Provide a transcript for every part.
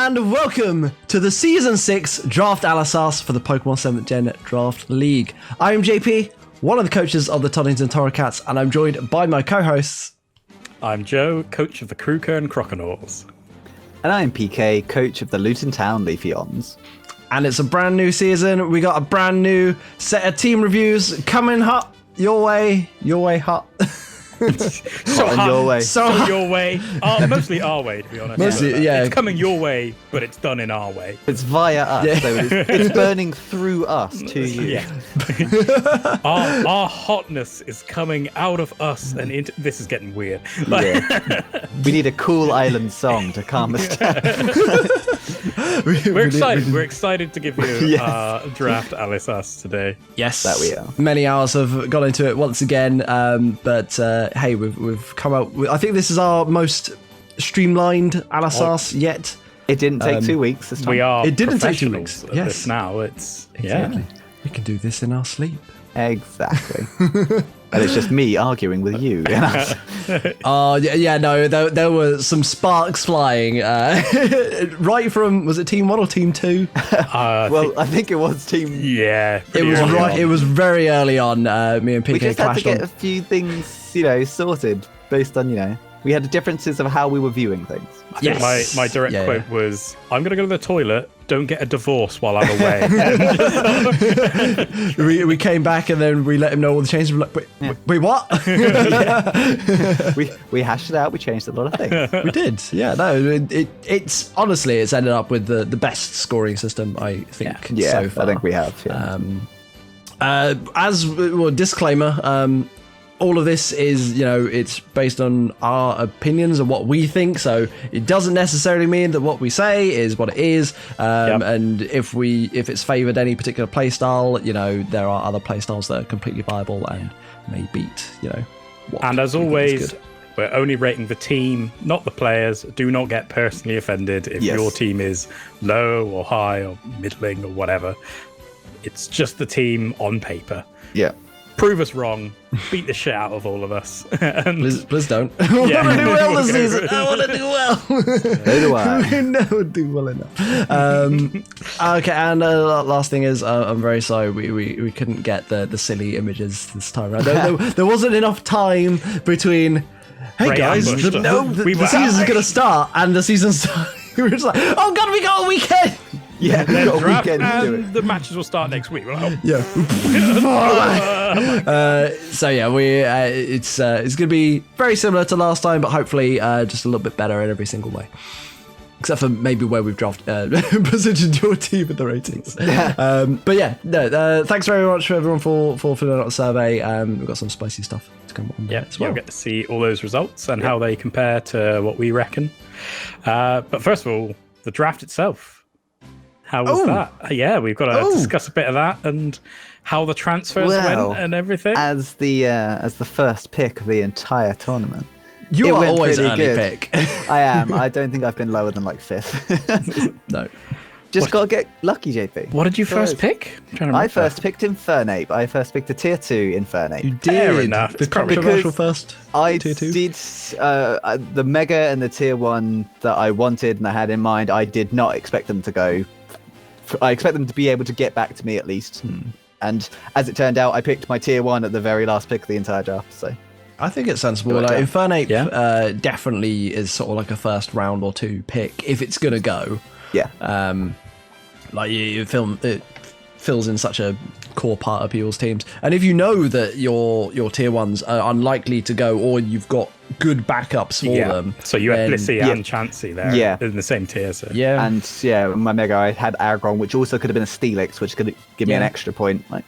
and welcome to the Season 6 Draft Aalysahs for the Pokemon 7th Gen Draft League. I'm JP, one of the coaches of the Toddington Torracats, and I'm joined by my co-hosts. I'm Joe, coach of the Crewkerne Croconaws. And I'm PK, coach of the Luton Town Leafeons. And it's a brand new season. We got a brand new set of team reviews coming hot your way hot. So hot, your way. So your way. Mostly our way, to be honest. Mostly, yeah. It's coming your way, but it's done in our way. It's via us, Yeah. so it's burning through us to you. Yeah. our hotness is coming out of us and into. This is getting weird. Yeah. We need a cool island song to calm us down. We're excited. We're excited to give you Yes. Draft Aalysahs today. Yes, That we are. Many hours have gone into it once again, but hey, we've come out with, I think this is our most streamlined Aalysahs yet. It didn't take 2 weeks this time. We are It didn't take 2 professionals weeks. at Yes. this now. It's Exactly. We can do this in our sleep. Exactly. And it's just me arguing with you. Oh, yeah, no, there were some sparks flying right from, was it Team 1 or Team 2? Well, I think it was team... Yeah. It pretty was early right. on. It was very early on. Me and PK We just had to clashed get on. a few things, sorted based on, we had the differences of how we were viewing things. I think Yes. my direct Yeah, quote yeah. was, I'm going to go to the toilet, don't get a divorce while I'm away. We came back and then we let him know all the changes. We're like, wait, what? We hashed it out, we changed a lot of things. We did. Yeah, no, it's honestly, it's ended up with the best scoring system, I think, Yeah, so far. I think we have. Yeah. Disclaimer, all of this is, it's based on our opinions and what we think, so it doesn't necessarily mean that what we say is what it is. And if it's favoured any particular playstyle, there are other playstyles that are completely viable and may beat, what And as we think is always, good. we're only rating the team, not the players. Do not get personally offended if Yes. your team is low or high or middling or whatever. It's just the team on paper. Yeah. Prove us wrong. Beat the shit out of all of us. And Please don't. I want to do well this Yeah. season. I want to do well. So do I. We never do well enough. Okay, and last thing is, I'm very sorry we couldn't get the silly images this time around. There wasn't enough time between. Hey Great guys, ambush. the We were season's ambushed. going to start, and the season's starting. We were just like, oh god, we got a weekend. Yeah, we've got a draft, weekend to do it. and the matches will start next week. We're like, oh, Yeah. So yeah, it's going to be very similar to last time, but hopefully just a little bit better in every single way. Except for maybe where we've positioned your team in the ratings. But yeah, no. Thanks very much for everyone for filling out the survey. We've got some spicy stuff to come on there as well. You'll get to see all those results and how they compare to what we reckon. But first of all, the draft itself. How was that? Yeah, we've got to discuss a bit of that and how the transfers Well, went and everything. As the first pick of the entire tournament. You It are went always pretty early good. pick. I am. I don't think I've been lower than like 5th. No. Just got to get lucky, JP. What did you first Sorry. pick? I'm trying to I remember. first picked Infernape. I first picked a tier 2 Infernape. You Fair did. enough. The It's probably controversial because first. I tier 2. did the Mega and the tier 1 that I wanted and I had in mind. I did not expect them to go. I expect them to be able to get back to me at least. And as it turned out, I picked my tier 1 at the very last pick of the entire draft. So I think it's sensible. Good, Like, yeah. Infernape definitely is sort of like a first round or two pick if it's gonna go. yeah, Like it fills in such a core part of people's teams, and if you know that your tier 1s are unlikely to go, or you've got good backups for them, So you had then- Blissey and Chansey there in the same tier. So. Yeah, and my Mega I had Aragorn, which also could have been a Steelix, which could give me an Yeah. extra point. Like,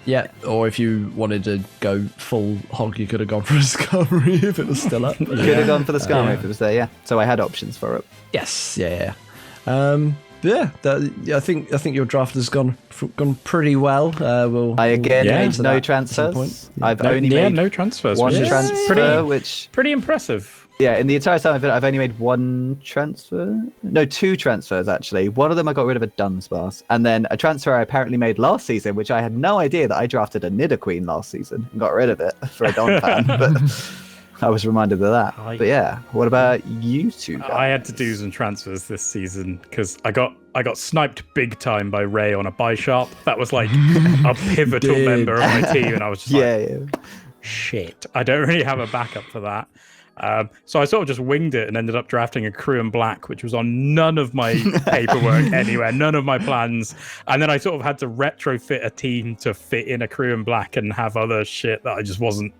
yeah. Or if you wanted to go full hog, you could have gone for a Discovery if it was still up. could have gone for the Skarmory if it was there. Yeah, so I had options for it. Yes, yeah. I think your draft has gone pretty well. I again get made into no that at some point. transfers. I've only made no transfers. one which is transfer, which pretty impressive. yeah, in the entire time I've only made one transfer. No, 2 transfers actually. One of them I got rid of a Dunsparce, and then a transfer I apparently made last season, which I had no idea that I drafted a Nidoqueen last season and got rid of it for a Donphan. But I was reminded of that. But yeah, what about you two guys? I had to do some transfers this season because I got sniped big time by Ray on a buy sharp. That was like a pivotal member of my team, and I was just shit. I don't really have a backup for that. So I sort of just winged it and ended up drafting a Crewkerne Black, which was on none of my paperwork anywhere, none of my plans. And then I sort of had to retrofit a team to fit in a Crewkerne Black and have other shit that I just wasn't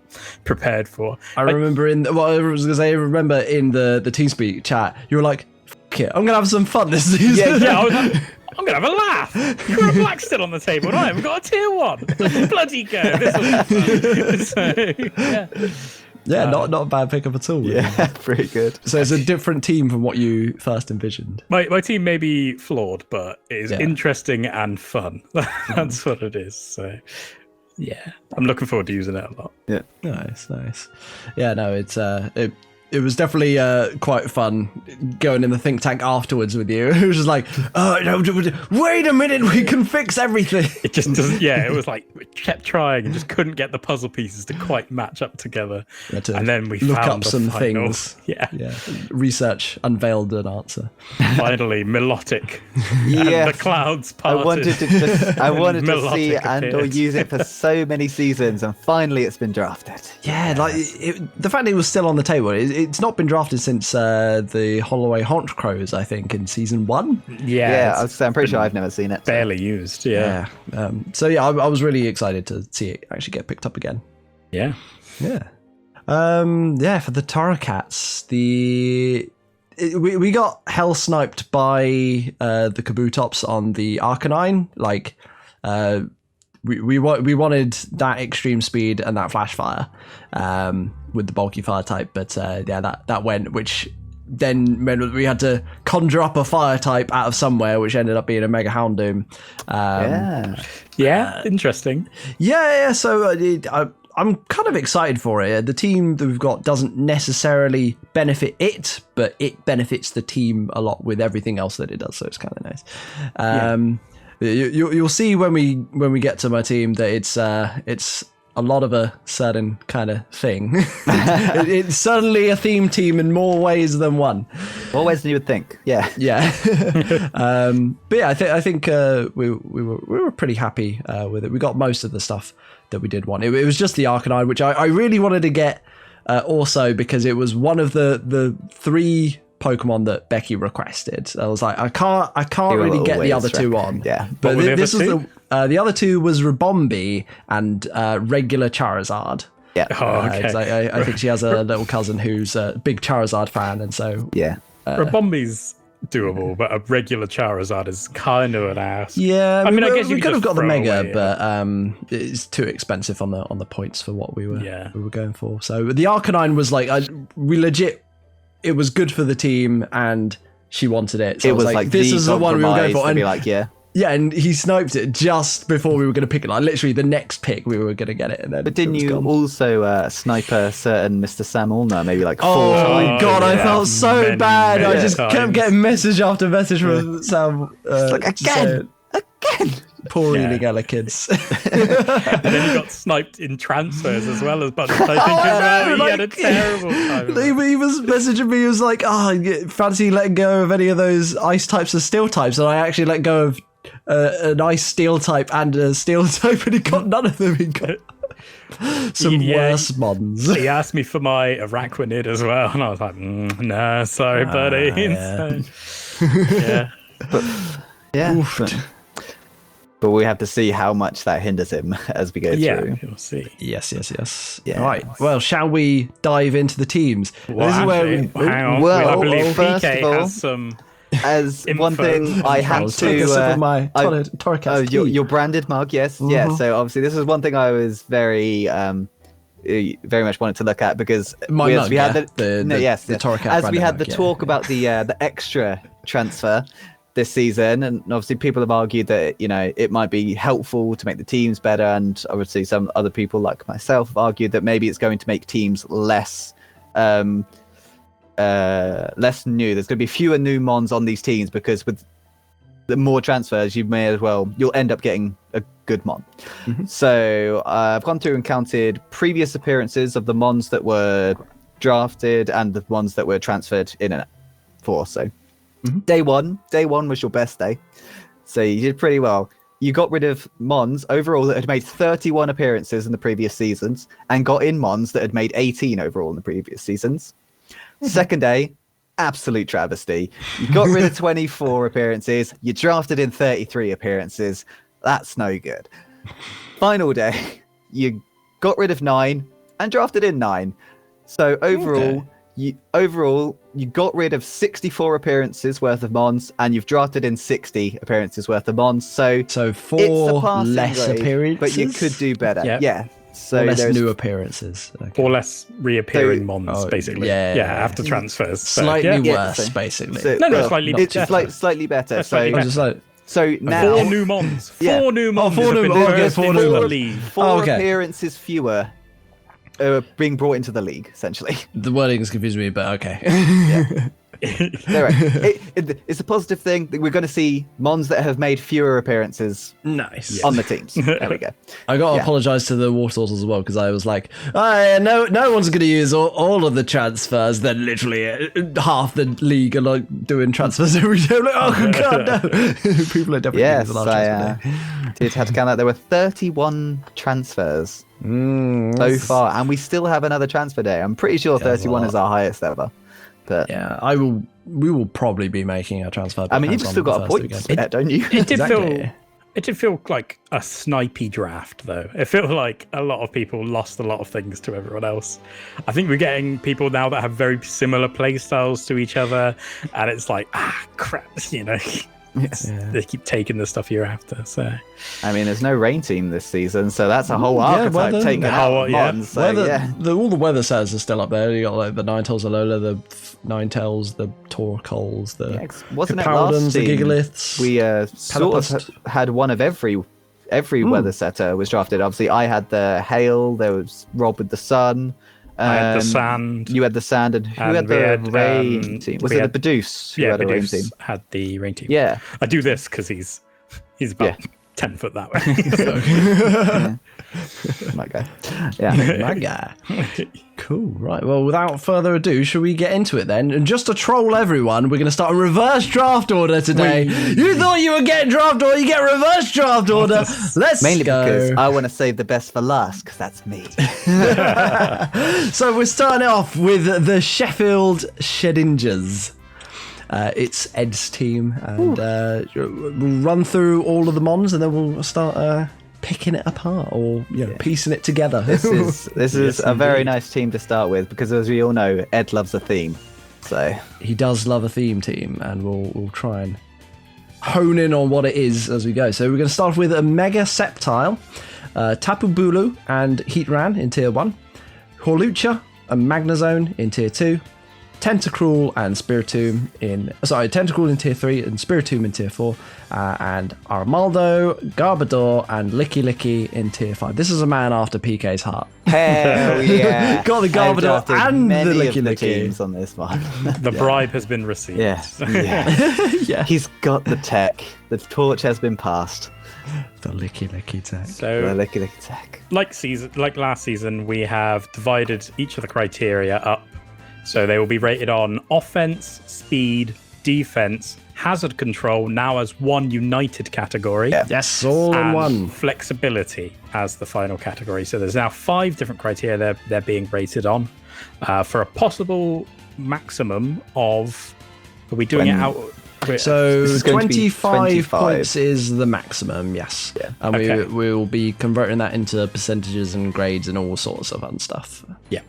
prepared for. I remember in the TeamSpeak chat, you were like, "Fuck it, I'm gonna have some fun this season." Yeah, I was like, I'm gonna have a laugh. Crewkerne Black's still on the table, right? We've got a tier 1. Bloody go! This will be fun. So, yeah. Yeah, not a bad pickup at all. Yeah, pretty good. So it's a different team from what you first envisioned. My team may be flawed, but it is interesting and fun. That's what it is. So, yeah, I'm looking forward to using it a lot. Yeah, nice. Yeah, no, it was definitely quite fun going in the think tank afterwards with you. It was just like, wait a minute, we can fix everything. It just doesn't. Yeah, it was like we kept trying and just couldn't get the puzzle pieces to quite match up together. And then we look found up some final things. Yeah. Research unveiled an answer. Finally, melodic. Yeah, and the clouds parted. I wanted to see and or use it for so many seasons, and finally it's been drafted. Yeah, like the fact it was still on the table. It's not been drafted since the Holloway Haunt Crows, I think, in season 1. Yeah, I'm pretty sure I've never seen it. Barely used, yeah. So yeah, I was really excited to see it actually get picked up again. Yeah. For the Torracats, we got hell sniped by the Kabutops on the Arcanine. Like, we wanted that extreme speed and that flash fire with the bulky fire type, but that went, which then meant we had to conjure up a fire type out of somewhere, which ended up being a Mega Houndoom. Interesting. So I'm kind of excited for it. The team that we've got doesn't necessarily benefit it, but it benefits the team a lot with everything else that it does, so it's kind of nice. You'll see when we get to my team that it's a lot of a certain kind of thing. It's certainly a theme team in more ways than one. More ways than you would think. Yeah. But yeah, I think we were pretty happy with it. We got most of the stuff that we did want. It was just the Arcanine, which I really wanted to get also because it was one of the 3 Pokemon that Becky requested. I was like, I can't really get the other 2 on. Yeah, but this was the other 2 was Rabombi and regular Charizard. Yeah. I think she has a little cousin who's a big Charizard fan, and so Rabombi's doable, but a regular Charizard is kind of an ass. Yeah, I mean, I guess we could have got the Mega, away, but it's too expensive on the points for what we were going for. So the Arcanine was like, we legit. It was good for the team, and she wanted it. So it was like this is the one we were going for. And be like, and he sniped it just before we were going to pick it. Like literally the next pick, we were going to get it. And then but didn't you also snipe a certain Mr. Sam Ulner maybe like 4 times? Oh my god, I felt so bad. I just kept getting message after message from Sam. Like, again. Poor eating Ella kids. And then he got sniped in transfers as well as bunch typing as well. He had a terrible time. He was messaging me. He was like, fancy letting go of any of those ice types or steel types? And I actually let go of an ice steel type and a steel type, and he got none of them. He got some worse mons. He asked me for my Araquanid as well, and I was like, no, sorry, buddy. But we have to see how much that hinders him as we go through. Yeah, we'll see. Yes. Yeah. Right. Well, shall we dive into the teams? Well, this is where I believe PK has some. As one thing I had to take a sip of my Torracats tea. Your branded mug, yes. Yeah, so obviously this is one thing I was very much wanted to look at because the Torracat as we had the mug, talk about the extra transfer this season, and obviously people have argued that it might be helpful to make the teams better, and obviously some other people like myself have argued that maybe it's going to make teams less new. There's going to be fewer new mons on these teams because with the more transfers, you'll end up getting a good mon. So I've gone through and counted previous appearances of the mons that were drafted and the ones that were transferred in and for. So day one was your best day. So you did pretty well. You got rid of Mons overall that had made 31 appearances in the previous seasons and got in Mons that had made 18 overall in the previous seasons. Second day, absolute travesty. You got rid of 24 appearances. You drafted in 33 appearances. That's no good. Final day, you got rid of 9 and drafted in 9. So overall, you got rid of 64 appearances worth of Mons, and you've drafted in 60 appearances worth of Mons. So 4 less appearances, but you could do better. Yep. Yeah. So or less new appearances. Okay. Or less reappearing Mons, basically. After transfers. Slightly worse, basically. So, slightly better. Slightly better. Slightly better. So now 4 new Mons. 4 new Mons. 4 new Mons. 4 new Mons. 4 appearances fewer being brought into the league, essentially. The wording is confusing me, but okay. It's a positive thing. We're going to see Mons that have made fewer appearances on the teams. There we go. I got to apologise to the Wartortles as well, because I was like, no one's going to use all of the transfers. Then literally half the league are like doing transfers every day. I'm like, oh god, no. People are definitely using a lot of transfers. Did have to count that there were 31 transfers so far, and we still have another transfer day. I'm pretty sure 31 is our highest ever. But yeah, we will probably be making a transfer. I mean, you've still got a point, don't you? It did feel like a snipey draft, though. It felt like a lot of people lost a lot of things to everyone else. I think we're getting people now that have very similar play styles to each other, and it's like, crap, they keep taking the stuff you're after. So, I mean, there's no rain team this season, so that's a whole archetype taken out. All the weather sets are still up there. You got like the Ninetales, the Alola, the Ninetales, the Torcols, the Capaldons, the Gigaliths. We sort of had one of every weather setter was drafted. Obviously, I had the Hail. There was Rob with the Sun. I had the Sand. You had the Sand, and who had the rain team? Was it the Badoosh? Yeah, Badoosh had the rain team. Yeah, I do this because he's about 10 foot that way. My guy. My guy. Cool. Right. Well, without further ado, shall we get into it then? And just to troll everyone, we're going to start a reverse draft order today. You thought you were getting draft order, you get reverse draft order. Let's Mainly go. Because I want to save the best for last, because that's me. So we're starting off with the Sheffield Shedinjas. It's Ed's team, and we'll run through all of the Mons, and then we'll start picking it apart or piecing it together. This is a very nice team to start with, because as we all know, Ed loves a theme. So he does love a theme team, and we'll try and hone in on what it is as we go. So we're going to start with a Mega Sceptile, Tapu Bulu and Heatran in Tier 1, Hawlucha and Magnezone in Tier 2, Tentacruel and Spiritomb Tentacruel in Tier 3 and Spiritomb in Tier 4, and Armaldo, Garbodor and Licky in Tier 5. This is a man after PK's heart. Hell yeah. Got the Garbodor and the Licky teams on this one. The bribe has been received. Yeah. He's got the tech. The torch has been passed. The Licky tech. So, the Licky tech. Like last season, we have divided each of the criteria up. So they will be rated on offense, speed, defense, hazard control, now as one united category. Yeah. Yes, all in one. Flexibility as the final category. So there's now 5 different criteria they're being rated on for a possible maximum of... Are we doing it out... So 25 points is the maximum, yes. Yeah. And we will be converting that into percentages and grades and all sorts of fun stuff. Yeah.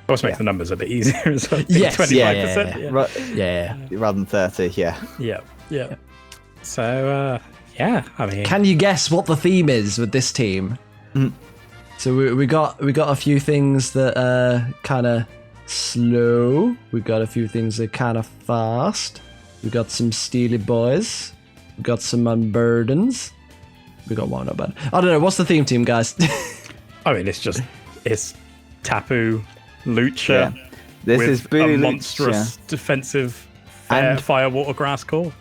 Also makes the numbers a bit easier as well. Yes, 25%. Yeah. Rather than 30, Yeah. So, I mean... Can you guess what the theme is with this team? So we got a few things that are kind of slow. We got a few things that are kind of fast. We got some steely boys. We got some unburdens. We got one about. I don't know. What's the theme team, guys? I mean, it's Tapu, Lucha. Yeah. This is a monstrous defensive fire water grass core.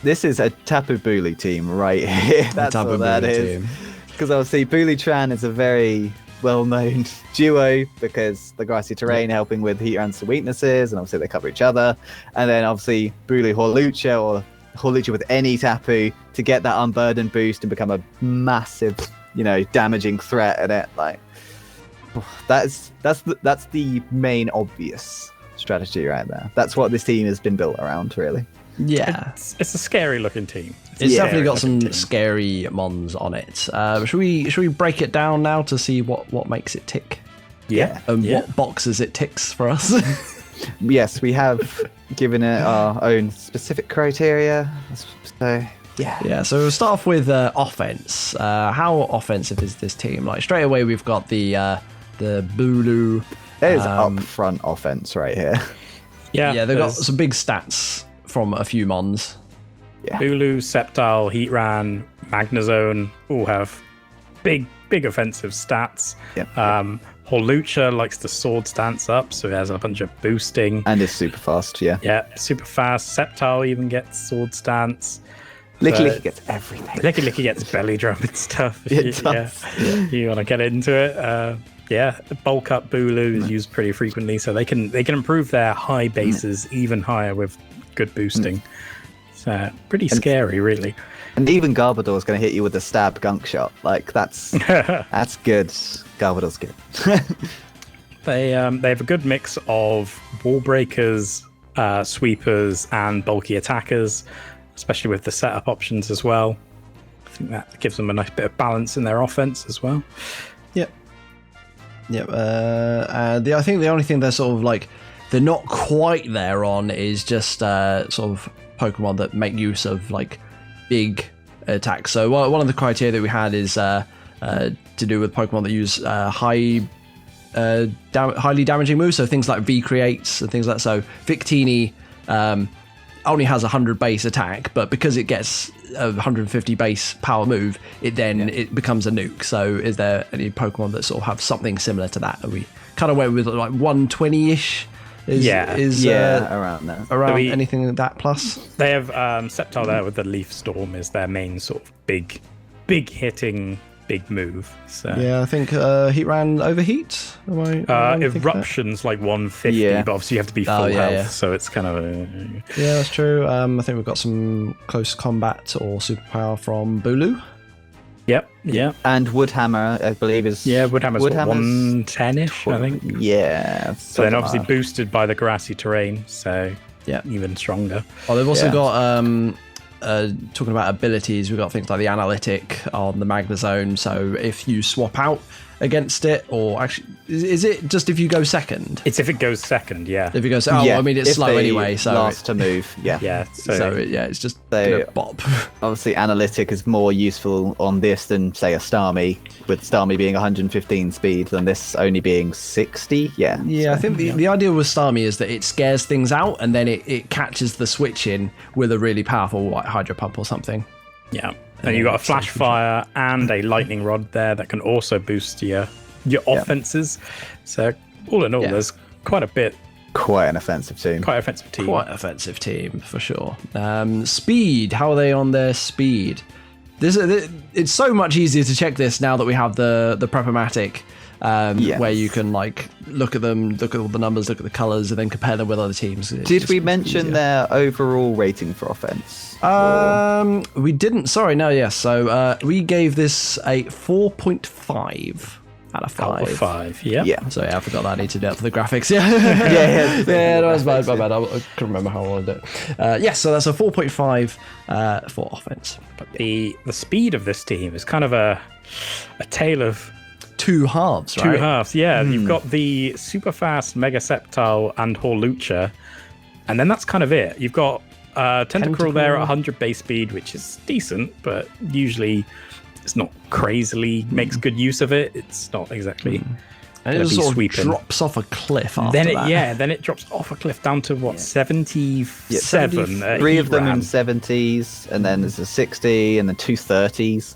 This is a Tapu Bulu team right here. That's what that is. Because obviously Bulu Tran is a very well-known duo because the grassy terrain helping with Heatran's weaknesses, and obviously they cover each other. And then obviously Bulu Horlucha or Horlucha with any Tapu to get that unburdened boost and become a massive, damaging threat in it. Like that's the main obvious strategy right there. That's what this team has been built around, really. Yeah, it's a scary looking team. It's definitely got some scary mons on it. Should we break it down now to see what makes it tick? Yeah. And what boxes it ticks for us? Yes, we have given it our own specific criteria. So yeah. So we'll start off with offense. How offensive is this team? Like straight away, we've got the Bulu. There's up front offense right here. Yeah, they've got some big stats from a few mons. Yeah. Bulu, Sceptile, Heatran, Magnezone all have big offensive stats. Yep. Horlucha likes the sword stance up, so he has a bunch of boosting. And is super fast, yeah. Yeah, super fast. Sceptile even gets sword stance. Licky gets everything. Licky gets belly drum and stuff. It does. You want to get into it. Bulk up Bulu is used pretty frequently, so they can improve their high bases even higher with good boosting. So pretty scary, really. And even Garbodor's going to hit you with a stab gunk shot. Like that's good. Garbodor's good. They have a good mix of wall breakers, sweepers, and bulky attackers, especially with the setup options as well. I think that gives them a nice bit of balance in their offense as well. Yep. I think the only thing they're sort of like they're not quite there on is just sort of Pokemon that make use of like big attacks. So one of the criteria that we had is to do with Pokemon that use highly damaging moves. So things like V-Creates and things like that. So Victini only has 100 base attack, but because it gets a 150 base power move, it becomes a nuke. So is there any Pokemon that sort of have something similar to that? We kind of went with like 120-ish. Around there. Around anything like that plus? They have Sceptile there with the Leaf Storm is their main sort of big hitting big move. So yeah, I think Heatran Overheat. Eruption's like 150, but obviously you have to be full health, so it's kind of yeah, that's true. I think we've got some close combat or superpower from Bulu. Yep. And Woodhammer, I believe, is Woodhammer's 110-ish, I think. Yeah. So then obviously boosted by the grassy terrain, so even stronger. Oh, they've also got talking about abilities, we've got things like the analytic on the Magnezone. So if you swap out against it, or actually, is it just if you go second? It's if it goes second, yeah. If it goes, I mean, it's slow anyway, so last to move, it's just bop. Obviously, analytic is more useful on this than say a Starmie, with Starmie being 115 speed, than this only being 60. I think the idea with Starmie is that it scares things out, and then it catches the switch in with a really powerful like Hydro Pump or something. Yeah. And you've got a Flash Fire and a Lightning Rod there that can also boost your offenses. So all in all, there's quite a bit. Quite an offensive team. Quite offensive team for sure. Speed. How are they on their speed? It's so much easier to check this now that we have the Prep-O-Matic. Where you can like look at them, look at all the numbers, look at the colours, and then compare them with other teams. Did we mention their overall rating for offense? We didn't. Sorry, no. Yes. So we gave this a 4.5 out of 5. Out of 5. Yeah. So I forgot that I need to do it for the graphics. Yeah. That was my bad. I couldn't remember how I wanted it. So that's a 4.5 for offense. But the speed of this team is kind of a tale of two halves, right? Two halves, yeah. You've got the super fast Mega Sceptile and Horlucha, and then that's kind of it. You've got Tentacruel there at 100 base speed, which is decent, but usually it's not crazily makes good use of it. It's not exactly. And it just sort of drops off a cliff after that. Then it drops off a cliff down to 77. 3 of them in 70s, and then there's a 60, and then 2 30s.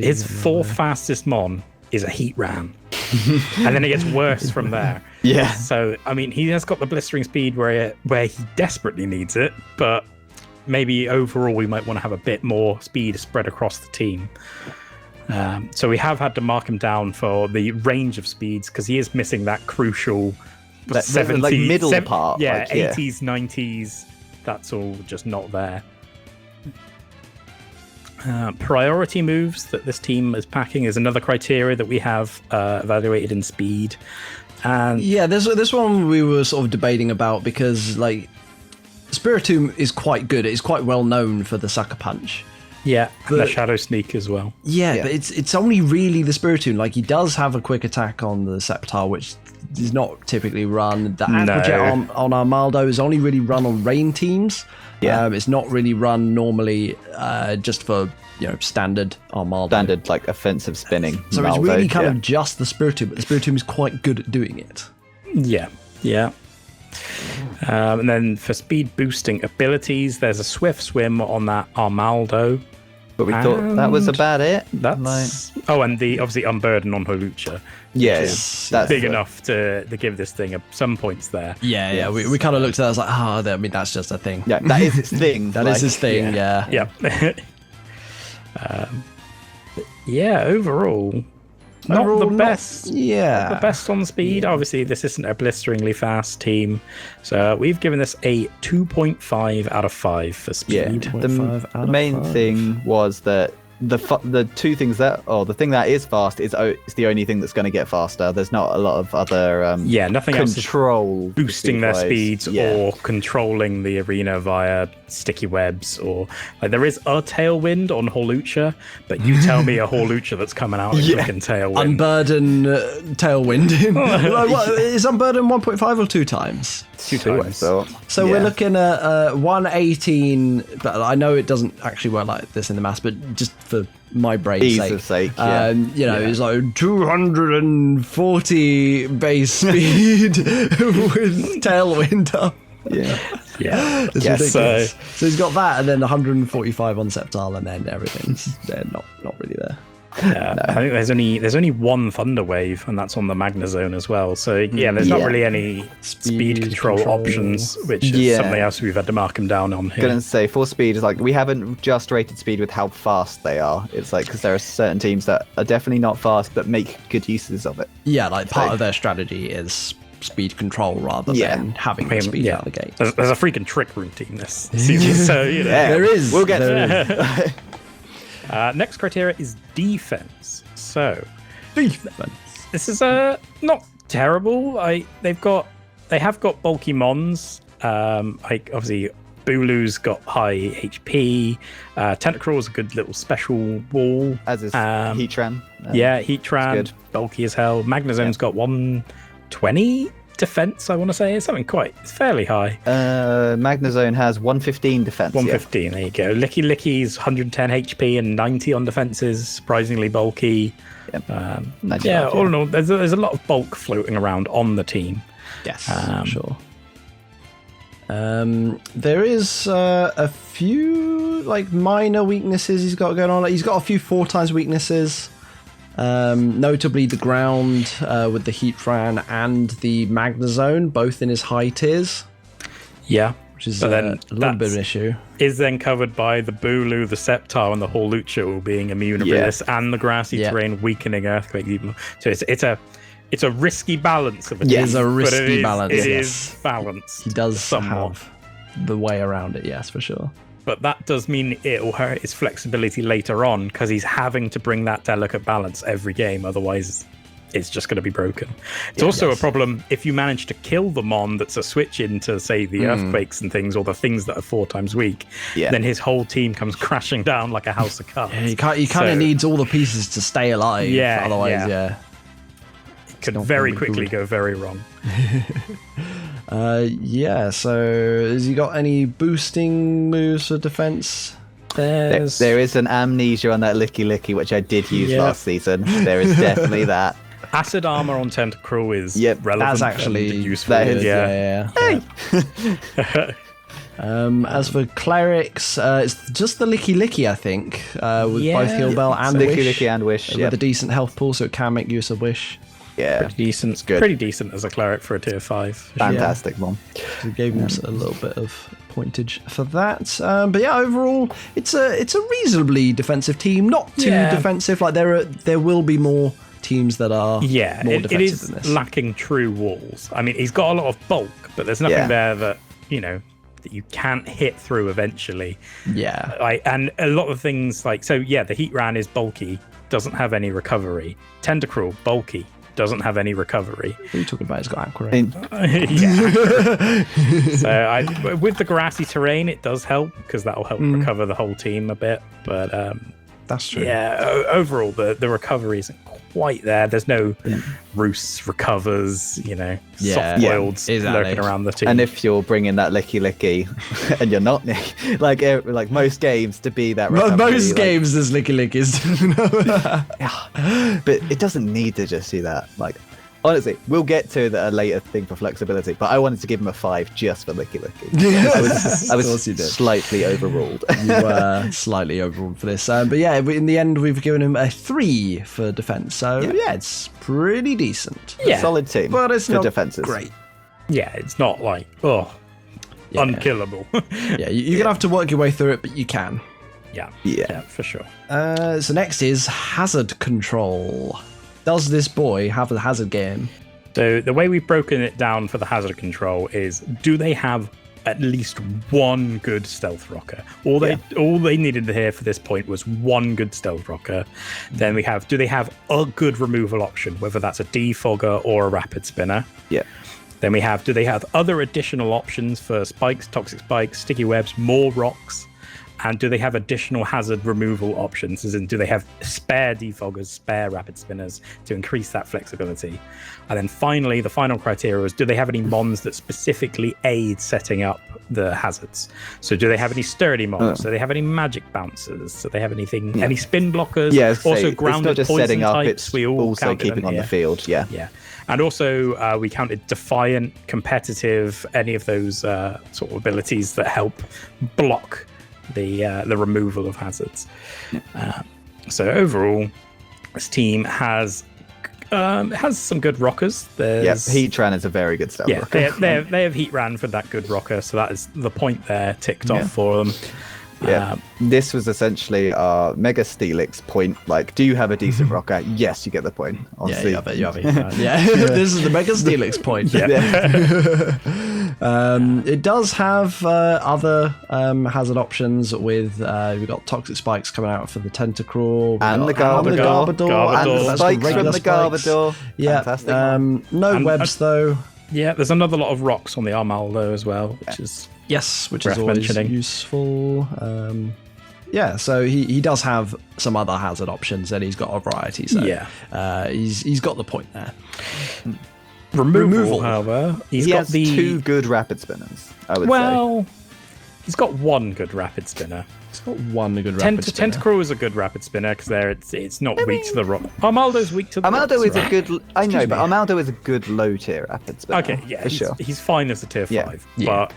His 4th fastest mon is a Heatran, and then it gets worse from there. Yeah. So I mean, he has got the blistering speed where he desperately needs it, but maybe overall we might want to have a bit more speed spread across the team. So we have had to mark him down for the range of speeds because he is missing that crucial 70s, like middle part. Yeah, like, 80s, 90s. That's all just not there. Priority moves that this team is packing is another criteria that we have evaluated in speed. And yeah, this one we were sort of debating about because like Spiritomb is quite good. It's quite well known for the sucker punch. Yeah, and the shadow sneak as well. Yeah, but it's only really the Spiritomb. Like he does have a quick attack on the Sceptile, which is not typically run. The Aquajet on Armaldo is only really run on rain teams. Yeah, it's not really run normally just for standard Armaldo. Standard like offensive spinning. So Armaldo, it's really kind of just the Spiritomb, but the Spiritomb is quite good at doing it. Yeah. And then for speed boosting abilities, there's a swift swim on that Armaldo. But we thought that was about it. That's and the obviously Unburden on Holucha. Yes, that's big enough to give this thing some points there. Yeah. We kind of looked at that as like, I mean, that's just a thing. Yeah, that is its thing. That is his thing. Yeah. Overall, not the best. Not the best on speed. Obviously, this isn't a blisteringly fast team, so we've given this a 2.5 out of 5 for speed. Yeah. The main thing was that the two things the thing that is fast is the only thing that's going to get faster. There's not a lot of other nothing control else boosting their speeds or controlling the arena via sticky webs or like there is a tailwind on Holucha, but you tell me a Holucha that's coming out with freaking tailwind. Unburden tailwind. Is Unburden 1.5 or 2 times? 2 times. So we're looking at 118, but I know it doesn't actually work like this in the mass, but just for my brain's sake. It's like 240 base speed with tailwind up. It's ridiculous. So he's got that, and then 145 on Sceptile, and then everything's not really there. I think there's only one Thunder Wave, and that's on the Magnezone as well. So there's not really any speed control options, which is something else we've had to mark him down on here. Gonna say for speed is like we haven't just rated speed with how fast they are. It's like because there are certain teams that are definitely not fast but make good uses of it. Yeah, like part of their strategy is speed control rather than having the speed out of the gate. There's a freaking trick room team this season, so there is. We'll get to it. Next criteria is defense. So defense. This is not terrible. They have got bulky mons. Obviously Bulu's got high HP. Tentacruel's a good little special wall. As is Heatran. Heatran. Good. Bulky as hell. Magnezone's got 120 defense, I want to say. It's something it's fairly high. Magnezone has 115 defense. 115, there you go. Licky's 110 HP and 90 on defenses. Surprisingly bulky. All in all, there's a lot of bulk floating around on the team. Yes, sure. There is a few minor weaknesses he's got going on. He's got a few 4 times weaknesses. Notably the ground with the Heatran and the Magnezone, both in his high tiers. Yeah. Which is a little bit of an issue. Is then covered by the Bulu, the Sceptile, and the Holucha all being immune to this, and the grassy terrain weakening Earthquake. So it's a risky balance of a team. It is a risky balance. It is balanced. He does have the way around it, yes, for sure. But that does mean it'll hurt his flexibility later on because he's having to bring that delicate balance every game. Otherwise, it's just going to be broken. It's also a problem if you manage to kill the Mon that's a switch into, say, the Earthquakes and things, or the things that are 4 times weak. Then his whole team comes crashing down like a house of cards. He kind of needs all the pieces to stay alive. Otherwise, it could very quickly go very wrong. So has he got any boosting moves for defense? There is an amnesia on that Licky, which I did use last season. There is definitely that. Acid armor on Tentacruel is relevant. That's actually useful. As for clerics, it's just the Licky, I think, with both Heal Bell and Licky and Wish, with a decent health pool, so it can make use of Wish. Pretty decent. It's good. Pretty decent as a cleric for a tier 5. Fantastic one. We gave him a little bit of pointage for that. But yeah, overall, it's a reasonably defensive team. Not too defensive. Like there will be more teams that are more defensive it is than this. lacking true walls. I mean, he's got a lot of bulk, but there's nothing there that that you can't hit through eventually. Yeah. And a lot of things the Heat Ran is bulky, doesn't have any recovery. Tentacruel, bulky, doesn't have any recovery. What are you talking about? He's got aqua. So with the grassy terrain, it does help because that'll help recover the whole team a bit. But that's true. Yeah, overall, the recovery isn't quite there. There's no Roos recovers, soft-boiled lurking around the team. And if you're bringing that licky and you're not, like most games to be that recovery, most games there's licky-lickies. But it doesn't need to just do that. Like, honestly, we'll get to a later thing for flexibility, but I wanted to give him a 5 just for licky. I was slightly overruled. You were slightly overruled for this. But yeah, in the end, we've given him a 3 for defense. So yeah, it's pretty decent. Yeah. A solid team, but it's not defenses. Great. Yeah, it's not like, unkillable. Yeah, you're going to have to work your way through it, but you can. Yeah, for sure. So next is hazard control. Does this boy have a hazard game? So the way we've broken it down for the hazard control is, do they have at least one good stealth rocker? All they needed to hear for this point was one good stealth rocker. Then we have, do they have a good removal option, whether that's a defogger or a rapid spinner? Yeah. Then we have, do they have other additional options for spikes, toxic spikes, sticky webs, more rocks? And do they have additional hazard removal options? As in, do they have spare defoggers, spare rapid spinners to increase that flexibility? And then finally, the final criteria is, do they have any mons that specifically aid setting up the hazards? So do they have any sturdy mons? Do they have any magic bouncers? Do they have anything, any spin blockers? Yeah, also grounded it's not just poison setting up, types. it's We all also keeping on the field. Yeah. And also we counted defiant, competitive, any of those sort of abilities that help block the removal of hazards. So overall, this team has some good rockers. Heat Ran is a very good stealth rocker. They have Heat Ran for that good rocker, so that is the point there ticked off for them. This was essentially our Mega Steelix point. Like, do you have a decent rocker? Yes, you get the point. Honestly. Yeah, you have it. This is the Mega Steelix point. It does have other hazard options with we've got toxic spikes coming out for the Tentacruel and the Garbodor and the spikes from the Garbodor. Yeah, fantastic. No webs though. Yeah, there's another lot of rocks on the Armaldo as well, which is which is always useful. So he does have some other hazard options, and he's got a variety. So he's got the point there. Removal, however, he has 2 good rapid spinners, I would say. He's got 1 good rapid spinner. He's got 1 good rapid spinner. Tentacruel is a good rapid spinner because it's not weak to the rock. Armaldo's weak to the rocks, is a good. I know, but Armaldo is a good low tier rapid spinner. Okay, yeah, for sure. He's fine as a tier 5, but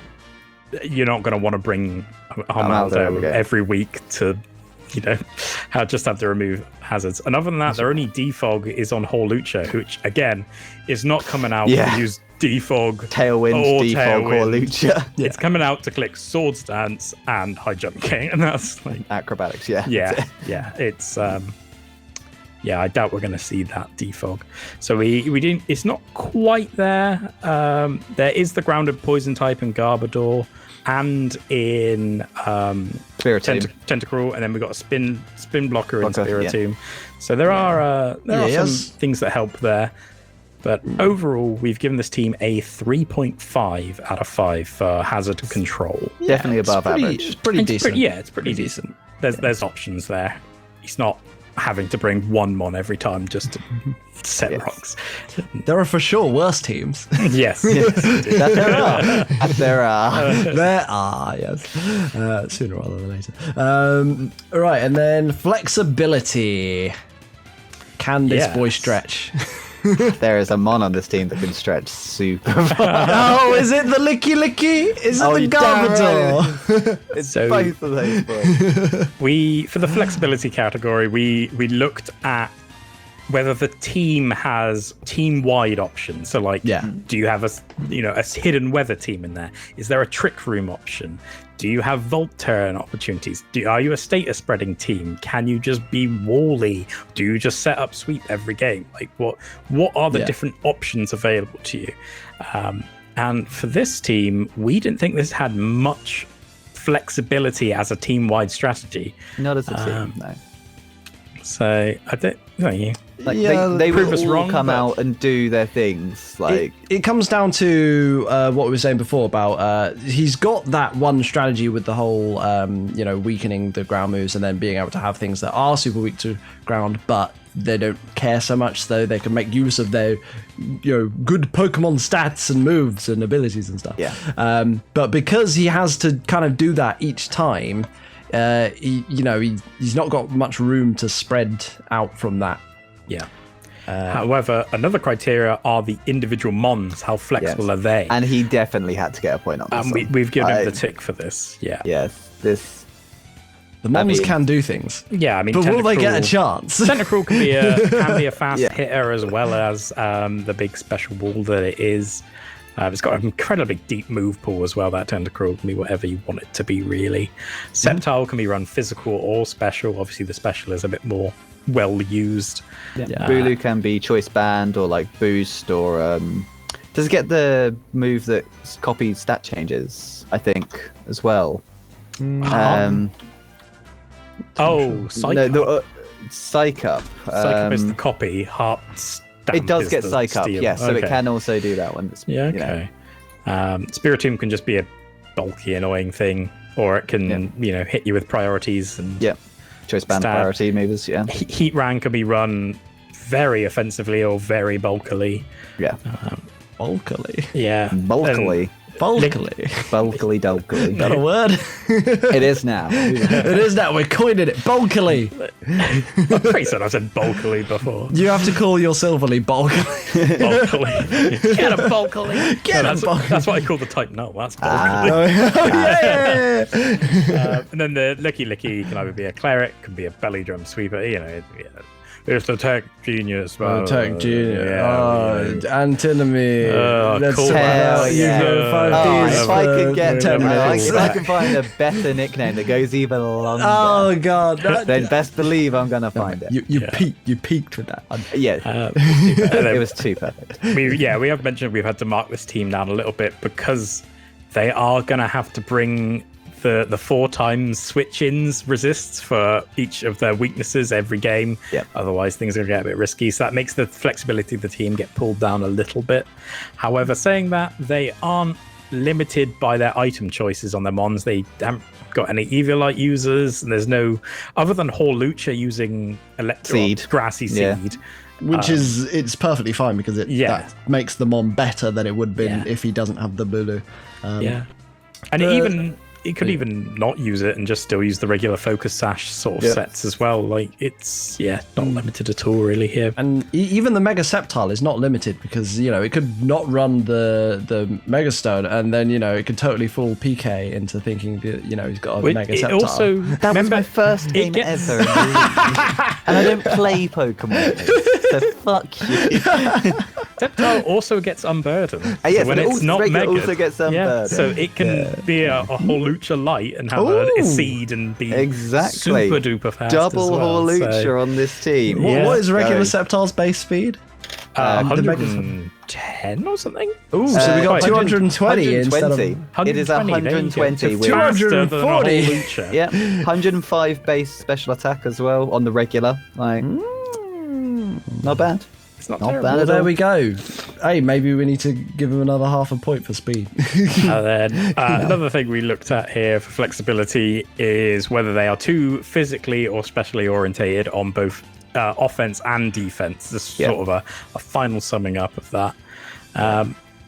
you're not going to want to bring Armaldo every week to, just have to remove hazards. And other than that, their only defog is on Hawlucha, which again is not coming out to use defog, tailwind, defog, Hawlucha. It's coming out to click sword stance and high jump king, and that's like acrobatics. It's I doubt we're going to see that defog. So we didn't. It's not quite there. There is the grounded poison type in Garbodor and in Tentacruel, and then we've got a spin blocker in Spiritomb. So there are some things that help there. But overall, we've given this team a 3.5 out of 5 for hazard control. Definitely above average. It's pretty decent. It's pretty decent. There's options there. He's not having to bring 1 mon every time just to set rocks. There are for sure worse teams. Yes. There are. There are, yes. Sooner rather than later. All right, and then flexibility. Can this boy stretch? There is a mon on this team that can stretch super far. Oh, is it the Licky? Is it the Garbodor? It's both of those boys. For the flexibility category, we looked at whether the team has team-wide options. So, like, do you have a hidden weather team in there? Is there a trick room option? Do you have vault turn opportunities? Are you a status spreading team? Can you just be Wally? Do you just set up sweep every game? Like, what are the different options available to you? And for this team, we didn't think this had much flexibility as a team-wide strategy. Not as a team, no. So I don't. They will all come out and do their things. Like it comes down to what we were saying before about he's got that one strategy with the whole weakening the ground moves and then being able to have things that are super weak to ground, but they don't care so much, though they can make use of their good Pokemon stats and moves and abilities and stuff. But because he has to kind of do that each time, he's not got much room to spread out from that. However, another criteria are the individual mons. How flexible are they? And he definitely had to get a point on this. And we've given him the tick for this. The mons can do things. Yeah, I mean, but will they get a chance? Tentacruel can be a fast hitter as well as the big special wall that it is. It's got an incredibly deep move pool as well. That Tentacruel can be whatever you want it to be, really. Sceptile can be run physical or special. Obviously, the special is a bit more well used. Bulu can be choice band or like boost or does it get the move that copies stat changes? I think as well. Psych Up. Psych Up. Psych Up is the copy. Hearts. It does get Psych Up, yes, so it can also do that one. Spiritomb can just be a bulky, annoying thing, or it can, hit you with priorities and choice band priority moves. Heatran can be run very offensively or very bulkily. Bulkily. Bulkily. Bulkily dolkily. Got a word? It is now. It is now. We're coining it. Bulkily. I'm pretty certain I said bulkily before. You have to call your Silverly bulkily. Bulkily. Get a bulkily. That's what I call the type. No, that's bulkily. And then the Licky can either be a cleric, can be a belly drum sweeper. It's the tech genius. Tech genius. Antinomy. Let's cool. If I could get 10 minutes. If I can find a better nickname that goes even longer. Oh god. Then best believe I'm gonna find it. You peaked with that. It was too perfect. We have mentioned we've had to mark this team down a little bit because they are gonna have to bring the 4 times switch-ins resists for each of their weaknesses every game. Otherwise, things are going to get a bit risky. So that makes the flexibility of the team get pulled down a little bit. However, saying that, they aren't limited by their item choices on their mons. They haven't got any Eviolite users. And there's no... Other than Hawlucha using Grassy Seed. Which it's perfectly fine because that makes the mon better than it would have been if he doesn't have the Bulu. And it could even not use it and just still use the regular focus sash sort of sets as well. Like it's not limited at all really here. And even the Mega Sceptile is not limited because it could not run the Mega Stone and then it could totally fool PK into thinking that he's got a Mega Sceptile. That was my first game ever, and I don't play Pokemon. So fuck you. Sceptile also gets unburdened. So when it's not Mega, also gets unburdened. So it can be a Hawlucha light and have a seed and be super duper fast. Double as well. Hawlucha on this team. What is regular Sceptile's base speed? 110 or something. So we got 220 instead of 120. It is 120 with 240. 105 base special attack as well on the regular. Not bad. It's not bad well, at there all. we go. Hey, maybe we need to give him another half a point for speed. And then another thing we looked at here for flexibility is whether they are too physically or specially orientated on both offense and defense. This is sort of a final summing up of that.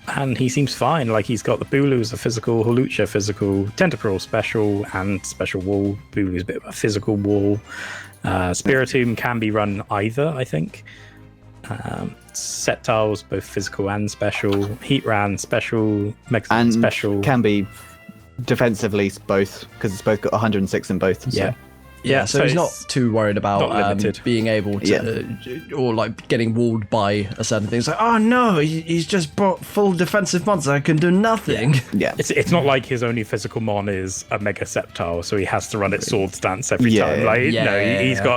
And he seems fine. Like he's got the Bulu's a physical, Hawlucha physical, Tentacruel special, and special wall. Bulu's a bit of a physical wall. Spiritomb can be run either, I think. Sceptiles, both physical and special. Heatran, special. Mexican, special. Can be defensively both, because it's both got 106 in both. So. Yeah, so he's not too worried about being able to, or like getting walled by a certain thing. It's like, oh no, he's just brought full defensive monster. I can do nothing. Yeah. It's not like his only physical mon is a Mega Sceptile, so he has to run its sword stance every time. Like,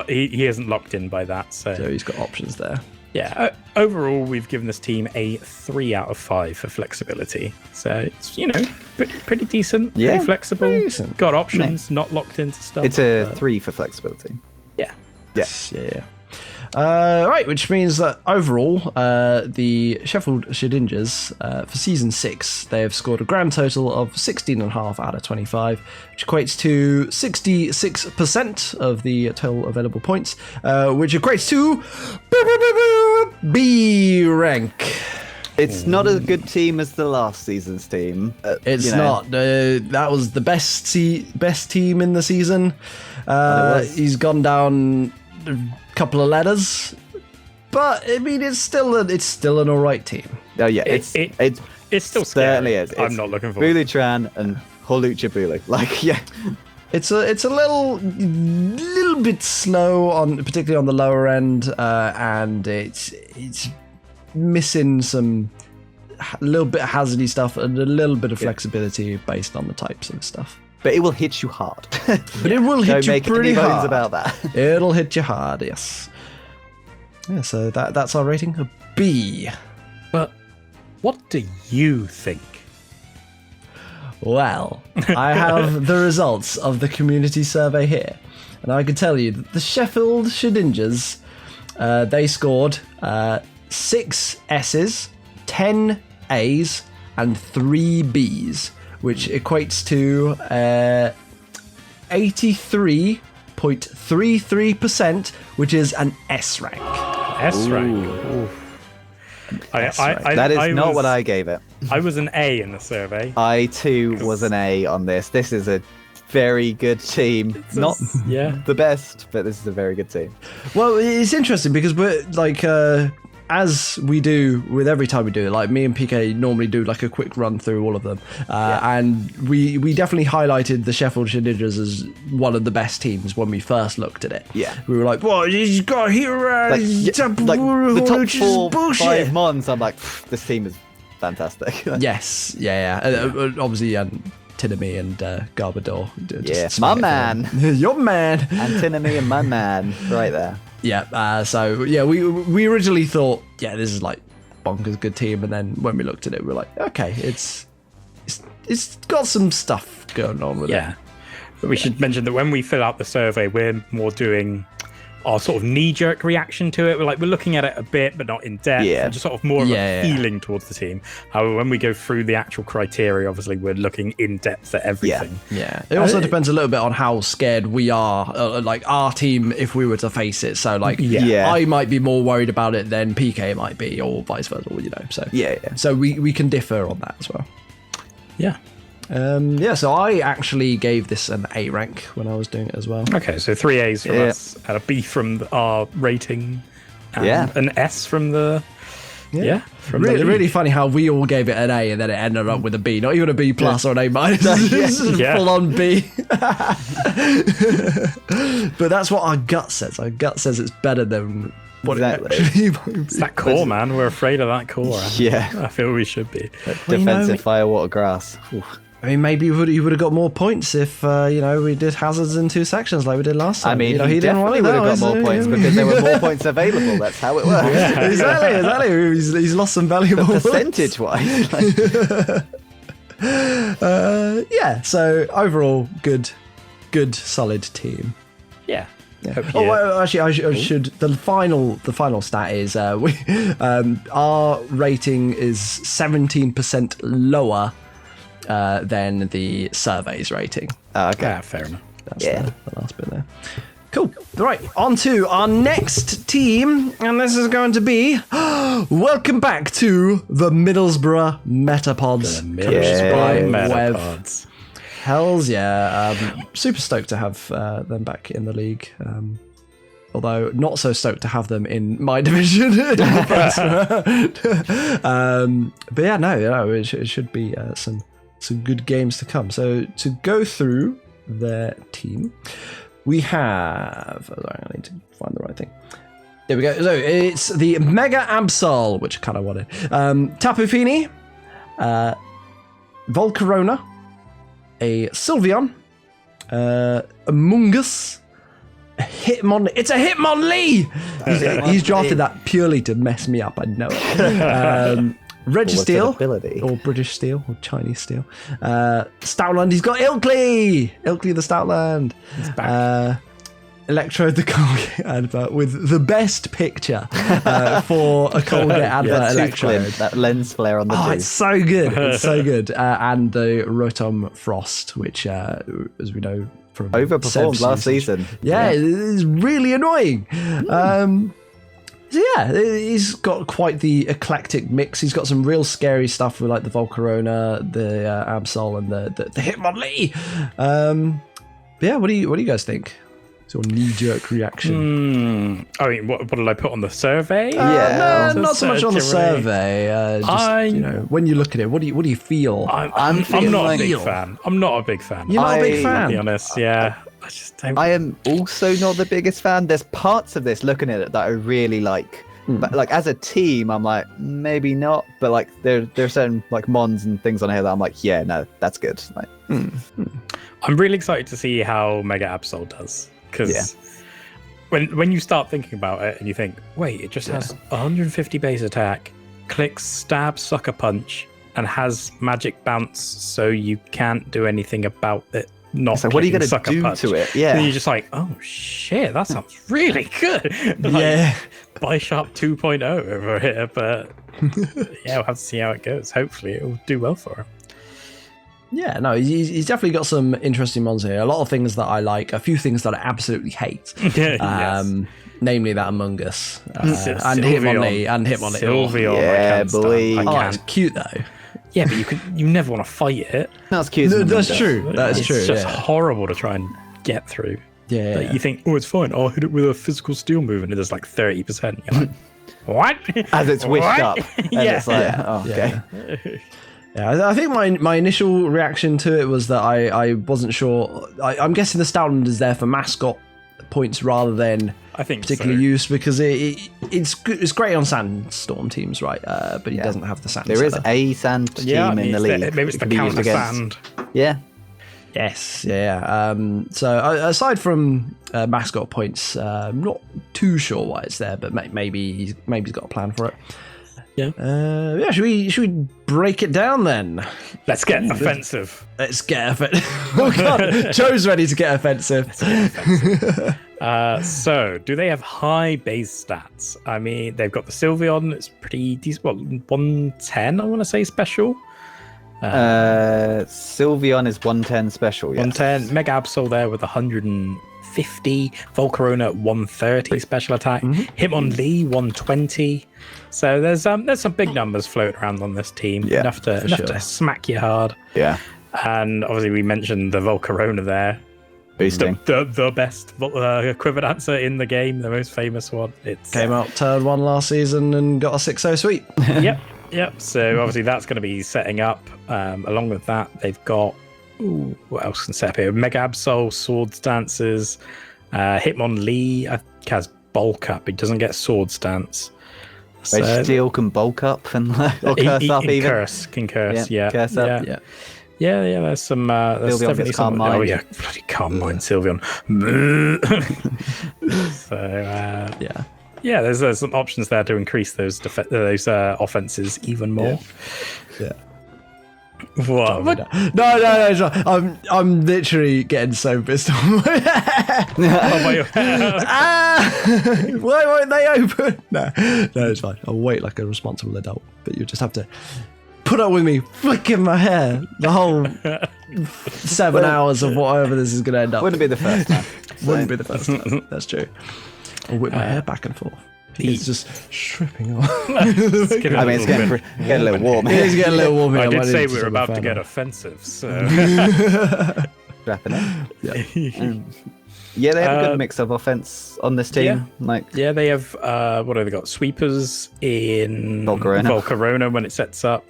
he isn't locked in by that. So he's got options there. Yeah, overall, we've given this team a 3 out of 5 for flexibility. So it's, pretty decent, pretty flexible. Decent. Got options, not locked into stuff. It's a 3 for flexibility. Yeah. Yeah. Right, which means that overall, the Sheffield Shedinjas, for season 6, they have scored a grand total of 16.5 out of 25, which equates to 66% of the total available points, which equates to B rank. It's not as good team as the last season's team. It's not. That was the best team in the season. He's gone down a couple of letters, but I mean, it's still an all right team. Oh yeah, it's still certainly scary. is. I'm not looking for Bulutran and Holucha Bulu. Like, yeah. It's a little bit slow particularly on the lower end, and it's missing some a little bit of hazardy stuff and a little bit of flexibility based on the types and stuff. But it will hit you hard. But it will hit you pretty hard. Bones about that. It'll hit you hard, yes. Yeah, so that's our rating, a B. But what do you think? Well, I have the results of the community survey here, and I can tell you that the Sheffield Shedinjas, they scored 6 S's, 10 A's, and 3 B's, which equates to 83.33%, which is an S rank. S rank. Ooh. That is not what I gave it. I was an A in the survey. I too was an A on this. This is a very good team. Not the best, but this is a very good team. Well, it's interesting because we're like, as we do with every time we do it, like me and PK normally do like a quick run through all of them, and we definitely highlighted the Sheffield Shedinjas as one of the best teams when we first looked at it. Yeah, we were like, "Well, he's got here, like the top 4-5 mons." I'm like, this team is fantastic. Yes, obviously, Tinami and Garbador. My man, your man, and Tinami and my man, right there. Yeah, so we originally thought, this is like bonkers good team, and then when we looked at it, we were like, okay, it's got some stuff going on with it. Yeah, but we should mention that when we fill out the survey, we're more doing our sort of knee-jerk reaction to it. We're looking at it a bit, but not in depth. And just sort of more of a feeling towards the team. However, when we go through the actual criteria, obviously we're looking in depth at everything. Yeah. It also depends a little bit on how scared we are, like our team, if we were to face it. So, like, I might be more worried about it than PK might be, or vice versa. So So we can differ on that as well. Yeah. So I actually gave this an A rank when I was doing it as well. Okay, so 3 A's from us, and a B from our rating, and an S from the... really funny how we all gave it an A and then it ended up with a B, not even a B plus or an A minus. Full on B. But that's what our gut says. Our gut says it's better than what it actually might be. It's that core, man. We're afraid of that core. I feel we should be. Defensive firewater grass. Ooh. I mean, maybe you would have got more points if we did hazards in 2 sections like we did last time. I mean, he definitely would have got more points because there were more points available. That's how it works. Exactly. He's lost some valuable percentage-wise. So overall, good, solid team. Yeah. Actually, I should. The final stat is our rating is 17% lower than the survey's rating. Okay, fair enough. That's the last bit there. Cool. Right, on to our next team, and this is going to be welcome back to the Middlesbrough Metapods. Metapods. Hells yeah. Super stoked to have them back in the league. Although not so stoked to have them in my division. But it should be some good games to come. So to go through their team, we have... Sorry, I need to find the right thing. There we go. So it's the Mega Absol, which I kind of wanted. Tapu Fini, Volcarona, a Sylveon, a Mungus, a Hitmon. It's a Hitmonlee! He's drafted that purely to mess me up, I know it. Registeel, or British Steel, or Chinese Steel. Stoutland, he's got Ilkley the Stoutland. He's back. Electrode the Colgate advert with the best picture for a Colgate advert. Electrode, that lens flare on the tooth. It's so good. It's so good. And the Rotom Frost, which, as we know from overperformed last season. Yeah, it is really annoying. So yeah, he's got quite the eclectic mix. He's got some real scary stuff with like the Volcarona, the Absol, and the Hitmonlee. Yeah, what do you guys think? It's your knee-jerk reaction. I mean, what did I put on the survey? No, not so much on the survey. When you look at it, what do you feel? I'm not a big fan. I'm not a big fan. You're not a big fan? To be honest, yeah. I just don't. I am also not the biggest fan. There's parts of this, looking at it, that I really like. But like as a team, I'm like, maybe not. But like there are certain like mons and things on here that I'm like, yeah, no, that's good. Like, I'm really excited to see how Mega Absol does. Because when you start thinking about it and you think, wait, it just has 150 base attack, clicks, stab, sucker punch, and has magic bounce, so you can't do anything about it. Not so what are you going to do punch. to it? Yeah, and you're just like, oh shit, that sounds really good. Bisharp 2.0 over here, but yeah, we'll have to see how it goes. Hopefully, it will do well for him. Yeah, no, he's definitely got some interesting mons here. A lot of things that I like, a few things that I absolutely hate. Namely that Among Us. And Hitmonlee. Sylveon. Yeah, boy. It's cute though. Yeah, but you never want to fight it. That's cute. That's true. That's true. It's just horrible to try and get through. Yeah. Like, you think, oh, it's fine. I'll hit it with a physical steel move, and there's like 30%. You're like, what? As it's wished up. And it's like, okay. Yeah, I think my initial reaction to it was that I wasn't sure. I'm guessing the Stoutland is there for mascot points rather than particular use, because it's great on sandstorm teams, right? But he doesn't have the sand. There is a sand team in the league. Maybe it's the counter sand. Yeah. Yes, yeah. So aside from mascot points, I'm not too sure why it's there, but maybe he's got a plan for it. Yeah. Should we break it down then? Let's get offensive. Let's get offensive. Oh god, Joe's ready to get offensive. So, do they have high base stats? I mean, they've got the Sylveon. It's pretty decent. What, 110? I want to say special. Sylveon is 110 special. Yes. 110. Mega Absol there with 150. Volcarona 130 special attack. Hitmonlee 120. So there's some big numbers floating around on this team. Enough to smack you hard. Yeah. And obviously we mentioned the Volcarona there. Boosting. The best quiver dancer in the game, the most famous one. It came out turn 1 last season and got a 6-0 sweep. Yep. So obviously that's going to be setting up. Along with that, they've got what else can set up here? Mega Absol, Swords Dancers, Hitmonlee has bulk up. He doesn't get Sword Stance. Steel can bulk up and or curse up even. Can curse. Yeah. Curse up. Yeah. There's some. There's definitely some. Calm Mind. Oh yeah, bloody Calm Mind, Sylveon. Yeah. There's some options there to increase those offenses even more. Yeah. What? No. I'm literally getting so pissed off. Why won't they open? No, it's fine. I'll wait like a responsible adult. But you just have to put up with me flicking my hair the whole 7 hours of whatever this is going to end up. Wouldn't be the first time. Wouldn't be the first time. That's true. I'll whip my hair back and forth. It's just stripping off. It's getting a little warm. It's getting a little warm here. I did say we were about to get offensive, so wrapping up. Yeah, they have a good mix of offense on this team. They have what have they got? Sweepers in Volcarona when it sets up.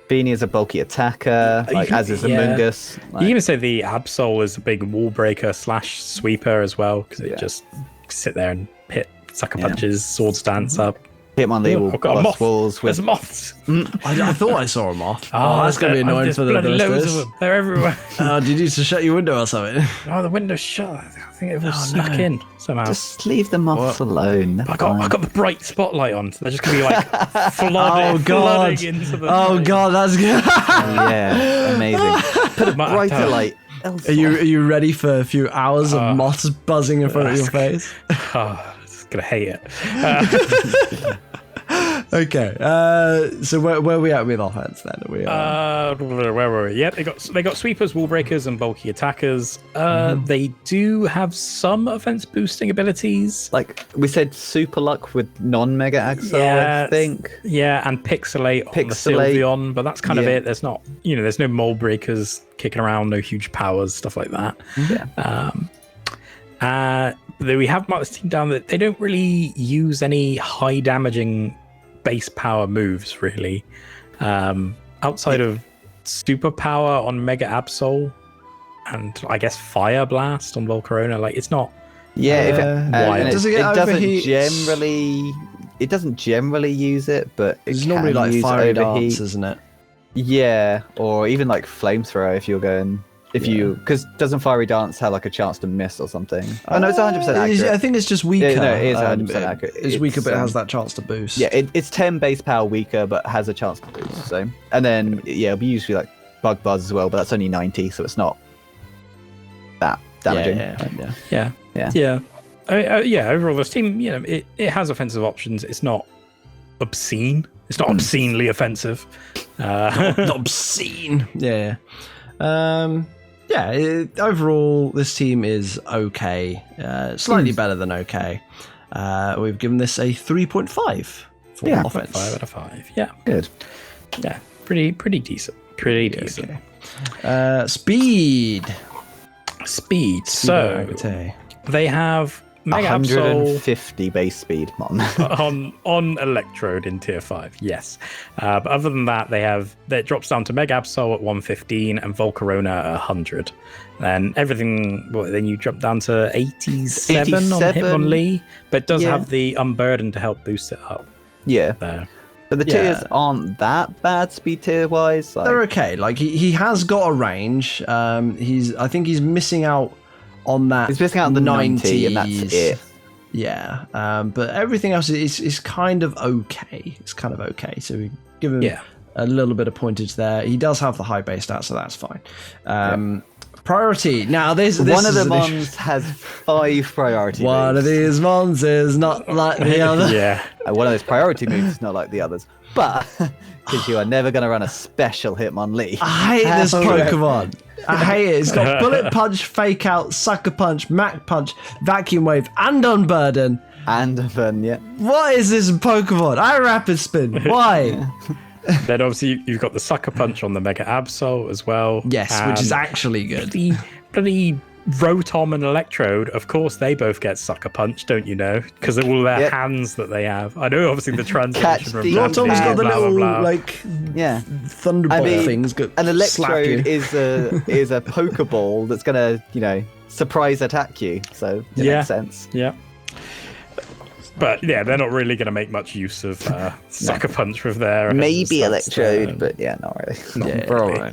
Beanie is a bulky attacker, like as is the Mungus. You can even say the Absol is a big wall breaker / sweeper as well, because it just sit there and hit sucker punches, sword stance up. Hitmonlee will bust walls with... There's moths. I thought I saw a moth. Oh, that's going to be annoying for the rest loads of of them. They're everywhere. Did you need to shut your window or something? Oh, the window's shut. I think it was snuck in somehow. Just leave the moths alone. I got the bright spotlight on, so they're just going to be like flooding into the Oh, God, that's good. Yeah, amazing. Put a brighter light. Are you ready for a few hours of moths buzzing in front of your face? Oh, I'm just going to hate it. Okay, so where are we at with offense then? Where were we? Yeah, they got sweepers, wall breakers, and bulky attackers. They do have some offense boosting abilities. Like we said, super luck with non-mega axle, I think. Yeah, and pixelate on the Sylveon, but that's kind of it. There's not, there's no mold breakers kicking around, no huge powers, stuff like that. Yeah. We have marked this team down that they don't really use any high damaging base power moves, really. Outside of superpower on Mega Absol and I guess Fire Blast on Volcarona, like it's not. Yeah, it doesn't generally use it, but it's normally like fiery darts, isn't it? Yeah, or even like flamethrower if you're going. Because doesn't Fiery Dance have like a chance to miss or something? Oh no, it's 100% accurate. I think it's just weaker. No, it is 100% accurate. It's weaker, but it has that chance to boost. Yeah, it's 10 base power weaker, but has a chance to boost. So, and then it'll be usually like Bug Buzz as well, but that's only 90, so it's not that damaging. Yeah. Overall, this team, it has offensive options. It's not obscene. It's not obscenely offensive. Not obscene. Yeah. Overall, this team is okay. Slightly better than okay. We've given this a 3.5 for offense. 5 out of 5. Yeah. Good. Yeah. Pretty decent. Pretty decent. Okay. Speed. So they have Mega 150 base speed on Electrode in tier 5, yes. But other than that, it drops down to Mega Absol at 115 and Volcarona at 100. And everything, then you jump down to 87 on Hitmonlee, but it does have the Unburden to help boost it up. Yeah. But the tiers aren't that bad speed tier wise. They're okay. Like he has got a range. I think he's missing out on that. He's missing out on the 90 and that's it. Yeah. But everything else is kind of okay. It's kind of okay. So we give him a little bit of pointage there. He does have the high base stat, so that's fine. Priority. Now this one of the mons has 5 priority moves. One of these mons is not like the other. Yeah. One of those priority moves is not like the others. But because you are never going to run a special Hitmonlee. I hate this Pokemon. I hate it. It's got Bullet Punch, Fake Out, Sucker Punch, Mac Punch, Vacuum Wave, and Unburden. What is this Pokemon? I Rapid Spin. Why? Then obviously you've got the Sucker Punch on the Mega Absol as well. Yes, which is actually good. Bloody Rotom and Electrode, of course, they both get Sucker Punch, don't you know? Because of all their hands that they have. I know, obviously, the translation from Rotom's got the little thunderbolt things. An Electrode is a Pokeball that's going to, surprise attack you. So it makes sense. Yeah. But they're not really going to make much use of Sucker Punch with their... Maybe Electrode, but not really.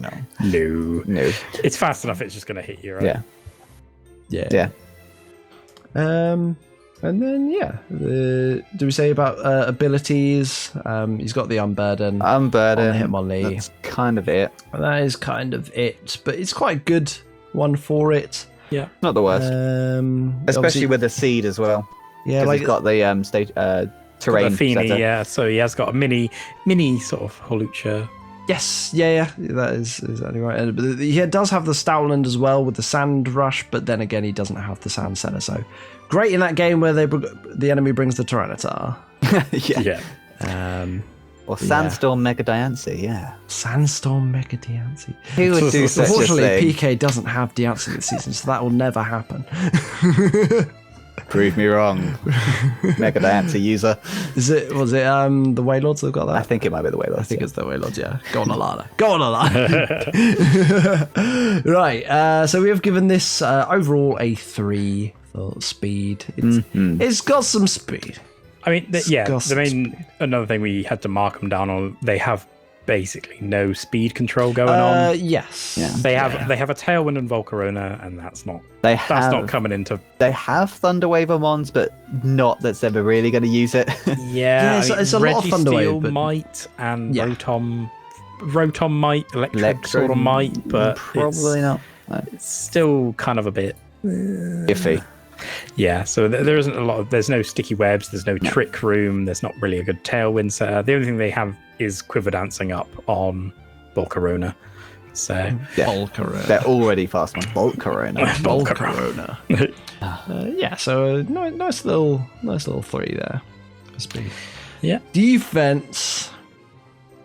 No. It's fast enough, it's just going to hit you, right? Yeah. And then, do we say about abilities? He's got the Unburden. On the Hitmonlee. That's kind of it. That is kind of it, but it's quite a good one for it. Yeah. Not the worst. Especially with the seed as well. Yeah, like he's got the stage terrain. Fini, so he has got a mini sort of Holucha. Yes, that is exactly right. But he does have the Stoutland as well with the Sand Rush, but then again, he doesn't have the Sand Center. So great in that game where the enemy brings the Tyranitar. Or Sandstorm Mega Diancie, Sandstorm Mega Diancie. Who would do such a thing? Unfortunately, PK doesn't have Diancie this season, so that will never happen. Prove me wrong. Mega Diancie user. Was it the Wailords that got that? I think it might be the Wailords. I think it's the Wailords, yeah. Go on, Alana. Go on, Alana. Right, so we have given this overall a 3 for speed. It's got some speed. I mean, another thing we had to mark them down on, they have basically no speed control going on. Yes. Yeah. They have a Tailwind and Volcarona, and that's not coming into. They have Thunderwave Mons, but not that's ever really going to use it. Yeah, it's a lot of Thunderwave, but might and Rotom might, Electric sort of might, but probably not. No. It's still kind of a bit iffy. Yeah, so there isn't a lot of. There's no sticky webs. There's no trick room. There's not really a good Tailwind setter. The only thing they have is Quiver Dancing up on Volcarona. So Volcarona. They're already fast on Volcarona. Volcarona. Yeah, so a nice little 3 there for speed. Yeah. Defense.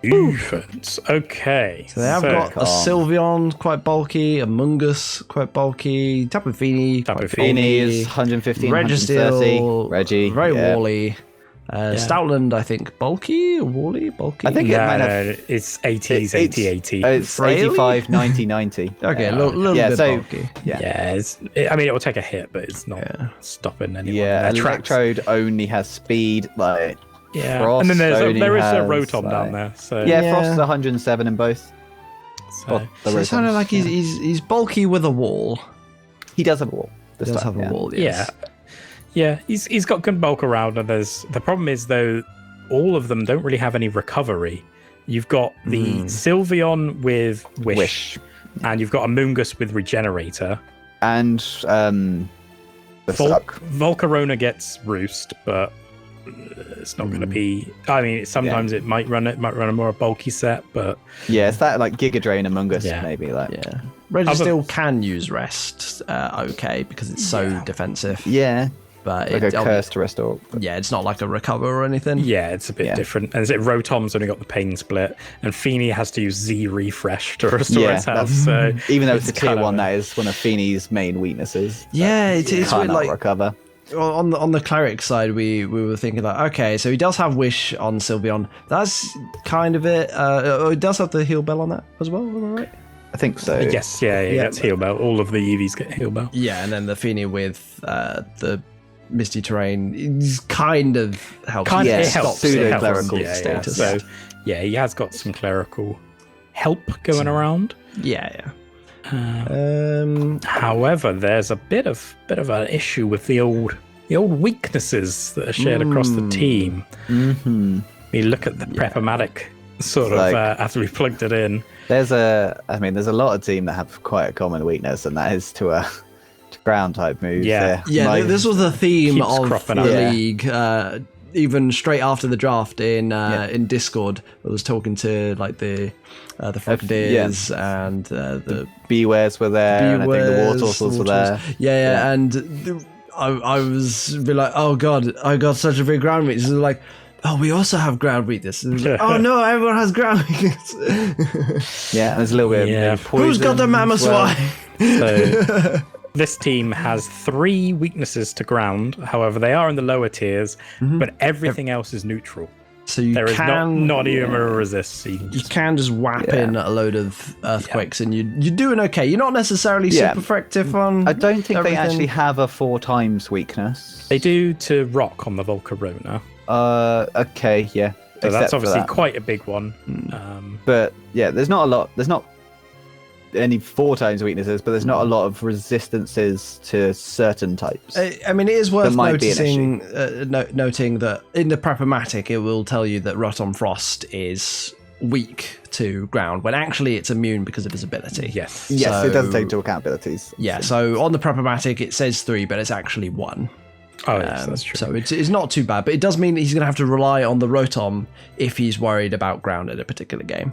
Okay. So they have got a Sylveon, quite bulky, a Mungus, quite bulky, Tapu Fini is 115, Registeel, 130, Reggie, very wally. Stoutland, I think, bulky. I think it's 80s, 80. It's 85, 90, 90. Okay, a little bit bulky. I mean, it will take a hit, but it's not stopping anyone. Yeah, Electrode only has speed, like... Yeah, Frost and then there is a has, Rotom down there. So Frost is 107 in both. So it's kind of like he's bulky with a wall. He does have a wall. He does have a wall. Yes. Yeah. He's got good bulk around, and the problem is though, all of them don't really have any recovery. You've got the Sylveon with Wish, and you've got a Mungus with Regenerator, and the Volcarona gets Roost, but it's not going to be. I mean, sometimes it might run a more bulky set, but it's that like Giga Drain and Mungus maybe like. Yeah, Registeel can use Rest, okay, because it's so defensive. Yeah, but like a curse to restore. Yeah, it's not like a recover or anything. Yeah, it's a bit different. And Rotom's only got the Pain Split, and Fini has to use Z Refresh to restore its health. So even though it's a tier 1, that is one of Fini's main weaknesses. Yeah, it's like recover. On the cleric side, we were thinking like, okay, so he does have Wish on Sylveon. That's kind of it. He does have the Heal Bell on that as well. Am I right? I think so. Yes, he gets Heal Bell. All of the EVs get Heal Bell. Yeah, and then the Fini with the Misty Terrain is kind of helps. It helps. Pseudo-clerical status. So, he has got some clerical help going around. Yeah. However, there's a bit of an issue with the old weaknesses that are shared across the team. We look at the Prep-O-Matic sort of after we plugged it in. There's a lot of teams that have quite a common weakness, and that is to ground type moves. This was the theme of the league. Even straight after the draft in Discord, I was talking to like the Frogadiers and the Bewares were there, and I think the Wartortles were there. Yeah. And I was be like, oh god, I got such a big ground weakness. Like, oh, we also have ground weakness. Like, oh no, everyone has ground weakness. There's a little bit of poison. Who's got the Mammoth So, this team has 3 weaknesses to ground. However, they are in the lower tiers, but everything else is neutral. So there is not even a resist. So you can just whap in a load of earthquakes, and you're doing okay. You're not necessarily super effective on. I don't think they actually have a 4 times weakness. They do to rock on the Volcarona. Okay, yeah. So that's obviously quite a big one. But there's not a lot. There's not any 4 times weaknesses, but there's not a lot of resistances to certain types. I mean, it is worth noting that in the Prep-O-Matic, it will tell you that Rotom Frost is weak to ground, when actually it's immune because of his ability. Yes, it does take into account abilities. Yeah, so on the Prep-O-Matic, it says 3, but it's actually 1. Oh, yes, that's true. So it's not too bad, but it does mean that he's going to have to rely on the Rotom if he's worried about ground in a particular game.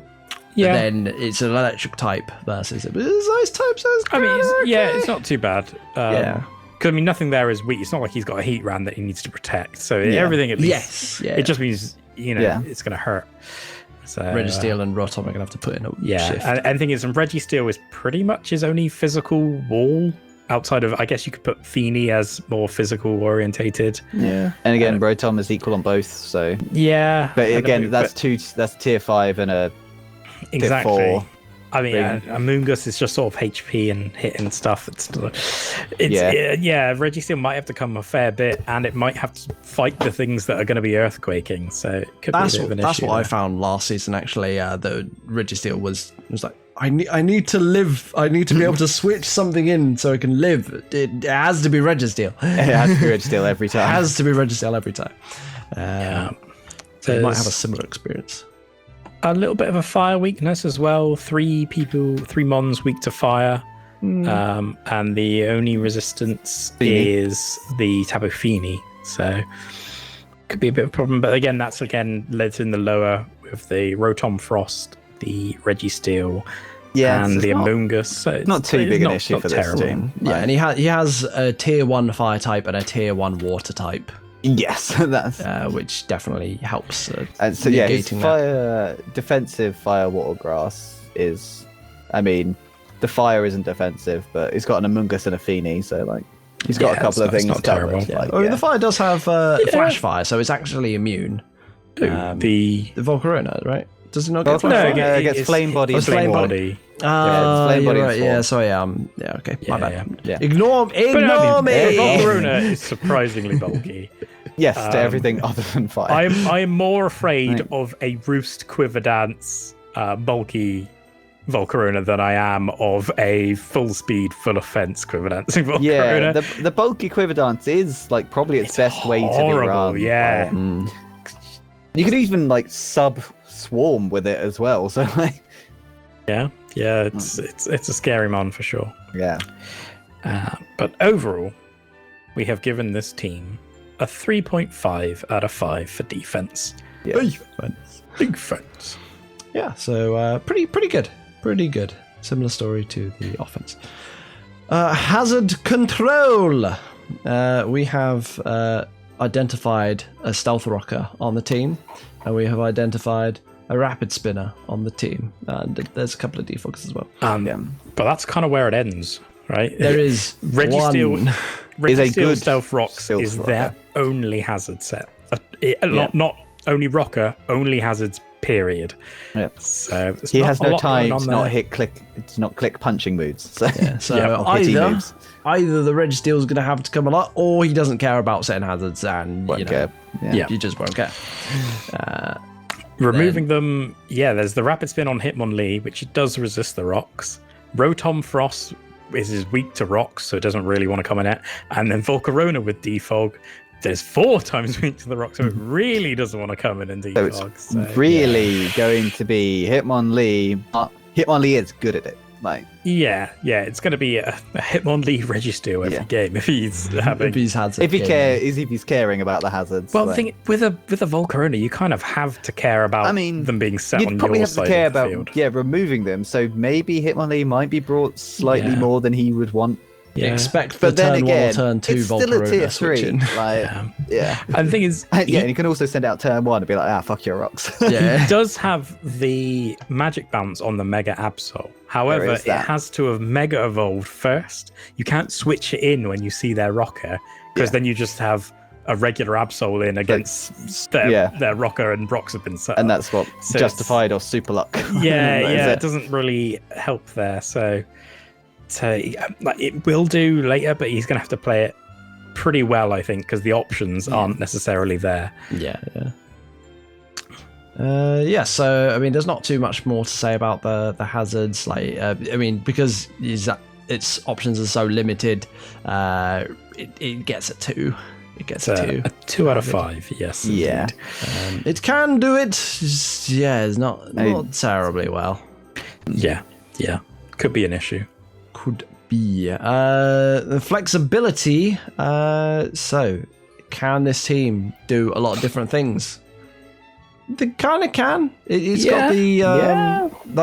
Yeah. But then it's an electric type versus it's ice type, so it's it's not too bad. Because I mean, nothing there is weak. It's not like he's got a heat ram that he needs to protect. So everything at least, it just means it's going to hurt. So Registeel and Rotom are going to have to put in a shift. And the thing is, Registeel is pretty much his only physical wall outside of, I guess you could put Feeney as more physical orientated. Yeah. And again, Rotom is equal on both, so Yeah. but again, that's tier 5 and a exactly. bit 4. I mean, Amoonguss is just sort of HP and hit and stuff. It's Registeel might have to come a fair bit, and it might have to fight the things that are going to be earthquaking. So it could be a bit of an issue. That's what I found last season. Actually, the Registeel was like, I need to live. I need to be able to switch something in so I can live. It has to be Registeel. It has to be Registeel every time. It has to be Registeel every time. So you might have a similar experience. A little bit of a fire weakness as well. 3 mons weak to fire. And the only resistance is the Tapu Fini. So could be a bit of a problem. But again, that's led in the lower with the Rotom Frost, the Registeel, and the Amoonguss. So it's not too big an issue for this team. Yeah, and he has a tier 1 fire type and a tier 1 water type. Yes, that's which definitely helps. And so his defensive fire water grass is, I mean, the fire isn't defensive, but he's got an Amoonguss and a Fini, so like he's got a couple of things covered. The fire does have flash fire, so it's actually immune. The Volcarona, right? Does it not get flash fire? No, it gets flame body. Flame body. Flame body. Right, yeah, so yeah, okay, my bad. Yeah. Ignore me. Volcarona is surprisingly bulky. Yes, to everything other than fire. I am more afraid of a Roost Quiver Dance bulky Volcarona than I am of a full speed, full offense Quiver Dancing Volcarona. Yeah, the bulky Quiver Dance is like probably its best way to be run. Yeah. You could even like sub swarm with it as well. So like, yeah, it's a scary mon for sure. Yeah. But overall, we have given this team a 3.5 out of 5 for defense. Yeah. Defense. Yeah, so pretty good. Pretty good. Similar story to the offense. Hazard control. We have identified a stealth rocker on the team, and we have identified a rapid spinner on the team, and there's a couple of defogs as well. But that's kind of where it ends, right? There is Registeel is a good Stealth Rocks is their only hazard set. Not only rocker, only hazards. Period. Yeah. So he has no time to not click punching moves. So, either the Registeel is going to have to come a lot, or he doesn't care about setting hazards, and you just won't care. Removing them, there's the rapid spin on Hitmonlee, which does resist the rocks. Rotom Frost is weak to rocks, so it doesn't really want to come in it. And then Volcarona with defog, there's 4 times weak to the rocks, so it really doesn't want to come in and defog. So it's really going to be Hitmonlee. Hitmonlee is good at it. Like it's going to be a Hitmonlee Registeel every game if he's having. If he's caring about the hazards. Well, the thing with a Volcarona, you kind of have to care about them being set on your side. You'd probably have to care about removing them. So maybe Hitmonlee might be brought slightly more than he would want. Yeah. Expect the turn 1 or turn 2 it's still a tier 3. And the thing is, and you can also send out turn 1 and be like, fuck your rocks. He does have the magic bounce on the Mega Absol. However, it has to have Mega evolved first. You can't switch it in when you see their rocker, because then you just have a regular Absol in against their rocker, and rocks have been set. And that's what justified or super luck. It doesn't really help there. So it will do later, but he's going to have to play it pretty well, I think, because the options aren't necessarily there. So I mean, there's not too much more to say about the hazards. Like, I mean, because its options are so limited, it gets a 2. It gets a 2. A 2 out of 5. Yes. Yeah. It can do it. It's not terribly well. Yeah. Could be an issue. Could be. The flexibility. So, can this team do a lot of different things? They kind of can. It's got the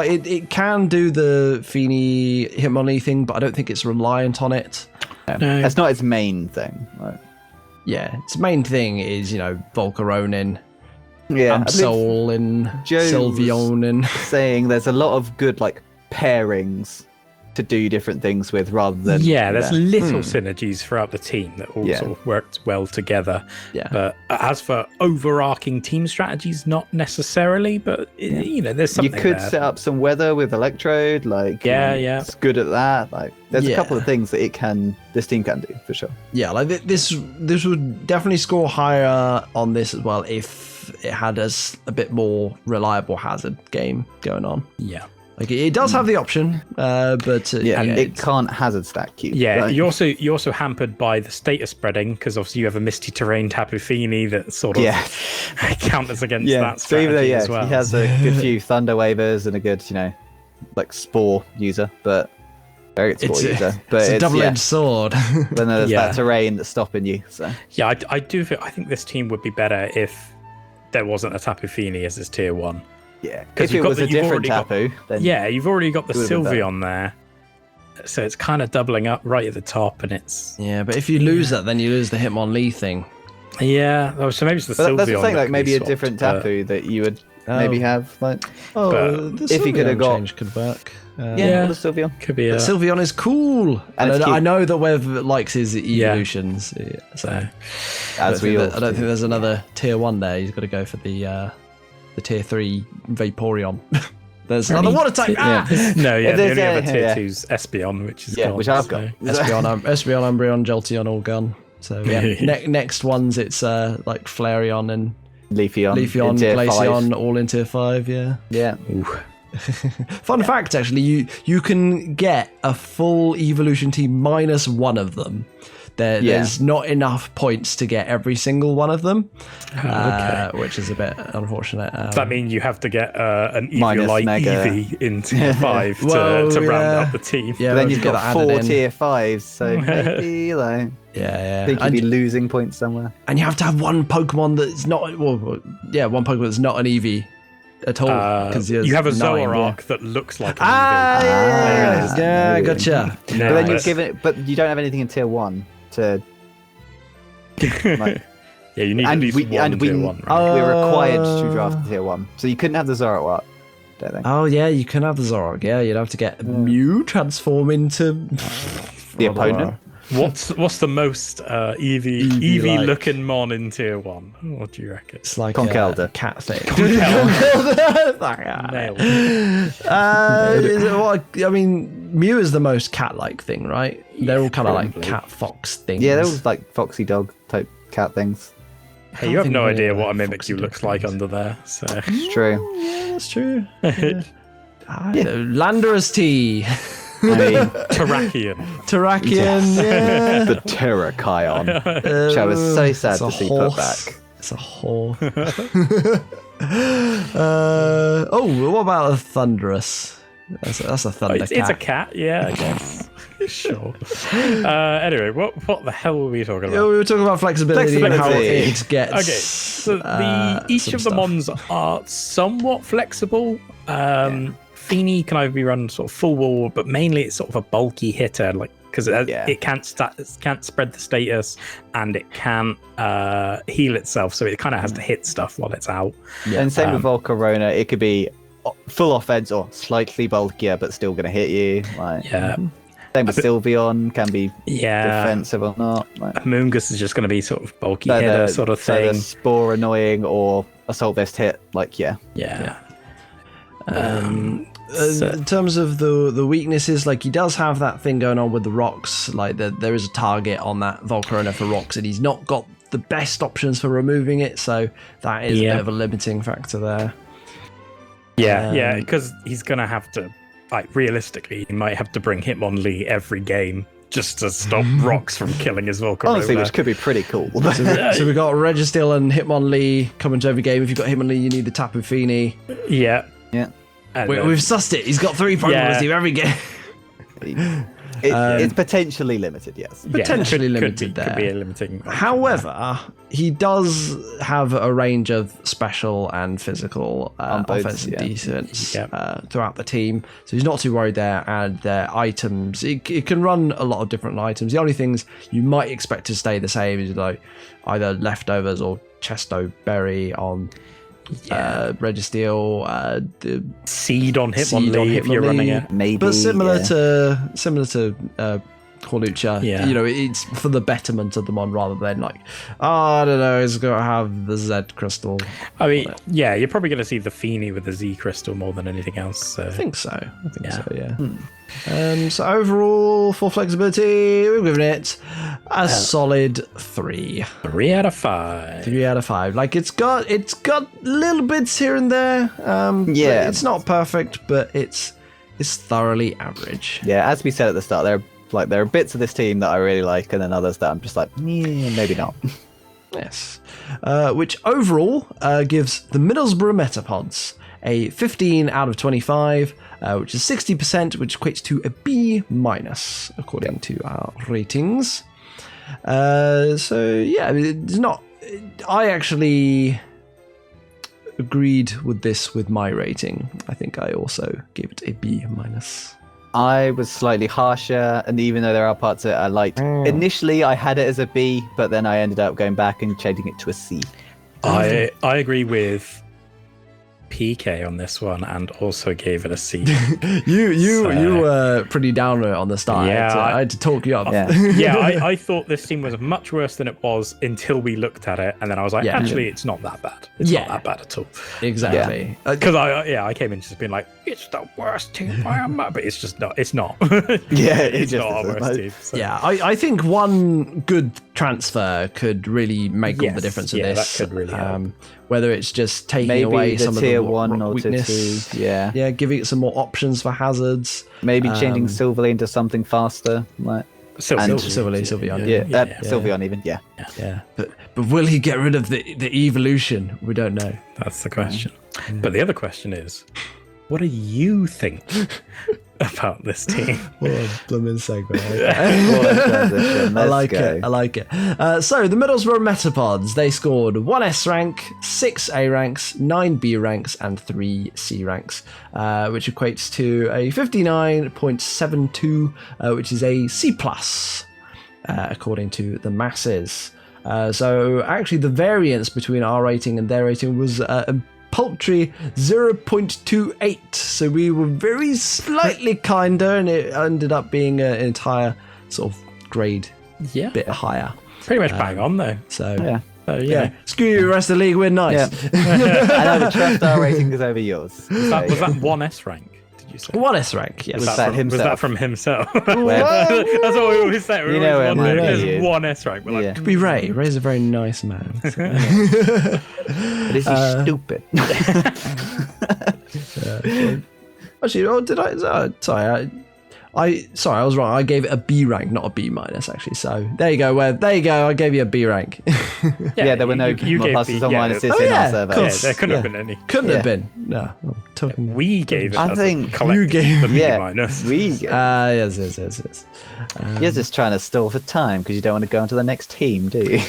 it can do the Fini Hitmonlee thing, but I don't think it's reliant on it. No. That's not its main thing. Right? Yeah, its main thing is Volcaronin, Absol, and Sylveon, saying there's a lot of good like pairings to do different things with rather than there's little synergies throughout the team that all sort of worked well together. Yeah. But as for overarching team strategies, not necessarily, but there's something you could there. set up some weather with Electrode, like it's good at that. Like there's a couple of things that this team can do for sure. Yeah, like this would definitely score higher on this as well if it had a bit more reliable hazard game going on. Yeah. Like it does have the option, but it can't hazard stack you. Yeah, right? you're also hampered by the status spreading because obviously you have a misty terrain Tapu Fini that sort of counters against that strategy as well. He has a good few Thunder Wavers and a good, like Spore user, but very good Spore user. But it's a double-edged sword. Then there's that terrain that's stopping you. So I think this team would be better if there wasn't a Tapu Fini as his tier 1. Yeah, if it was a different Tapu, then you've already got the Sylveon there, so it's kind of doubling up right at the top, and it's but if you lose that, then you lose the Hitmonlee thing. Yeah, so maybe it's the Sylveon. That's the thing, like maybe a different Tapu that you would maybe have, like if you could have got could work. The Sylveon could be. Sylveon is cool, and I know that Wev likes his evolutions. So I don't think there's another tier 1 there. He's got to go for the tier 3 Vaporeon. There's another water type. No, the only other tier 2's Espeon, which is which I've got. Espeon, Umbreon, Jolteon, all gone. So next ones it's like Flareon and Leafeon, Glaceon, all in tier 5. Yeah. Fun fact, actually, you can get a full evolution team minus one of them. There's not enough points to get every single one of them, which is a bit unfortunate. Does that mean you have to get an Eevee-like Eevee in tier 5 to round up the team? Yeah, then you've got 4 tier 5s, so maybe I think you'd be losing points somewhere. And you have to have one Pokemon that's not, one Pokemon that's not an Eevee at all. Because you have a Zoroark that looks like an Eevee. Yeah, gotcha. But then you've given it, but you don't have anything in tier 1 to. You need at least one tier 1. Right? We're required to draft tier 1, so you couldn't have the Zoroark. Don't think. Oh yeah, you can have the Zoroark. Yeah, you'd have to get Mew transform into the opponent. What's the most Eevee looking mon in tier 1? What do you reckon? It's like Conkeldurr. a cat thing. I mean, Mew is the most cat-like thing, right? They're all kind of like cat fox things. Yeah, they're all like foxy dog type cat things. Hey, you have no idea what a Mimikyu looks like under there. So it's true. Yeah, that's true. Landorus T. Terrakion, yeah. The Terrakion, which I was so sad to see put back. It's a whore. What about a Thundurus? That's a thunder cat. It's a cat, yeah, I guess. Sure. Anyway, what the hell were we talking about? We were talking about flexibility and how it gets. Okay, so each of the mons are somewhat flexible. Fini can either be run sort of full wall, but mainly it's sort of a bulky hitter, like because it can't spread the status and it can't heal itself, so it kind of has to hit stuff while it's out. Yeah. And same with Volcarona, it could be full offense or slightly bulkier, but still going to hit you. Same with Sylveon, can be defensive or not. Moongus is just going to be sort of bulky hitter sort of thing. Spore annoying or Assault Vest hit, in terms of the weaknesses, like he does have that thing going on with the rocks, like there is a target on that Volcarona for rocks and he's not got the best options for removing it, so that is a bit of a limiting factor there. Because he's gonna have to, like, realistically he might have to bring Hitmonlee every game just to stop rocks from killing his Volcarona. Honestly, which could be pretty cool. So we've got Registeel and Hitmonlee coming to every game. If you've got Hitmonlee, you need the Tapu Fini. Yeah. We've sussed it. He's got 3 Pokemon to every game. It's potentially limited, yes. Potentially limited there. Could be a limiting. However, he does have a range of special and physical offensive defense throughout the team. So he's not too worried there. And their items, it can run a lot of different items. The only things you might expect to stay the same is like either leftovers or Chesto Berry on Registeel, the Seed on Hitmonlee if you're running it. Maybe, but similar to Horlucha, Yeah. it's for the betterment of the mon rather than like, I don't know, it's going to have the Z crystal. I mean, yeah, you're probably going to see the Feeny with the Z crystal more than anything else. So. I think so, yeah. So overall, for flexibility, we've given it a solid 3. 3 out of 5. 3 out of 5. Like, it's got little bits here and there. Yeah. It's not perfect, but it's thoroughly average. Yeah, as we said at the start, there are bits of this team that I really like, and then others that I'm just like, maybe not. Yes. Which overall gives the Middlesbrough Metapods a 15 out of 25, which is 60%, which equates to a B-, according to our ratings. So, yeah, it's not... I actually agreed with this with my rating. I think I also gave it a B-. I was slightly harsher, and even though there are parts that I liked, initially I had it as a B, but then I ended up going back and changing it to a C. I agree with PK on this one, and also gave it a C. You were pretty down on the start. Yeah, I had to talk you up. Yeah, I thought this team was much worse than it was until we looked at it, and then I was like, actually, it's not that bad. It's not that bad at all. Exactly. Because I came in just being like, it's the worst team I am, but it's just not. It's not. It's not our worst team. So. Yeah, I think one good transfer could really make all the difference in this. That could really help. Whether it's just taking away some of the tier 1 or weakness, tier 2, giving it some more options for hazards. Maybe changing Silverly into something faster, like Sylveon. Sylveon even, yeah. But will he get rid of the evolution? We don't know. That's the question. But the other question is, what do you think about this team? What a blooming segue. I like it. So the Middlesbrough Metapods, they scored 1 S rank, 6 A ranks, 9 B ranks, and 3 C ranks, which equates to a 59.72, which is a C+, according to the masses. So actually the variance between our rating and their rating was a paltry 0.28, so we were very slightly kinder, and it ended up being an entire sort of grade bit higher. Pretty much bang on though. So screw you, the rest of the league, we're nice. And I would trust our ratings over yours. Was that 1 S rank? Did you say 1 S rank? Yes. Was that from himself? That's what we always say. We always wonder if there's 1 S rank. We're like, could be Ray. Ray's a very nice man. But is he stupid? Actually, did I? Sorry, I was wrong. I gave it a B rank, not a B-, actually. So there you go. I gave you a B rank. There were no pluses or minuses in our survey. Yeah, there couldn't have been any. Couldn't have been. No, I'm talking. We gave it. I think you gave the B-. Yes. You're just trying to stall for time because you don't want to go on to the next team, do you?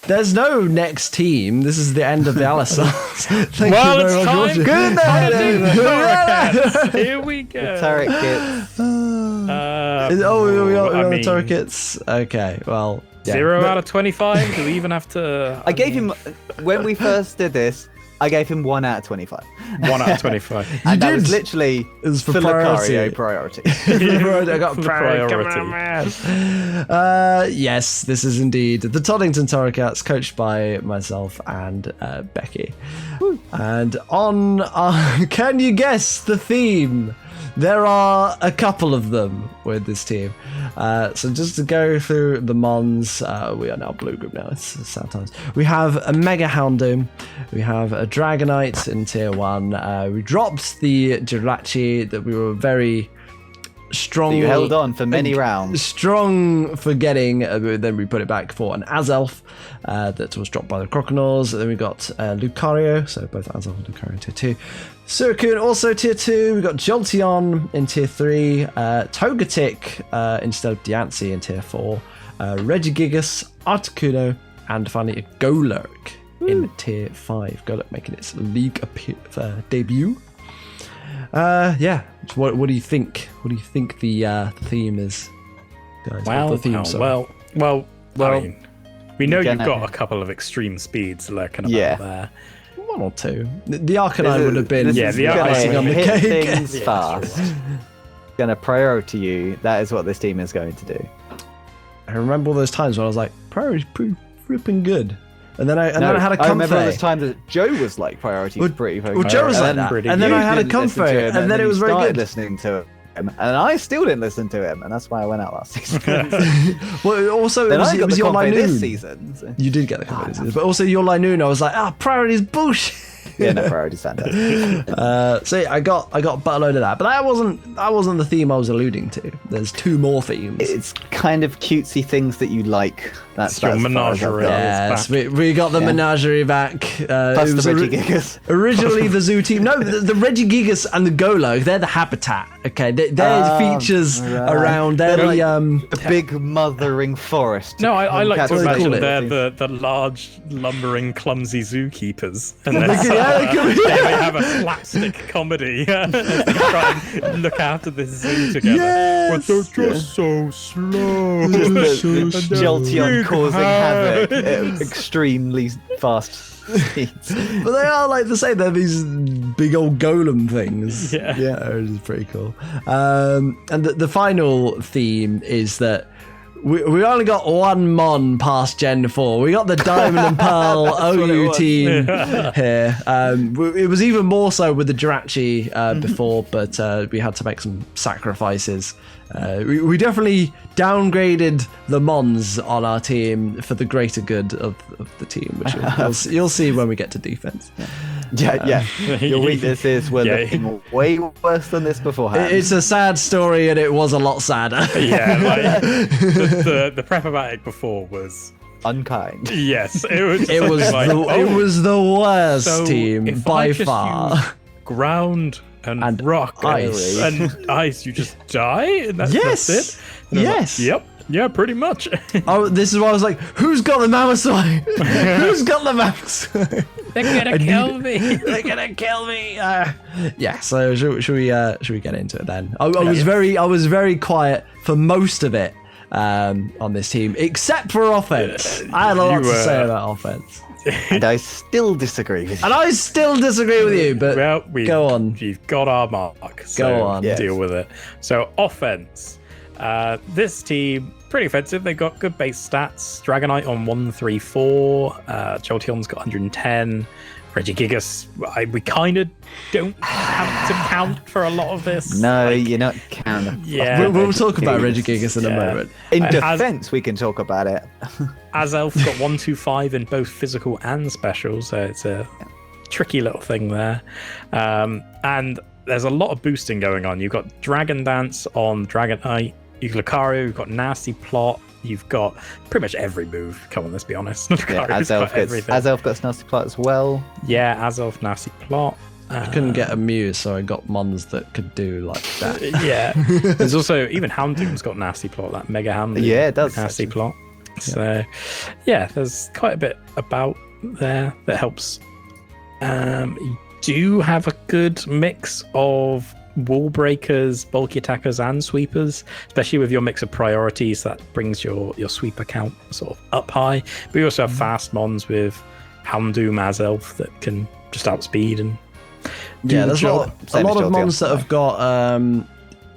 There's no next team. This is the end of the Aalysahs. Thank you very much. Good night. Here we go. The Torracats. We got the Torracats. Okay, well. 0 out of 25? Do we even have to... I gave him, when we first did this, I gave him 1 out of 25. 1 out of 25. And that was literally it was for priority. I got priority. Yes, this is indeed the Toddington Torracats, coached by myself and Becky. Woo. And on can you guess the theme? There are a couple of them with this team. So just to go through the Mons, we are now Blue Group now, it's sad times. We have a Mega Houndoom, we have a Dragonite in Tier 1, we dropped the Jirachi that we were very strong. You held on for many rounds. Strong for getting, then we put it back for an Azelf that was dropped by the Croconaws. Then we got Lucario, so both Azelf and Lucario in Tier 2. Suicune also Tier 2. We got Jolteon in Tier 3. Togetic instead of Diancie in Tier 4. Regigigas, Articuno, and finally a Golurk in Tier 5. Golurk making its league debut. What do you think? What do you think the theme is, guys? Well, I mean, we know you've got a couple of extreme speeds lurking about there. 1 or 2. The Arcanine would have been the icing on the hit cake. things fast. Going to priority you. That is what this team is going to do. I remember all those times when I was like, priority's pretty flipping good. And then I had a comfort. I remember those times that Joe was like priority pretty. Well, Joe was like that. And then I had a comfort, and then it was very good. Listening to him, and I still didn't listen to him, and that's why I went out last season. Well, also then it was your Linoon this season. So. You did get the comfort this season, but also your Linoon. I was like, priority's bullshit. Yeah, no, priority's fantastic. So yeah, I got a buttload of that, but that wasn't the theme I was alluding to. There's 2 more themes. It's kind of cutesy things that you like. That's your menagerie. Yes, we got the menagerie back. Plus the Regigigas. Originally the zoo team. No, the Regigigas and the Golurk, they're the habitat. Okay, they're features around. They're the big mothering forest. No, I like to imagine it. they're the large, lumbering, clumsy zookeepers. And then they have a slapstick comedy. They try and look after this zoo together. Yes! But they're just so slow. Jolteon causing havoc at extremely fast speeds. But they are like the same. They're these big old golem things. Yeah, which is pretty cool. And the final theme is that we only got 1 Mon past Gen 4. We got the Diamond and Pearl OU team here. It was even more so with the Jirachi before, but we had to make some sacrifices. We definitely downgraded the Mons on our team for the greater good of the team, which you'll see when we get to defense. Yeah. Your weaknesses were looking way worse than this beforehand. It's a sad story, and it was a lot sadder. Yeah, like the Prep-O-Matic before was unkind. Yes, it was. It was the worst team by far. Ground and rock ice and ice, you just die. And that's it. And yes. Like, yep. Yeah, pretty much. Oh, this is why I was like, who's got the Mammothswine? Who's got the Mammothswine? They're gonna kill me. They're gonna kill me. Yeah. So should we get into it then? I was very quiet for most of it on this team, except for offense. I had a lot to say about offense. And I still disagree with you. And I still disagree with you, but go on. You've got our mark. So go on. Deal with it. So offense. This team, pretty offensive. They've got good base stats. Dragonite on 134. Jolteon's got 110. Regigigas, we kind of don't have to count for a lot of this. No, you're not counting. Yeah, we'll talk about Regigigas in a moment. In defense, we can talk about it. Azelf got 125 in both physical and special, so it's a tricky little thing there. And there's a lot of boosting going on. You've got Dragon Dance on Dragonite. You've got Lucario, you've got Nasty Plot. You've got pretty much every move. Come on, let's be honest. Azelf got Nasty Plot as well. Yeah, Azelf, Nasty Plot. I couldn't get a Mew, so I got Mons that could do like that. Yeah. There's also, even Houndoom's got Nasty Plot, that Mega Houndoom. Yeah, it does. Nasty Plot. So, yeah, there's quite a bit about there that helps. You do have a good mix of wall breakers, bulky attackers, and sweepers, especially with your mix of priorities. That brings your sweeper count sort of up high. But you also have fast mons with Houndoom, Azelf that can just outspeed and do the job. A lot of mons that have got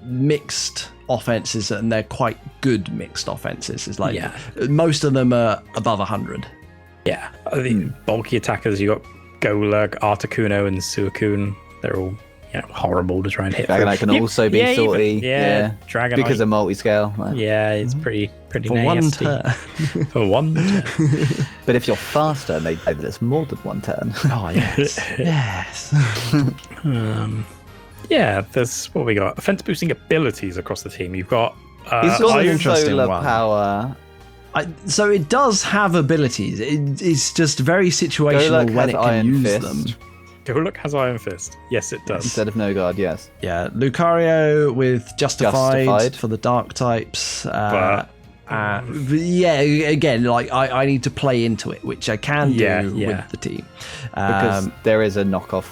mixed offenses, and they're quite good mixed offenses. It's like most of them are above 100. Yeah, I think bulky attackers, you got Golurk, Articuno, and Suicune. They're all horrible to try and hit. Dragonite can also be salty. Dragonite because of multi-scale. Yeah, it's pretty for nasty. 1 turn. For 1 turn. But if you're faster, maybe there's more than 1 turn. Oh yes, yes. Yeah, there's what we got. Offense boosting abilities across the team. You've got he's got interesting solar one. power. So it does have abilities. It's just very situational when it can use them. Golurk has Iron Fist. Yes, it does. Instead of No Guard, yes. Yeah, Lucario with Justified for the dark types. Yeah, again, like I need to play into it, which I can do with the team. Because there is a knockoff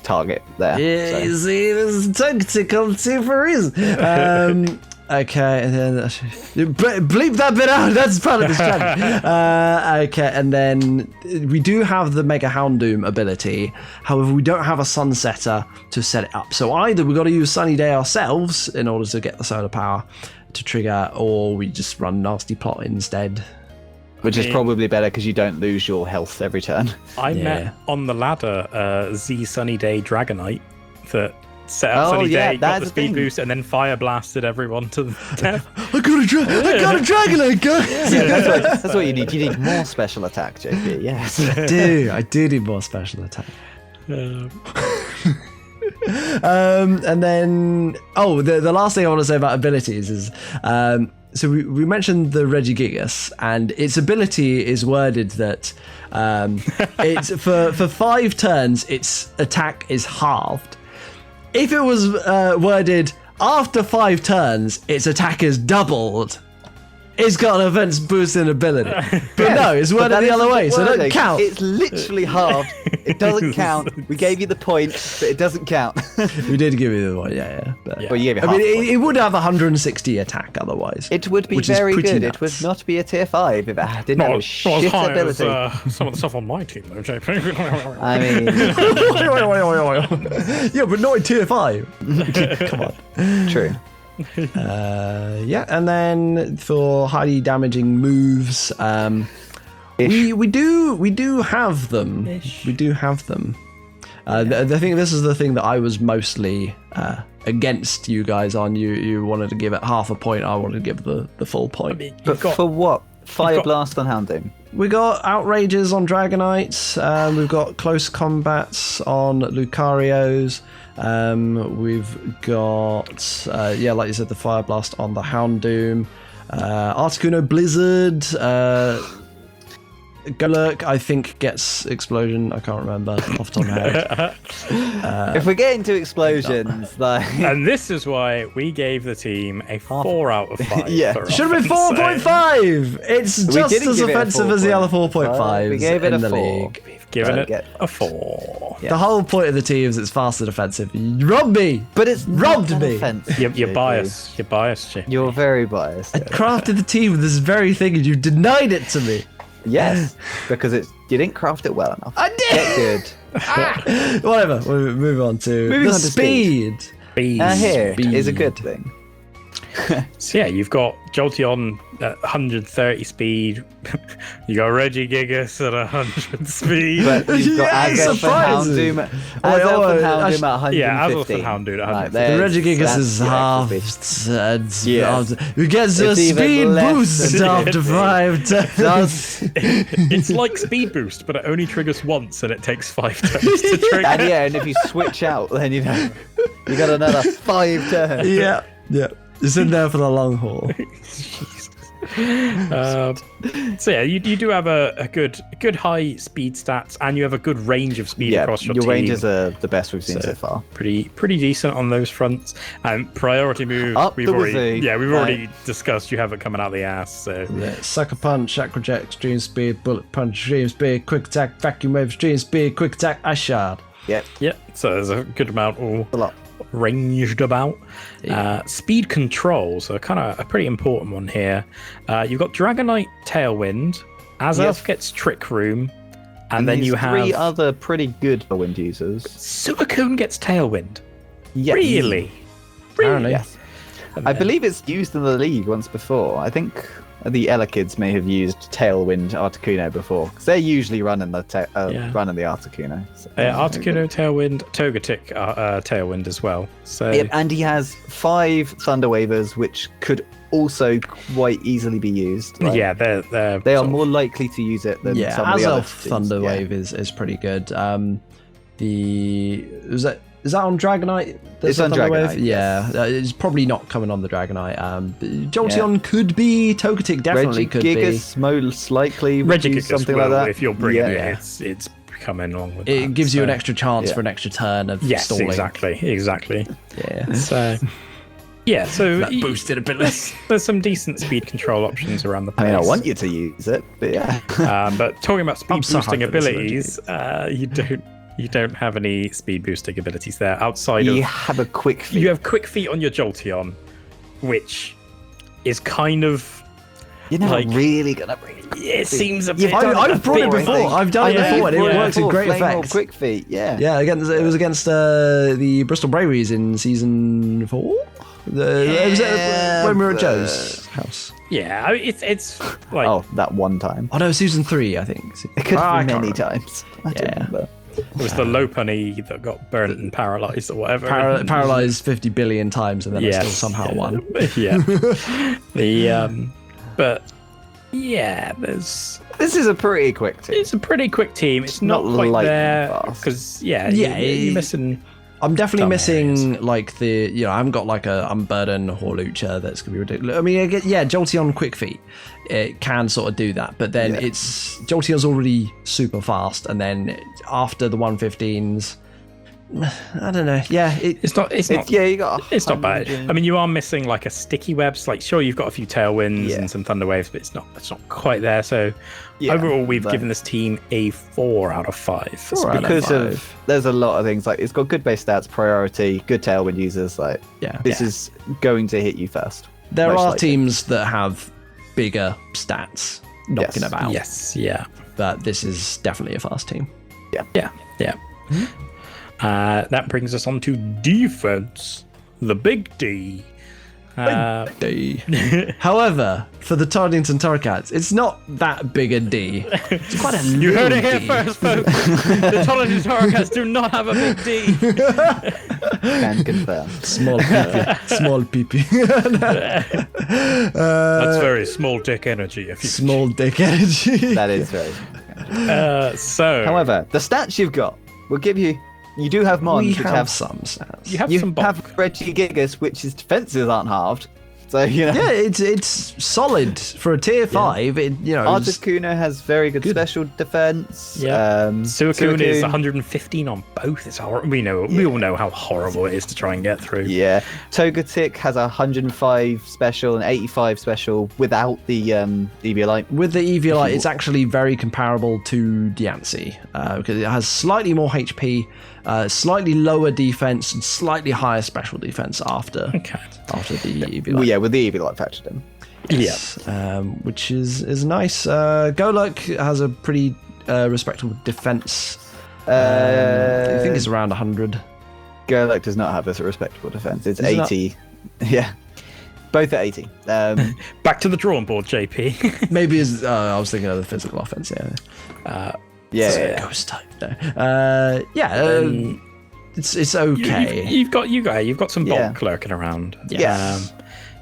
target there. Yeah, so. You see, this is tactical too for a reason. Okay, and then bleep that bit out. That's part of the strategy. Okay, and then we do have the Mega Houndoom ability. However, we don't have a Sunsetter to set it up. So either we've got to use Sunny Day ourselves in order to get the solar power to trigger, or we just run Nasty Plot instead. Which is probably better because you don't lose your health every turn. I met on the ladder Z Sunny Day Dragonite that set up Sunny Day, got the speed boost, and then fire blasted everyone to death. I got a Dragonite, guys! Yeah, that's what you need. You need more special attack, JP. Yes. I do need more special attack. And then, the last thing I want to say about abilities is, so we mentioned the Regigigas, and its ability is worded that it's for 5 turns, its attack is halved. If it was worded after 5 turns, its attack is doubled, it's got an offense boosting ability. But no, it's worded the other way, so it doesn't count. It's literally halved. It doesn't count. We gave you the point, but it doesn't count. We did give you the point, yeah. But, well, you gave it half it would have 160 attack ototherwise. It would be very good. Nuts. It would not be a tier 5 if it didn't have a shit ability. Some of the stuff on my team, though, JP. I mean... yeah, but not in tier 5. Come on. True. And then for highly damaging moves, we do have them. We do have them. I think this is the thing that I was mostly against you guys on. You wanted to give it half a point. I wanted to give the full point. But for what? Fire Blast on Houndoom. We got Outrages on Dragonites. We've got Close Combats on Lucarios. We've got, like you said, the Fire Blast on the Houndoom. Articuno Blizzard. Golurk, I think, gets Explosion. I can't remember off the top of my head. If we get into explosions, and this is why we gave the team a 4 out of 5. Yeah, should have been 4.5. It's just as offensive as the other 4.5s. We gave it in a the 4. league. We've given it a 4. Yeah. The whole point of the team is it's fast and offensive. You robbed me, but it's robbed me. You're biased. You're biased, Jim. You're very biased. I crafted the team with this very thing, and you denied it to me. Yes, because you didn't craft it well enough. I did. Get good. Whatever. We'll move on to speed. Here is a good thing. So yeah, you've got Jolteon at 130 speed. You got Regigigas at 100 speed. But you've got Azelf and Houndoom at 150. Yeah, Azelf and Houndoom at 150. The Regigigas is half. It gets a speed boost after 5 turns. It's like speed boost, but it only triggers once and it takes 5 turns to trigger. And if you switch out, then you got another 5 turns. Yeah. It's in there for the long haul. So yeah, you do have a good high speed stats, and you have a good range of speed across your team. Your ranges are the best we've seen so far. Pretty decent on those fronts. And priority move, we've already discussed. You have it coming out the ass. So Sucker Punch, Chakra Jet, Extreme Speed, Bullet Punch, Extreme Speed, Quick Attack, Vacuum Wave, Extreme Speed, Quick Attack, Ice Shard. Yep. So there's a good amount a lot ranged about. Speed control, so kind of a pretty important one here. You've got Dragonite Tailwind, Azelf gets Trick Room, and then you have 3 other pretty good wind users. Suicune gets Tailwind. Yes. Really? Yes. I believe it's used in the league once before. I think the Elekkids may have used Tailwind Articuno before, because they're usually running the Articuno. So Articuno Tailwind, Togetic Tailwind as well. So and he has 5 Thunder Wavers, which could also quite easily be used. They are more likely to use it than some of the other teams. Thunder Wave is pretty good. Is that on Dragonite? It's on Dragonite. Yeah, it's probably not coming on the Dragonite. Jolteon could be. Togetic definitely could be. Regigigas most likely. Regigigas something like that. If you're bringing it, it's coming along with it. It gives you an extra chance for an extra turn of stalling. Exactly. Yeah. So that boosted ability. There's some decent speed control options around the place. I mean, I want you to use it, but yeah. But talking about speed boosting abilities, you don't have any speed boosting abilities there outside of... You have a Quick Feet. You have Quick Feet on your Jolteon, which is kind of. You're not like, really gonna bring it. It seems a bit. I've brought it before. I've done it before, and it works with great effect. Quick feet, yeah. Yeah, it was against the Bristol Braveries in season 4. It was when we were at Joe's house. Yeah, I mean, it's like that one time. Oh no, season 3, I think. It could have been many times. I don't remember. it was the Lopunny that got burnt and paralysed or whatever. Paralysed 50 billion times, and then it still somehow won. Yeah. But yeah, this is a pretty quick team. It's a pretty quick team. It's not quite there because you're missing. I'm definitely missing like I haven't got like a Unburden Horlucha that's gonna be ridiculous. I mean, Jolteon Quick Feet, it can sort of do that, but then Jolteon's already super fast, and then after the 115s, I don't know. Yeah, it's not. You got. It's not bad. I mean, you are missing like a sticky webs. Like, sure, you've got a few tailwinds and some thunder waves, but it's not quite there. So overall, we've given this team a 4 out of 5. Because there's a lot of things like it's got good base stats, priority, good tailwind users. Like, this is going to hit you first. There are teams that have bigger stats knocking about. Yes, yeah. But this is definitely a fast team. Yeah. Mm-hmm. That brings us on to defense, the big D. Big D. However, for the Toddington Torracats, it's not that big a D. It's quite a little D. You heard it here first, folks. The Toddington Torracats do not have a big D. Can confirm. Small peepee. Small peepee. That's very small dick energy. Small dick energy. That is very. However, the stats you've got will give you. You do have Mons, which have some stats. You have Reggie Gigas, which his defenses aren't halved. So yeah, it's solid for a tier 5. Articuno has very good special defense. Yeah, Suicune is 115 on both. It's horrible. We all know how horrible it is to try and get through. Yeah, Togetic has 105 special and 85 special without the Eviolite. With the Eviolite, it's actually very comparable to Diancie because it has slightly more HP, slightly lower defense, and slightly higher special defense after the Eviolite. Well, yeah, with the Eviolite factored in. Yes. Which is nice. Golurk has a pretty respectable defense. I think it's around 100. Golurk does not have a respectable defense. It's 80. Yeah. Both at 80. Back to the drawing board, JP. Maybe I was thinking of the physical offense, Ghost type. No. It's okay. You've got some bulk lurking around. Yes.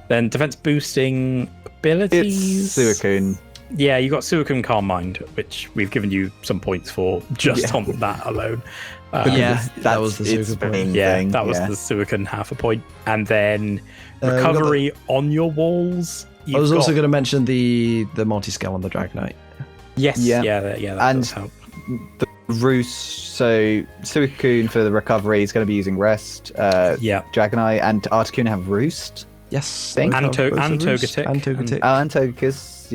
Then defense boosting abilities. It's Suicune. Yeah, you got Suicune Calm Mind, which we've given you some points for just on that alone. That was the Suicune point. Yeah, that was the Suicune half a point. And then recovery on your walls. I was also going to mention the multi-scale on the Dragonite. Yes, that does help. The Roost, so Suicune for the recovery is going to be using Rest. Dragonite and Articuno have Roost. Yes. And Togetic. And Togetic. And Togekiss,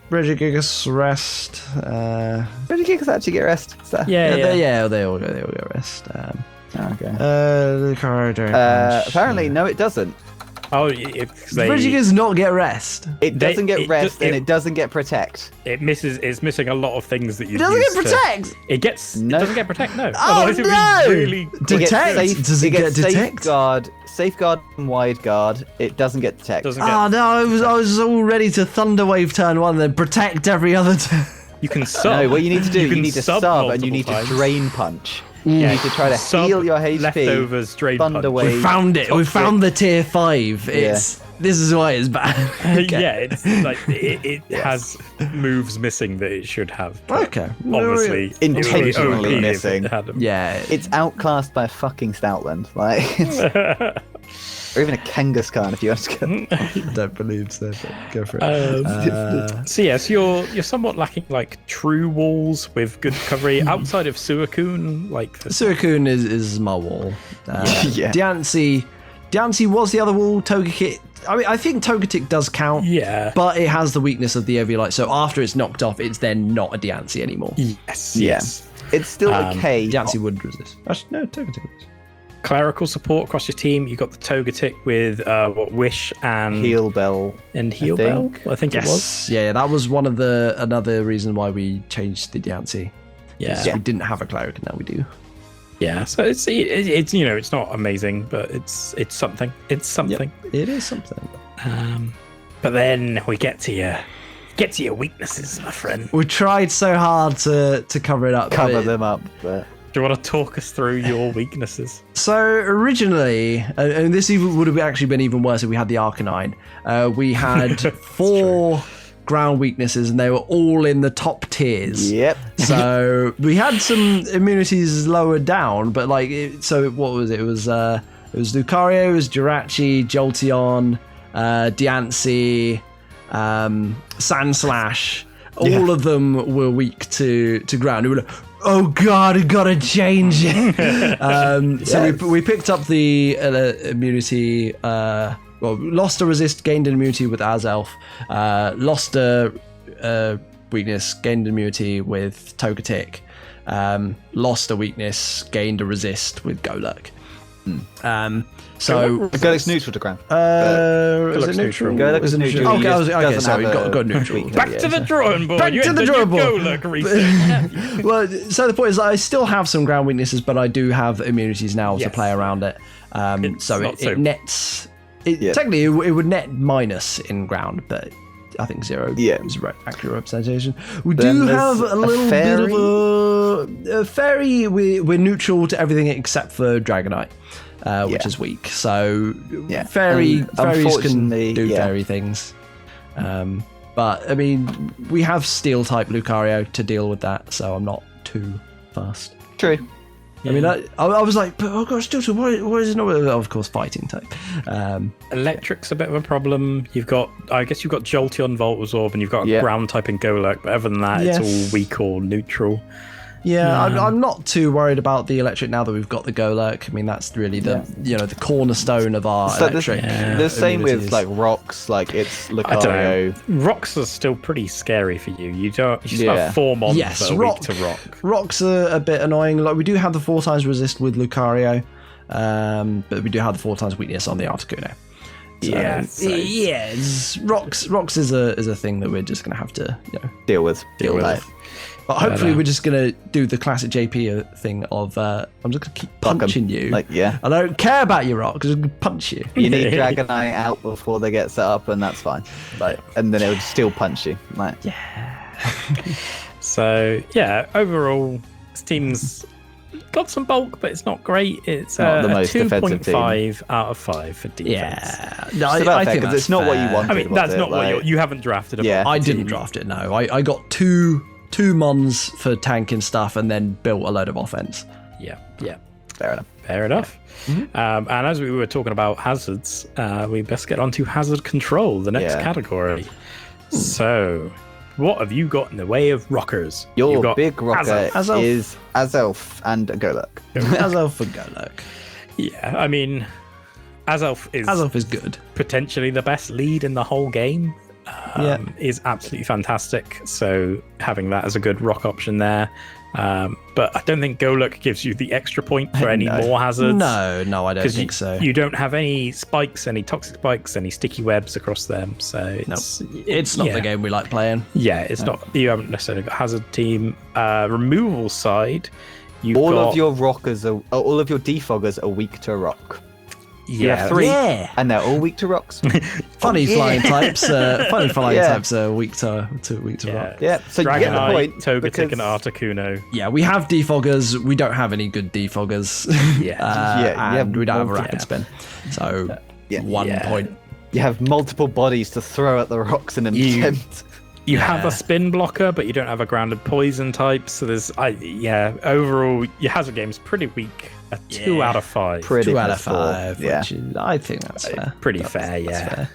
Regigigas Rest. Regigigas actually get Rest. So. They all get Rest. Okay. The corridor. Apparently, no, it doesn't. Regigigas not get Rest. It doesn't get Rest, and it doesn't get Protect. It's missing a lot of things that you. It doesn't get Protect. It doesn't get Protect. No. Oh no! Detect. Does it get Detect? Safeguard and Wide Guard. It doesn't get Detect. I was all ready to Thunderwave turn 1, then Protect every other turn. You can sub. No, what you need to do, you need to sub and you need to Drain Punch. You need to try to heal your HP. Leftovers, Drain Punch. We found it. We found the tier 5. This is why it's bad. It's like it has moves missing that it should have. Okay. Obviously, intentionally missing. Yeah. It's outclassed by a fucking Stoutland. Or even a Kangaskhan if you want to go. I don't believe so, but go for it. So you're somewhat lacking like true walls with good recovery outside of Suicune. Suicune is my wall. Diancie was the other wall. Togekiss. I mean, I think Togetic does count. Yeah. But it has the weakness of the Eviolite, so after it's knocked off, it's then not a Diancie anymore. Yes. It's still okay. Diancie would resist. Actually, no, Togetic would. clerical support across your team. You've got the Togetic with Wish and Heal Bell. And Heal Bell, I think it was. Yeah, that was another reason why we changed the Diancie. Yeah. We didn't have a cleric, and now we do. Yeah, so it's it's not amazing, but it's something. It's something. Yep, it is something. But then we get to your weaknesses, my friend. We tried so hard to cover it up. Cover them up. But... Do you want to talk us through your weaknesses? So originally, and this would have actually been even worse if we had the Arcanine. We had 4 ground weaknesses, and they were all in the top tiers. Yep. So we had some immunities lower down, but what was it? It was Lucario, it was Jirachi, Jolteon, Diancie, Sandslash. All of them were weak to ground. We were like, oh god, I gotta change it. So we picked up the immunity. Lost a resist, gained an immunity with Azelf. Lost a weakness, gained an immunity with Togetic. Lost a weakness, gained a resist with Golurk. So Golurk's neutral to ground. Is it neutral? Golurk's neutral. Okay, sorry, got neutral. Back to the drawing board. Back to the drawing board. Golurk reset. Well, so the point is, I still have some ground weaknesses, but I do have immunities now to play around it. So it nets. Technically, it would net minus in ground, but I think 0 is accurate representation. We do have a little bit of a fairy. We're neutral to everything except for Dragonite, which is weak. So fairies can do fairy things. But I mean, we have steel type Lucario to deal with that, so I'm not too fast. True. I mean, I was like, oh gosh, Stilton, why is it not? Of course, fighting type. Electric's a bit of a problem. You've got Jolteon, Voltazorb, and you've got a ground type in Golurk. But other than that, it's all weak or neutral. Yeah, I'm not too worried about the electric now that we've got the Golurk. I mean, that's really the cornerstone of our electric. The same with like rocks, like it's Lucario. Rocks are still pretty scary for you. You still have 4 mons that are weak to rock. Rocks are a bit annoying. Like we do have the 4 times resist with Lucario, but we do have the 4 times weakness on the Articuno. So, rocks is a thing that we're just gonna have to deal with. But hopefully we're just going to do the classic JP thing of I'm just going to keep punching you. I don't care about your rock, because I can punch you. You need Dragonite out before they get set up, and that's fine. And then it would still punch you. So, overall, this team's got some bulk, but it's not great. It's not the most 2.5 out of 5 for defense. Yeah, no, I think that's it's not what you wanted. I mean, that's not what you haven't drafted it. I didn't draft it, no. I got two mons for tanking stuff and then built a load of offense. Yeah. Fair enough. Mm-hmm. And as we were talking about hazards, we best get on to hazard control, the next category. So, what have you got in the way of rockers? Your big rocker is Azelf and Golurk. Azelf and Golurk. Yeah, I mean, Azelf is good. Potentially the best lead in the whole game. Is absolutely fantastic. So having that as a good rock option there. But I don't think Golurk gives you the extra point for any more hazards. No, I don't think so. You don't have any spikes, any toxic spikes, any sticky webs across them. So it's not the game we like playing. Yeah, it's not. You haven't necessarily got hazard team. Removal side, all of your defoggers are weak to rock. You have 3, and they're all weak to rocks. Flying types. Types are weak to rock. Yeah, so you get the point. Togetic and Articuno. Yeah, we have defoggers. We don't have any good defoggers. And we don't have a rapid spin. So 1 point. You have multiple bodies to throw at the rocks in an attempt. You have a spin blocker, but you don't have a grounded poison type. So there's, overall, your hazard game is pretty weak. A 2 out of 5. 2 out of 5. Which is, I think that's fair. Pretty fair, Fair.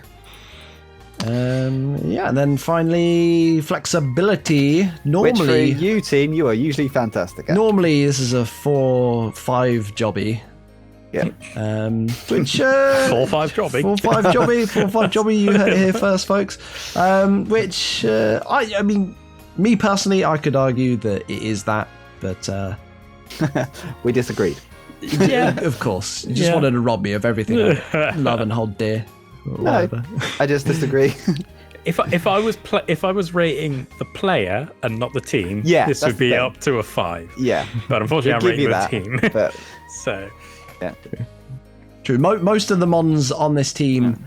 And then finally, flexibility. Normally, which for you team, you are usually fantastic at. Normally, this is a 4-5 jobby. Yeah. Which 4-5 jobby. 4-5 jobby. You heard it here first, folks. Which I mean, me personally, I could argue that it is that, but we disagreed. Yeah, Of course. You just wanted to rob me of everything I love and hold dear. Or No, whatever. I just disagree. if I was rating the player and not the team, Yeah, this that's would be the thing. up to a 5. Yeah. But unfortunately, I'm We'll rating give you the team. But So yeah. True. Most of the Mons on this team,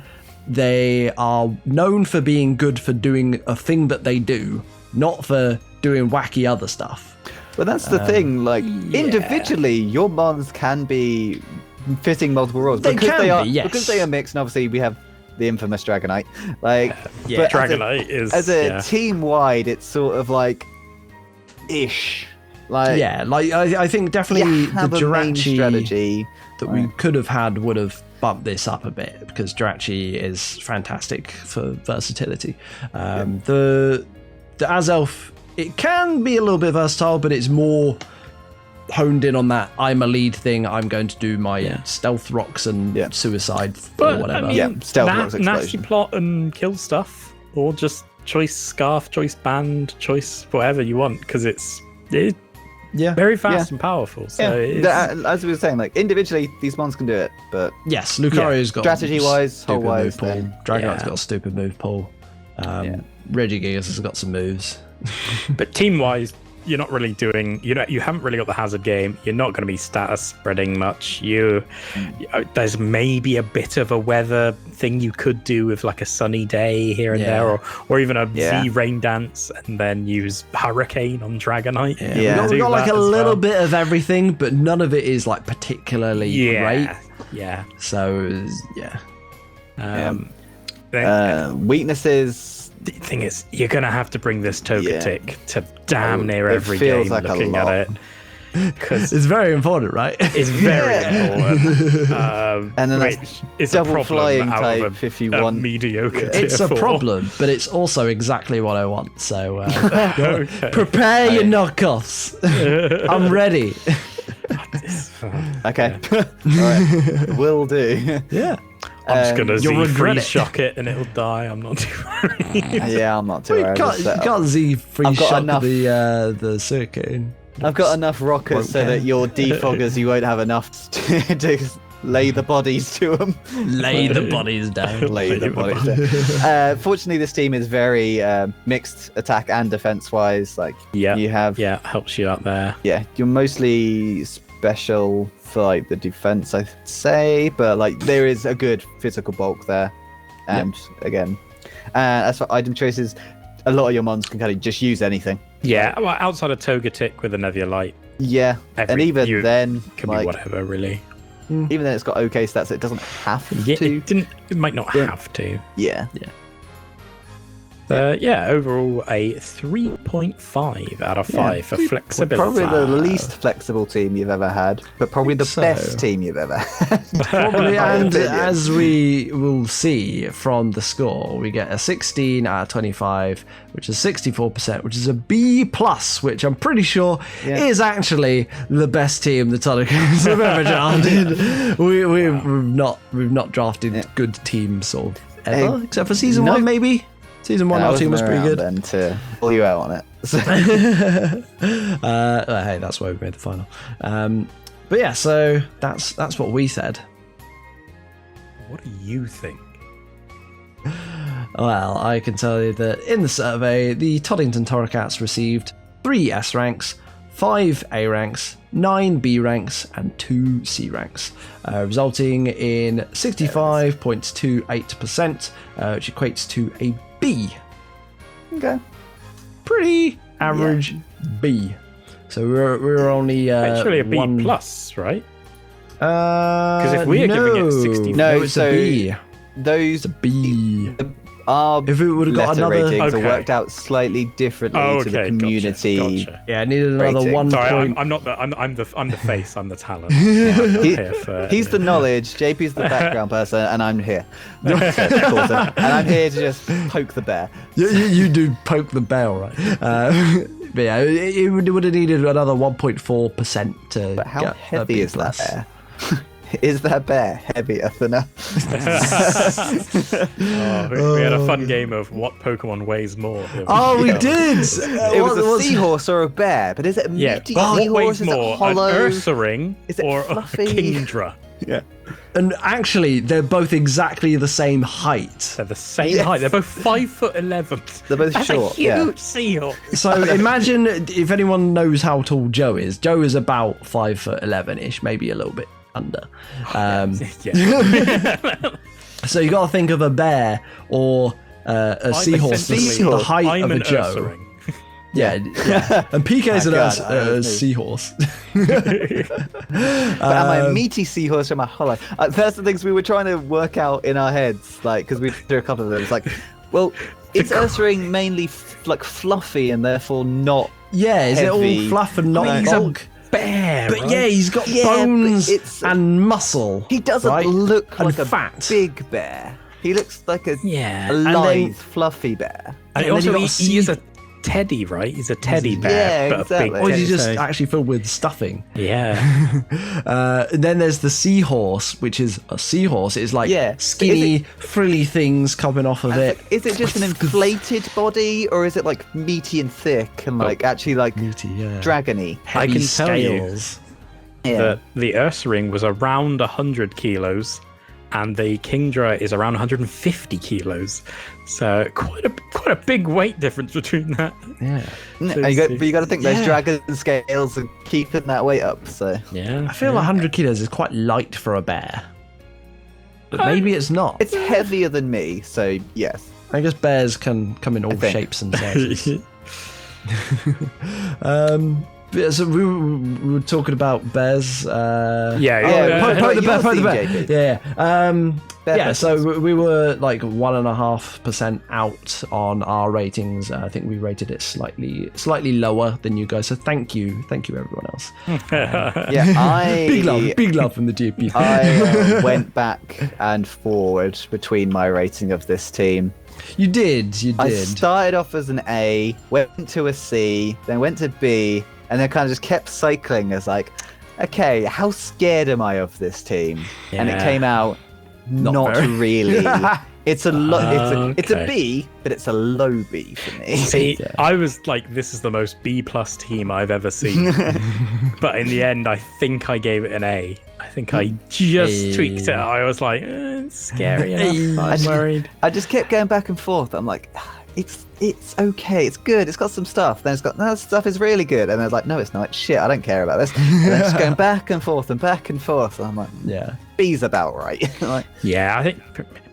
they are known for being good for doing a thing that they do, not for doing wacky other stuff. But that's the thing, like, individually, your Mons can be fitting multiple roles. They because can they are, be, yes. Because they are mixed, and obviously we have the infamous Dragonite. Like, Yeah, but Dragonite is as a team-wide, it's sort of like, ish. Like, Yeah, like I think definitely you the have a main Jirachi strategy. that we could have had would have bumped this up a bit because Jirachi is fantastic for versatility. The Azelf, it can be a little bit versatile, but it's more honed in on that I'm a lead thing. I'm going to do my stealth rocks and suicide or whatever. I mean, Yeah, stealth rocks nasty explosion. plot and kill stuff, or just choice scarf, choice band, choice whatever you want, because it's yeah. very fast and powerful. So As we were saying, like, individually, these Mons can do it, but Yes, Lucario's got strategy-wise, stupid move whole-wise, pool. then- Dragonite's got a stupid move pool. Regigigas has got some moves. But team-wise, you're not really doing. You haven't really got the hazard game. You're not going to be status spreading much. There's maybe a bit of a weather thing you could do with like a sunny day here and there, or even a Z rain dance, and then use hurricane on Dragonite. Yeah. We got like a little bit of everything, but none of it is like particularly great. Yeah. So weaknesses. The thing is, you're going to have to bring this Togetic to damn near It every feels game like a looking at lot. it. Because it's very important, right? it's very important. And then which is double a problem flying out type of if you a want. mediocre It's tier a 4. problem, but it's also exactly what I want. So Okay. prepare your knockoffs. I'm ready. Okay. All right. Will do. Yeah. I'm just gonna you'll Z regret free it. shock it and it'll die. I'm not too worried. Yeah, I'm not too You worried. can't Z free I've got shot enough- the circuit. I've got enough rockets Won't so care. that your defoggers, you won't have enough to lay the bodies to them. Lay the bodies down. Lay the bodies down. Fortunately, this team is very mixed attack and defense wise. Like, you have, helps you out there. you're mostly special for like the defense, I'd say, but like there is a good physical bulk there. And again, as for item choices, a lot of your mons can kind of just use anything. Yeah, well, outside of Togetic with a Nebulite, Yeah, and even then, can like, be whatever really. even then, it's got okay stats. It doesn't have Yeah, to. it might not have to. Yeah. Overall a 3.5 out of 5 for flexibility. Probably the least flexible team you've ever had, but probably the best team you've ever had. Probably, My and opinion. as we will see from the score, we get a 16 out of 25, which is 64%, which is a B+, which I'm pretty sure is actually the best team the Toddingtons have ever drafted. We've not drafted good teams sort of ever, except for season 1 maybe. Season 1 our team was pretty good. Then to pull you out on it. Hey, that's why we made the final. But yeah, so that's what we said. What do you think? Well, I can tell you that in the survey, the Toddington Torracats received 3 S ranks, 5 A ranks, 9 B ranks, and 2 C ranks, resulting in 65.28%, which equates to a B. Okay. Pretty average B. So we're only Actually a B one... plus, right? Because if we are giving it 60, no, it's so a B. Those B. Our If it would have got letter another, ratings are Okay. worked out slightly differently to the community. Gotcha. yeah, I needed another rating. 1 Sorry, point. I'm not the I'm the face. I'm the talent. I'm not here for- He's the knowledge, JP's the background person, and I'm here. And I'm here to just poke the bear. You do poke the bell, right? But yeah, it would have needed another 1.4% to But how get a heavy B+. is that bear? Is that bear heavier than us? We had a fun game of what Pokemon weighs more. Oh, we did. It was a seahorse or a bear, but is it a meaty what seahorse? weighs Is it more, hollow? an Ursaring Is it or fluffy? a Kingdra? Yeah. And actually, they're both exactly the same height. They're the same height. They're both 5'11". They're both That's short. a huge seahorse. So imagine if anyone knows how tall Joe is. Joe is about 5'11" maybe a little bit under. So you got to think of a bear or a seahorse, the height of a Joe. Ursaring. Yeah. And PK's a seahorse. But am I a meaty seahorse or am I hollow? That's the things we were trying to work out in our heads, like, because we do a couple of them. It's like, well, is Ursaring mainly like fluffy and therefore not? Yeah, is heavy? it all fluff and not bulk? Bear, But right? yeah, he's got bones and muscle. He doesn't right? look and like fat. a big bear. He looks like a Yeah. lithe, fluffy bear. And then also, you got he is a teddy, right? He's a teddy bear, Yeah, but exactly. a big Or is he teddy. just actually filled with stuffing? Yeah. Then there's the seahorse, which is a seahorse. It's like skinny, frilly things coming off of it. Is it just an inflated body, or is it like meaty and thick and like actually like Meaty, yeah. dragony? I Heavy can tell you scales. that the Ursaring was around 100 kilos, and the Kingdra is around 150 kilos. So quite a big weight difference between that. Yeah. But you got to think those dragon scales are keeping that weight up. So Yeah. I feel 100 kilos is quite light for a bear. But maybe it's not. it's heavier than me. So yes. I guess bears can come in all think. shapes and sizes. So we were talking about bears. Yeah. Poke the bear, your poke the team, bear. JP. Yeah. So we were like 1.5% out on our ratings. I think we rated it slightly lower than you guys. So thank you everyone else. Yeah, Big love from the GP. I went back and forward between my rating of this team. You did. I started off as an A, went to a C, then went to B, and then kind of just kept cycling as like, okay, how scared am I of this team? And it Yeah. came out not very. really. It's a it's a Okay. B, but it's a low B for me. See, I was like, this is the most B+ team I've ever seen. But in the end, I think I gave it an A. I think I just tweaked it. I was like, it's scary enough. I'm worried. I just kept going back and forth. I'm like, it's okay, it's good, it's got some stuff. Then it's got, no, stuff is really good. And I was like, no, it's not. Shit, I don't care about this. And then just going back and forth and back and forth. And I'm like, Yeah. B's about right. Like, Yeah, I think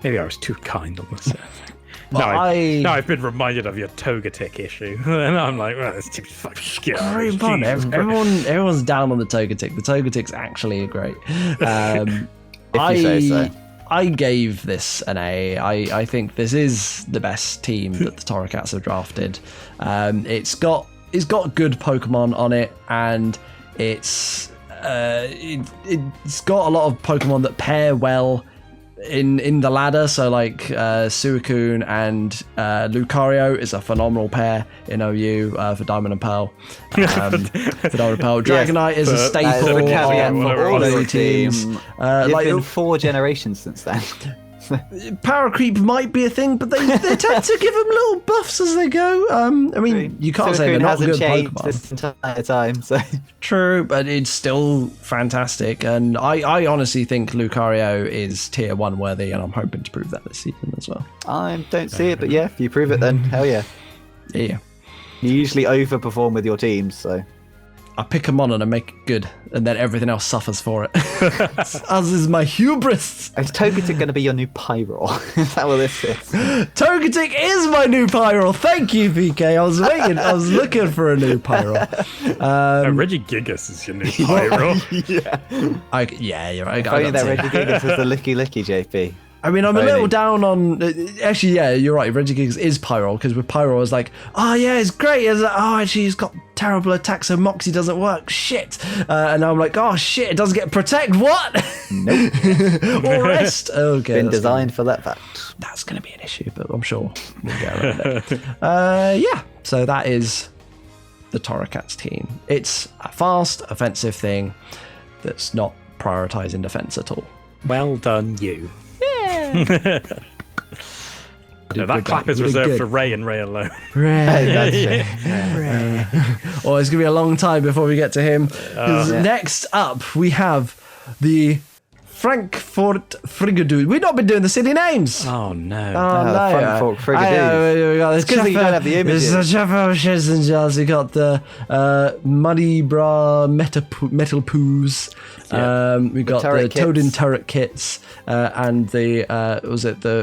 maybe I was too kind on myself. Well, Now I've been reminded of your Togetic issue, and I'm like, well, it's too fucking scary. Very fun. Everyone's down on the Togetic. The Togetic's actually great. if you say so. I gave this an A. I think this is the best team that the Torracats have drafted. It's got good Pokemon on it, and it's got a lot of Pokemon that pair well in the ladder. So like Suicune and Lucario is a phenomenal pair in OU for Diamond and Pearl. For Diamond and Pearl, Dragonite is a staple the caveat on for all all your the teams. team. It's Like been 4 generations since then. power creep might be a thing, but they tend to give them little buffs as they go. I mean, you can't say they're Suicune not hasn't good changed Pokemon. this entire time. So True, but it's still fantastic, and I honestly think Lucario is tier 1 worthy, and I'm hoping to prove that this season as well. I don't see it, but yeah, if you prove it, then hell yeah. Yeah, You usually overperform with your teams, so I pick them on and I make it good, and then everything else suffers for it. As is my hubris. is Togetic going to be your new Pyro? Is that what this is? Togetic is my new Pyro. Thank you, PK. I was waiting. I was looking for a new Pyro. Regigigas is your new Pyro. Yeah, you're right. If only that Regigigas was the Licky JP. I mean, I'm a Only. little down on. Actually, yeah, you're right. Regigigas is Pyro, because with Pyro, I was like, oh yeah, it's great. It's like, oh, actually, he's got terrible attacks, so Moxie doesn't work. Shit. And now I'm like, oh shit, it doesn't get Protect. What? Nope. Or Rest. Okay. Been that's designed for that fact. That's going to be an issue, but I'm sure we'll get around it. Yeah, so that is the Torracats team. It's a fast, offensive thing that's not prioritising defence at all. Well done, you. Yeah. That clap is reserved for Ray and Ray alone. Ray. That's it. Ray. Oh, it's going to be a long time before we get to him. Next up, we have the Frankfurt Frogadiers. We've not been doing the silly names. Oh, no. Frankfurt Frogadiers. It's because you don't have the images. It's the Sheffield Shedinjas. We got the Middlesbrough Metapods. We got the Toddington Torracats and the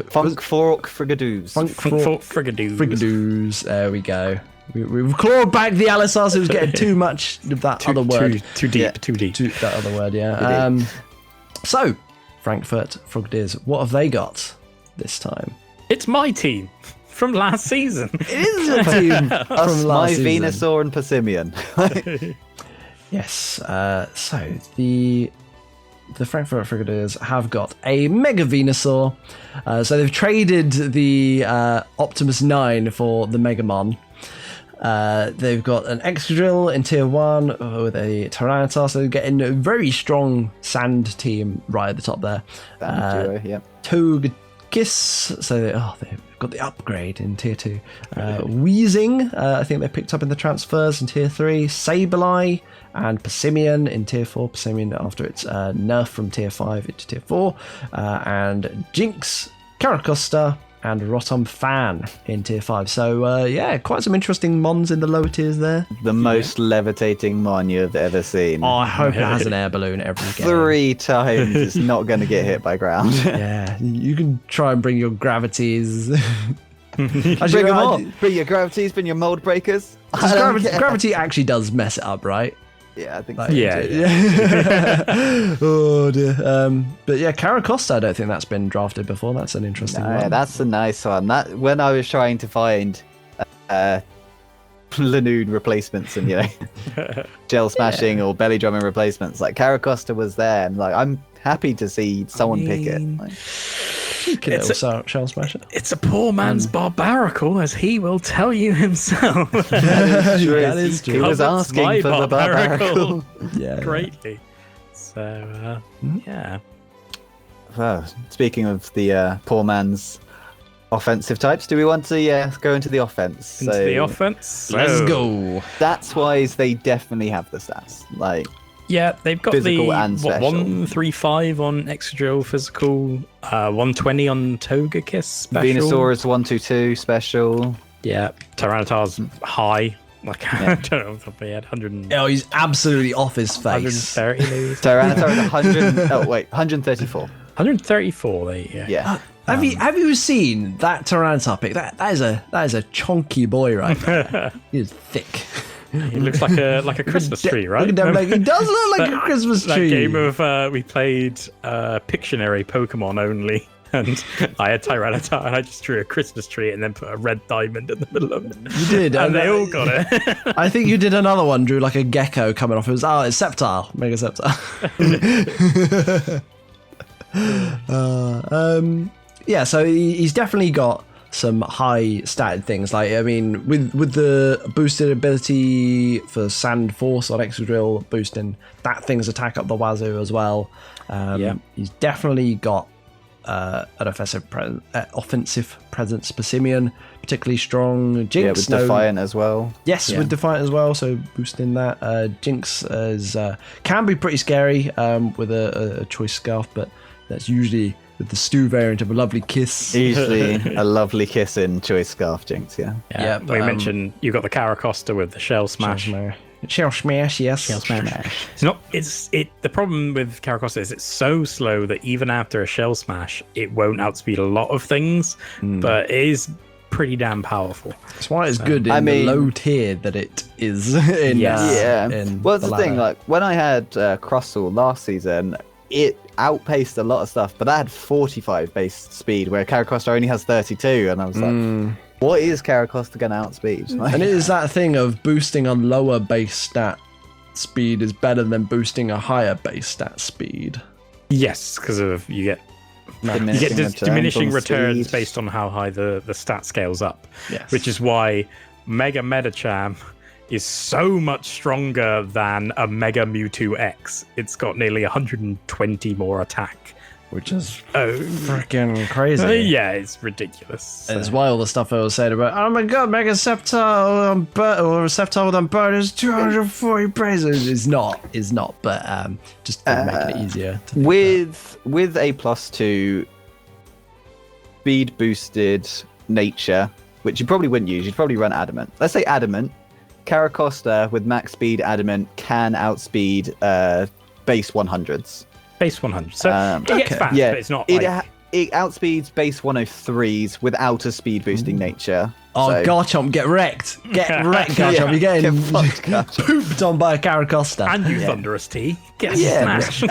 Frankfurt Frogadiers. Frankfurt Frogadiers. There we go. We've clawed back the Aalysahs. It was getting too much of that other word. Too deep. That other word, yeah. So, Frankfurt Frogadiers, what have they got this time? It's my team from last season. It is a team from last season. Venusaur and Pissimian. Yes. So the Frankfurt Frogadiers have got a Mega Venusaur. So they've traded the Optimus 9 for the Megamon. They've got an Excadrill in tier 1 with a Tyranitar, so they're getting a very strong sand team right at the top there. Togekiss, so they've got the upgrade in tier 2. Wheezing, I think they picked up in the transfers in tier 3. Sableye and Pissimian in tier 4. Pissimian after its nerf from tier 5 into tier 4. And Jinx, Caracosta, and Rotom Fan in tier 5. So, quite some interesting mons in the lower tiers there. The most levitating mon you've ever seen. Oh, I hope it has an air balloon every game. 3 times it's not going to get hit by ground. Yeah, you can try and bring your gravities. Bring them on. Bring your gravities, bring your mold breakers. Gravity actually does mess it up, right? Yeah, I think so. Yeah. Oh dear. But yeah, Caracosta, I don't think that's been drafted before. That's an interesting one. That's a nice one. That when I was trying to find Lanoon replacements and gel smashing or belly drumming replacements, like Caracosta was there, and like I'm happy to see someone pick it. Shell Smasher. It's a poor man's Barbaracle, as he will tell you himself. That is true. He was asking for the Barbaracle. Yeah, greatly. So, yeah. Well, speaking of the poor man's offensive types, do we want to go into the offense? Into the offense? Let's go. Stats-wise, they definitely have the stats. Like, yeah, they've got physical and special. 135 on Excadrill physical, 120 on Togekiss special. Venusaur is 122 special. Yeah, Tyranitar's high. Like, I don't know off the top of my head, 100. Oh, he's absolutely off his face. 130. Tyranitar is 134. 134. There you go. Yeah. Have you seen that Tyranitar pick? That is a chunky boy right there. He's thick. He looks like a Christmas tree, right? He does look like a Christmas tree. That game of we played Pictionary Pokemon only, and I had Tyranitar, and I just drew a Christmas tree and then put a red diamond in the middle of it. You did, and they all got it. I think you did another one, drew like a gecko coming off. It was it's Sceptile, Mega Sceptile. Yeah, so he's definitely got some high statted things. Like, I mean, with the boosted ability for Sand Force on Excadrill, boosting that thing's attack up the wazoo as well. He's definitely got an offensive presence. Pissimian, particularly strong. Jinx, with Defiant as well. Yes, with Defiant as well, so boosting that. Jinx can be pretty scary with a choice scarf, but that's usually with the stew variant of a lovely kiss. Usually a lovely kiss in choice scarf Jinx, we mentioned you got the Caracosta with the Shell Smash. Shell Smash, yes. Shell Smash. The problem with Caracosta is it's so slow that even after a Shell Smash, it won't outspeed a lot of things, but it is pretty damn powerful. That's why it's good in the low tier that it is in. Well, that's the thing, like when I had Crustle last season, it outpaced a lot of stuff, but that had 45 base speed, where Caracosta only has 32, and I was like, what is Caracosta going to outspeed? And it is that thing of boosting a lower base stat speed is better than boosting a higher base stat speed. Yes, because you get diminishing returns based on how high the stat scales up. Yes. Which is why Mega Metacham is so much stronger than a Mega Mewtwo X. It's got nearly 120 more attack. Which is freaking crazy. Yeah, it's ridiculous. It's why all the stuff I was saying about, oh my god, Mega Sceptile or Sceptile with Unburn is 240 praises. It's not, but just to make it easier. With a +2 speed boosted nature, which you probably wouldn't use, you'd probably run Adamant. Let's say Adamant. Caracosta with max speed Adamant can outspeed base 100s. Base 100. So it gets fast, but it's not like... It outspeeds base 103s without a speed boosting nature. Oh, so... Garchomp, get wrecked. Get wrecked, Garchomp. You're getting pooped on by a Caracosta. And you Thunderous T. Get smashed.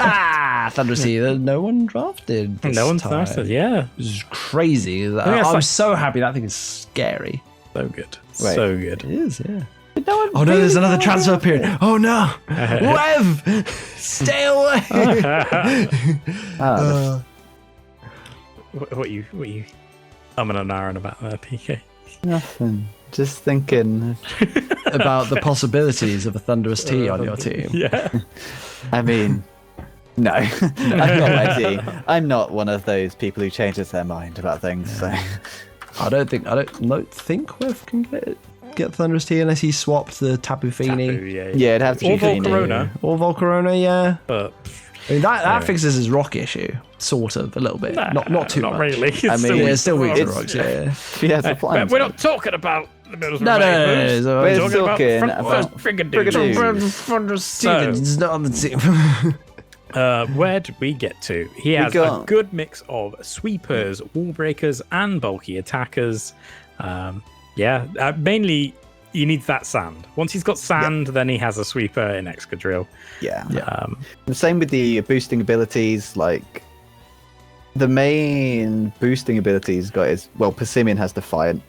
Thunderous T. No one drafted. No one's drafted, yeah. This is crazy. I'm so happy. That thing is scary. So good. Wait, so good. It is, yeah. Oh no, there's another transfer period. Oh no. Wev! Stay away. What you umming and ahhing about there, PK? Nothing. Just thinking about the possibilities of a Thunderous T on your team. Yeah. I mean, no. I'm not ready. I'm not one of those people who changes their mind about things. So I don't think Wev can get Thunderous T unless he swapped the Tapu Fini. Yeah, it'd have to be Volcarona. Or Volcarona, yeah. But I mean, that fixes his rock issue, sort of, a little bit. Not too much. Not really. It's still weak to rocks, yeah. But we're not talking about the Middlesbrough Metapods. No. We're talking about Frogadiers. He's not on the team. Where did we get to? He has a good mix of sweepers, wall breakers, and bulky attackers. Mainly you need that sand. Once he's got sand, then he has a sweeper in Excadrill. Yeah. The same with the boosting abilities. Like the main boosting abilities got is Persimmon has Defiant,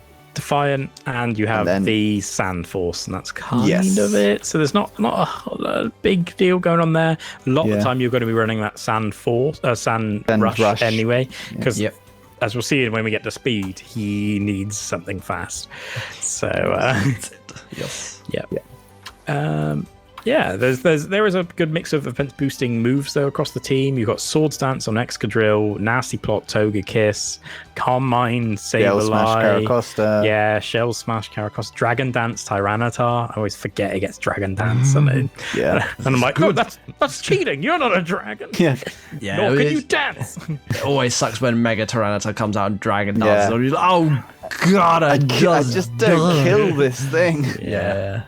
and you have the Sand Force, and that's kind of it. So there's not a big deal going on there. A lot of the time you're going to be running that Sand Force, Sand Rush anyway, because. As we'll see when we get to speed, he needs something fast. So, there is a good mix of offense boosting moves though across the team. You've got Swords Dance on Excadrill, Nasty Plot, Togekiss, Calm Mind, Sableye, Shell Smash, Caracosta, Dragon Dance, Tyranitar. I always forget it gets Dragon Dance, and I'm like, oh, that's cheating. You're not a dragon. Nor can you dance. It always sucks when Mega Tyranitar comes out and Dragon Dances. Yeah. Like, oh God, I just don't kill this thing. Yeah.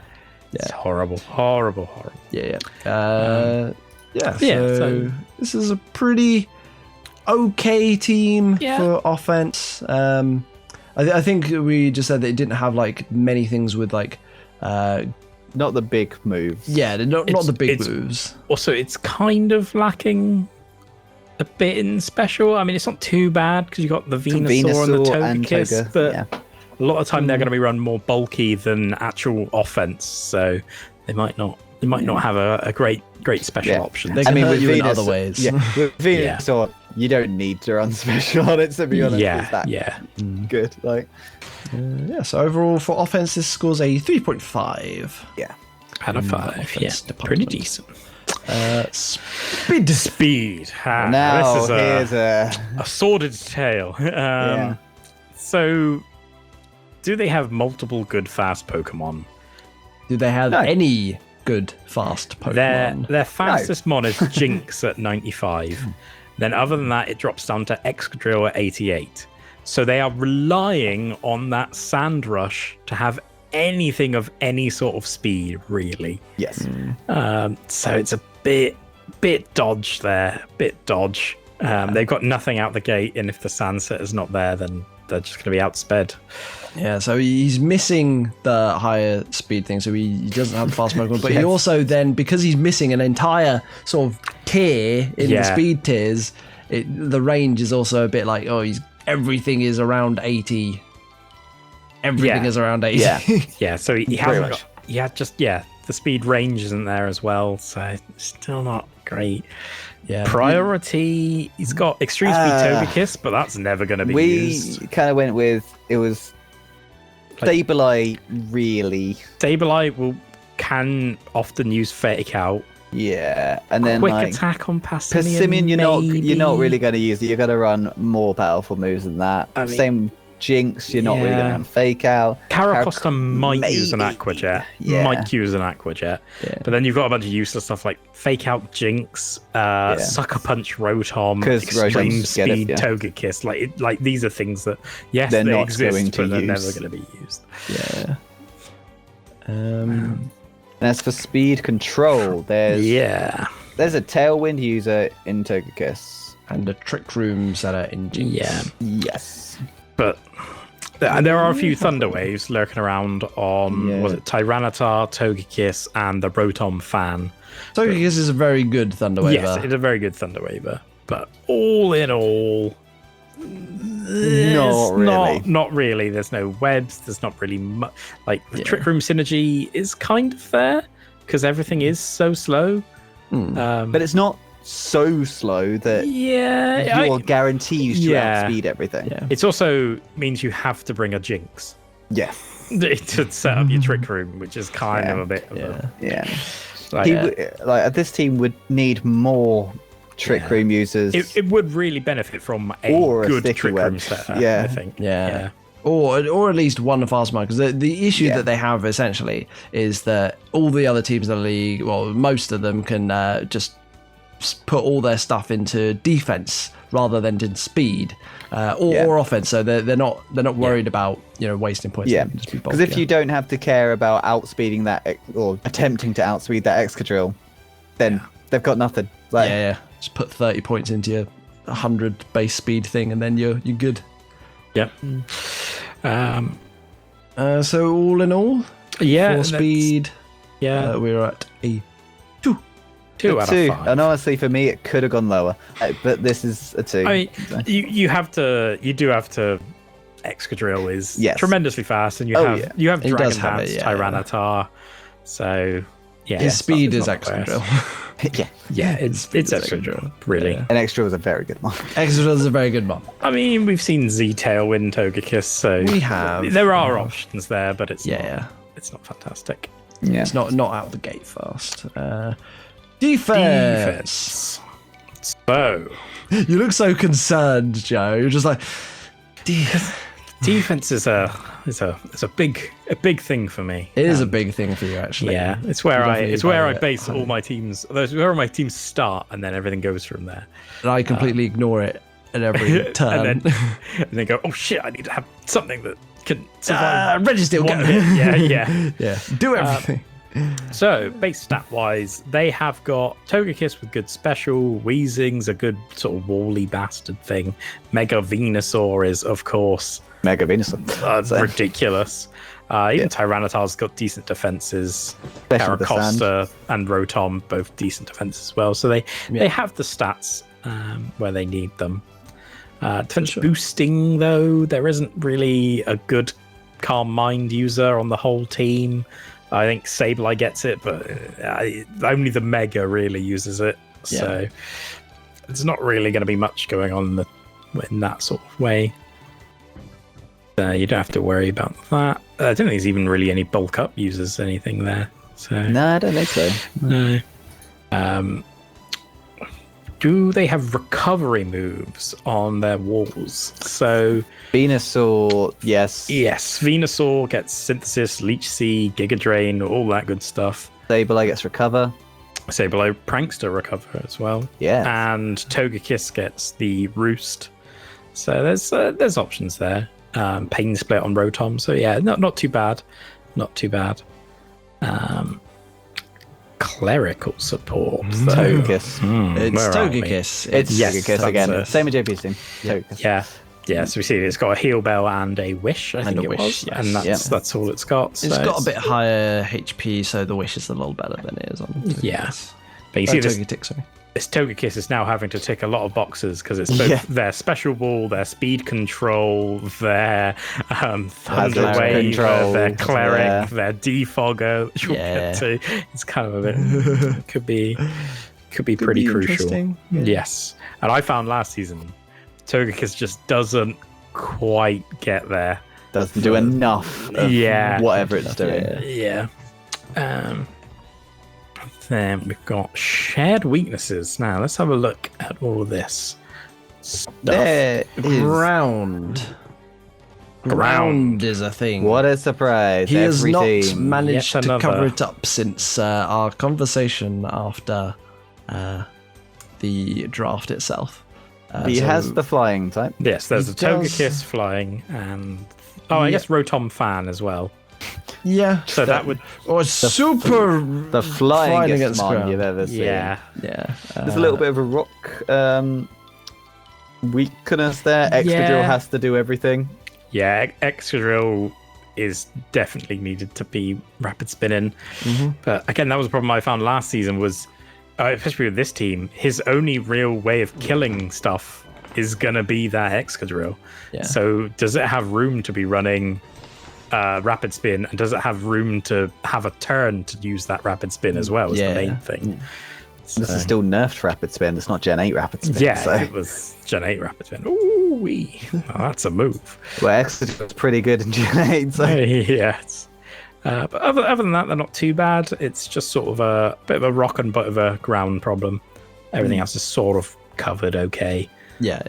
It's horrible. Yeah. So this is a pretty okay team for offense. I think we just said that it didn't have like many things with like not the big moves. Yeah, not the big moves. Also, it's kind of lacking a bit in special. I mean, it's not too bad because you got the Venusaur and the Togekiss, but. A lot of the time they're going to be run more bulky than actual offense, so they might not have a great special option. They can hurt you in other ways. Yeah, with Venusaur, you don't need to run special on it, to be honest. Good. Like, so overall for offense, this scores a 3.5. Yeah, out of 5. Yeah, pretty decent. Speed. Now this is here's a sordid tale. So. Do they have multiple good fast Pokemon? Do they have any good fast Pokemon? Their fastest mon is Jinx at 95. Then other than that, it drops down to Excadrill at 88. So they are relying on that Sand Rush to have anything of any sort of speed, really. Yes. So it's a bit dodge there. They've got nothing out the gate, and if the Sandset is not there, then they're just going to be outsped. Yeah, so he's missing the higher speed thing, so he doesn't have the fast Pokemon, but he also then, because he's missing an entire sort of tier in the speed tiers, the range is also a bit like, everything is around 80. Everything is around 80. Yeah, so he hasn't got, the speed range isn't there as well, so it's still not great. Yeah. Priority, he's got Extreme Speed Togekiss, but that's never going to be used. We kind of went with, it was Sableye, really. Sableye will can often use fake out. Yeah, and then Quick like attack on Passimian. Passimian, maybe. you're not really going to use it. You're going to run more powerful moves than that. I mean, Same Jinx, you're not really going to run fake out. Caracosta might use an Aquajet. Yeah. Might use an Aquajet. Yeah. But then you've got a bunch of useless stuff like fake out Jinx, Sucker Punch Rotom, Extreme Speed Togekiss. Like these are things that they not exist, going to but they're use. never going to be used. Yeah. And as for speed control, there's a Tailwind user in Togekiss. And a Trick Room setter in Jinx. Yeah. Yes. But there are a few Thunder Waves lurking around on, was it Tyranitar, Togekiss, and the Rotom Fan. Togekiss is a very good Thunder Waver. Yes, it's a very good Thunder Waver. But all in all, not really. There's no webs. There's not really much. Like the Trick Room synergy is kind of there because everything is so slow. But it's not so slow that you're guaranteed to outspeed everything. Yeah. It also means you have to bring a Jinx. Yeah. To set up your Trick Room, which is kind of a bit of this team would need more Trick Room users. It would really benefit from a good Trick Room setter, I think. Yeah. Or at least one fast mark. Because the issue that they have essentially is that all the other teams in the league, well, most of them can just put all their stuff into defense rather than in speed or offense. So they're not worried about wasting points. Yeah, because if you don't have to care about outspeeding that or attempting to outspeed that Excadrill, then they've got nothing. Like, just put 30 points into your 100 base speed thing, and then you're good. Yep. So all in all, for speed, we're at a 2 out of 5. And honestly, for me, it could have gone lower, but this is a 2. I mean, you do have to. Excadrill is tremendously fast, and you have Dragon Dance, Tyranitar. So his speed is Excadrill. it's Excadrill, really. And Excadrill is a very good one. Excadrill is a very good one. I mean, we've seen Z Tailwind Togekiss, so we have. There are options there, but it's it's not fantastic. Yeah, it's not out the gate fast. Defense. So you look so concerned, Joe. You're just like defense is a big thing for me. It is a big thing for you, actually. Yeah, it's where I base all my teams. That's where my teams start, and then everything goes from there. And I completely ignore it at every turn, and then go, oh shit, I need to have something that can survive. Register, one hit. Yeah. Do everything. So, base stat-wise, they have got Togekiss with good special, Weezing's a good sort of wally bastard thing, Mega Venusaur is, of course, Mega Venusaur. Ridiculous. Even Tyranitar's got decent defenses, Caracosta and Rotom, both decent defenses as well, so they have the stats where they need them. Defense boosting, though, there isn't really a good Calm Mind user on the whole team. I think Sableye gets it, but only the Mega really uses it. So there's not really going to be much going on in that sort of way. You don't have to worry about that. I don't think there's even really any bulk up users, anything there. So no, I don't think so. No. Do they have recovery moves on their walls? So Venusaur, yes. Yes, Venusaur gets Synthesis, Leech Seed, Giga Drain, all that good stuff. Sableye gets Recover. Sableye Prankster Recover as well. Yeah. And Togekiss gets the Roost. So there's options there. Pain Split on Rotom. So yeah, not too bad. Not too bad. Clerical support. Togekiss. It's Togekiss. It's Togekiss again. Same as JP's team. Togekiss. Yeah. So we see it's got a Heal Bell and a Wish. I think it was, yes. and that's all it's got. So it's got a bit higher HP, so the Wish is a little better than it is on Togekiss. Yeah. But you see this Togekiss is now having to tick a lot of boxes because it's both their Special Ball, their Speed Control, their Thunder Wave, their Cleric, their Defogger. It's kind of a bit could be pretty crucial. Yes, and I found last season Togekiss just doesn't quite get there. Doesn't do enough. Of whatever it's doing. Yeah. Then we've got shared weaknesses. Now let's have a look at all of this stuff. There is. Ground is a thing. What a surprise. He has Every not team. managed Yet to another. cover it up since our conversation after the draft itself. He so- has the flying type. Yes, there's He a Toga does. Kiss flying, and I guess Rotom Fan as well. Yeah. So that would Or super. The flying against mon ground. you've ever seen. yeah. Yeah. There's a little bit of a rock weakness there. Extra Drill has to do everything. Yeah, Excadrill is definitely needed to be rapid spinning. But again, that was a problem I found last season was, especially with this team, his only real way of killing stuff is going to be that Excadrill. Yeah. So does it have room to be running rapid spin, and does it have room to have a turn to use that rapid spin as well is the main thing. This is still nerfed rapid spin. It's not Gen 8 rapid spin. Yeah, So. it was Gen 8 rapid spin. Ooh wee. Oh, that's a move. Well, Extra was pretty good in Gen 8. So. Yeah. But other than that, they're not too bad. It's just sort of a bit of a rock and bit of a ground problem. Everything else is sort of covered okay. Yeah.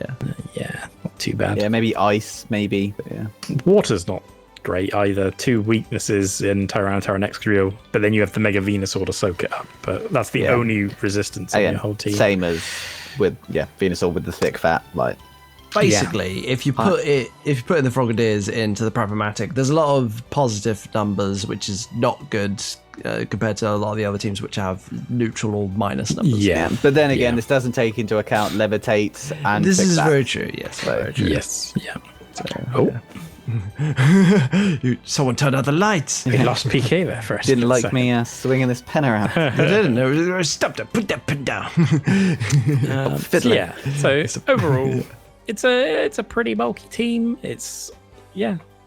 Yeah, not too bad. Yeah, maybe ice, maybe. But yeah. Water's not great either. 2 weaknesses in Tyranitar and Excadrill, but then you have the Mega Venusaur to soak it up. But that's the only resistance in Again, your whole team. same as with Venusaur with the thick fat. Like Basically, if you put in the Frogadiers into the Pragmatic, there's a lot of positive numbers, which is not good compared to a lot of the other teams which have neutral or minus numbers. Yeah, but then again, this doesn't take into account levitate and This thick is fat. very true. Yes, very true. Yes. Yeah. Oh. Someone turned out the lights. We lost PK there for a Didn't like second. me swinging this pen around. I didn't. It was stop that. Put that pen down. Fiddling. Yeah. So overall, it's a pretty bulky team. It's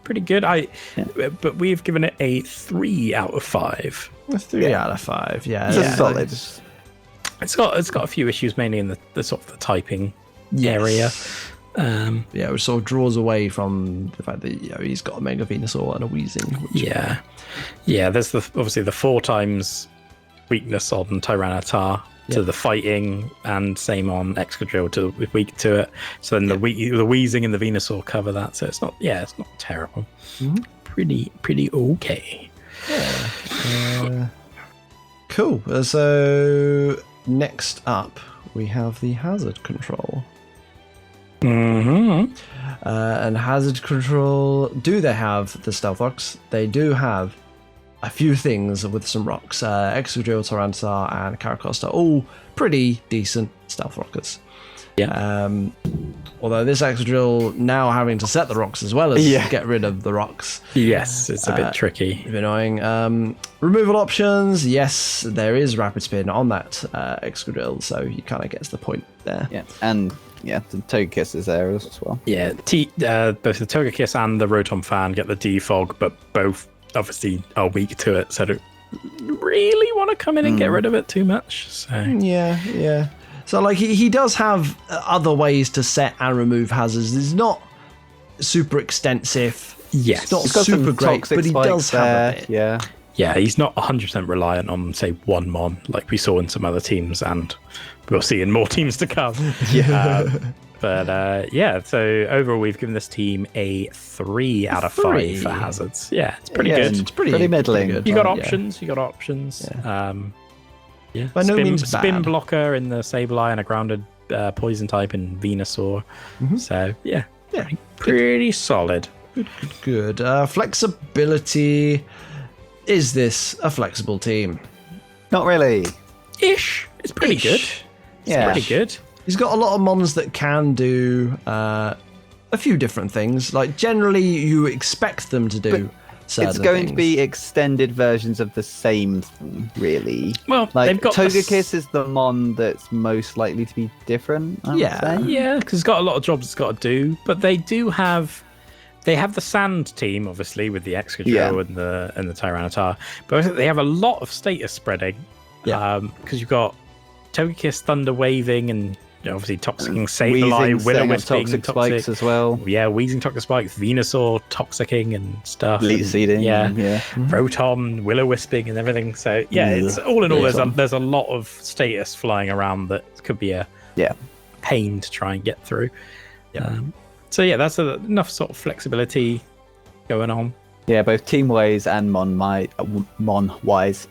pretty good. But we've given it a 3 out of 5. 3 out of 5. Yeah. It's a solid. It's got a few issues, mainly in the sort of the typing area. Which sort of draws away from the fact that he's got a Mega Venusaur and a Weezing. There's obviously the 4 times weakness on Tyranitar to the fighting, and same on Excadrill to weak to it. So then the Weezing and the Venusaur cover that. So it's not terrible. Pretty okay. Cool. So next up we have the hazard control. And hazard control, do they have the stealth rocks? They do have a few things with some rocks. Excadrill, Tyranitar, and Caracosta, all pretty decent stealth rockers. Yeah. Although this Excadrill now having to set the rocks as well as get rid of the rocks. Yes, it's a bit tricky. Annoying. Removal options. Yes, there is rapid spin on that Excadrill, so he kind of gets the point there. Yeah, and the Togekiss is there as well. Yeah, both the Togekiss and the Rotom Fan get the defog, but both obviously are weak to it, so don't really want to come in and get rid of it too much. So Yeah. So like he does have other ways to set and remove hazards. It's not super extensive. yes, It's not He's got some super great, toxic but he spikes does have there. a bit. yeah, he's not 100% reliant on say one mon like we saw in some other teams, and we'll see in more teams to come. So overall we've given this team a 3 out of 5 for hazards. Yeah, it's pretty good. It's pretty middling. good. You got Yeah. options. You got options. By no means spin bad. blocker in the Sableye and a grounded poison type in Venusaur. So pretty solid. Good. Flexibility. Is this a flexible team? Not really. Ish. It's pretty good. Yeah. Pretty good. He's got a lot of mons that can do a few different things. Like generally, you expect them to do certain It's going things. to be extended versions of the same thing, really. Well, Like they've got Togekiss is the mon that's most likely to be different. I would say. Yeah, because it's got a lot of jobs it's got to do, but they have the sand team, obviously, with the Excadrill and the Tyranitar, but they have a lot of status spreading. Because you've got Togekiss Thunder Waving and obviously Toxicking Sableye, Will-O-Wisping, toxic spikes as well. Yeah, Wheezing Toxic Spikes, Venusaur, Toxicking and stuff. Leech Seeding. Yeah. Mm-hmm. Rotom, Will-O-Wisping and everything. So yeah, it's all in all, there's a lot of status flying around that could be a pain to try and get through. So yeah, that's enough sort of flexibility going on. Yeah, both team-wise and mon-wise.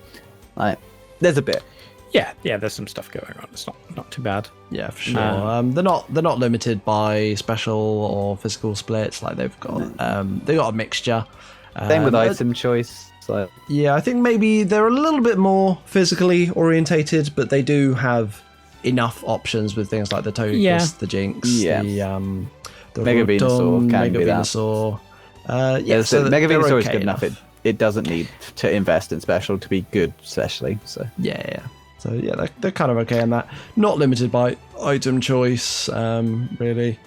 There's a bit. Yeah, there's some stuff going on. It's not too bad. Yeah, for sure. They're not limited by special or physical splits. Like they've got a mixture. Same with item choice. So. Yeah, I think maybe they're a little bit more physically orientated, but they do have enough options with things like the Togekiss, the Jinx, the Mega Rotom, Venusaur can Mega be Venusaur. So Mega Venusaur is okay good enough. It doesn't need to invest in special to be good, especially. So yeah. So yeah, they're kind of okay in that. Not limited by item choice, really.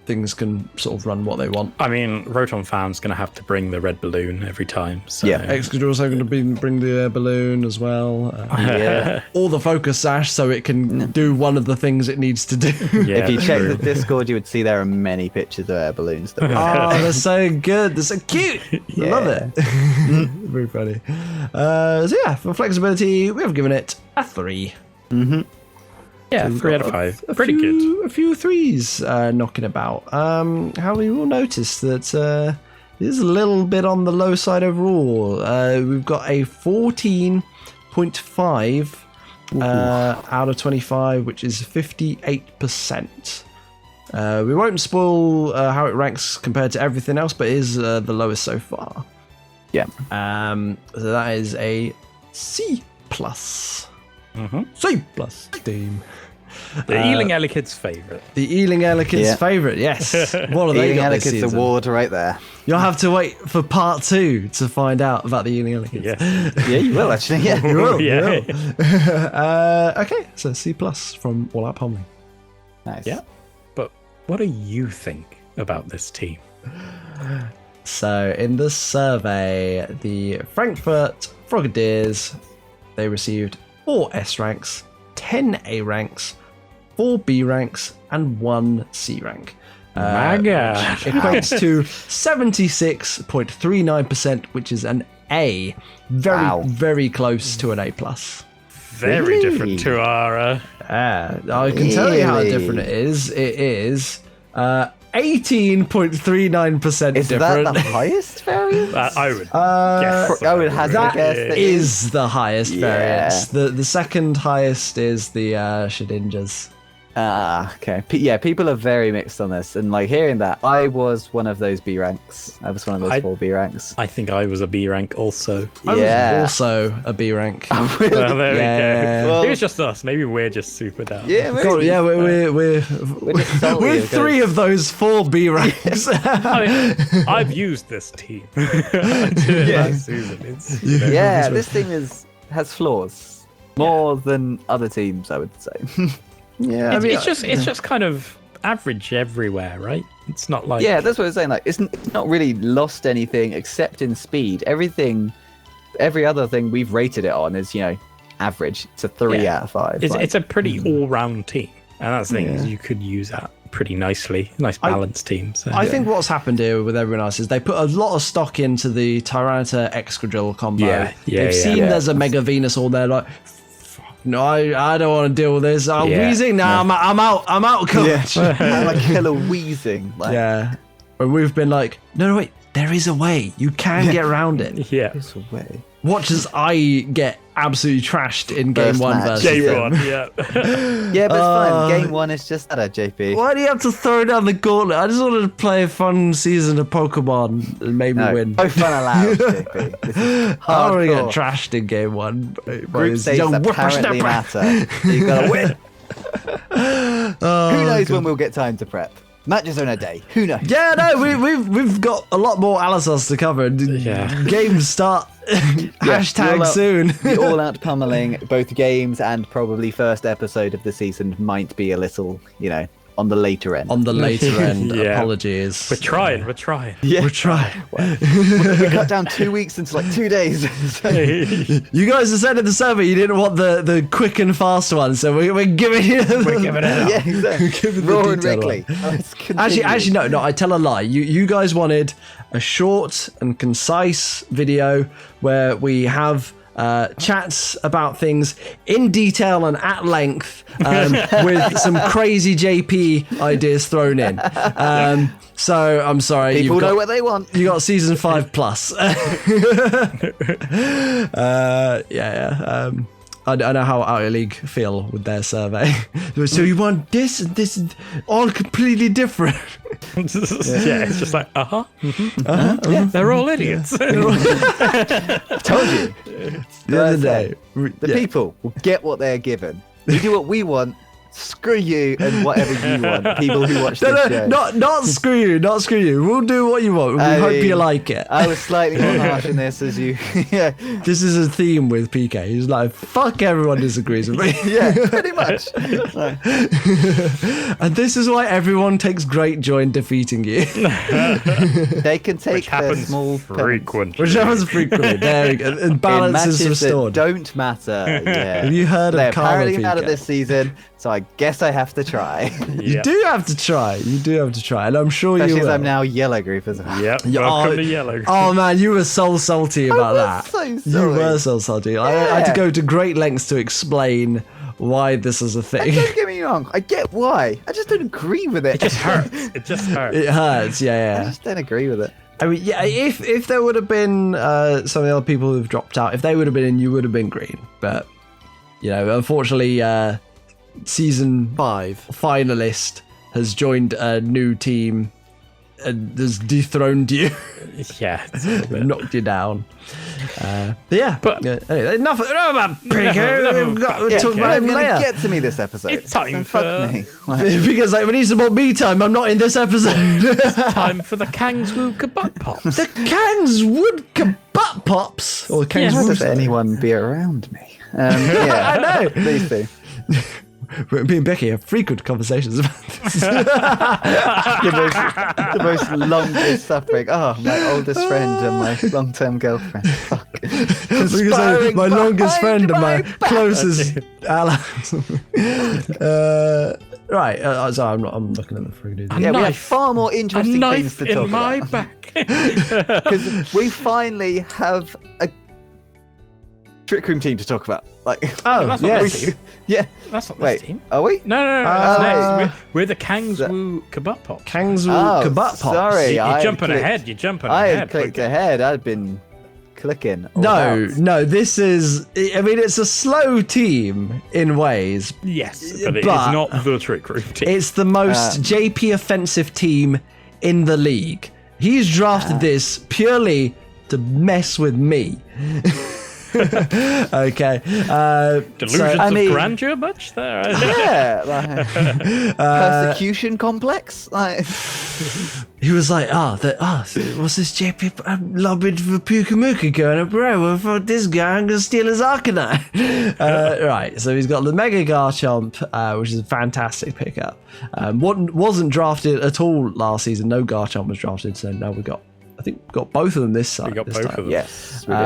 Things can sort of run what they want. I mean, Rotom fan's going to have to bring the red balloon every time. So. Yeah, Excadrill also going to bring the air balloon as well. Or the focus sash, so it can do one of the things it needs to do. Yeah, if you check the Discord, you would see there are many pictures of air balloons. They're so good. They're so cute. I love it. Very funny. So yeah, for flexibility, we have given it a 3. Mm-hmm. Yeah, 3 out of 5. Pretty good. A few 3s knocking about. How we will notice that it is a little bit on the low side overall. We've got a 14.5 out of 25, which is 58%. We won't spoil how it ranks compared to everything else, but it is the lowest so far. Yeah. So that is a C+. C+ team. The Ealing Elekid's favourite. The Ealing Elekid's favourite, yes. What are they got this season? Award right there. You'll have to wait for part 2 to find out about the Ealing Elekids. Yes. Yeah, you will actually. Yeah, you will. Okay, so C+ from All Out Pummeling. Nice. Yeah. But what do you think about this team? So in the survey, the Frankfurt Frogadiers, they received 4 S ranks, 10 A ranks, 4 B ranks, and 1 C rank. Maga. Equates to 76.39%, which is an A. Very close to an A+. Very different to our... I can tell you how different it is. It is 18.39% different. Is that the highest variance? I would guess. I would hazard a guess. That is the highest variance. The second highest is the Shedinjas. Okay. People are very mixed on this, and like hearing that, I was one of those B ranks. I was one of those 4 B ranks. I think I was a B rank also. I was also a B rank. Well, there we go. Well, it was just us. Maybe we're just super down. Yeah, maybe. We're 3 of those 4 B ranks. I mean, I've used this team. I did it last season. This team has flaws more than other teams, I would say. Yeah, it's just kind of average everywhere, right? It's not like that's what I was saying. Like, it's not really lost anything except in speed. Every other thing we've rated it on is average. It's a 3 out of 5. It's a pretty all-round team, and that's the thing is you could use that pretty nicely. Nice balanced team. So. I think what's happened here with everyone else is they put a lot of stock into the Tyranitar Excadrill combo. They've seen there's a Mega Venusaur there, like. No, I don't want to deal with this. Wheezing? Nah, I'm out, coach. I'm like killer wheezing. Yeah. And we've been like, no, wait, there is a way. You can get around it. Yeah. There's a way. Watch as I get absolutely trashed in game 1 versus Game 1, yeah. Yeah, but it's fine. Game 1 is just that, JP. Why do you have to throw down the gauntlet? I just wanted to play a fun season of Pokemon and maybe win. No fun allowed, JP. This is I want to get trashed in game 1. Group stages apparently matter. You gotta win. Who knows when we'll get time to prep? Matches are in a day. Who knows? Yeah, no, we've got a lot more Aalysahs to cover. Games start hashtag soon. The all-out pummeling, both games and probably first episode of the season might be a little, on the later end. On the later end, Yeah. apologies. We're trying. Yeah. We're trying. We cut down 2 weeks into like 2 days. You guys have said in the survey you didn't want the quick and fast one, so we're giving you. We're giving it up. Yeah, exactly. Give it the Raw and detailed Wrigley. Actually, no. I tell a lie. You guys wanted a short and concise video where we have chats about things in detail and at length, with some crazy JP ideas thrown in. So I'm sorry. People know what they want. You got season 5 plus. I know how Out of League feel with their survey. So you want this and this, and all completely different. Yeah, it's just like, yeah, they're all idiots. Told you. The other day, The people will get what they're given. We do what we want. Screw you and whatever you want. People who watch this show. not screw you, not screw you. We'll do what you want. We hope you like it. I was slightly more harsh in this as you. Yeah. This is a theme with PK. He's like, fuck everyone disagrees with me. Yeah, pretty much. And this is why everyone takes great joy in defeating you. They can take Which their happens small frequently. Which happens frequently. There we go. And balance is matches restored. that don't matter. Yeah. Have you heard They're of karma, apparently mad PK? at this season, so I guess I have to try. You do have to try. You do have to try. And I'm sure Especially you as will. I'm now yellow group as well. Yep. Yeah, Welcome to Yellow. Oh man, you were so salty about that. so You sorry. were so salty. I had to Yeah. go to great lengths to explain why this is a thing. Don't get me wrong, I get why. I just don't agree with it. It just hurts. It just hurts. It hurts, I yeah. just don't agree with it. I mean, yeah. If there would have been some of the other people who've dropped out, if they would have been in, you would have been green. But you know, unfortunately, season 5 finalist has joined a new team and has dethroned you. Yeah. It's a little bit. Knocked you down. Yeah. But- anyway, enough about Pico. We've got to talk about I'm him going to later. get to me this episode. It's time So for- fuck me. Like, Because we need some more me time. I'm not in this episode. Time for the Kingswood Kabutops. The Kingswood Kabutops. Or why Kingswood. does anyone be around me? Yeah, I know. please do. Me and Becky have frequent conversations about this. The most longest suffering. Oh, my oldest friend and my long-term girlfriend. Fuck. Because my longest friend and my closest ally. Right. So I'm looking at the Frogadiers. Yeah, we have Knife. far more A interesting things knife to talk in my about. back. Because we finally have a trick room team to talk about. Like, Oh, That's not yes. this team. yeah. That's not this Wait, team. are we? No, that's Uh, next. We're the Kingswood Kabutops. Kingswood Oh, Kabutops. sorry. You're I jumping clicked- ahead. You're jumping I ahead. had clicked ahead. I'd been clicking. all No, about. no, this is. I mean, it's a slow team in ways. Yes, but it is But- not the trick room team. It's the most JP offensive team in the league. He's drafted this purely to mess with me. Okay. Delusions I mean- of grandeur much there? Yeah, like, persecution complex. Like, He was like, what's this JP? I'm lobbying for Pukamuka going up, bro. Well, fuck this guy, I'm going to steal his Arcanine. Right, so he's got the Mega Garchomp, which is a fantastic pickup. Wasn't drafted at all last season. No Garchomp was drafted, so now we got both of them this side. We got this both time. of them. yes. we do.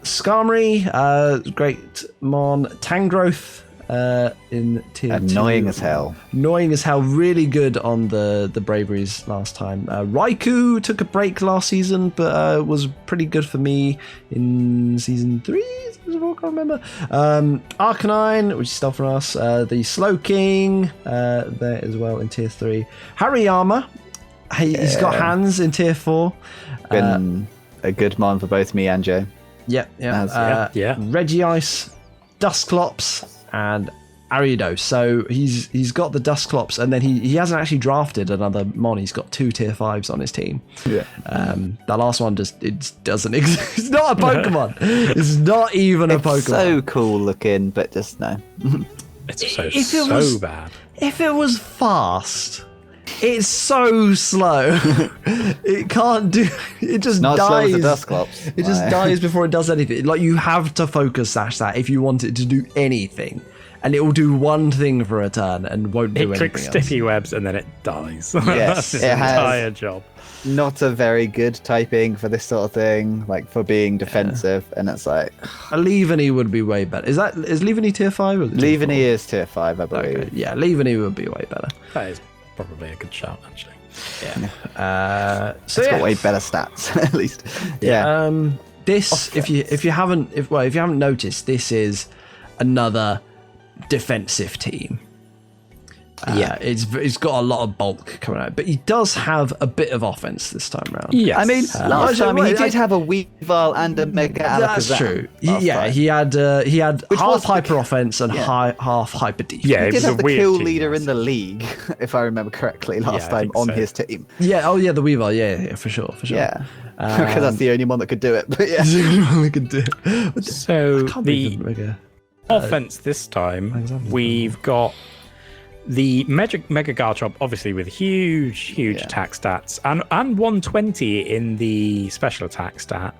Skarmory, great Mon, Tangrowth in tier 2. Annoying as hell. Annoying as hell, really good on the Braveries last time. Raikou took a break last season, but was pretty good for me in season 3, season 4, I can't remember. Arcanine, which is still from us. The Slowking, there as well in tier 3. Hariyama, he's got hands in tier 4. Been a good mon for both me and Joe. Yeah. Yeah. Regice, Dusclops, and Ariados. So he's got the Dusclops, and then he hasn't actually drafted another mon. He's got 2 tier 5s on his team. Yeah. That last one it doesn't exist. It's not a Pokemon. It's not even a Pokemon. So cool looking, but just no. It's If it so was- bad. If it was fast, it's so slow. It can't do. It just Not slow dies. as the Dusclops. It just dies before it does anything. Like, you have to focus that if you want it to do anything. and it will do one thing for a turn and won't do anything clicks else. sticky webs and then it dies. Yes, That's its it has- entire job. Not a very good typing for this sort of thing, like for being defensive, and it's like A Leaveney would be way better. Is Leaveney tier 5? Or is it tier Leaveney 4? is tier 5, I believe. Okay. Yeah, Leaveney would be way better. That is probably a good shout, actually. Yeah. So It's yeah. got way better stats, at least. Yeah. This, if you haven't noticed, this is another defensive team. It's got a lot of bulk coming out, but he does have a bit of offense this time round. Yes. I mean, last time he did have a Weavile and a Mega That's Alakazam. true. last time. He had Which half was the- hyper offense and half hyper defense. Yeah, He it did was a have the weird kill team leader last in the league, if I remember correctly, last I time think on so. his team. Yeah. Oh yeah, the Weavile. Yeah, for sure. Yeah. Because that's the only one that could do it. But yeah. we can do. So Can't the believe Mega. offense this time, we've got the Mega Garchomp, obviously with huge attack stats, and 120 in the special attack stat.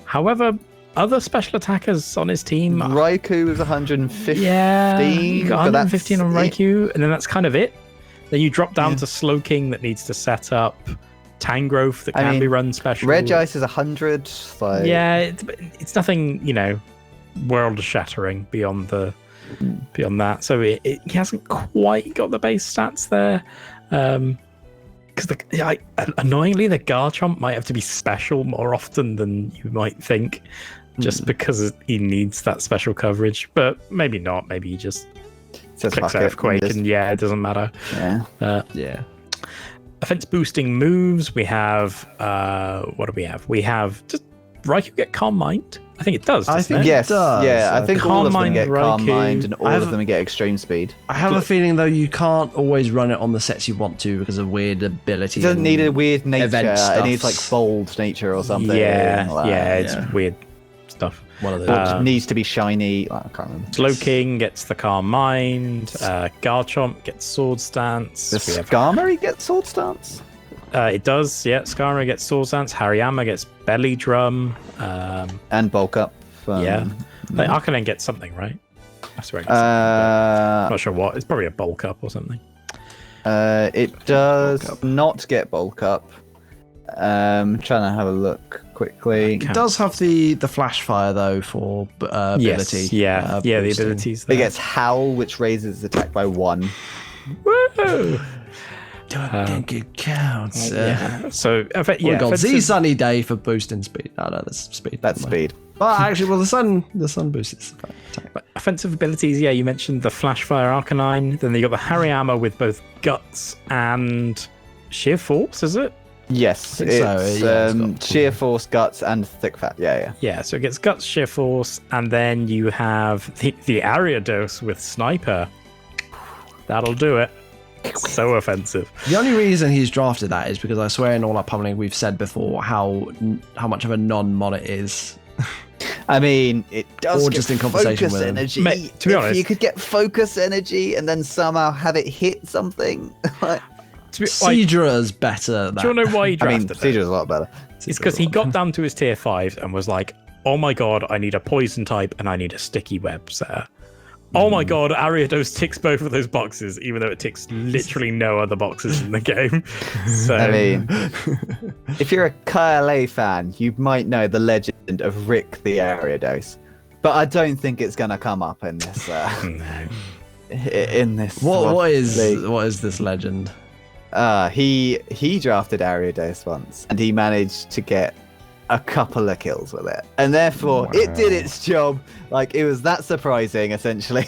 However, other special attackers on his team, Raikou was 115. you got but that's 115 on it. Raikou, and then that's kind of it. Then you drop down to Slowking that needs to set up, Tangrowth that can be run special. Regice is 100. Like, Yeah, it's nothing, world shattering beyond that. So he hasn't quite got the base stats there. Because annoyingly, the Garchomp might have to be special more often than you might think, just because he needs that special coverage. But maybe not. Maybe he just says clicks fuck it, Earthquake, just- and it doesn't matter. Yeah. Yeah. Offense boosting moves. We have what do we have? We have just Raikou get Calm Mind. I think it does. I doesn't think it? Yes. does. Yeah. I think all of them Calm get Mind, Calm Raikou. Mind, and all I of have- them get Extreme Speed. I have a feeling though you can't always run it on the sets you want to because of weird ability. It doesn't and need a weird nature. event It needs stuffs. like bold nature or something. Yeah, like, it's yeah. weird stuff. one of Or those. it just needs to be shiny. I can't remember. Slowking gets the Calm Mind. Garchomp gets Sword Stance. Does We have- Skarmory get Sword Stance? it does, yeah. Skarmory gets Sword Stance. Hariyama gets Belly Drum. And Bulk Up. Yeah. Like, Arcanine gets something, right? I swear it gets something, but I'm not sure what. It's probably a Bulk Up or something. It does not get Bulk Up. Trying to have a look quickly. It does have the flash fire though for ability. Yes, yeah, the boosting. abilities. It There. gets Howl, which raises its attack by 1. Woo! Don't think it counts. Yeah. So, Oh my god, offensive- Z Sunny Day for boosting speed. No, that's speed. That's Never mind. speed. Well, actually, the sun boosts its attack. offensive abilities, you mentioned the Flash Fire Arcanine. Then you got the Hariyama with both Guts and Sheer Force, is it? Yes, think it's so, yeah, it's got- Sheer Force, Guts, and Thick Fat. Yeah. Yeah, so it gets Guts, Sheer Force, and then you have the Ariados with Sniper. That'll do it. So offensive. The only reason he's drafted that is because I swear in all our pummeling we've said before how much of a non-mon it is. I mean, it does Or get just in conversation focus with him. energy. Mate, to be if honest- you could get focus energy and then somehow have it hit something. Like, To be, Seadra's better. do you want to know why he I mean, drafted it? Seedra's a lot better. It's because he got down to his tier 5 and was like, oh my god, I need a poison type and I need a sticky web setter. Oh my god, Ariados ticks both of those boxes, even though it ticks literally no other boxes in the game. So, I mean, if you're a KLA fan, you might know the legend of Rick the Ariados, but I don't think it's gonna come up in this. In this. What is league. this legend? He drafted Ariados once, and he managed to get a couple of kills with it, and therefore it did its job. Like, it was that surprising, essentially.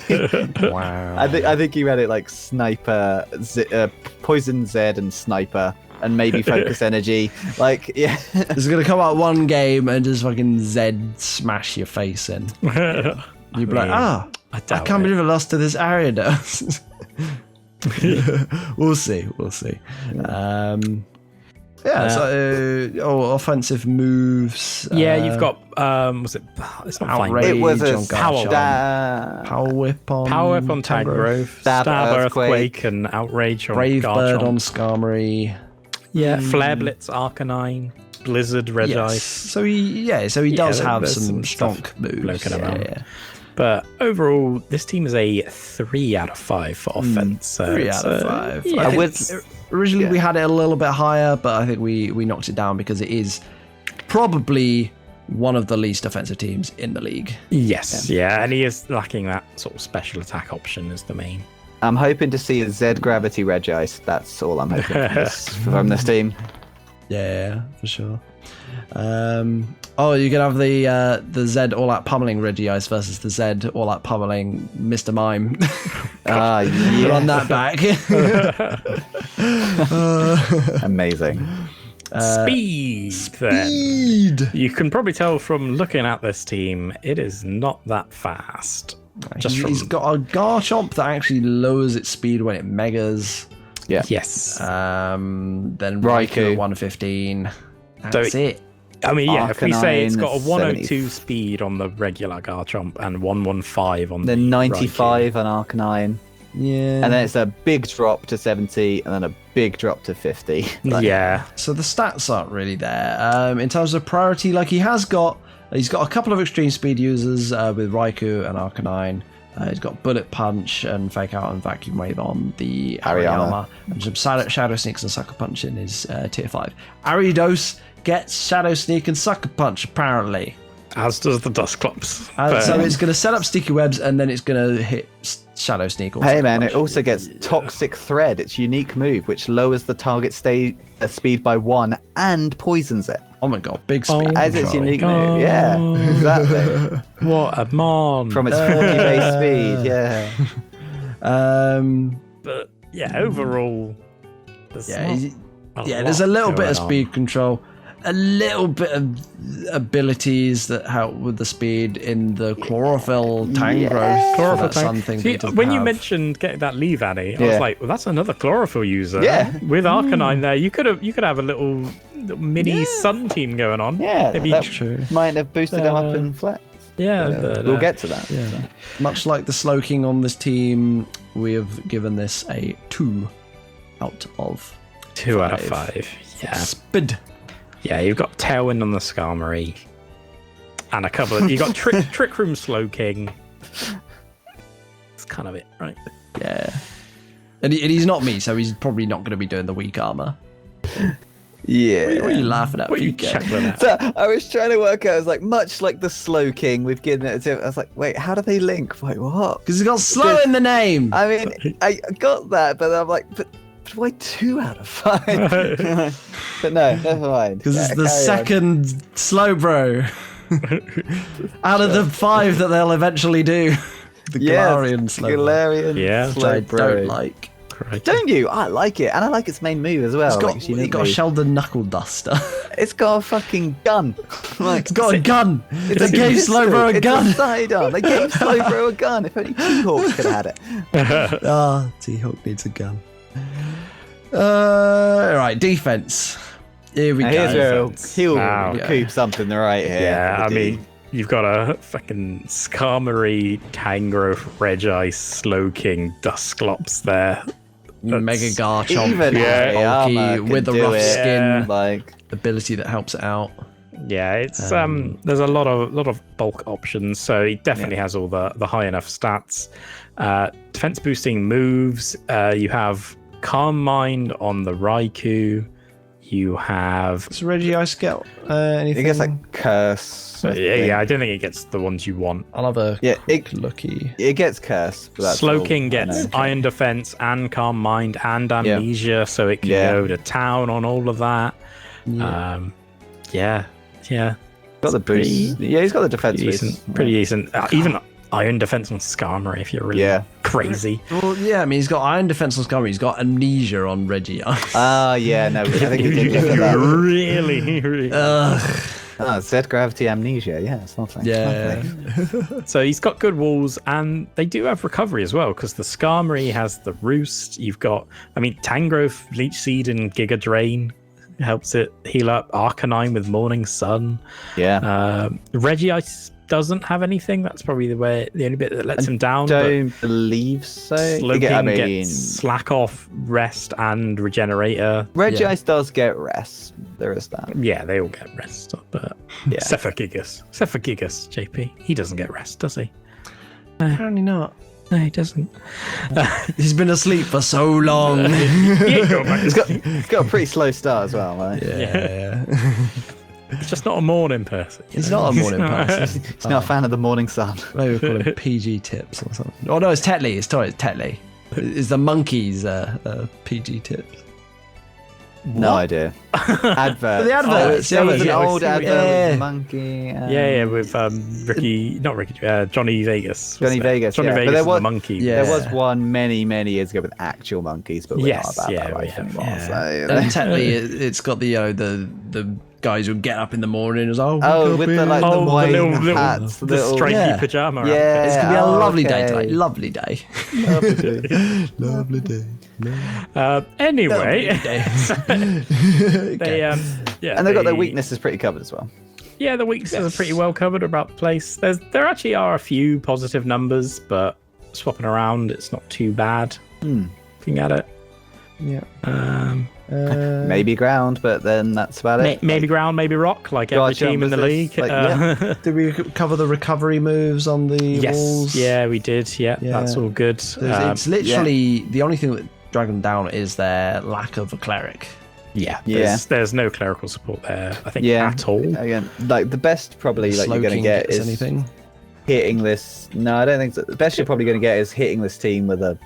Wow. I think he had it like Sniper, Poison Z, and Sniper, and maybe Focus Energy. Like, yeah. It's gonna come out one game and just fucking Zed smash your face in. You'd be like, I I doubt can't it. believe I lost to this Ariados. We'll see. So offensive moves. You've got was it? It's not flying. Outrage It was on a Garchomp. Power Whip on Power Up on Tangrowth, Stab Earthquake, and Outrage on Brave Bird Garchomp. on Skarmory. Flare Blitz Arcanine, Blizzard Regice. Yes. So he does have there's some some strong stuff moves. floating around. But overall, this team is a 3 out of 5 for offense. So 3 out of 5. Yeah, I think originally we had it a little bit higher, but I think we knocked it down because it is probably one of the least offensive teams in the league. Yes, yeah, and he is lacking that sort of special attack option as the main. I'm hoping to see a Z Gravity Regice. That's all I'm hoping from this team. Yeah, for sure. You can have the Z All Out Pummeling Regice versus the Z All Out Pummeling Mr. Mime. Yeah. Run that back. Amazing. Speed. Then. You can probably tell from looking at this team, it is not that fast. He's got a Garchomp that actually lowers its speed when it megas. Yeah. Yes. Then Raikou at 115. That's it. I mean, yeah, if we say it's got a 102 70. speed on the regular Garchomp and 115 on the Then 95 Raikou. on Arcanine. Yeah. And then it's a big drop to 70 and then a big drop to 50. Yeah. So the stats aren't really there. In terms of priority, like he's got a couple of extreme speed users with Raikou and Arcanine. He's got Bullet Punch and Fake Out and Vacuum Wave on the Ariama. And some Shadow Sneaks and Sucker Punch in his tier 5. Ariados gets Shadow Sneak and Sucker Punch, apparently. As does the Dusclops. So it's going to set up Sticky Webs and then it's going to hit Shadow Sneak. Or Hey man, Punch. it also gets Toxic Thread, its unique move, which lowers the target speed by 1 and poisons it. Oh my god, big speed. As its unique move. Yeah, exactly. What a mon. From its 40 base speed, yeah. But yeah, overall, there's there's a little bit of speed control, a little bit of abilities that help with the speed in the chlorophyll tang growth. Chlorophyll That's tang. something See, that when you have. mentioned getting that Leavanny, I was like, well, that's another chlorophyll user. Yeah. With Arcanine there, you could have a little mini sun team going on. Yeah, Maybe that might have boosted him up in flex. but, we'll get to that. Yeah. Much like the Slowking on this team, we have given this a 2 out of 2 out of 5. Yeah. Speed. Yeah, you've got Tailwind on the Skarmory. And a couple of... You got Trick Room Slowking. That's kind of it, right? Yeah. And he's not me, so he's probably not going to be doing the weak armor. Yeah. What are you laughing at? What are you PK? chuckling at? So I was trying to work out, I was like, much like the Slow King, we've given it to, I was like, wait, how do they link? Wait, what? Because he's got slow in the name. I mean, I got that, but I'm like, but why 2 out of 5? But no, never mind. Because it's the carry second Slowbro out of the 5 that they'll eventually do. The Galarian Slowbro. Galarian Yeah. Which I Slowbro. don't like. Correct. Don't you? I like it, and I like its main move as well. It's got a move. Sheldon Knuckle Duster. It's got a fucking gun. Like, It's got a gun. it's They gave pistol. Slowbro a It's gun. a sidearm. They gave Slowbro a gun. If only T-Hawk could have had it. T-Hawk needs a gun. Right, defense. Here we Now, go. here's where he'll Wow. recoup something right here. Yeah, for I the mean, D. you've got a fucking Skarmory, Tangrowth, Regice, Slowking, Dusclops there. Mega Garchomp, Even Ariyama bulky can with the do rough it. skin Like, ability that helps it out. Yeah, it's there's a lot of bulk options, so he definitely has all the high enough stats. Defense boosting moves. You have Calm Mind on the Raikou. You have Does Regice get anything? it gets like Curse. I think. yeah. I don't think it gets the ones you want. I'll have a quick looky. It gets Curse. But that's all Slowking I gets know. Iron Defense and Calm Mind and Amnesia, so it can Yeah. go to town on all of that. Yeah. Yeah. Got the boost. Yeah, he's got the defense boost. Pretty decent. Even Iron Defense on Skarmory if you're really crazy. Well, yeah, I mean, he's got Iron Defense on Skarmory. He's got Amnesia on Regice. Ah, yeah, no, I think he did look at that. really. Z Gravity Amnesia, yeah, it's not Yeah. So he's got good walls, and they do have recovery as well, because the Skarmory has the Roost. You've got, I mean, Tangrowth, Leech Seed, and Giga Drain helps it heal up. Arcanine with Morning Sun. Yeah. Regice doesn't have anything. That's probably the only bit that lets him down. Don't believe so. Slowking gets Slack Off, Rest, and Regenerator. Regice does get rest. There is that. Yeah, they all get rest, but Yeah. except for Gigas, JP, he doesn't get rest, does he? Apparently not. No, he doesn't. He's been asleep for so long. He's got a pretty slow start as well, right? Yeah. He's just not a morning person. He's not a morning person. He's not a fan of the morning sun. Maybe we'll call him PG Tips or something. Oh no, it's Tetley. It's Tetley. It's the monkeys PG Tips. No idea. Advert. The adverts. There was an Yeah. old advert Yeah. with a monkey. With Johnny Vegas. Johnny Vegas. Johnny yeah. Vegas But there and was the monkey. Yeah. There was one many years ago with actual monkeys, but we're Yes, not about yeah, that we life have, anymore. yeah. So, you know. And Tetley, it's got the guys who get up in the morning and with the like the white hats, the stripy Yeah. pajama. Yeah. It's gonna be a lovely day okay. tonight. Lovely day. Lovely day. Anyway, they and they've got their weaknesses pretty covered as well. Yeah, the weaknesses are pretty well covered about the place. There actually are a few positive numbers, but swapping around, it's not too bad. Looking at it. Yeah. Maybe ground, but then that's about it. Maybe ground, maybe rock, like every team in the league. Did we cover the recovery moves on the walls? Yeah, we did. Yeah, that's all good. It's literally the only thing that dragged them down is their lack of a cleric. There's no clerical support there, I think, at all. Again, like the best probably like you're going to get is anything. Hitting this. No, I don't think so. The best you're probably going to get is hitting this team with a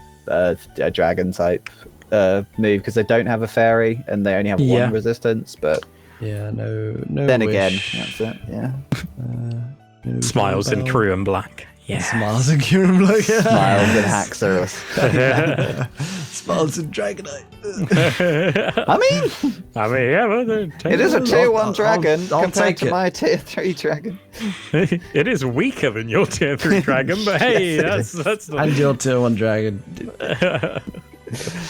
dragon type move, because they don't have a fairy and they only have one resistance. But no. Then wish. again, that's it. Yeah. No Smiles in crew and black. Yeah. Smiles and Kieran Black. Smiles and Haxorus. Smiles and Dragonite. I mean, yeah, well, it is a tier 1 dragon I'll compared take to it. my tier 3 dragon. It is weaker than your tier 3 dragon, but hey, that's not... And your tier 1 dragon.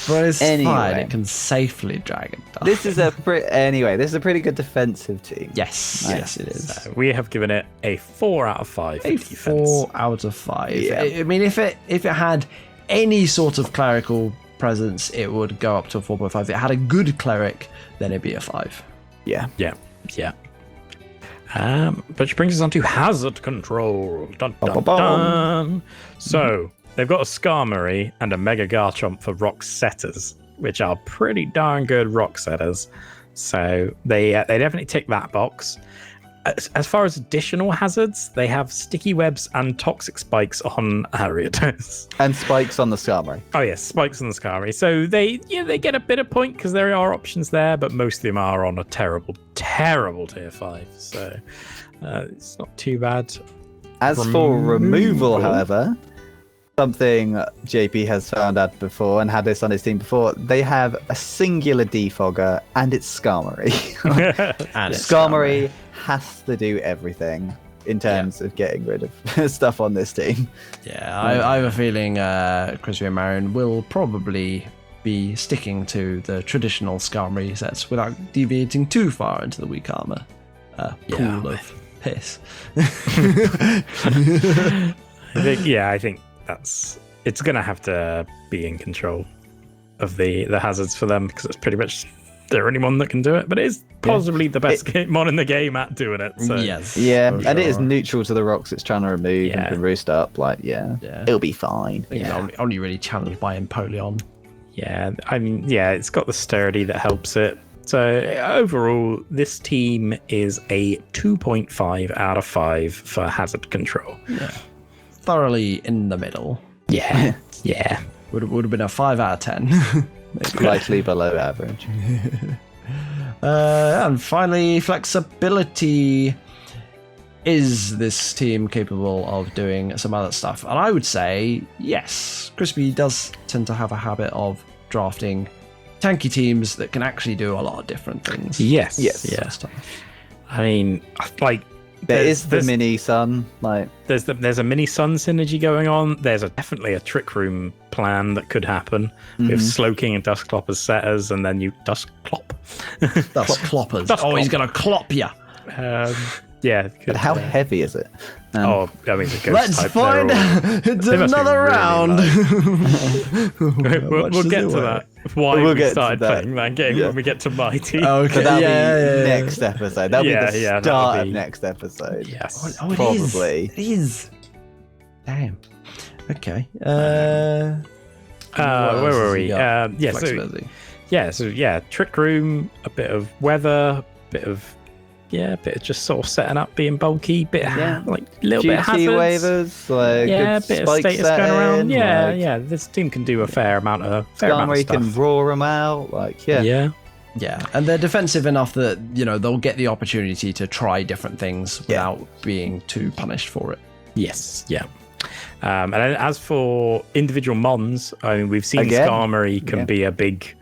But it's fine. Anyway. It can safely drag it. This is a pretty good defensive team. Yes, yes, it is. So we have given it a 4 out of 5 for A defense. 4 out of 5. Yeah. I mean, if it had any sort of clerical presence, it would go up to a 4.5. If it had a good cleric, then it'd be a 5. Yeah. Which brings us on to hazard control. Dun, dun, dun. So they've got a Skarmory and a Mega Garchomp for rock setters, which are pretty darn good rock setters. So they definitely tick that box. As far as additional hazards, they have sticky webs and toxic spikes on Ariados. And spikes on the Skarmory. Oh yes, spikes on the Skarmory. So they get a bit of point because there are options there, but most of them are on a terrible tier 5. So it's not too bad. As for removal, however, something JP has found out before and had this on his team before, they have a singular defogger and it's Skarmory. And Skarmory has to do everything in terms of getting rid of stuff on this team. Yeah, I have a feeling Crispy and Marion will probably be sticking to the traditional Skarmory sets without deviating too far into the weak armor pool of piss. I think it's going to have to be in control of the hazards for them because it's pretty much the only one that can do it. But it is possibly the best mon in the game at doing it. So. Yes. Yeah, for and it is sure. neutral to the rocks it's trying to remove and can roost up. It'll be fine. I think it's only really challenged by Empoleon. Yeah, I mean, it's got the sturdy that helps it. So overall, this team is a 2.5 out of 5 for hazard control. Yeah. Thoroughly in the middle. Yeah. Would have been a 5 out of 10. Slightly below average. And finally, flexibility. Is this team capable of doing some other stuff? And I would say yes. Crispy does tend to have a habit of drafting tanky teams that can actually do a lot of different things. Yes. Yeah. I mean, like There's the mini sun. There's a mini sun synergy going on. There's definitely a trick room plan that could happen with Slowking and Dustclop as setters, and then you Dustclop. Dustcloppers. He's gonna clop you. But how heavy is it? I mean, the ghost Let's type, find out. It's another round. We'll get to that. Why We'll we get to started that. playing that game when we get to my team. Okay. But that'll Yeah. be next episode. That'll be the that'll start be- of next episode. Yes. Oh, it Probably. is. It is. Damn. Okay. Where were we? Flexibility. Trick room, a bit of weather, bit of just sort of setting up, being bulky, bit like little bit of hazards. waivers, like a bit of status going around. This team can do a fair amount of stuff. Can roar them out, Yeah, and they're defensive enough that they'll get the opportunity to try different things without being too punished for it. Yes, yeah. And as for individual mons, I mean, we've seen Skarmory can be a big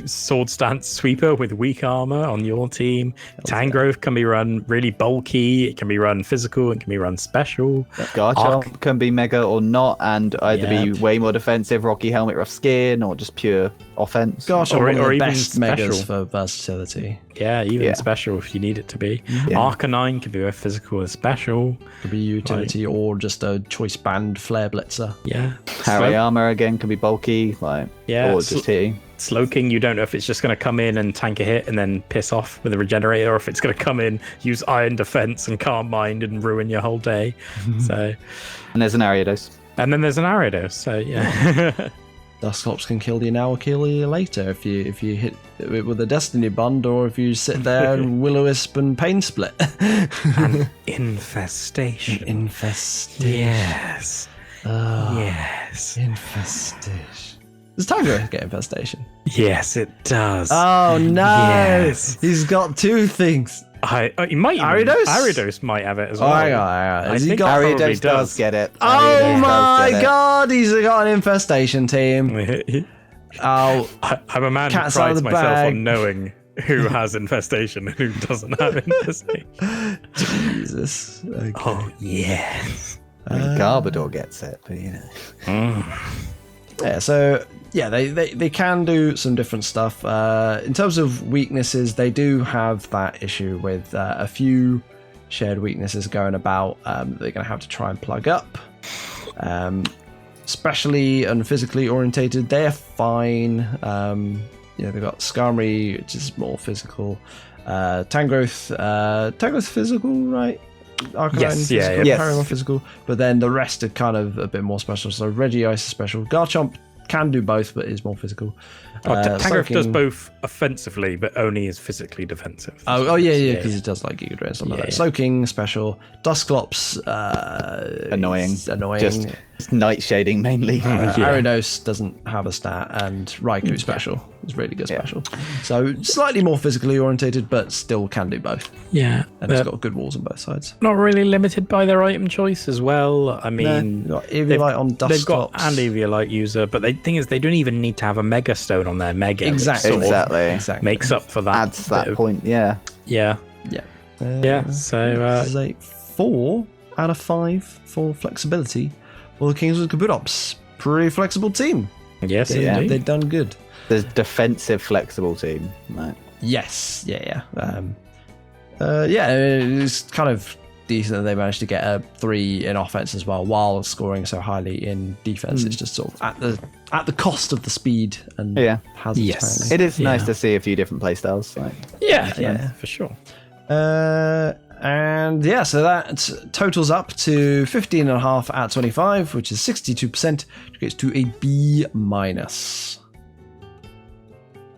sword stance sweeper with weak armor on your team. Tangrowth can be run really bulky. It can be run physical. It can be run special. Garchomp can be mega or not, and either be way more defensive, Rocky Helmet, rough skin, or just pure offense. Garchomp, one of the even best megas for versatility. Yeah, even special if you need it to be. Yeah. Arcanine can be both physical and special. Could be utility or just a choice band Flare Blitzer. Yeah. Hariyama again can be bulky, or just hitting. Slowking, you don't know if it's just going to come in and tank a hit and then piss off with a regenerator, or if it's going to come in, use Iron Defense and Calm Mind and ruin your whole day. So, and there's an Ariados. And then there's an Ariados. So yeah. Dusclops can kill you now or kill you later if you hit it with a Destiny Bond, or if you sit there and Will-O-Wisp and Pain Split. An infestation. Yes. Yes. Infestation. Does Tangrowth get infestation? Yes, it does. Oh no! Yes. He's got two things. He might. Ariados might have it as well. I think Ariados does get it. Oh my god! He's got an infestation team. I'm a man who prides myself bag. on knowing who has infestation and who doesn't have infestation. Jesus. Okay. Oh yes. Garbodor gets it, but Yeah, so they can do some different stuff. In terms of weaknesses, they do have that issue with a few shared weaknesses going about. They're going to have to try and plug up. Especially and physically orientated, they're fine. They've got Skarmory, which is more physical. Tangrowth physical, right? Arcanine physical, more physical, but then the rest are kind of a bit more special. So Regice is special. Garchomp can do both, but is more physical. Tangrowth does both offensively, but only is physically defensive. Because he does like Giga Drain and stuff like that. Slowking special. Dusclops annoying. Just nightshading mainly. Ariados doesn't have a stat, and Raikou special is really good special. So slightly more physically orientated, but still can do both. Yeah, and it's got good walls on both sides. Not really limited by their item choice as well. I mean, Eviolite on Dusclops. They've got an Eviolite user, but the thing is, they don't even need to have a Mega Stone on their Mega. Exactly. Makes up for that. Adds that point. Yeah. So this is a 4 out of 5 for flexibility. Well, the Kingswood Kabutops, pretty flexible team. Yes, they've done good. The defensive flexible team, right? Yes, it's kind of decent that they managed to get a 3 in offense as well, while scoring so highly in defense. It's just sort of at the cost of the speed and hazards. Yes, it is nice to see a few different playstyles. For sure. So that totals up to 15.5 out of 25, which is 62%, which gets to a B-.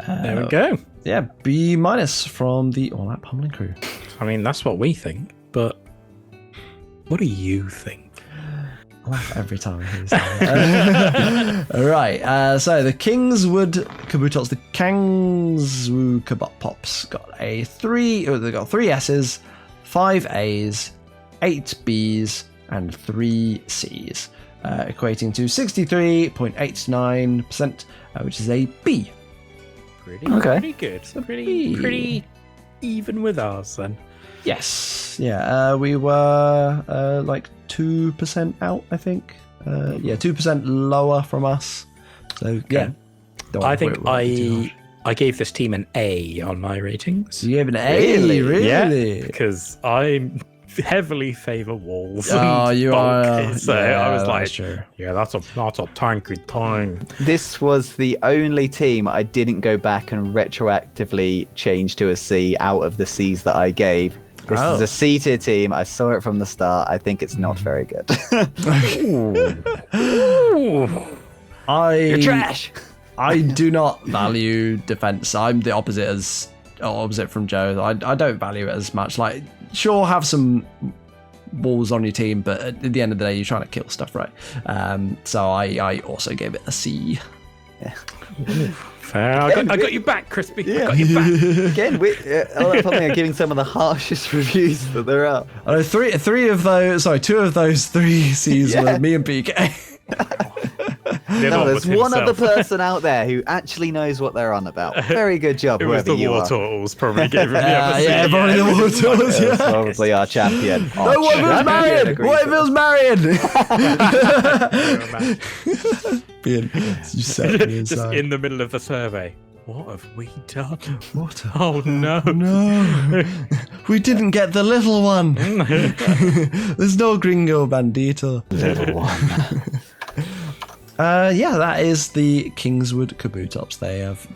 There we go. Yeah, B- from the All Out Pummeling crew. I mean, that's what we think, but what do you think? I laugh every time I hear this. Right, so the Kingswood Kabutops, the Kingswood Kabutops got they got 3 S's, 5 A's, 8 B's, and 3 C's, equating to 63.89%, which is a B. Pretty good. Pretty even with ours then. Yes. Yeah. We were like 2% out, I think. 2% lower from us. So yeah. I think I gave this team an A on my ratings. You gave an A, really? Yeah, because I heavily favour walls. Oh, you are. So I was like, that's a tanky time. This was the only team I didn't go back and retroactively change to a C out of the C's that I gave. This is a C-tier team. I saw it from the start. I think it's not very good. You're trash. I do not value defense. I'm the opposite from Joe. I don't value it as much. Like, sure, have some walls on your team, but at the end of the day, you're trying to kill stuff, right? So I also gave it a C. Yeah. Fair. I got you back, Crispy. Yeah. I got you back. Again, Pummeling are giving some of the harshest reviews that there are. I know two of those 3 C's were me and PK. No, there's one other person out there who actually knows what they're on about. Very good job, whoever you are. It was the Wartortles probably gave him the probably the Wartortles. Yeah. Probably our champion. No, what if it was Marion? You set me just in the middle of the survey. What have we done? What? Oh no! No, we didn't get the little one. There's no Gringo Bandito. Little one. That is the Kingswood Kabutops.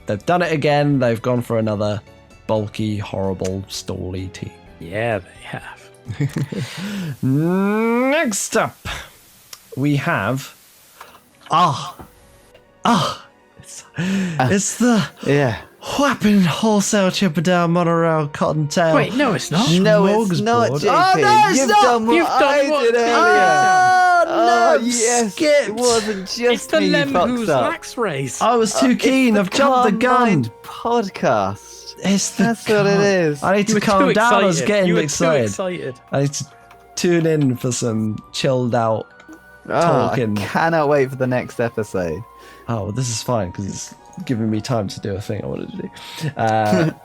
They've done it again. They've gone for another bulky, horrible, stally team. Yeah, they have. Next up, we have it's the Wapping Wholesale Chippendale Monorail Cottontail. Wait, no, it's not. No, it's not, JP. Oh, no, it's You've not. done what I did earlier. No, yes, skipped. it wasn't just It's the me, Limehouse fucked up. Luxrays. I was too keen. I've jumped the gun. Podcast. That's what it is. I need to You were calm too down. I was excited. getting You were excited. too excited. I need to tune in for some chilled out talking. I cannot wait for the next episode. Oh, well, this is fine because it's giving me time to do a thing I wanted to do.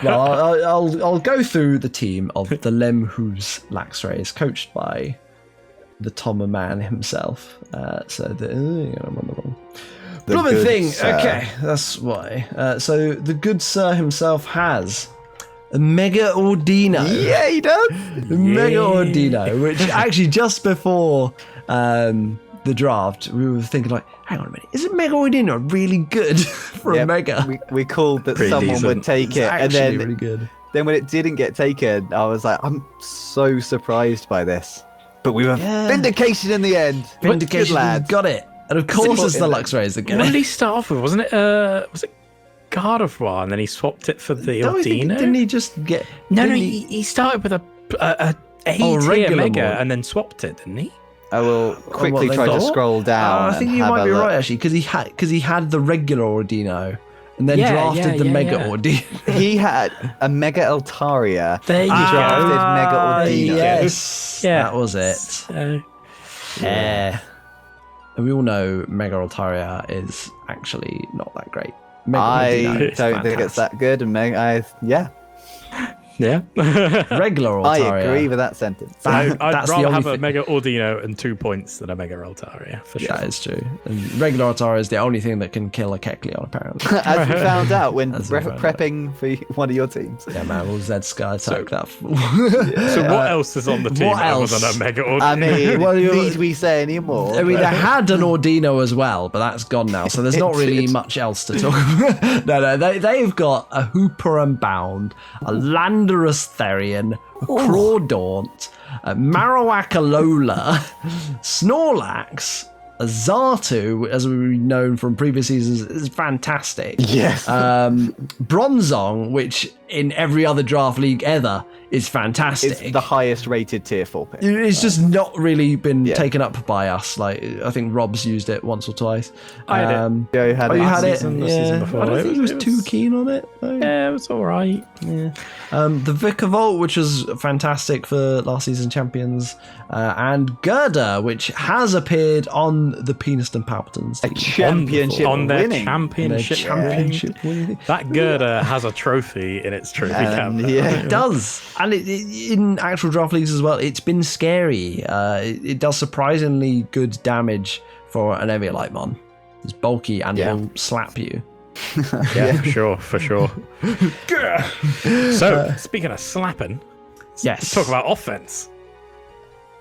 Well, I'll go through the team of the Limehouse Luxrays, coached by the Tommer man himself. I'm on the wrong blooming thing. Sir. Okay, that's why. So the good sir himself has a Mega Ordino. Yeah, he does. Mega Ordino, which actually just before the draft, we were thinking like, hang on a minute, isn't Mega Ordino really good for a Mega? We called that someone would take it, and then really good. Then when it didn't get taken, I was like, I'm so surprised by this. But we were vindication in the end. Vindication, lads. Got it. And of course it's the Luxrays that get What it. did he start off with? Wasn't it? Was it Gardevoir, and then he swapped it for the Ordino? Didn't he just get? No, he started with a tier Mega and then swapped it, didn't he? I will quickly try to scroll down. I think you might be right actually, because he had the regular Ordino and then drafted the Mega Ordino. He had a Mega Altaria. There you drafted Mega Ordino. Yes, that was it. Yeah. And we all know Mega Altaria is actually not that great. Mega I Ordino is don't think it's that good. And Yeah. Regular Altaria. I agree with that sentence. I'd That's the rather only have a thing. Mega Ordino and 2 points than a Mega Altaria, for sure. That is true. And regular Altaria is the only thing that can kill a Kecleon, apparently. As we found out when As we found prepping for one of your teams. Yeah, man, we'll Zed Sky attack that. So what else is on the team what other else? than a Mega Ordino? I mean, Well, need we say any more? I mean, they had an Ordino as well, but that's gone now, so there's not really much else to talk about. No, they've got a Hooper and Bound, a Landorus Therian, a Crawdaunt, a Marowak Alola, Snorlax, a Zartu, as we've known from previous seasons, is fantastic. Yes. Bronzong, which in every other draft league ever is fantastic. It's the highest rated tier 4 pick. It's just not really been taken up by us. Like, I think Rob's used it once or twice. I had it. Joe had You had it? season, the season before. I don't think he was too keen on it. Though. Yeah, it was all right. Yeah. The Vikavolt, which was fantastic for last season champions, and Gerda, which has appeared on the Peniston Palpitons a championship on their winning. championship. winning. That Gerda has a trophy in its trophy cabinet. Yeah. It does, and in actual draft leagues as well. It's been scary. It does surprisingly good damage for an Eviolite It's bulky and will slap you. Yeah, for sure. So, speaking of slapping, let's talk about offense.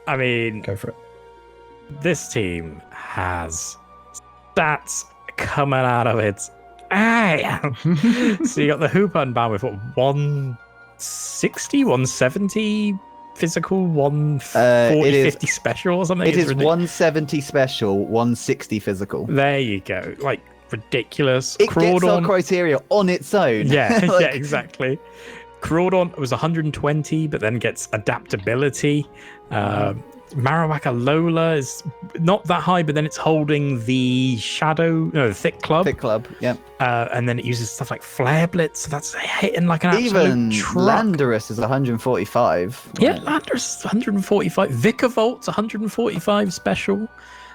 I mean, Go for it. This team has stats coming out of its ass. So you got the Hooper and Bound with what, 160, 170 physical, 140, 50 special or something? It is 170 special, 160 physical. There you go. Like, ridiculous. It gets our criteria on its own. Yeah, Like, yeah, exactly. Crawdon was 120, but then gets adaptability. Marowak Lola is not that high, but then it's holding the thick club. Thick club, yeah. And then it uses stuff like Flare Blitz, so that's hitting like an Even absolute truck. Landorus is 145. Yeah, Landorus is 145. Vicavolt's 145 special.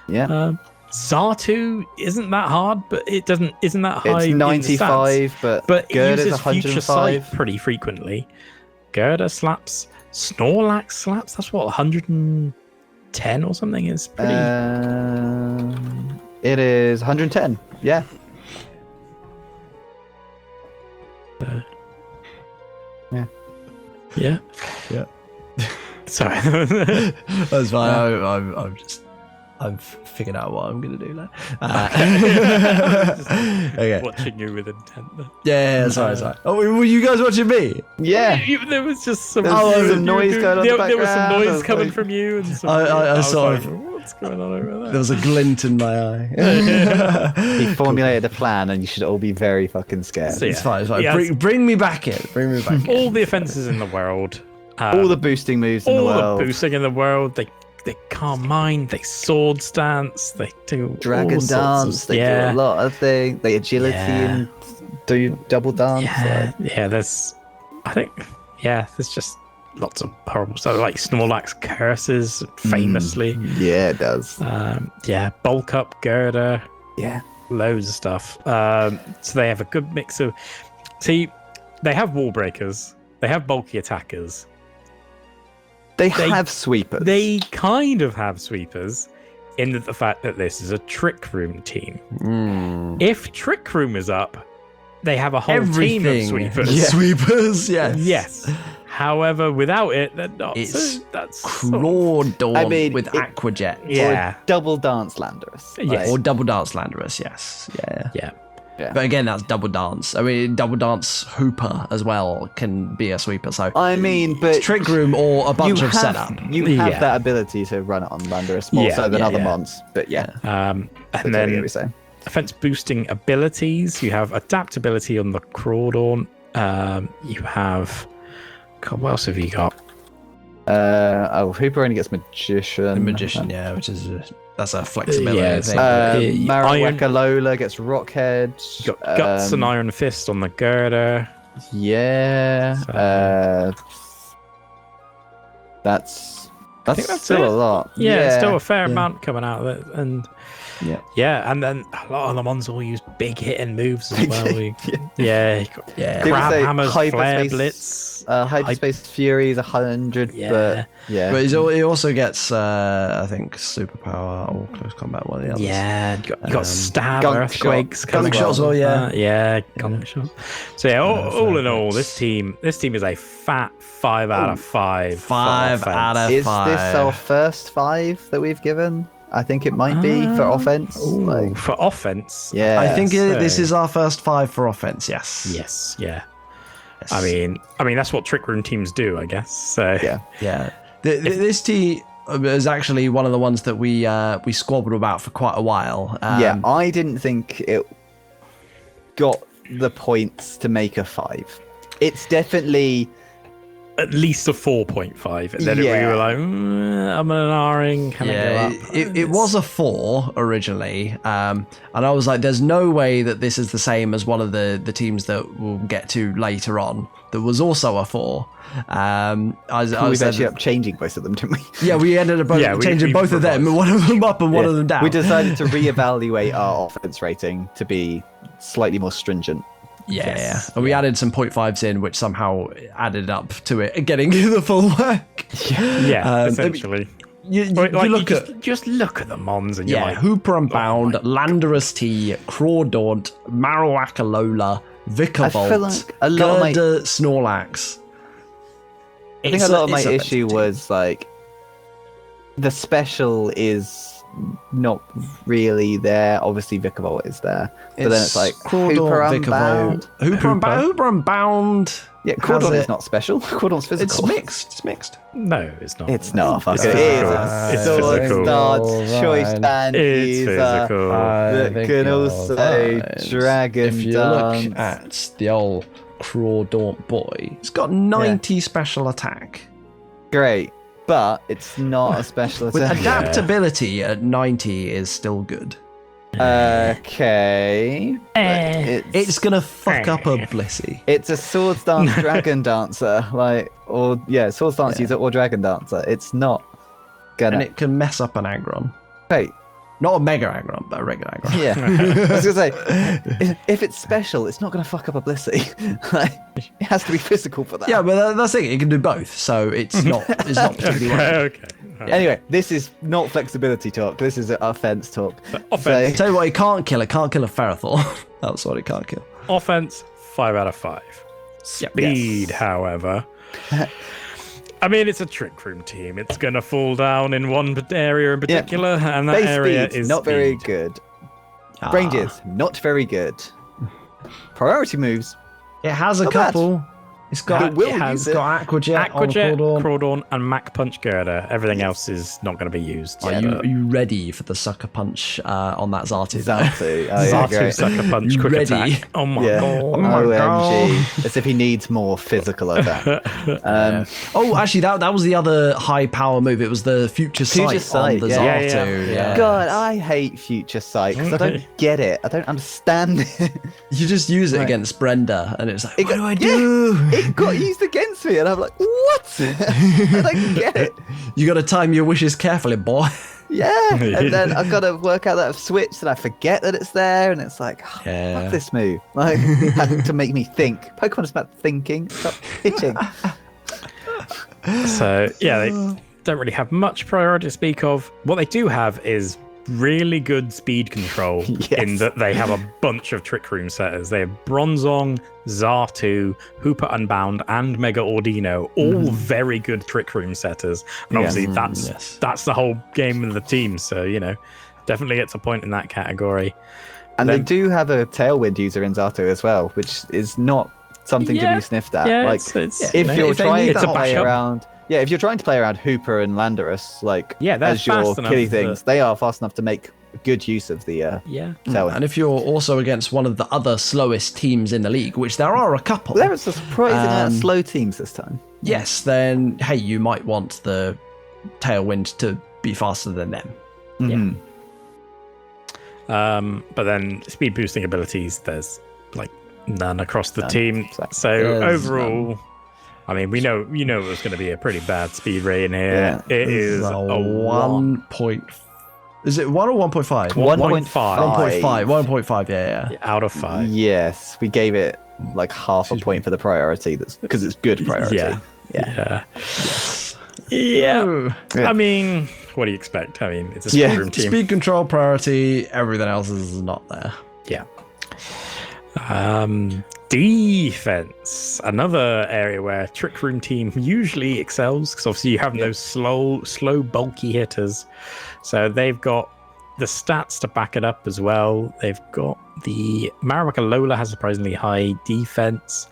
Yeah. Zartu isn't that hard, but isn't that high. It's 95, in the but it Gerda's uses Future 105. Sight pretty frequently. Gerda slaps. Snorlax slaps. That's what 110 or something is pretty. It is 110. Yeah. Yeah. Yeah. Sorry. That's fine. I've figured out what I'm going to do now. Okay. Watching you with intent. Yeah, sorry. Oh, were you guys watching me? Yeah. There was just some, some noise going on. There was some noise coming from you. And I saw like, what's going on over there? There was a glint in my eye. He formulated a plan, and you should all be very fucking scared. So, yeah. It's fine. Bring me back in. All the offences in the world. All the boosting moves in the world. All the boosting in the world. They calm mind, they sword stance, they do dragon dance, they do a lot of things. They agility and do double dance. There's just lots of horrible stuff. Like Snorlax curses famously. Yeah, it does. Bulk up Gerda. Yeah. Loads of stuff. So they have a good mix of. See, they have wall breakers, they have bulky attackers. They have sweepers. They kind of have sweepers in the fact that this is a Trick Room team. If Trick Room is up, they have a whole team of sweepers. Yeah. Sweepers, yes. Yes. However, without it, they're not. It's that's Crawdon with Aquajet. Yeah. Or double dance Landorus. Yes. Or double dance Landorus, yes. Yeah. Yeah. But again, that's double dance. I mean, double dance Hooper as well can be a sweeper. So I mean, but Trick Room or a bunch of setup. You have that ability to run it on Landorus more so than other mons. But and then offense boosting abilities. You have adaptability on the Crawdon. You have. God, what else have you got? Hooper only gets Magician. The Magician, which is that's a flexibility thing. Marowak Lola gets Rockhead. You got Guts and Iron Fist on the Girder. Yeah. That's still a lot. Yeah, still a fair amount coming out of it, and and then a lot of the ones all use big hitting moves as well. Crab Hammers, Flare Blitz, Hyperspace Fury is 100, but but he also gets I think superpower or close combat, one of the others. You got Stab, Earthquakes, Gunk Shot as well. Gunk Shot. So all in all, this team is a fat 5 out of 5. 5 out of 5. Is this our first 5 that we've given? I think it might be for offense. For offense, yeah. I think this is our first 5 for offense. Yes. Yes. I mean that's what Trick Room teams do, I guess. So this team is actually one of the ones that we squabbled about for quite a while. I didn't think it got the points to make a 5. It's definitely at least a 4.5, and then we were like, I'm an R-ing. Can I go up? It was a 4 originally, and I was like, there's no way that this is the same as one of the teams that we'll get to later on that was also a 4. We actually up changing both of them, didn't we? Yeah, we ended up changing both of them, one of them up and one of them down. We decided to reevaluate our offense rating to be slightly more stringent. And we added some 0.5s in, which somehow added up to it getting the full work. Essentially. You just look at the mons and you're like, Hooper Unbound, Landorus T, Crawdaunt, Marowak Lola, Vicavolt, Gerda Snorlax. I think a lot of my issue was like the special is not really there. Obviously, Vicavolt is there, but then it's like Crawdaunt, Hooper Vicavolt, Unbound. Hooper Unbound. Yeah, Crawdaunt is not special. Crawdaunt's physical. It's mixed. No, it's not. It's not. Fuck It's it. physical. It is It's a sword physical. stance choice band It's user physical. that can also dragon If you dance. look at the old Crawdaunt boy, he's got 90 special attack. Great, but it's not a special With attack. adaptability at 90 is still good. Okay. but It's gonna fuck up a Blissey. It's a sword dance dragon dancer, sword dance user or dragon dancer. It's not gonna. And it can mess up an Aggron. Wait, Not a Mega Aggron, but a regular Aggron. yeah. I was gonna say, if it's special, it's not gonna fuck up a Blissey. Like, it has to be physical for that. Yeah, but that's the thing. It can do both, so it's not particularly worth it. Okay. Anyway, this is not flexibility talk. This is offense talk. Offense. Tell you what, it can't kill. It can't kill a Ferrothor. That's what it can't kill. Offense, 5 out of 5. Speed, Yes. however. I mean, it's a trick room team. It's going to fall down in one area in particular, and that Base area speed, is not very speed. good. Ranges, not very good. Priority moves, It has a Not bad. couple. It's got It will it has use it. got Aquajet, Aquajet, on Crawdaunt. Crawdaunt, and Mac Punch Girder. Everything else is not going to be used. Are you ready for the sucker punch on that Zartu? Zatu. Oh, yeah, Zatu great. Sucker Punch, You quick ready? attack. Oh my Yeah. god. my OMG. As if he needs more physical attack. Oh, actually, that was the other high power move. It was the Future Future Sight on Sight, the yeah. Zartu. Yeah. God, I hate Future Sight because I don't get it. I don't understand it. You just use it Right. against Brenda, and it's like, what got- do I yeah. do? It got used against me, and I'm like, what? I don't get it. You got to time your wishes carefully, boy. Yeah, and then I've got to work out that I've switched, and I forget that it's there, and it's like, oh, Yeah. fuck this move. Like, to make me think. Pokemon is about thinking, stop hitting. So, yeah, they don't really have much priority to speak of. What they do have is really good speed control in that they have a bunch of Trick Room setters. They have Bronzong, Zartu, Hooper Unbound, and Mega Ordino, all very good Trick Room setters. And obviously that's the whole game of the team. So, definitely gets a point in that category. And they do have a Tailwind user in Zato as well, which is not something to be sniffed at. Yeah, like, it's if you're trying it's to a play backup. around... Yeah, if you're trying to play around Hooper and Landorus, like, Yeah, they're as your fast enough killy to- things, they are fast enough to make good use of the Yeah. Tailwind. And if you're also against one of the other slowest teams in the league, which there are a couple, There was a surprising amount of slow teams this time. yes, then hey, you might want the Tailwind to be faster than them. Mhm. But then speed boosting abilities, there's like none across the team. Exactly. So There's overall, I mean, we know it was going to be a pretty bad speed rate in here. Yeah. It is a a 1 point. Is it 1 or 1.5? 1.5 1.5. 1.5. Yeah. out of 5. Yes, we gave it like half a point for the priority. That's because it's good priority. Yeah. Oh. Yeah. I mean, what do you expect? I mean, it's a speed Yeah. room team. Speed control priority. Everything else is not there. Yeah. Defense, another area where Trick Room team usually excels because obviously you have those slow, bulky hitters. So they've got the stats to back it up as well. They've got the Marowaka Lola has surprisingly high defense.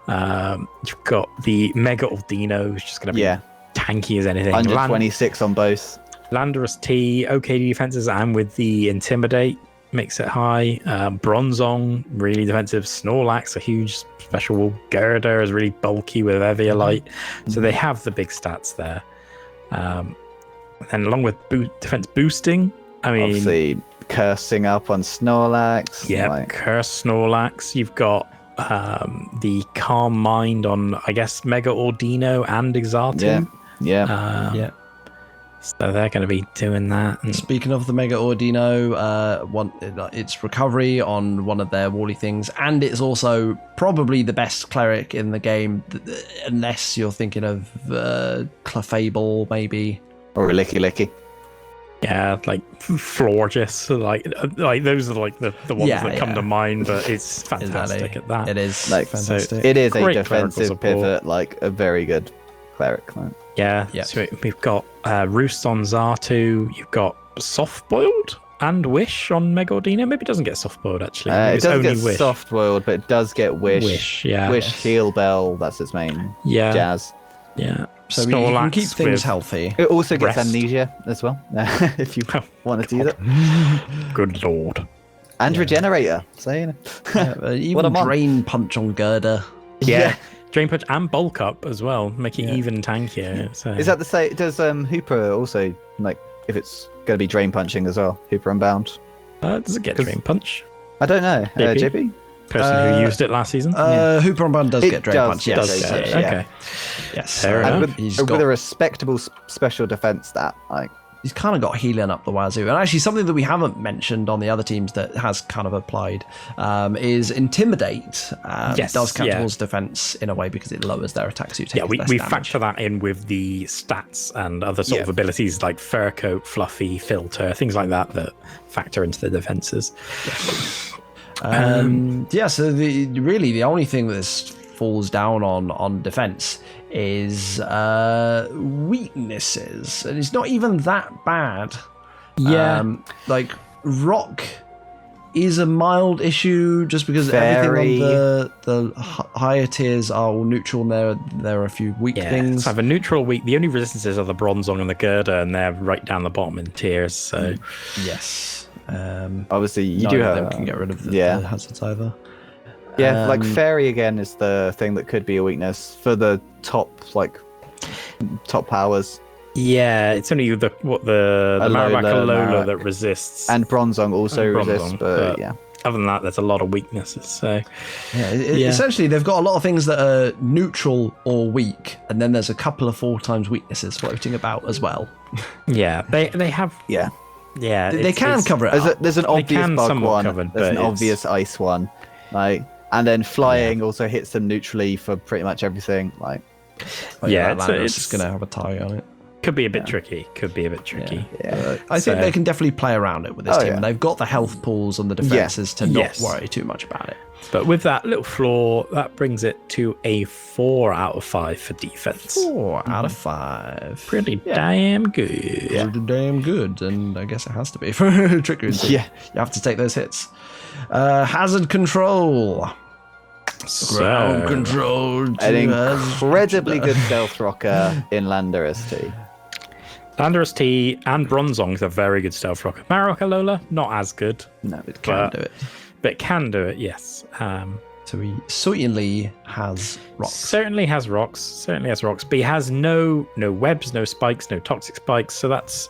You've got the Mega Ordino, which is going to be tanky as anything. 126 on both. Landorus T, okay defenses, and with the Intimidate makes it high. Bronzong, really defensive. Snorlax, a huge special. Girder is really bulky with Eviolite. So they have the big stats there. And along with defense boosting, I mean, Obviously, cursing up on Snorlax. yeah, like- Curse Snorlax. You've got the Calm Mind on, I guess, Mega Ordino and Exartin. yeah. Yeah. So they're going to be doing that. And Speaking of the Mega Ordino, it's recovery on one of their Wally things, and it's also probably the best cleric in the game, unless you're thinking of Clefable, maybe. Or a Licky. yeah, like Florges, like those are like the ones Yeah, that come yeah. to mind. But it's fantastic Exactly. at that. It is Like, fantastic. It is a Great clerical defensive support. pivot, like a very good cleric. Like. Yeah. Yeah. So we've got Roost on Zartu. You've got soft-boiled and Wish on Megaordino. Maybe it doesn't get soft-boiled, actually. It doesn't get Wish. soft-boiled, but it does get Wish. Wish, yeah. Wish, Heal Bell, that's its main jazz. Yeah. So you can keep things healthy. It also gets rest. Amnesia as well, if you want to do that. Good lord. And Regenerator. So, you know. Even Drain Punch on Girder. Yeah. Drain Punch and Bulk Up as well, make it even tankier. So. Is that the same? Does Hooper also, like, if it's going to be Drain Punching as well? Hooper Unbound? Does it get Drain Punch? I don't know. JP? Person who used it last season? Hooper Unbound does get Drain Punch, yes. Okay. Yes. Fair enough. With a respectable special defense stat, like. He's kind of got healing up the wazoo. And actually something that we haven't mentioned on the other teams that has kind of applied is Intimidate. It does count towards defense in a way because it lowers their attacks. So we factor that in with the stats and other sort of abilities like Fur Coat, Fluffy, Filter, things like that factor into the defenses. So the only thing that this falls down on defense is weaknesses, and it's not even that bad. Like Rock is a mild issue just because everything on the higher tiers are all neutral, and there are a few weak things. So I have a neutral weak. The only resistances are the Bronzong and the Girder, and they're right down the bottom in tiers. So yes, obviously you do have them can get rid of the hazards either. Yeah, like Fairy again is the thing that could be a weakness for the top powers. Yeah, it's only the Marowak Alola that resists. And Bronzong also resists, but yeah. Other than that, there's a lot of weaknesses. So essentially they've got a lot of things that are neutral or weak, and then there's a couple of 4 times weaknesses floating about as well. Yeah, they have. Yeah. Yeah, they can cover it. There's an obvious bug one. There's an obvious ice one. And then flying also hits them neutrally for pretty much everything. It's just going to have a tie on it. Could be a bit tricky. I think they can definitely play around it with this team. And they've got the health pools and the defenses to not worry too much about it. But with that little flaw, that brings it to a 4 out of 5 for defense. 4 out of 5. Pretty damn good. Yeah. Pretty damn good. And I guess it has to be for Trick-Room. Yeah. You have to take those hits. Hazard control. Ground control. An incredibly good stealth rocker in Landorus T. Landorus T and Bronzong is a very good stealth rocker. Marowak Alola, not as good. No, it can do it. But it can do it, yes. So he certainly has rocks. Certainly has rocks, but he has no webs, no spikes, no toxic spikes. So that's...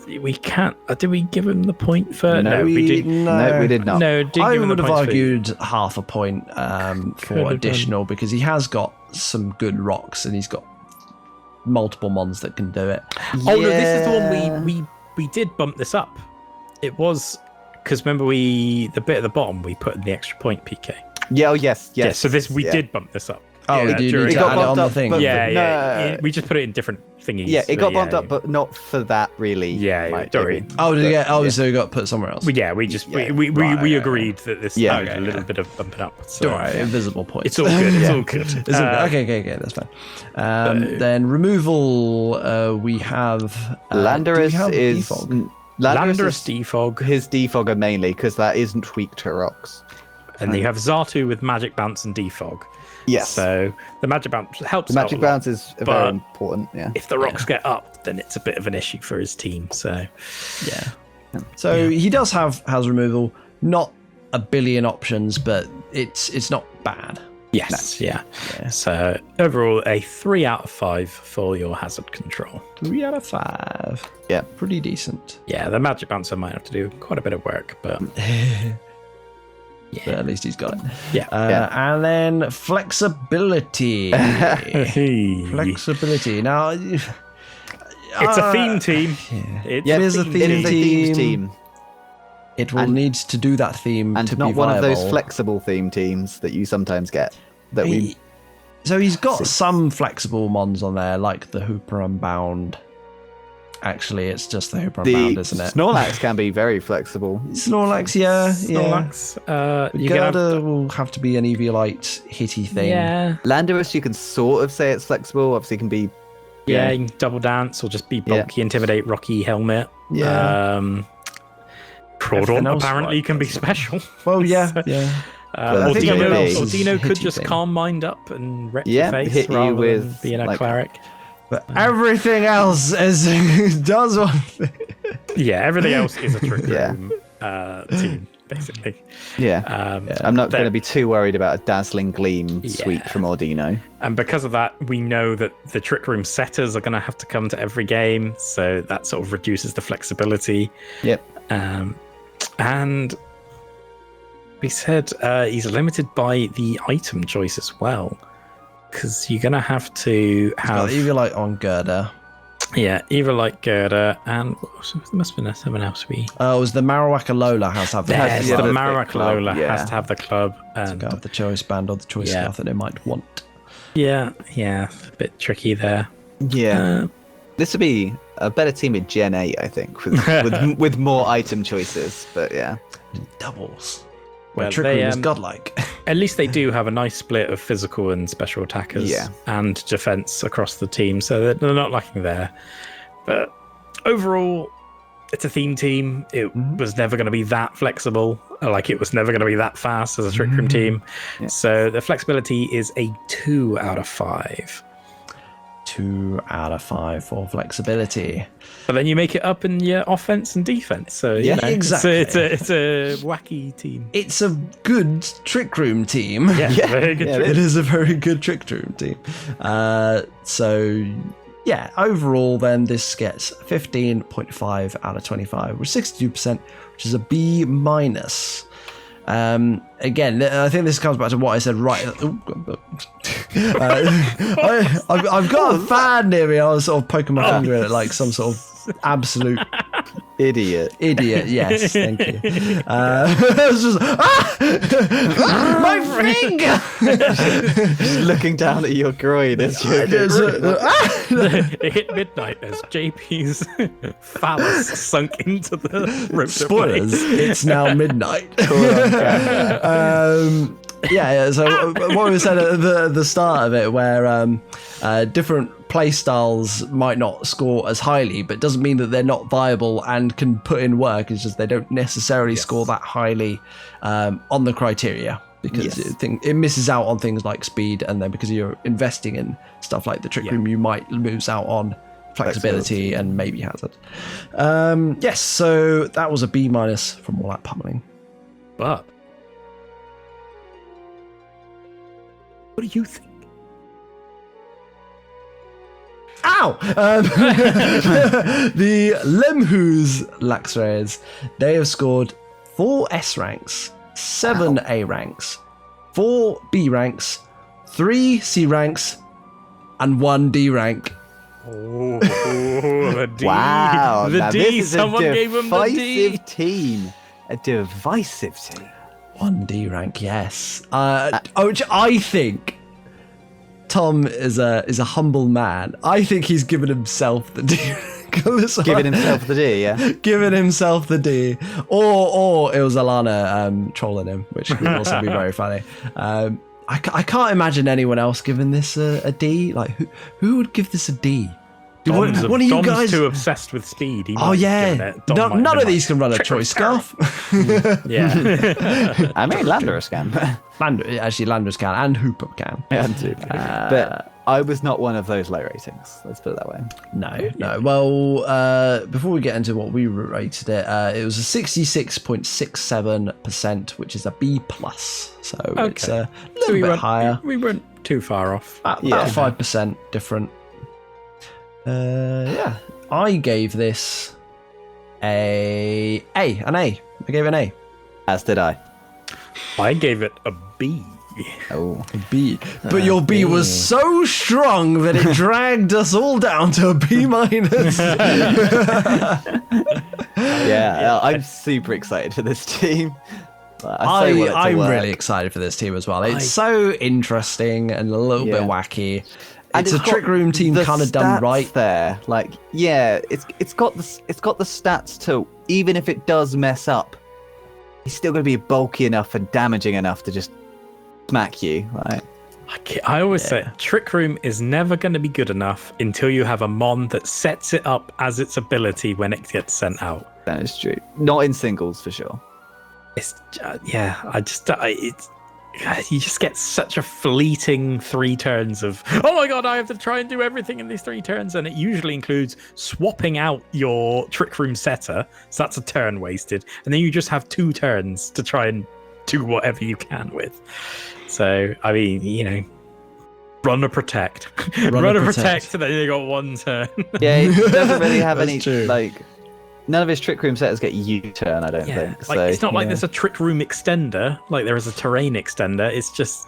We can't. Did we give him the point for? No, we did not. No, I would have argued half a point for additional because he has got some good rocks and he's got multiple mons that can do it. Oh no, this is the one we did bump this up. It was because remember the bit at the bottom we put in the extra point PK. Yeah. Oh yes. Yeah. So we did bump this up. Oh, yeah, you need to add it on the thing. We just put it in different thingies. Yeah, it got bumped up, but not for that really. Yeah, sorry. So it got put somewhere else. We agreed that this needed a little bit of bumping up. So, invisible points. It's all good. It's all good. Okay, that's fine. Then removal, we have Landorus is Landorus Defog. His Defogger mainly because that isn't weak to rocks. And you have Xatu with Magic Bounce and Defog. Yes. So the Magic Bounce helps. The Magic Bounce is very important. Yeah. If the rocks get up, then it's a bit of an issue for his team. So he does have removal. Not a billion options, but it's not bad. Yes. Yeah. So overall, a 3 out of 5 for your hazard control. 3 out of 5. Yeah. Pretty decent. Yeah. The Magic Bouncer might have to do quite a bit of work, but. Yeah. But at least he's got it. Yeah. And then flexibility. Flexibility. Now, it's a theme team. It is a theme team. It will need to do that theme and to not be one viable. of those flexible theme teams that you sometimes get. So he's got some flexible mons on there, like the Hooper Unbound. Actually, it's just the Hooper Unbound, isn't it? Snorlax can be very flexible. Snorlax, yeah. Snorlax. Gerda will have to be an Eviolite hitty thing. Yeah. Landorus, you can sort of say it's flexible. Obviously, it can be Yeah, you can double dance or just be bulky, intimidate, rocky helmet. Yeah. Crawdon apparently can be special. Well, yeah, So, yeah. Ordino could hitty just thing. calm mind up and wreck your face hit you rather with, than being a like- cleric. But everything else does one thing. Yeah, everything else is a trick room team, basically. Yeah. I'm not going to be too worried about a dazzling gleam sweep from Ordino. And because of that, we know that the trick room setters are going to have to come to every game, so that sort of reduces the flexibility. Yep. And we said he's limited by the item choice as well, because you're going to have to have Either like on Girder. Yeah, either like Girder and there must have been someone else. It was the Marowak Lola has to have the Yes, club. the Marowak Lola yeah. has to have the club. And To have the choice band or the choice scarf that they might want. yeah, a bit tricky there. Yeah. This would be a better team with Gen 8, I think, with more item choices. But yeah. Doubles. Where Well, Trick they, Room is godlike. At least they do have a nice split of physical and special attackers and defense across the team, so they're not lacking there. But overall, it's a theme team. It was never going to be that flexible. Like, it was never going to be that fast as a Trick Room team. Yeah. So the flexibility is a 2 out of 5. 2 out of 5 for flexibility. But then you make it up in your offense and defense. So you know, exactly. It's a wacky team. It's a good Trick Room team. Yeah, very good. It is a very good Trick Room team. So yeah, overall then this gets 15.5 out of 25, which is 62%, which is a B minus. Again, I think this comes back to what I said right. I've got a fan near me. I was sort of poking my finger at it like some sort of absolute idiot. Yes, thank you. I was just my finger. Just looking down at your groin as you It hit midnight as JP's phallus sunk into the rope. Spoilers, it's now midnight. So what we said at the start of it, where different play styles might not score as highly, but doesn't mean that they're not viable and can put in work. It's just they don't necessarily score that highly on the criteria, because it misses out on things like speed, and then because you're investing in stuff like the Trick Room, you might lose out on flexibility and maybe hazard. So that was a B minus from all that pummeling. But what do you think? Ow! The Limehouse Luxrays, they have scored 4 S ranks, 7 A ranks, 4 B ranks, 3 C ranks, and 1 D rank. Oh, the D. Wow. The now D. This is Someone gave him the D. divisive team. A divisive team. 1 D rank, yes. Which I think Tom is a humble man. I think he's given himself the D. Giving himself the D, yeah. Giving himself the D, or it was Alana trolling him, which would also be very funny. I can't imagine anyone else giving this a D. Like who would give this a D? Dom's What are you guys too obsessed with speed? He Oh might yeah, have given it. Dom might none have of been these can run a Trick choice Room scarf. Yeah. I mean, Landorus can. Landers can, and Hooper can. But I was not one of those low ratings. Let's put it that way. No. Well, before we get into what we rated it, it was a 66.67%, which is a B plus. So it's a little bit higher. We weren't too far off. About 5% different. I gave this an A. I gave it an A. As did I. I gave it a B. Oh, A B. But your B was so strong that it dragged us all down to a B minus. I'm super excited for this team. I'm really excited for this team as well. It's so interesting and a little bit wacky. It's a Trick Room team kind of done right there. Like, it's got the stats to, even if it does mess up, he's still going to be bulky enough and damaging enough to just smack you. Right? I always say Trick Room is never going to be good enough until you have a mon that sets it up as its ability when it gets sent out. That is true. Not in singles, for sure. It's you just get such a fleeting 3 turns of, oh my god, I have to try and do everything in these 3 turns, and it usually includes swapping out your Trick Room setter, so that's a turn wasted, and then you just have 2 turns to try and do whatever you can with. So, I mean, run or protect. Run or protect, and then you got 1 turn. Yeah, it doesn't really have any, true. None of his Trick Room setters get U-turn, I don't think. So, it's not like there's a Trick Room extender, like there is a terrain extender. It's just,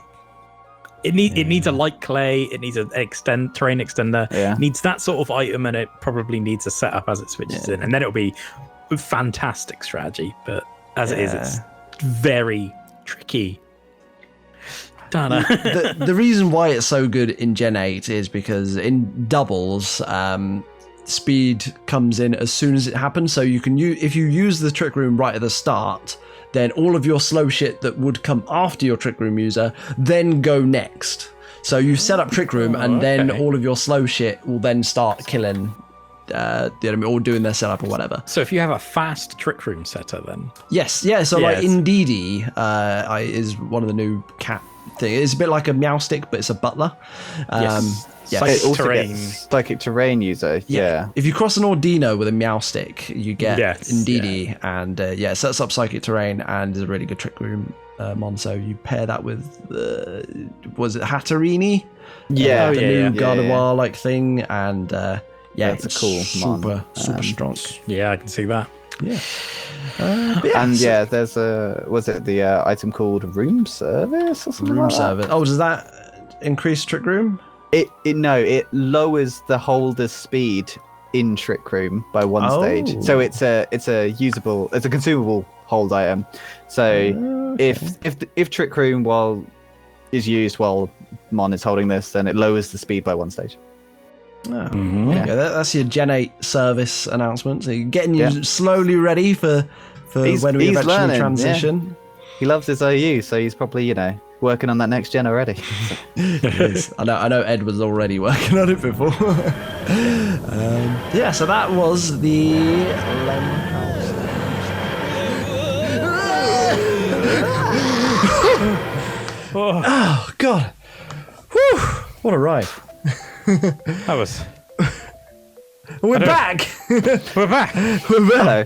it needs a light clay, it needs an terrain extender, it needs that sort of item, and it probably needs a setup as it switches in. And then it'll be a fantastic strategy, but as it is, it's very tricky. The reason why it's so good in Gen 8 is because in doubles, speed comes in as soon as it happens. So you can if you use the Trick Room right at the start, then all of your slow shit that would come after your Trick Room user then go next. So you set up Trick Room, and then all of your slow shit will then start killing the enemy or doing their setup or whatever. So if you have a fast Trick Room setter, then so like Indeedee is one of the new cat thing. It's a bit like a meow stick, but it's a butler. Psychic terrain. Psychic terrain user. Yeah. If you cross an Ordino with a meow stick, you get Indeedee, and it sets up psychic terrain and is a really good Trick Room mon. So you pair that with was it Hatterini? Yeah, the new Gardevoir like thing, and that's it's a cool super strong. Yeah, I can see that. Yeah. There's the item called Room Service or something like Service. that? Oh, does that increase Trick Room? It lowers the holder's speed in Trick Room by 1 stage. So it's a consumable hold item. So if Trick Room is used while Mon is holding this, then it lowers the speed by 1 stage. That's your Gen 8 service announcement. So you're getting you slowly ready for when we eventually learning, transition. Yeah. He loves his OU, so he's probably working on that next gen already. I know Ed was already working on it before. So that was the Limehouse. Oh god. Whew. What a ride. That was. We're back. We're back. Hello.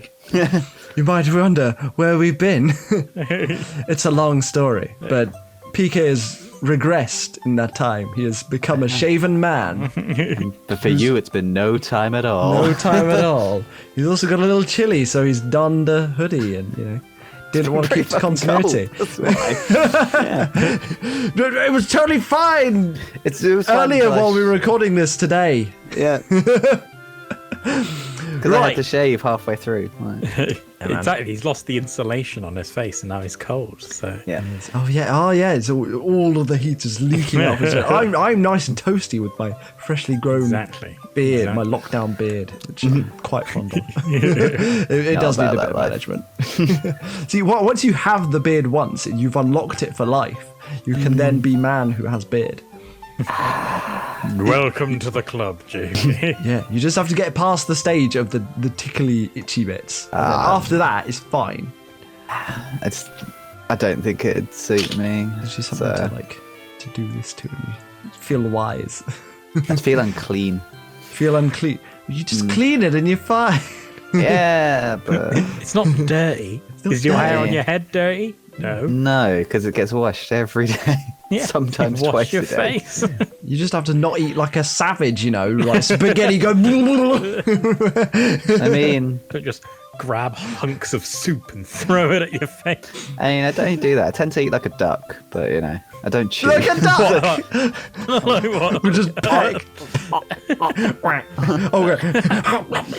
You might wonder where we've been. It's a long story, but PK has regressed in that time. He has become a shaven man. But for you, it's been no time at all. No time at all. He's also got a little chilly, so he's donned a hoodie and, didn't want to keep the continuity. That's why. It was totally fine. It was earlier while we were recording this today. Yeah. Because I had to shave halfway through. Right. Exactly. He's lost the insulation on his face, and now he's cold. So Oh yeah. It's all of the heat is leaking up. I'm nice and toasty with my freshly grown beard, my lockdown beard, which I'm quite fond of. it does need a bit of management. See, once you have the beard once, you've unlocked it for life. You can then be man who has beard. Welcome to the club, Jamie. Yeah, you just have to get past the stage of the tickly, itchy bits. After that, it's fine. I don't think it'd suit me. It's just something to do this to me. Feel wise. I feel unclean. Feel unclean. You just clean it and you're fine. Yeah, but it's not dirty. Is your hair on your head dirty? No, because it gets washed every day. Yeah. Sometimes Wash twice your a day. face. You just have to not eat like a savage, like spaghetti go. I mean, Don't just grab hunks of soup and throw it at your face. I don't do that. I tend to eat like a duck, but I don't chew. Like a duck. What? We just peck.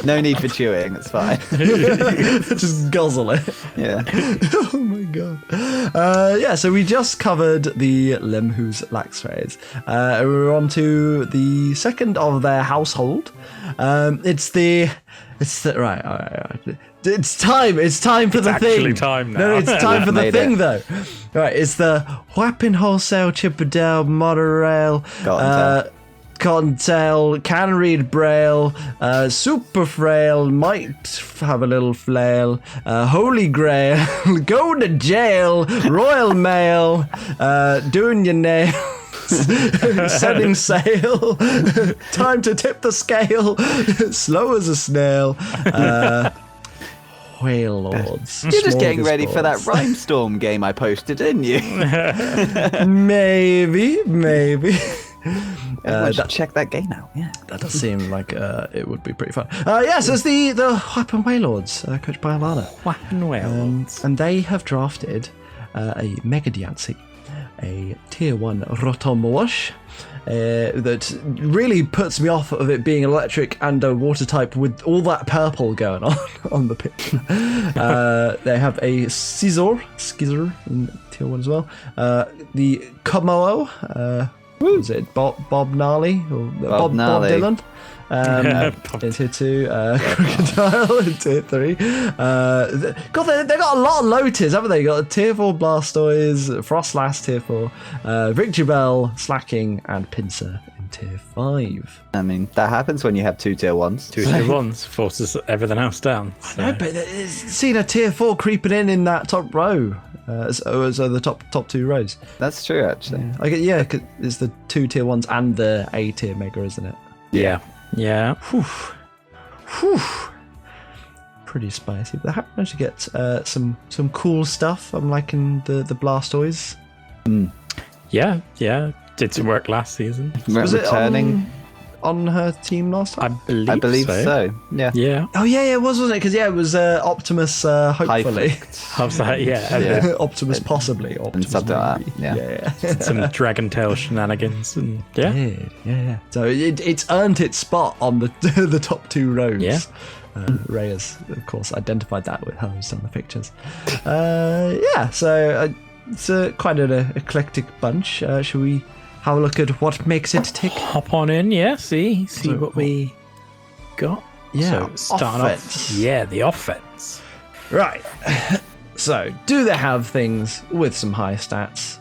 No need for chewing. It's fine. Just guzzle it. Yeah. Oh my god. So we just covered the Limehouse Luxrays. We're on to the second of their household. It's time for the thing. Actually time now. No, it's time for the thing though. Right, it's the Wapping Wholesale Chippendale Monorail Cottontail, can read Braille, super frail, might have a little flail, Holy Grail, go to jail, Royal Mail, doing your nails, setting sail, time to tip the scale, slow as a snail. Wailords. You're just getting ready for that Rhymestorm game I posted, didn't you? Maybe. Everyone should check that game out. Yeah, that does seem like it would be pretty fun. Yes, it's the Wapping Wailords, coached by Alana. Wapping Wailords, and they have drafted a Mega Diancie, a Tier 1 Rotomwash. That really puts me off of it being electric and a water type with all that purple going on the pitch. They have a Skizor in Tier 1 as well. The Komoo, is it Bob Gnarly or Bob Dylan? In Tier 2, Crocodile in Tier 3. God, they got a lot of low tiers, haven't they? Got a Tier 4 Blastoise, Frostlass Tier 4, Victory Bell, Slacking, and Pinsir in Tier 5. I mean, that happens when you have 2 Tier 1s. 2 Tier 1s forces everything else down. So. I know, but seeing a Tier 4 creeping in that top row. So the top 2 rows. That's true, actually. Yeah, cause it's the 2 Tier 1s and the A Tier Mega, isn't it? Yeah. Whew. Pretty spicy. But I have managed to get some cool stuff. I'm liking the Blastoise. Yeah. Did some work last season. Was returning it on her team last time? I believe so. Yeah. Oh yeah, it wasn't it? Because it was Optimus. Hopefully. How's that? Yeah. Optimus possibly. Optimus and something like that. Yeah. Some Dragon Tail shenanigans and yeah. So it's earned its spot on the top 2 rows. Yeah. Ray has, of course, identified that with how he's done the pictures. So it's quite an eclectic bunch. Shall we have a look at what makes it tick? Hop on in, see what we got. Yeah, so starting offense. off, the offense. Right. So, do they have things with some high stats?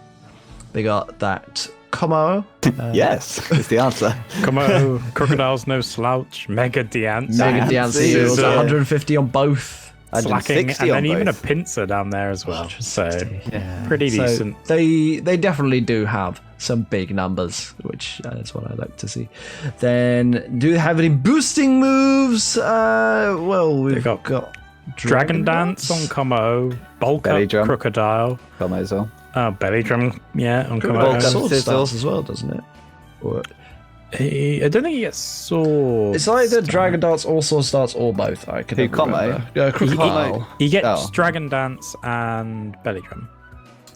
They got that Komoo. Yes, is the answer. Komoo, Crocodiles No Slouch, Mega Diancie. Mega Diancie was 150 on both. Slacking, and then even a both. Pinsir down there as well. So pretty So decent. they definitely do have some big numbers, which is what I like to see. Then, do they have any boosting moves? We've got Dragon Dance on Komoo, Bulk Belly Up Drum. Crocodile. Komoo as well. Belly Drum, on Bulk Up Komoo. Sword Sizzle. Stance as well, doesn't it? Or, I don't think he gets sword. it's either Dragon Dance or Sword Stance or both. I can Who, never Komoo? remember. Crocodile. He gets Oh. Dragon Dance and Belly Drum.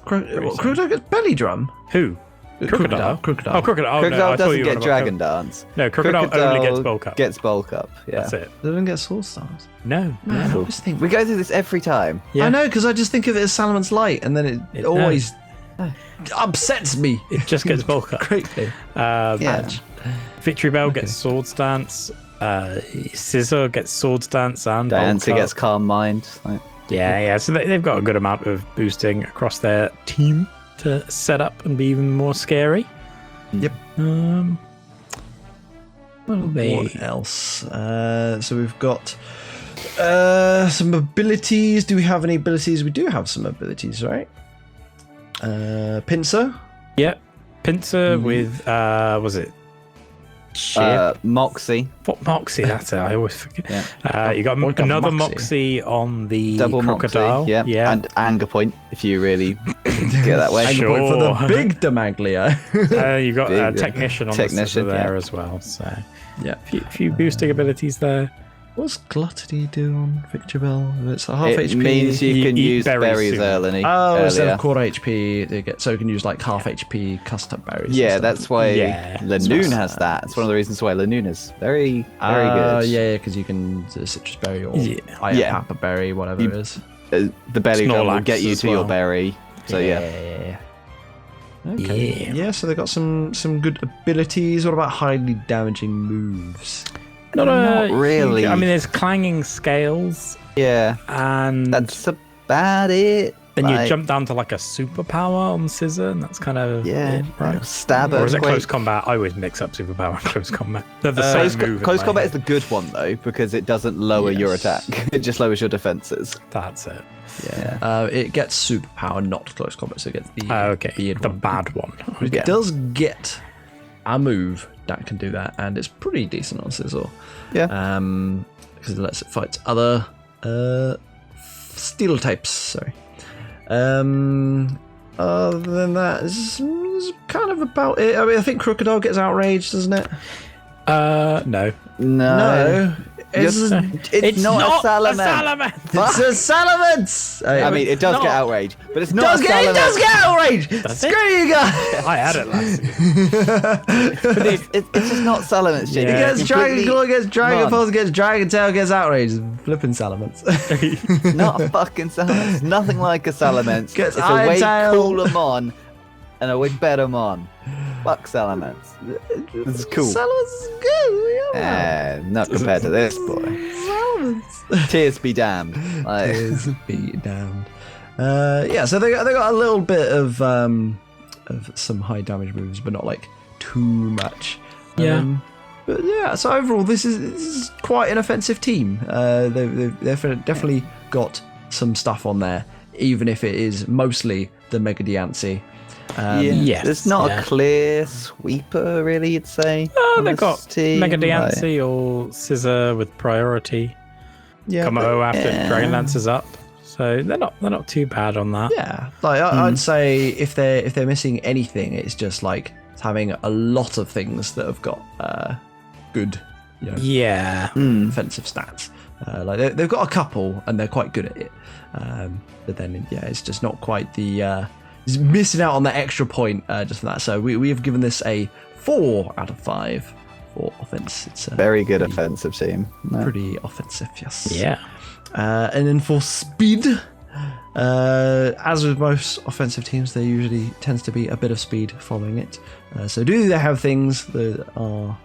Crocodile gets Belly Drum? Who? Crocodile. Crocodile. Oh, Crocodile. Oh, Crocodile no, I thought doesn't you were get on Dragon about Dance. No, Crocodile only gets Bulk Up. Gets Bulk Up, yeah. That's it. They don't get Sword Stance. No. Man, I always think... We go through this every time. Yeah. I know, because I just think of it as Salaman's Light, and then it always upsets me It just gets Bulk Up. greatly. Victory Bell gets Sword Stance. Scissor gets Sword Stance and Diancie Bulk gets Up. Calm Mind. Yeah. So they've got a good amount of boosting across their team to set up and be even more scary. Yep. What else? So we've got some abilities. Do we have any abilities? We do have some abilities, right? Pinsir. Yep. Pinsir with was it? Moxie. What Moxie? That's it. I always forget. Yeah. You got another Moxie on the Double Crocodile. Moxie. Yeah. And Anger Point, if you really get that way. Anger point for the big Demaglio. You got Big, Technician on Technician, the there as well. So Yeah. a few boosting abilities there. What's Gluttony do on Victory Bell? It's a half It HP. means you can eat use berries berries soon. early. Oh, instead earlier. of quarter HP, so you can use like half HP custom berries. Yeah, and that's stuff. why Yeah, Lanoon has that. It's one of the reasons why Lanoon is very good. Yeah, because you can citrus berry or Yeah. apple berry, whatever it is. the belly drum will Snorlax get you as to your well. berry. So yeah. Okay. Yeah, so they got some good abilities. What about highly damaging moves? Not really. I mean, there's clanging scales, Yeah, and that's about it. then you Like, jump down to like a superpower on Scissor, and that's kind of Yeah, it, right? stab Or is it earthquake. close combat? I always mix up superpower and close combat. They're the same move. in Close my combat head. is the good one though, because it doesn't lower your attack. It just lowers your defenses. That's it. Yeah. It gets superpower, not close combat, so it gets the Okay, weird the one. bad one. It does get a move that can do that, and it's pretty decent on Scissor. Yeah. Because it lets it fight other steel types. Sorry. Other than that, it's kind of about it. I mean, I think Crocodile gets outraged, doesn't it? No. No. It's not a salamence. It's a salamence. I mean, it does get outraged, but it's not a It salamence. does get outraged. Does Screw it? you guys. I had it last season. But it's just not salamence, Jake. He Yeah. gets Dragon Claw, gets Dragon None. Pulse, gets Dragon Tail, gets outraged. Flipping salamence. It's not a fucking salamence. Nothing like a salamence. Gets It's a way Iron Tail. cooler mon and a way better mon. Fuck salamence. This is cool. Salamence is good. Yeah. Not compared to this boy. Salamence. Tears be damned. Like, Is be damned. Yeah, so they got a little bit of some high damage moves, but not like too much. Yeah. But yeah, so overall, this is quite an offensive team. They've definitely got some stuff on there, even if it is mostly the Mega Diancie. Yes, There's not yeah. a clear sweeper, really, you'd say. on They've this got team. Mega Like, Diancie or Scissor with priority. Yeah, Como after yeah. Dragonlance's up. So they're not too bad on that. yeah. Like I'd say if they're missing anything, it's just like having a lot of things that have got good, Yeah. offensive stats. Like they've got a couple and they're quite good at it. But then it's just not quite the it's missing out on that extra point just for that. So we have given this a 4 out of 5 for offense. It's a Very good offensive team. No. pretty offensive, yes. Yeah. And then for speed, as with most offensive teams, there usually tends to be a bit of speed following it. So do they have things that are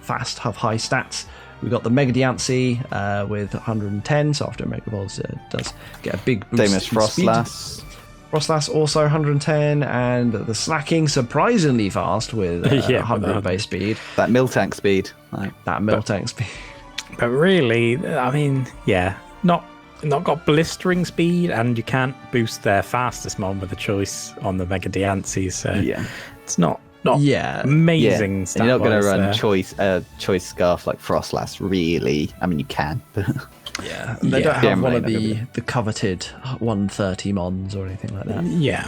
fast, have high stats? We've got the Mega Diancie with 110, so after Mega Evolves does get a big boost Same as in speed. Frostlass. Frostlass also 110, and the Slacking surprisingly fast with 100 base speed. That Miltank speed. Like, That Miltank speed. But really, I mean, yeah, not got blistering speed, and you can't boost their fastest mon with a choice on the Mega Diancie, so yeah. it's not Yeah. amazing And stat you're not going to wise run there. choice scarf like Frostlass, really. I mean, you can, but Yeah, they Yeah. don't have Generally one of not gonna the coveted 130 mons or anything like that. Yeah.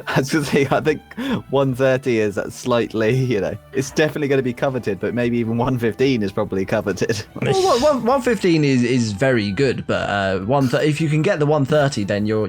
I was going to say, I think 130 is slightly, it's definitely going to be coveted, but maybe even 115 is probably coveted. Well, 115 is very good, but if you can get the 130, then you're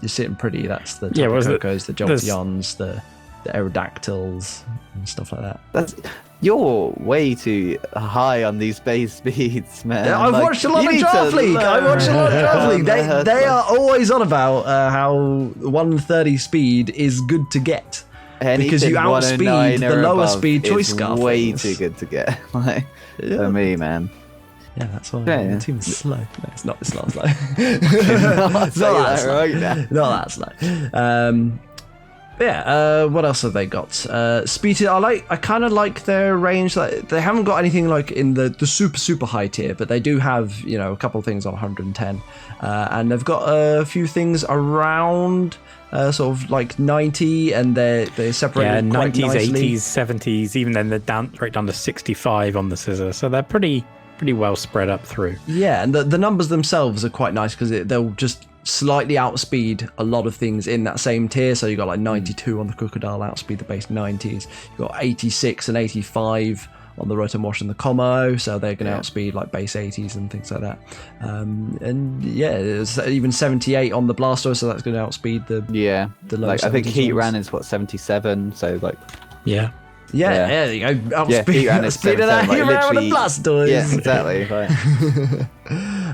sitting pretty. That's the Yeah, was it- Cocos, the Jolteons, the Aerodactyls and stuff like that. You're way too high on these base speeds, man. Yeah, I've watched a lot of Draft League. They are always on about how 130 speed is good to get. Because you Anything outspeed 109 the or lower above speed choice is scarf way things. too good to get. Like, Yeah. for me, man. Yeah, that's why Yeah. the team is slow. No, it's not. It's not slow. Not It's not that slow. right now. Not that slow. What else have they got? Speed. I kind of like their range. Like, they haven't got anything like in the super high tier, but they do have a couple of things on 110, and they've got a few things around sort of like 90, and they're separated Yeah, quite 90s, nicely. 80s, 70s, even then they're right down to 65 on the Scissor. So they're pretty well spread up through. Yeah, and the numbers themselves are quite nice because they'll just slightly outspeed a lot of things in that same tier. So you got like 92 on the Crocodile, outspeed the base 90s. You got 86 and 85 on the Rotom and the Como, so they're going to outspeed like base 80s and things like that. And yeah, it's even 78 on the Blastoise, so that's going to outspeed the Yeah. the low Like, I think 70s Heat ones. Ran is 77, so like Yeah. Yeah, there you go. he ran his Outspeeded that. He ran with the Blastoise. Yeah, exactly.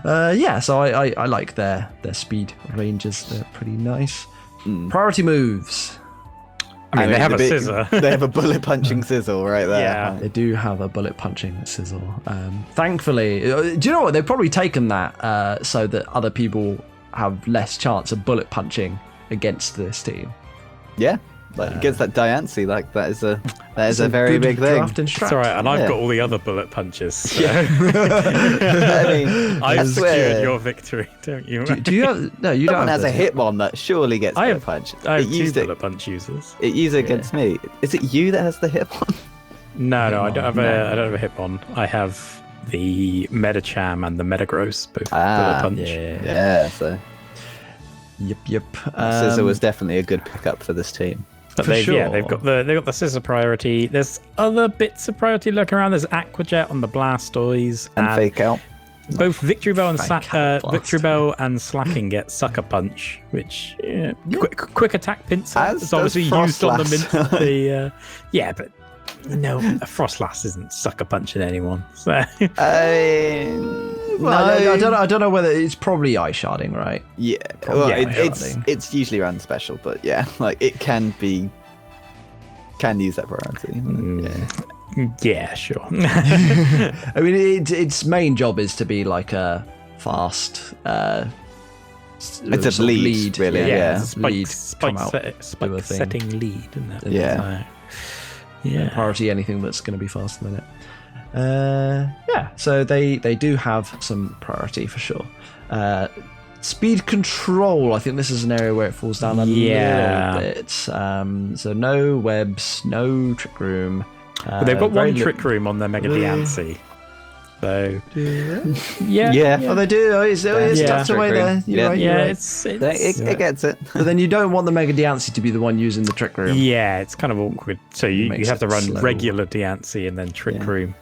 Right. So I like their speed ranges. They're pretty nice. Priority moves. I mean, they have a scissor. They have a bullet punching sizzle right there. Yeah. They do have a bullet punching sizzle. Thankfully, do you know what? They've probably taken that so that other people have less chance of bullet punching against this team. Yeah. Like against that Diancie, like that is a very big thing. It's all right, and I've got all the other bullet punches. So. Yeah. I mean, I've secured your victory, don't you? Do you have? No, you Someone don't. has a Hitmon that surely gets bullet punch. I have two bullet punch users. It used it against me. Is it you that has the Hitmon? No, I don't have I don't have a Hitmon. I have the Metacham and the Metagross, both bullet punch. Yeah. So. Yep. Scissor was definitely a good pickup for this team. But they've got the scissor priority. There's other bits of priority lurking around. There's Aquajet on the Blastoise and Fake Out. Both Victory Bell and Slacking get Sucker Punch, which quick attack pincer is obviously used on the but no, a Frostlass isn't Sucker Punching anyone. So I don't know whether it's probably Ice Sharding, right? Yeah, it's usually run special, but yeah, like it can use that priority. Yeah, sure. I mean, its main job is to be like a fast. It's a lead, really. Yeah, spike setting lead, isn't it? Yeah. Priority anything that's going to be faster than it. So they do have some priority for sure. Speed control, I think this is an area where it falls down a little bit. So no webs, no trick room. But they've got one trick room on their Mega Diancie. So yeah. Oh, they do. It's tucked away there. You're right. It gets it. But then you don't want the Mega Diancie to be the one using the trick room. Yeah, it's kind of awkward. So you have to run regular Diancie and then trick room.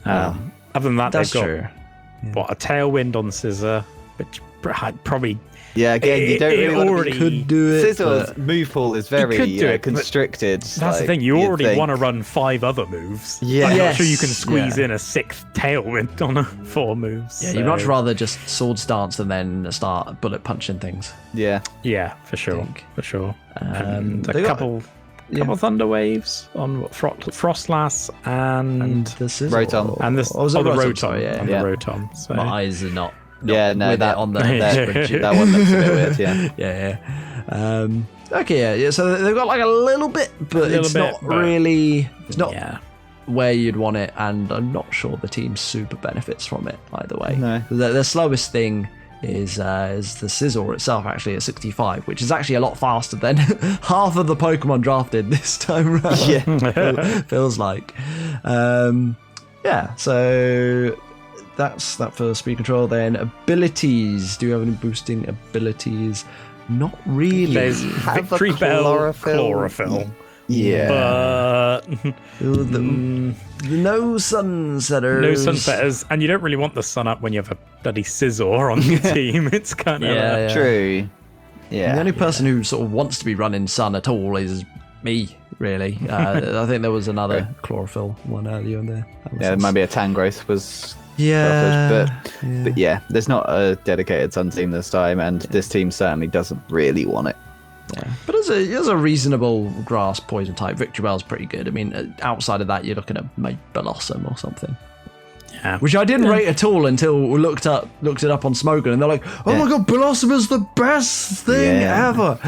Other than that, they've got a Tailwind on Scissor, which probably. Yeah, again, you don't really want to could do it. Scissor's move pool is very constricted. That's the thing. You already want to run 5 other moves. Yeah, I'm not sure you can squeeze in a 6th Tailwind on 4 moves. Yeah, you'd much rather just Sword Stance and then start bullet punching things. Yeah, for sure. And a couple Thunder Waves on Frostlass and the Scissor. Rotom. And the Rotom. The Rotom. So. My eyes are not. That on the that one looks a bit weird. Yeah. So they've got like a little bit, but it's not where you'd want it, and I'm not sure the team super benefits from it either way. No. The slowest thing is the Scizor itself, actually at 65, which is actually a lot faster than half of the Pokemon drafted this time around. Yeah, feels like. So. That's that for speed control. Then abilities. Do you have any boosting abilities? Not really. There's Victory Bell, Chlorophyll. Yeah. But no sun setters. No sun setters, and you don't really want the sun up when you have a bloody Scizor on your team. It's kind of true. Yeah. The only person who sort of wants to be running sun at all is me. Really, I think there was another Chlorophyll one earlier in there. Maybe a Tangrowth was. Yeah, but yeah, there's not a dedicated sun team this time, and this team certainly doesn't really want it. Yeah, but as a reasonable grass poison type, Victory Bell's pretty good. I mean, outside of that, you're looking at maybe Blossom or something. Yeah. Which I didn't rate at all until we looked it up on Smogon, and they're like, "Oh my god, Blossom is the best thing ever."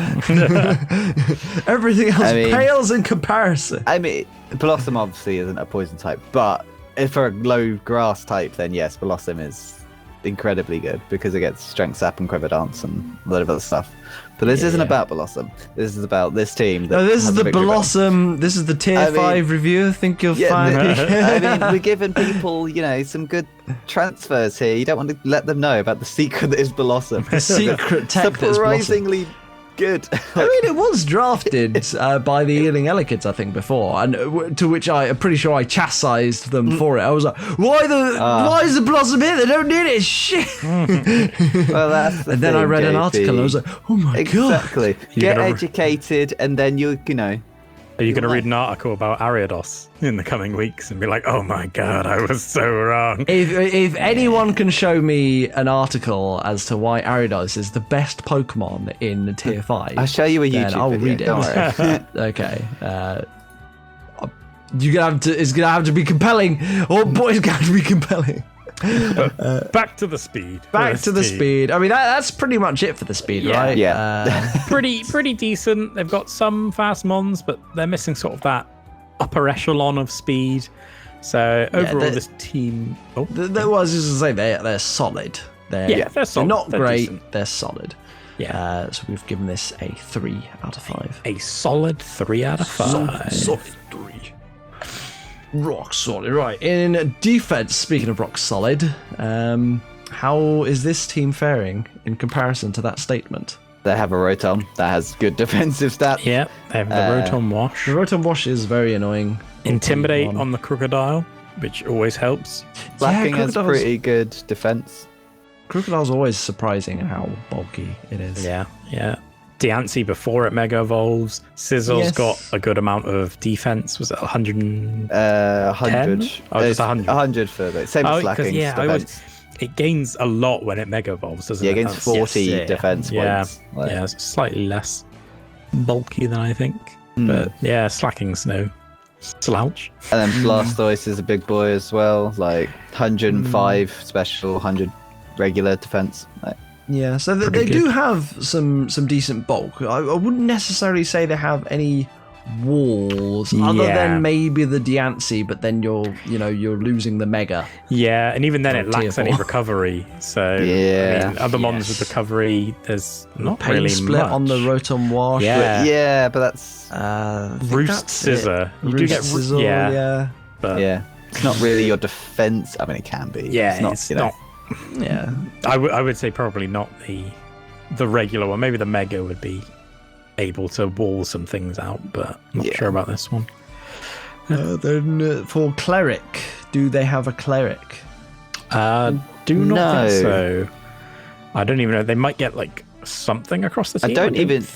Everything else pales in comparison. I mean, Blossom obviously isn't a poison type, but if for a low grass type, then yes, Blossom is incredibly good because it gets Strength Sap and Quiver Dance and a lot of other stuff. But this isn't about Blossom. This is about this team. No, this is the Blossom. This is the Tier 5 review. I think you'll find. I mean, we're giving people, some good transfers here. You don't want to let them know about the secret that is Blossom. The secret tech that's surprisingly good. I mean, it was drafted by the Ealing Elikids, I think, before, and to which I'm pretty sure I chastised them for it. I was like, why is the Blossom here? They don't need it. Shit. Well, that's the and then thing, I read JP. an article and I was like, oh my god. Exactly. Get educated, and then you Are you going to read an article about Ariados in the coming weeks and be like, oh my god, I was so wrong? If anyone can show me an article as to why Ariados is the best Pokemon in Tier 5, I'll show you a then YouTube I'll video. read it. Don't worry. Okay. You're gonna have to. It's gonna have to be compelling. Oh boy, it's gonna have to be compelling. Back to the speed. Back to the speed. I mean, that's pretty much it for the speed, right? Yeah. Pretty decent. They've got some fast mons, but they're missing sort of that upper echelon of speed. So overall, this team. I was just to say they're solid. They're solid. They're not great. Decent. They're solid. Yeah. So we've given this a 3 out of 5. A solid 3 out of 5. Solid 3. Rock solid. Right. In defense, speaking of rock solid, how is this team faring in comparison to that statement? They have a Rotom that has good defensive stats. Yeah, they have the Rotom Wash. The Rotom Wash is very annoying. Intimidate on the Crocodile, which always helps. Slacking has pretty good defense. Crocodile's always surprising how bulky it is. Yeah. Diancie before it Mega Evolves. Sizzle's got a good amount of defense. Was it 100? 100. Oh, just 100. 100 for the same as Slacking. Defense. It gains a lot when it Mega Evolves, doesn't it? Yeah, it gains 40 defense points. Yeah, it's slightly less bulky than I think. But yeah, Slacking's no slouch. And then Blastoise is a big boy as well. Like 105 special, 100 regular defense. Yeah, so they do have some decent bulk. I wouldn't necessarily say they have any walls other than maybe the Diancie, but then you're losing the Mega. Yeah, and even then it lacks any recovery. So yeah, I mean, other mons with recovery, there's not Pain really split much. on the Rotom Wash. Yeah, but that's Roost Scissor. You do get Scissor, yeah. But it's not really your defense. I mean, it can be. Yeah, it's not. Yeah, I would say probably not the regular one. Maybe the Mega would be able to wall some things out, but I'm not sure about this one. Then for Cleric, do they have a Cleric? Do not think so. I don't even know. They might get like something across the team.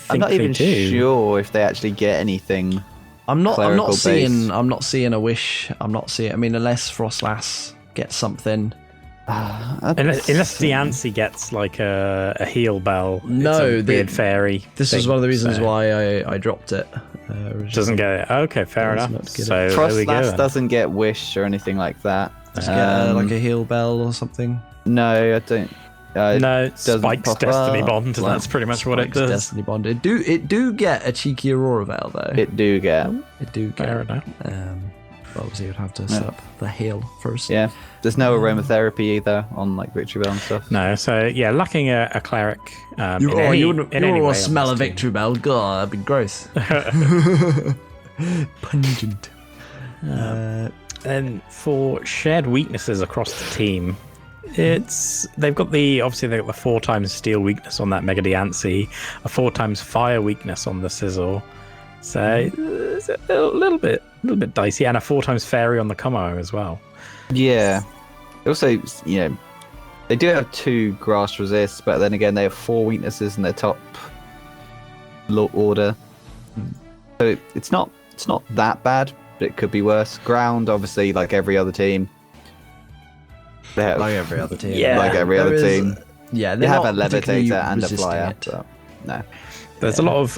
I'm not even sure if they actually get anything. I'm not seeing based. a wish. I'm not seeing. I mean, unless Frostlass gets something. Unless Diancie gets like a heal bell. No, the weird fairy. This is one of the reasons why I dropped it. Doesn't get it. Okay, fair enough. So Frostlass doesn't get wish or anything like that. Just get like a heal bell or something. No, I don't. No, Spike's Destiny Bond. That's pretty much what it does. Destiny Bond. It do get a cheeky Aurora Veil though. It do get. Fair enough. Obviously, you'd have to set up the heal first. Yeah, there's no aromatherapy either on like Victory Bell and stuff. No, so yeah, lacking a Cleric. You wouldn't want to smell a Victory Bell. God, that'd be gross. Pungent. And for shared weaknesses across the team, they've got the 4x steel weakness on that Mega Diancie, a 4x fire weakness on the Sizzle. So it's a little bit dicey, and a 4x fairy on the Como as well. Yeah. Also, they do have 2 grass resists, but then again, they have 4 weaknesses in their top order. So it's not that bad, but it could be worse. Ground, obviously, like every other team. They have, like every other team. Yeah, like every other team. Yeah, they have a levitator and a flyer. But no. There's a lot of,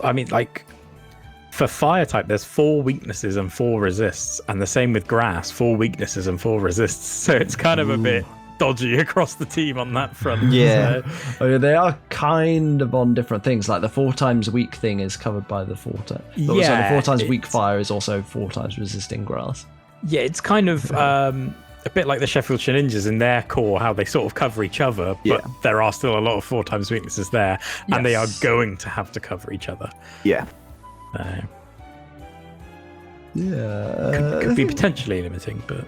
for fire type, there's 4 weaknesses and 4 resists, and the same with grass, 4 weaknesses and 4 resists. So it's kind of a bit dodgy across the team on that front. Yeah. So. They are kind of on different things. Like the 4x weak thing is covered by the 4 times. But also the 4x weak fire is also 4x resisting grass. Yeah, it's kind of a bit like the Sheffield Shedinjas in their core, how they sort of cover each other, but there are still a lot of 4x weaknesses there, and they are going to have to cover each other. Yeah. Could be potentially limiting, but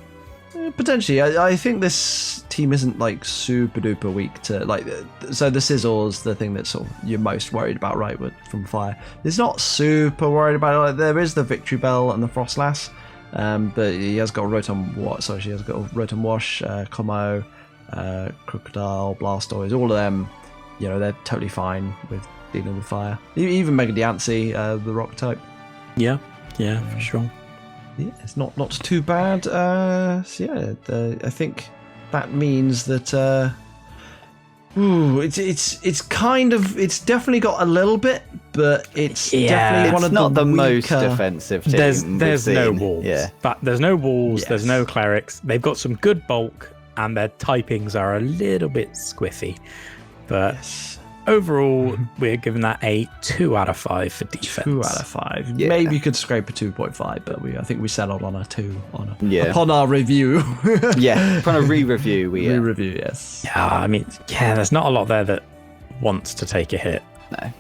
potentially. I think this team isn't like super duper weak to like. So the Sizzle's the thing that's sort of you're most worried about, right? From fire, it's not super worried about it. Like, there is the Victory Bell and the Frostlass, but he has got a Rotom Wash. Sorry, she has got a Rotom Wash, Como, Crocodile, Blastoise. All of them, they're totally fine with dealing with fire. Even Mega Diancie, the rock type. Yeah. Yeah, for sure. Yeah, it's not too bad. So yeah, I think that means that. It's kind of, it's definitely got a little bit, but it's definitely one of not the most weaker... defensive team. There's no walls. Yeah. But there's no walls. Yes. There's no clerics. They've got some good bulk, and their typings are a little bit squiffy. But overall, we're giving that a 2 out of 5 for defense. 2 out of 5. Yeah. Maybe you could scrape a 2.5, but I think we settled on a 2 upon our review. Yeah, trying to re-review. Re-review, yes. Yeah, I mean, there's not a lot there that wants to take a hit. No.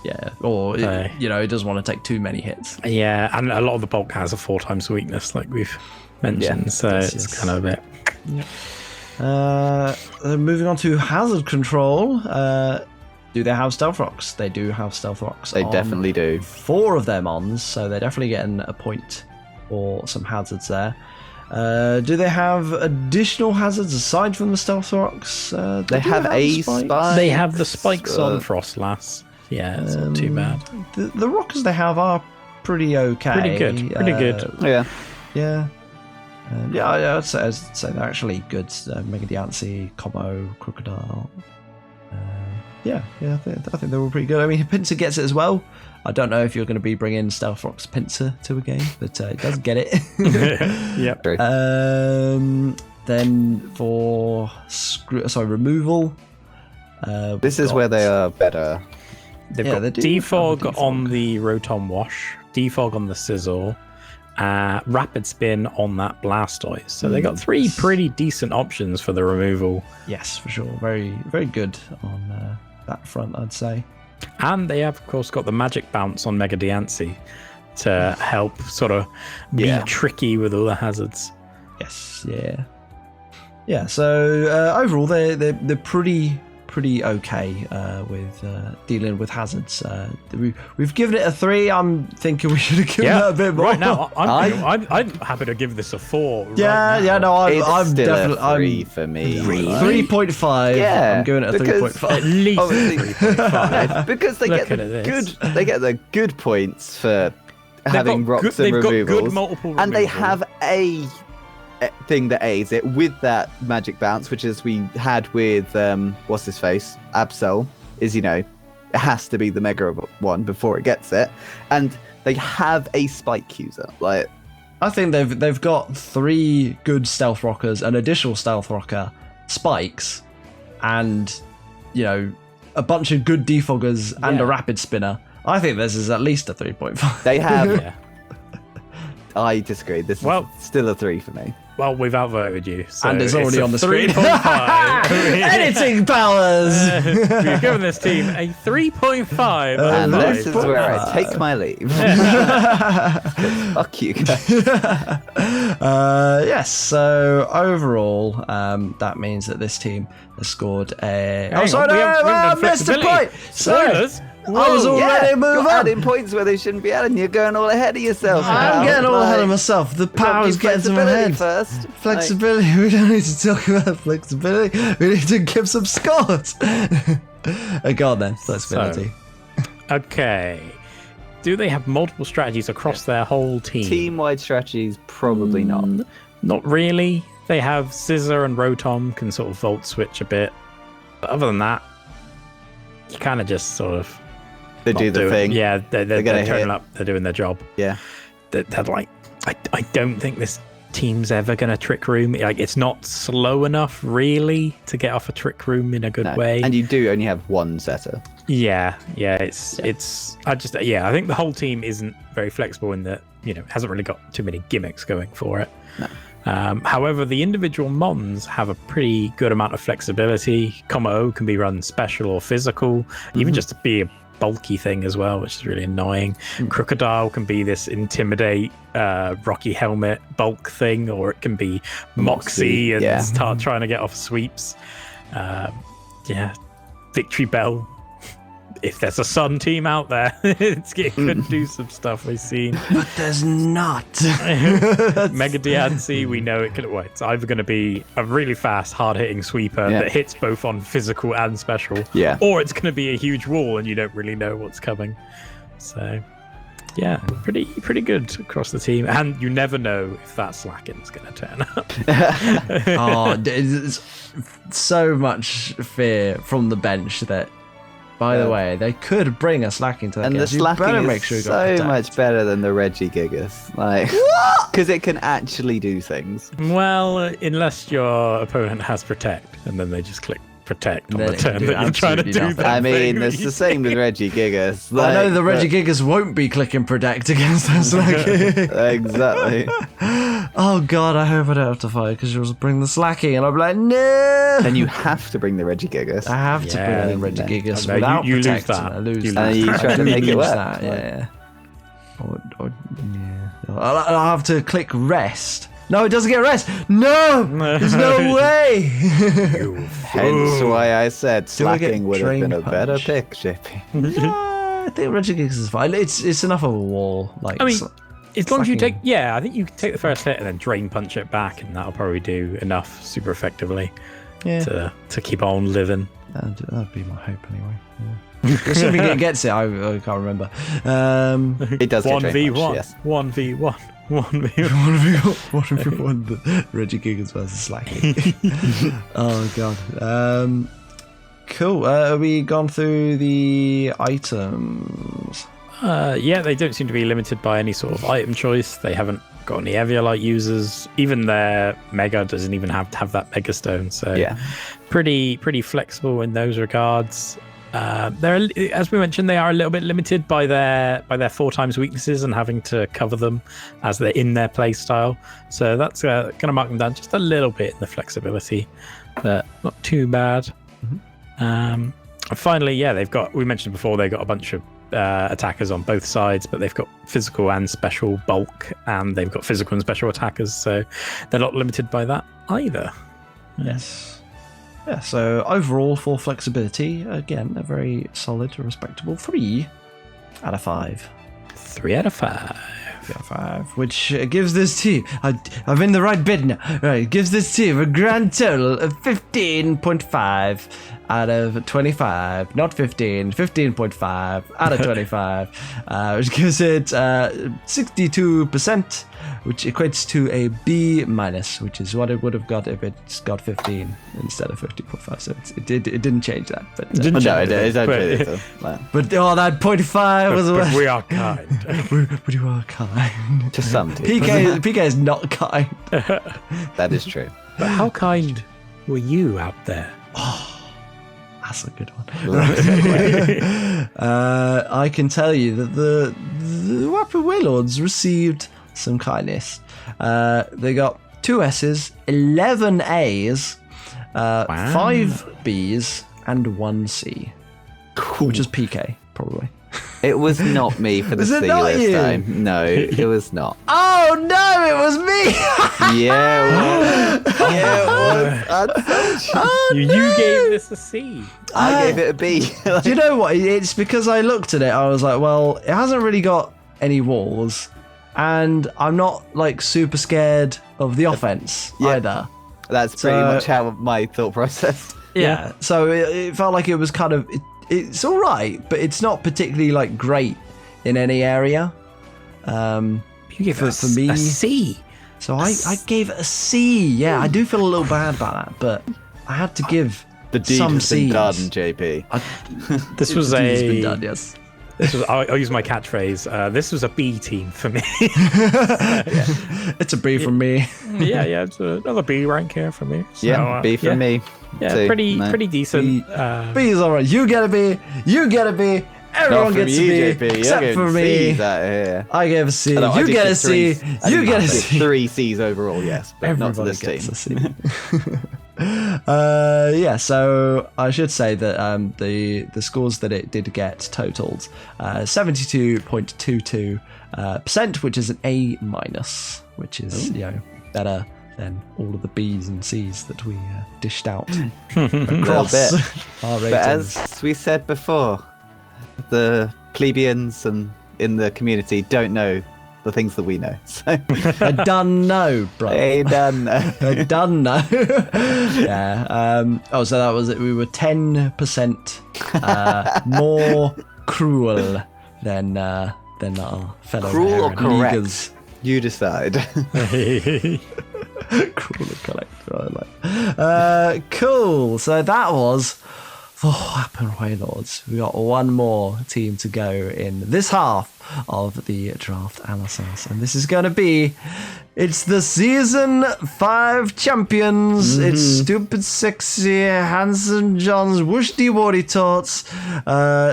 Yeah, or it doesn't want to take too many hits. Yeah, and a lot of the bulk has a 4 times weakness, like we've mentioned, so it's kind of a bit. Yeah. Moving on to hazard control. Do they have stealth rocks? They do have stealth rocks. They definitely do. 4 of their mons, so they're definitely getting a point for some hazards there. Do they have additional hazards aside from the stealth rocks? They have a spike. They have the spikes on Frostlass. Yeah, it's not too bad. The rockers they have are pretty okay. Pretty good. Yeah. Yeah. I'd say they're actually good. Megadiancy, Como, Crocodile. I think they were pretty good. I mean, Pincer gets it as well. I don't know if you're going to be bringing Stealth Rock's Pincer to a game, but it does get it. Yep. Then for removal. This is where they are better. They've got defog on the Rotom Wash, defog on the Scizor, rapid spin on that Blastoise. So they got 3 pretty decent options for the removal. Yes, for sure. Very, very good on that front, I'd say. And they have, of course, got the Magic Bounce on Megadiancy to help sort of be tricky with all the hazards. Yes, yeah. So overall, they're pretty okay with dealing with hazards. We've given it a 3. I'm thinking we should have given it a bit more. Right now, I'm happy to give this a 4. I'm definitely 3 for me. 3.5. Yeah, I'm giving it a 3.5. At least 3.5. Because they get the good points for having rocks and removals. removals. Got good multiple removals. And they have a thing that aids it with that magic bounce, which is we had with what's his face, Absol, is it has to be the mega one before it gets it, and they have a spike user. Like, I think they've got 3 good stealth rockers, an additional stealth rocker, spikes, and a bunch of good defoggers and a rapid spinner. I think this is at least a 3.5. They have. I disagree. This is still a 3 for me. Well, we've outvoted you. So and it's already on the screen. 3.5. Editing powers! We've given this team a 3.5. And this is where I take my leave. Fuck you guys. Yes, so overall, that means that this team has scored a... I missed a point! Spoilers! I was already moving. You're adding points where they shouldn't be adding. You're going all ahead of yourself. I'm getting all ahead of myself. The power's getting to my head. First. Flexibility. We don't need to talk about flexibility. We need to give some scores. Go on then. Flexibility. Okay. Do they have multiple strategies across their whole team? Team-wide strategies, probably not. Not really. They have Scissor and Rotom can sort of volt switch a bit. But other than that, you kind of just sort of... They do the thing. Yeah, they're turning up. They're doing their job. Yeah. They're like, I don't think this team's ever going to trick room. Like, it's not slow enough, really, to get off a trick room in a good way. And you do only have 1 setter. Yeah. I think the whole team isn't very flexible in that, hasn't really got too many gimmicks going for it. No. However, the individual mons have a pretty good amount of flexibility. Como can be run special or physical, even just to be a bulky thing as well, which is really annoying. Crocodile can be this intimidate, Rocky Helmet bulk thing, or it can be Moxie and start trying to get off sweeps. Victory Bell. If there's a Sun team out there, it could do some stuff we've seen. But there's not. Megadiancy, we know it could. Well, it's either going to be a really fast, hard-hitting sweeper that hits both on physical and special, or it's going to be a huge wall and you don't really know what's coming. So, Yeah, pretty good across the team, and you never know if that Slacking's going to turn up. It's so much fear from the bench that, by the way, they could bring a Slacking to that and game. the Slacking is so much better than the Reggie Gigas, like, because it can actually do things. Well, unless your opponent has protect, and then they just click protect on the turn that you're trying to do that. I mean, it's the same with Reggie Gigas. I know the Reggie Gigas won't be clicking protect against that Slacking. Exactly. Oh god, I hope I don't have to fight because you'll bring the Slacking, and I'll be like, no. Then you have to bring the Reggie Gigas. I have to bring the Reggie Gigas without you lose protecting. that. I lose And that. you try to make it work. That, yeah. I'll have to click rest. No, it doesn't get rest. No, there's no way. Hence why I said Do I get Slacking would have been a drain better punch? pick, JP. Yeah, I think Reggie Gigas is fine. It's enough of a wall. Like, I mean, as long as you Slacking. I think you can take the first hit and then drain punch it back, and that'll probably do enough super effectively to keep on living. That'd be my hope anyway. Yeah. Assuming it gets it, I can't remember. It does get drain punch, 1v1, yes. 1v1, 1v1. 1v1, the Reggie Gigas versus Slacking. Oh god. Cool. Have we gone through the items? Yeah, they don't seem to be limited by any sort of item choice. They haven't got any Eviolite users. Even their Mega doesn't even have to have that Mega Stone. So pretty flexible in those regards. They're, as we mentioned, they are a little bit limited by their 4x weaknesses and having to cover them as they're in their play style. So that's going to mark them down just a little bit in the flexibility, but not too bad. Mm-hmm. Finally, we mentioned before, they've got a bunch of attackers on both sides, but they've got physical and special bulk, and they've got physical and special attackers, so they're not limited by that either. Yes. Yeah, so overall for flexibility, again, a very solid, respectable 3 out of 5. 3 out of 5. 3 out of 5, which gives this team, I'm in the right bid now, right, gives this team a grand total of 15.5 out of 25, not 15, 15.5 out of 25, which gives it 62%, which equates to a B minus, which is what it would have got if it's got 15 instead of 15.5. So it didn't change that, but But that 0.5 was but we are kind. but you are kind. To some people. PK is not kind. That is true. But how kind were you out there? That's a good one. I can tell you that the Wapping Wailords received some kindness. They got 2 S's, 11 A's, 5 B's, and 1 C. Cool. Which is PK, probably. It was not me for the Was it C not this you? time. No, it was not. Oh no, it was me! Yeah, it was. You gave this a C. I gave it a B. Do you know what? It's because I looked at it, I was like, well, it hasn't really got any walls, and I'm not like super scared of the offense either. That's pretty much how my thought process. Yeah. So it felt like it was kind of it's all right, but it's not particularly like great in any area. You gave for me a C. So I gave it a C. Yeah, I do feel a little bad about that, but I had to give The deed some has been C's. done, JP. This was The deed has a. been done, yes. This was. I'll use my catchphrase. This was a B team for me. It's a B from me. yeah. It's another B rank here for me. So, Yeah, B for me. Yeah, too. pretty No. decent. B is all right. You get a B. You get a B. Everyone Not from gets you, a B, JP. You're except giving for me. C's out here. I gave a C. No, I You did get give a C. You get a C. 3 C's overall, yes, but not to Everybody this gets team. a C. Yeah, so I should say that the scores that it did get totaled 72.22%, which is an A minus, which is better than all of the B's and C's that we dished out across bit. our ratings. But as we said before, the plebeians and in the community don't know the things that we know. So I done know, bro. they done know. I done know. Yeah. So that was it. We were 10% more cruel than than our fellow Cruel or correct? leaguers. You decide. Cruel and collect. Cool. So that was for Wapping Wailords. We got one more team to go in this half of the Draft Aalysahs, and this is going to be. It's the season 5 champions. It's stupid, sexy, handsome John's Worcester Wartortles,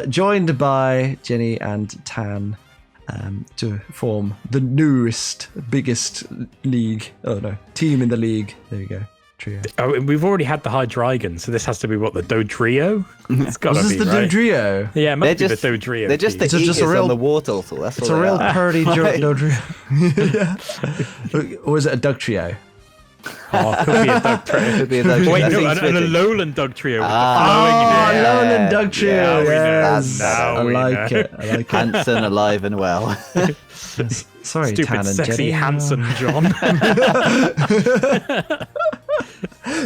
joined by Jenny and Tan. To form the newest, biggest league. Oh no, team in the league. There you go, trio. Oh, and we've already had the High Dragon, so this has to be what, the Dodrio? It's got to be, the right? Dodrio? Yeah, it must be the Dodrio. They're just the just a real on the Wartortle. That's It's a real purdy Dodrio. Or is it a Doug trio? Oh, it could be a Doug trio. Could be a Doug Wait, trio. no, and a Lowland Doug trio with the Oh, flowing hair. Lowland Doug trio. Yeah, we know. Yes. Now I we like know. it. I like it. Hanson, alive and well. Sorry, Stupid, Tan and sexy, Jenny. handsome John.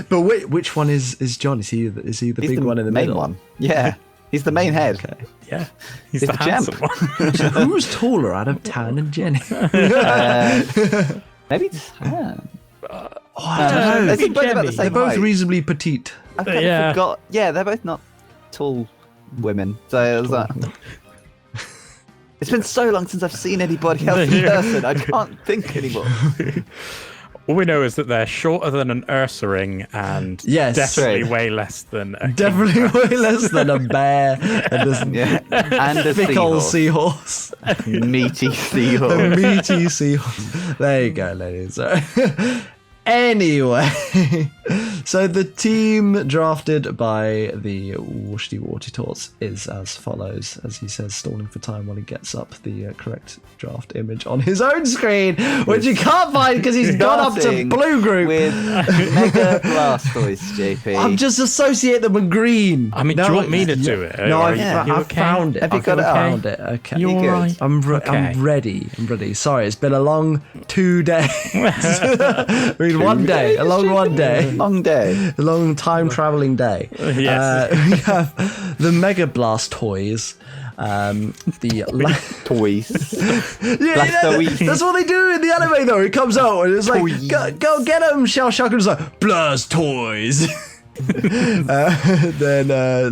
But wait, which one is John? Is he the He's big the one in the main middle? one. Yeah, he's the main head. Okay. Yeah, he's He's the the champ. handsome one. So who's taller out of Tan and Jenny? Maybe Tan. I don't know. They seem both about the Jenny. They're same both height. reasonably petite. I kind of Yeah. forgot. Yeah, they're both not tall women. So it was like, it's been so long since I've seen anybody else in person. I can't think anymore. All we know is that they're shorter than an Ursaring and Yes. definitely Right. way less than a Definitely way less than a bear and Yeah, and a a thick old seahorse. seahorse. Meaty A seahorse. meaty seahorse. There you go, ladies. Anyway, so the team drafted by the Worcester Wartortles is as follows, as he says, stalling for time while he gets up the correct draft image on his own screen, which you can't find because he's gone up to Starting Blue Group. with Mega Blastoise, JP. I'm just associate them with green. I mean, do you want me to do it? No, Or I've, are you I've okay? found it. Have you I've got it up? found it. Okay. You good? alright? I'm Okay. ready. I'm ready. Sorry, it's been a long 2 days. I mean, one day. A long one day. Long day. A long time traveling day. Yes. We have the Mega Blast toys. The Toys. Blastoise. That's what they do in the anime, though. It comes out and it's like, Toys. go get them, Shell Shock, and it's like, Blast toys. Then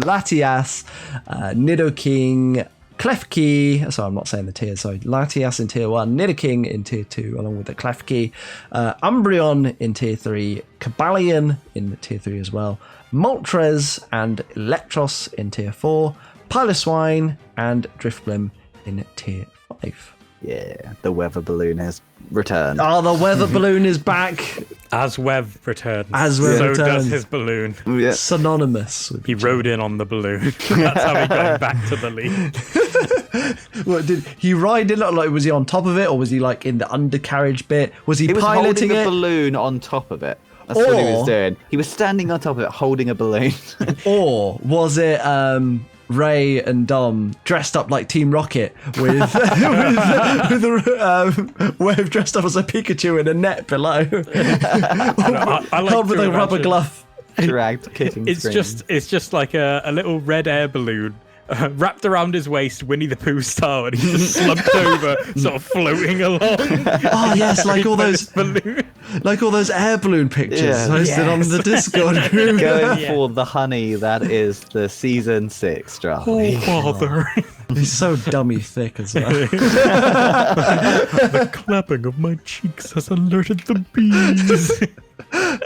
Latias, Nidoking, Klefki, so I'm not saying the tiers, so Latias in tier 1, Nidoking in tier 2, along with the Klefki, Umbreon in tier 3, Cobalion in tier 3 as well, Moltres and Electros in tier 4, Piloswine and Driftblim in tier 5. Yeah, the weather balloon has returned. Oh, the weather balloon is back. As Wev returns, As Wev so returns. does his balloon. Yeah. Synonymous with He rode in on the balloon. That's how he got back to the league. What did he ride in? Like, was he on top of it, or was he like in the undercarriage bit? Was he, He was piloting holding a it, balloon on top of it. That's what he was Or- doing. He was standing on top of it, holding a balloon. or was it Ray and Dom dressed up like Team Rocket with Wave dressed up as a Pikachu in a net below, I like held with to a rubber imagine glove? Dragged, kicking. It's just like a little red air balloon wrapped around his waist, Winnie the Pooh style, and he's just slumped over, sort of floating along. Oh yes, like all those balloon. air balloon pictures Yeah. posted on the Discord group. going Yeah. for the honey that is the season 6 draft. Oh, father. He's so dummy thick as well. The clapping of my cheeks has alerted the bees.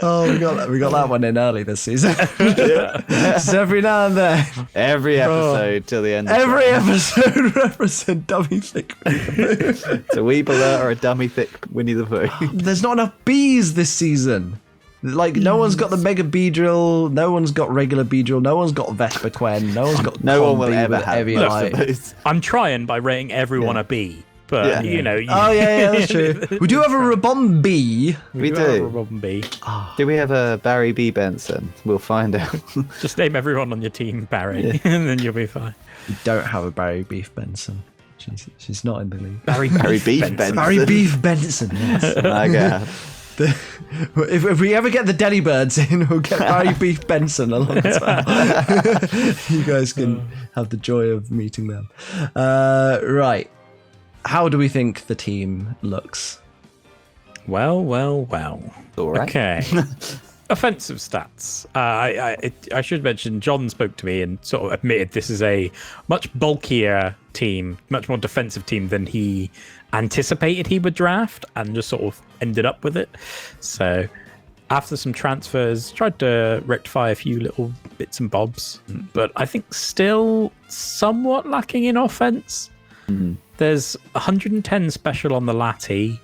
Oh, we got that one in early this season. Just every now and then. Every episode till the end. Of Every draft. episode represents dummy thick. It's a Weeb alert or a dummy thick Winnie the Pooh. There's not enough bees this season. Like, no one's got the Mega Beedrill, no one's got regular Beedrill, no one's got Vesperquen, no one's got No one will Combi ever with have Evian most Eye. of those. I'm trying by rating everyone a B, but Yeah. you know. Oh, yeah, that's true. We do have a Rabombi. We have do. a Robin B. Do we have a Barry B. Benson? We'll find out. Just name everyone on your team Barry, and then you'll be fine. We don't have a Barry Beef Benson. She's not in the league. Barry Beef Benson. Barry Beef Benson, yes. My God. If we ever get the Delibirds in, we'll get Barry Beef Benson along as well. You guys can have the joy of meeting them. Right. how do we think the team looks? Well. All right. Okay. Offensive stats. I should mention John spoke to me and sort of admitted this is a much bulkier team, much more defensive team than he anticipated he would draft, and just sort of ended up with it. So after some transfers, tried to rectify a few little bits and bobs, but I think still somewhat lacking in offense. There's 110 special on the Latte.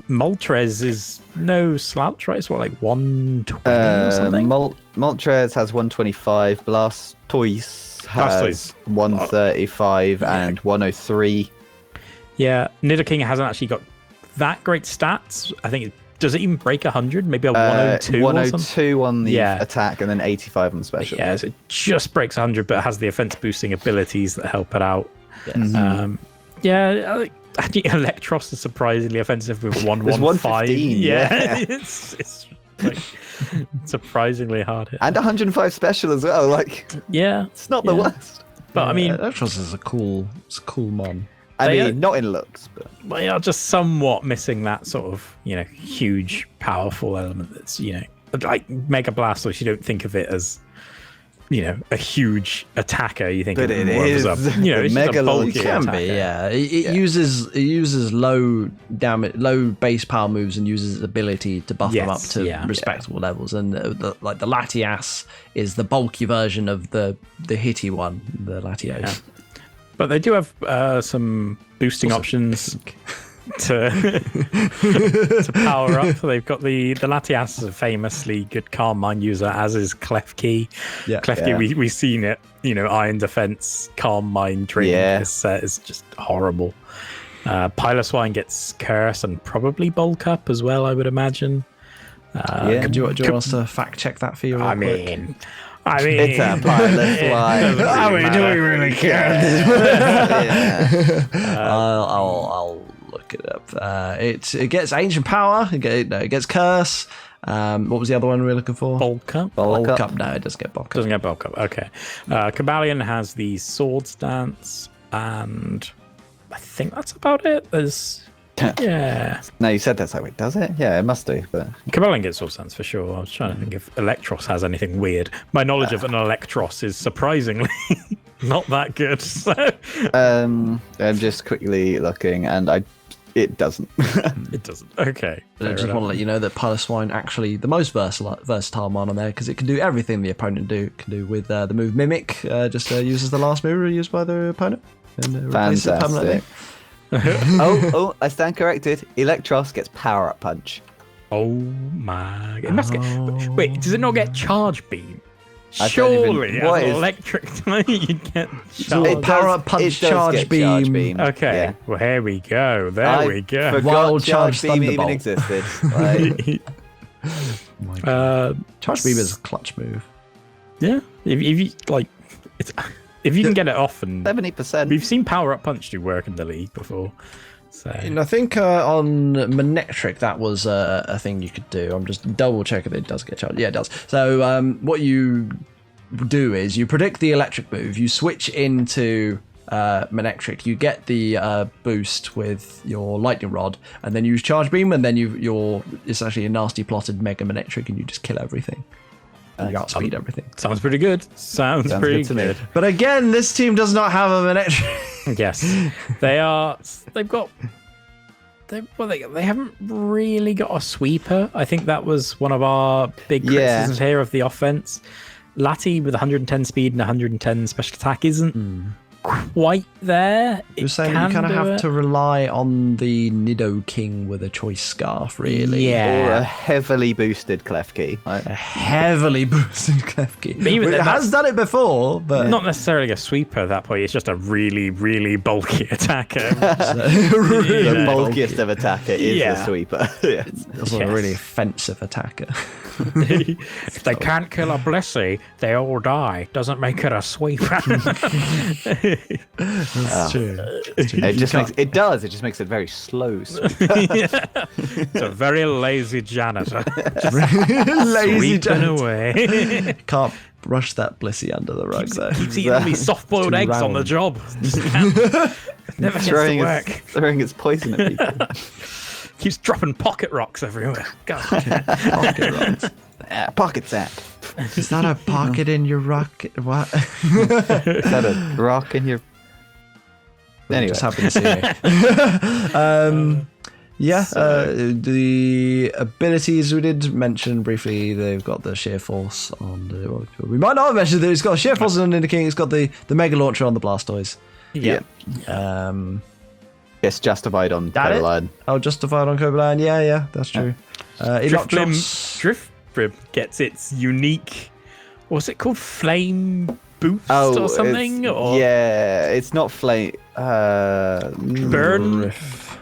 Moltres is no slouch, right? It's what, like 120 or something? Moltres has 125. Blastoise has 135 and 103. Yeah, Nidoking hasn't actually got that great stats. I think does it even break 100? Maybe a 102 102 on the attack and then 85 on the special. Yeah, so it just breaks 100, but it has the offense boosting abilities that help it out. Yes. I think Electros is surprisingly offensive with 115. Yeah. it's like surprisingly hard hit. And 105 special as well. Like, it's not the worst. But I mean, Electros is a cool mon. I mean, not in looks, but they are just somewhat missing that sort of, huge, powerful element that's, like Mega Blastoise, you don't think of it as, a huge attacker. You think but of it more is as it's Mega a bulky It can attacker. be, yeah. It uses low damage, low base power moves, and uses its ability to buff them up to respectable levels. And the Latias is the bulky version of the hitty one, the Latios. Yeah. But they do have some boosting options to power up. They've got the Latias is a famously good Calm Mind user, as is Klefki. Yeah. Klefki, we've seen it. Iron Defense, Calm Mind training. This set is just horrible. Piloswine gets Curse and probably Bulk Up as well, I would imagine. Do you want us to fact check that for you? I mean, it's a Piloswine. I mean, do we really care? I'll look it up. It gets Ancient Power. It gets Curse. What was the other one we were looking for? Bulk Up. Bulk Up. No, it doesn't get Bulk Up. Doesn't get Bulk Up. Okay. Cobalion has the Sword Stance, and I think that's about it. No, you said that's how it does it. Yeah, it must do. But Cobalion gets Sword Stance for sure. I was trying to think if Electros has anything weird. My knowledge of an Electros is surprisingly not that good. So. I'm just quickly looking, and it doesn't. It doesn't. Okay. I just want to let you know that Piloswine actually the most versatile mon on there, because it can do everything the opponent can do with the move Mimic. Just uses the last move used by the opponent and replaces it permanently. I stand corrected. Electros gets Power Up Punch. Oh my! It must get. Wait, does it not get Charge Beam? I Surely, what as an is- electric type, you get It charge. Power Up Punch, it does Charge get Beam. Okay, Yeah. well here we go. We go. Forgot Wild Charge Charge Beam even Thunderbolt. existed. Like, Charge Beam is a clutch move. Yeah, if you like, if you can get it off, and 70%. we've seen Power Up Punch do work in the league before. So And I think on Manectric that was a thing you could do. I'm just double checking that it does get charged. Yeah, it does. So what you do is you predict the electric move, you switch into Manectric, you get the boost with your lightning rod, and then you use Charge Beam, and then it's actually a nasty plotted Mega Manectric, and you just kill everything. And you outspeed everything. sounds pretty good. Sounds pretty good to me. good. But again, this team does not have a Manectric. Yes, they've got. They haven't really got a sweeper. I think that was one of our big criticisms here of the offense. Lati with 110 speed and 110 special attack isn't quite there. You're saying you kind of have to rely on the Nidoking with a choice scarf, really. Or a heavily boosted Klefki. A heavily boosted Klefki. But even It that's- has done it before, but Not necessarily a sweeper at that point. It's just a really, really bulky attacker. The bulkiest of attacker is the sweeper. Yes. it's also a really offensive attacker. If they can't kill a Blissey, they all die. Doesn't make it a sweep. That's true. It just makes it very slow. It's a very lazy janitor. Lazy Sweeping janitor. away. Can't brush that Blissey under the rug though. Keeps eating these soft-boiled Too eggs on the round. job. Never gets to work. Throwing its poison at people. Keeps dropping pocket rocks everywhere. God. Pocket rocks. Pocket sap. Is that a pocket in your rocket? What? Is that a rock in your... Anyway. Just happy to see you. The abilities we did mention briefly. They've got the sheer force on the. Well, we might not have mentioned that it's got sheer force on the Ninder King. It's got the mega launcher on the Blastoise. Yeah. It's justified on That it? Cobaline. Oh, justified on Cobaline. Yeah, that's true. Drift Brim gets its unique. What's it called? Flame boost or something? Yeah, it's not flame. Burn.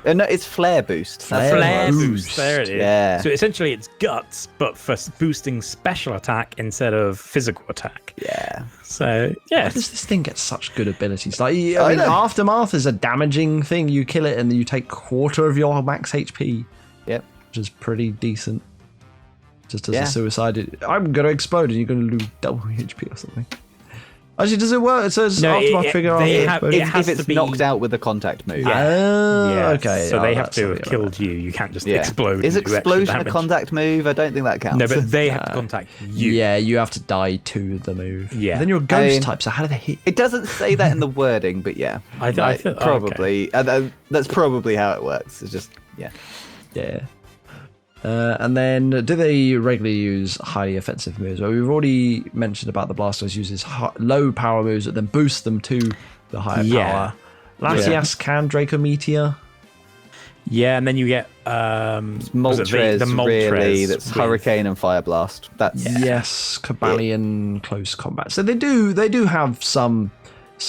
No, it's flare boost. Flare boost. There it is. Yeah. So essentially, it's guts, but for boosting special attack instead of physical attack. Yeah. So yeah, How does this thing get such good abilities? Like, I mean, Aftermath is a damaging thing. You kill it and you take quarter of your max HP. Yep. Which is pretty decent. Just as a suicide, I'm gonna explode and you're gonna lose double HP or something. Actually, does it work? It says Aftermath figure if it's knocked out with a contact move. Okay. So they have to have killed you. You can't just explode. Is and do extra explosion a damage. contact move? I don't think that counts. No, but they have to contact you. Yeah, you have to die to the move. Yeah. Then you're a ghost type, so how do they hit? It doesn't say that in the wording, but yeah. I feel, probably. That's probably how it works. It's just, yeah. And then, do they regularly use highly offensive moves? Well, we've already mentioned about the Blastoise uses low power moves that then boost them to the higher power. Latias can Draco Meteor. Yeah, and then you get Moltres, really, that's Hurricane and Fire Blast. That's Yes, Cobalion close combat. So they do have some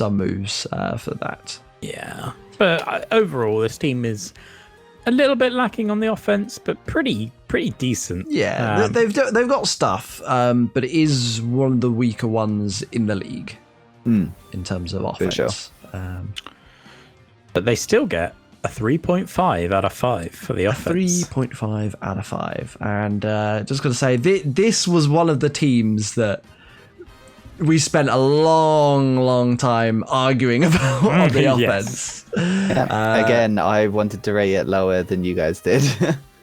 moves for that. Yeah, but overall, this team is a little bit lacking on the offense, but pretty decent. Yeah, they've got stuff, but it is one of the weaker ones in the league in terms of offense. Sure. But they still get a 3.5 out of 5 for the offense. 3.5 out of 5. And just going to say, this was one of the teams that we spent a long time arguing about on the offense. Again, I wanted to rate it lower than you guys did.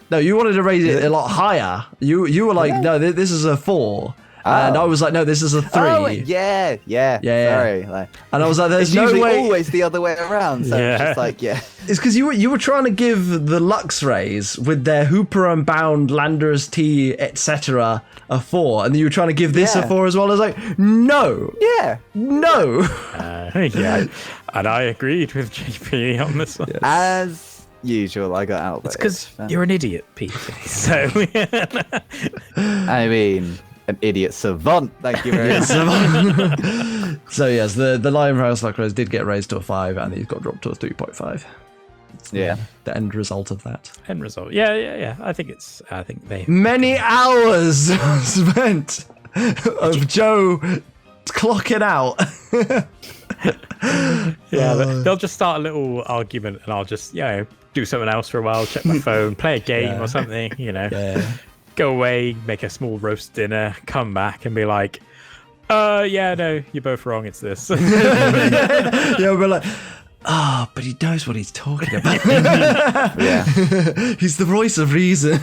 No, you wanted to raise it a lot higher. You were like, no, this is a 4. And I was like, no, this is a 3. Oh, yeah. Sorry. Like, and I was like, there's it's no usually way. always the other way around. So it's just like, It's because you were trying to give the Luxrays with their Hooper Unbound, Landers T, etc. a 4, and then you were trying to give this a 4 as well. I was like, no. Yeah. No. Yeah. And I agreed with JP on this one. As usual, I got out. It's because you're an idiot, Pete. So, I mean, an idiot savant. Thank you very much. So yes, the Limehouse Luxrays did get raised to a 5, and these got dropped to a 3.5. Yeah. The end result of that. End result. Yeah. I think they Many hours spent of Joe clocking out. they'll just start a little argument, and I'll just do something else for a while, check my phone, play a game or something. Go away, make a small roast dinner, come back and be like, no, you're both wrong, it's this. We're like, but he knows what he's talking about. He's the voice of reason.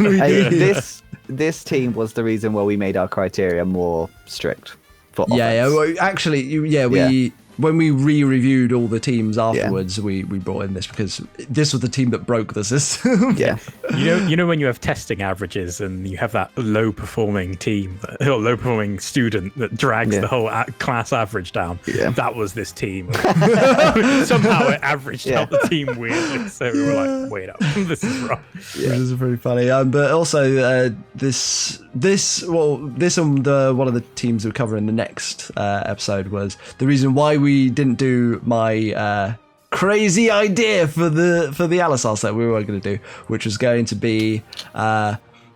This team was the reason why we made our criteria more strict for offense. Well, actually, when we re-reviewed all the teams afterwards, we brought in this because this was the team that broke the system. You know when you have testing averages and you have that low-performing team, or low-performing student that drags the whole class average down? That was this team. Somehow it averaged out the team weirdly, so we were like, wait up, this is wrong. Which is pretty funny. But also, this and one of the teams we'll cover in the next episode was the reason why we didn't do my crazy idea for the Aalysahs that we were going to do, which was going to be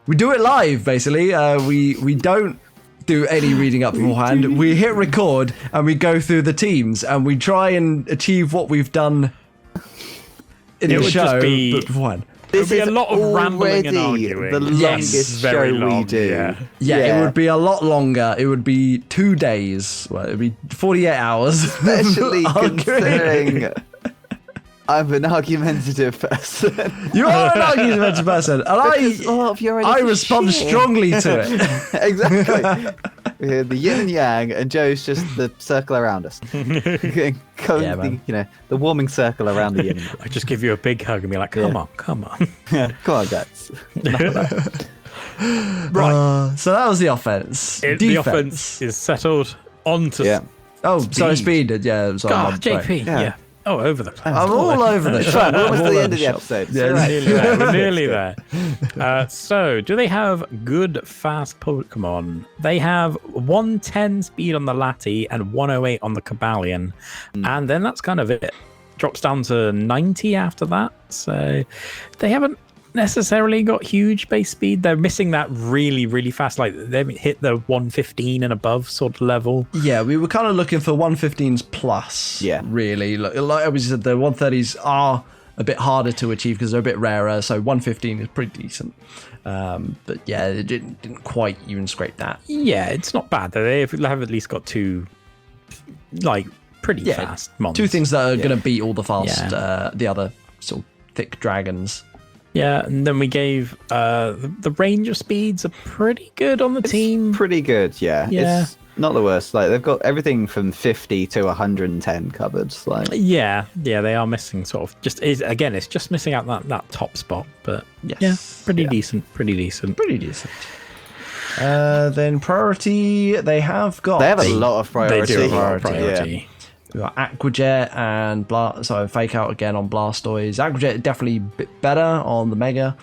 we do it live, basically. We don't do any reading up beforehand. We hit record and we go through the teams and we try and achieve what we've done in the show but beforehand. It would be a lot of rambling and arguing. The longest show we do. Yeah, it would be a lot longer. It would be 2 days. Well, it would be 48 hours. Especially considering I'm an argumentative person. You are an argumentative person, and I respond strongly to it. Exactly. We hear the yin and yang, and Joe's just the circle around us. The warming circle around the yin. I just give you a big hug and be like, come on. Come on, guys. Right. So that was the offense. The offense is settled onto. Yeah. Oh, sorry, speed. Yeah. Sorry, God, JP. Yeah. Oh, over the place. I'm all over the show. We're almost at the end of the episode. Yeah, we're nearly there. So, do they have good, fast Pokemon? They have 110 speed on the Lati and 108 on the Cobalion. And then that's kind of it. Drops down to 90 after that. So, they haven't necessarily got huge base speed. They're missing that really, really fast. Like, they haven't hit the 115 and above sort of level. Yeah, we were kind of looking for 115s plus. Yeah. Really. Like we said, the 130s are a bit harder to achieve because they're a bit rarer. So 115 is pretty decent. But yeah, it didn't quite even scrape that. Yeah, it's not bad. They have at least got two, like, pretty fast mons. Two things that are going to beat all the fast, the other sort of thick dragons. Yeah, and then we gave the range of speeds are pretty good on the team. Pretty good, yeah. It's not the worst. Like they've got everything from 50 to 110 covered. Like yeah, they are missing sort of it's just missing out that top spot. But pretty decent. Then priority, they have a lot of priority. They do have priority. Yeah. We've got Aquajet and Fake Out again on Blastoise. Aquajet definitely a bit better on the Mega.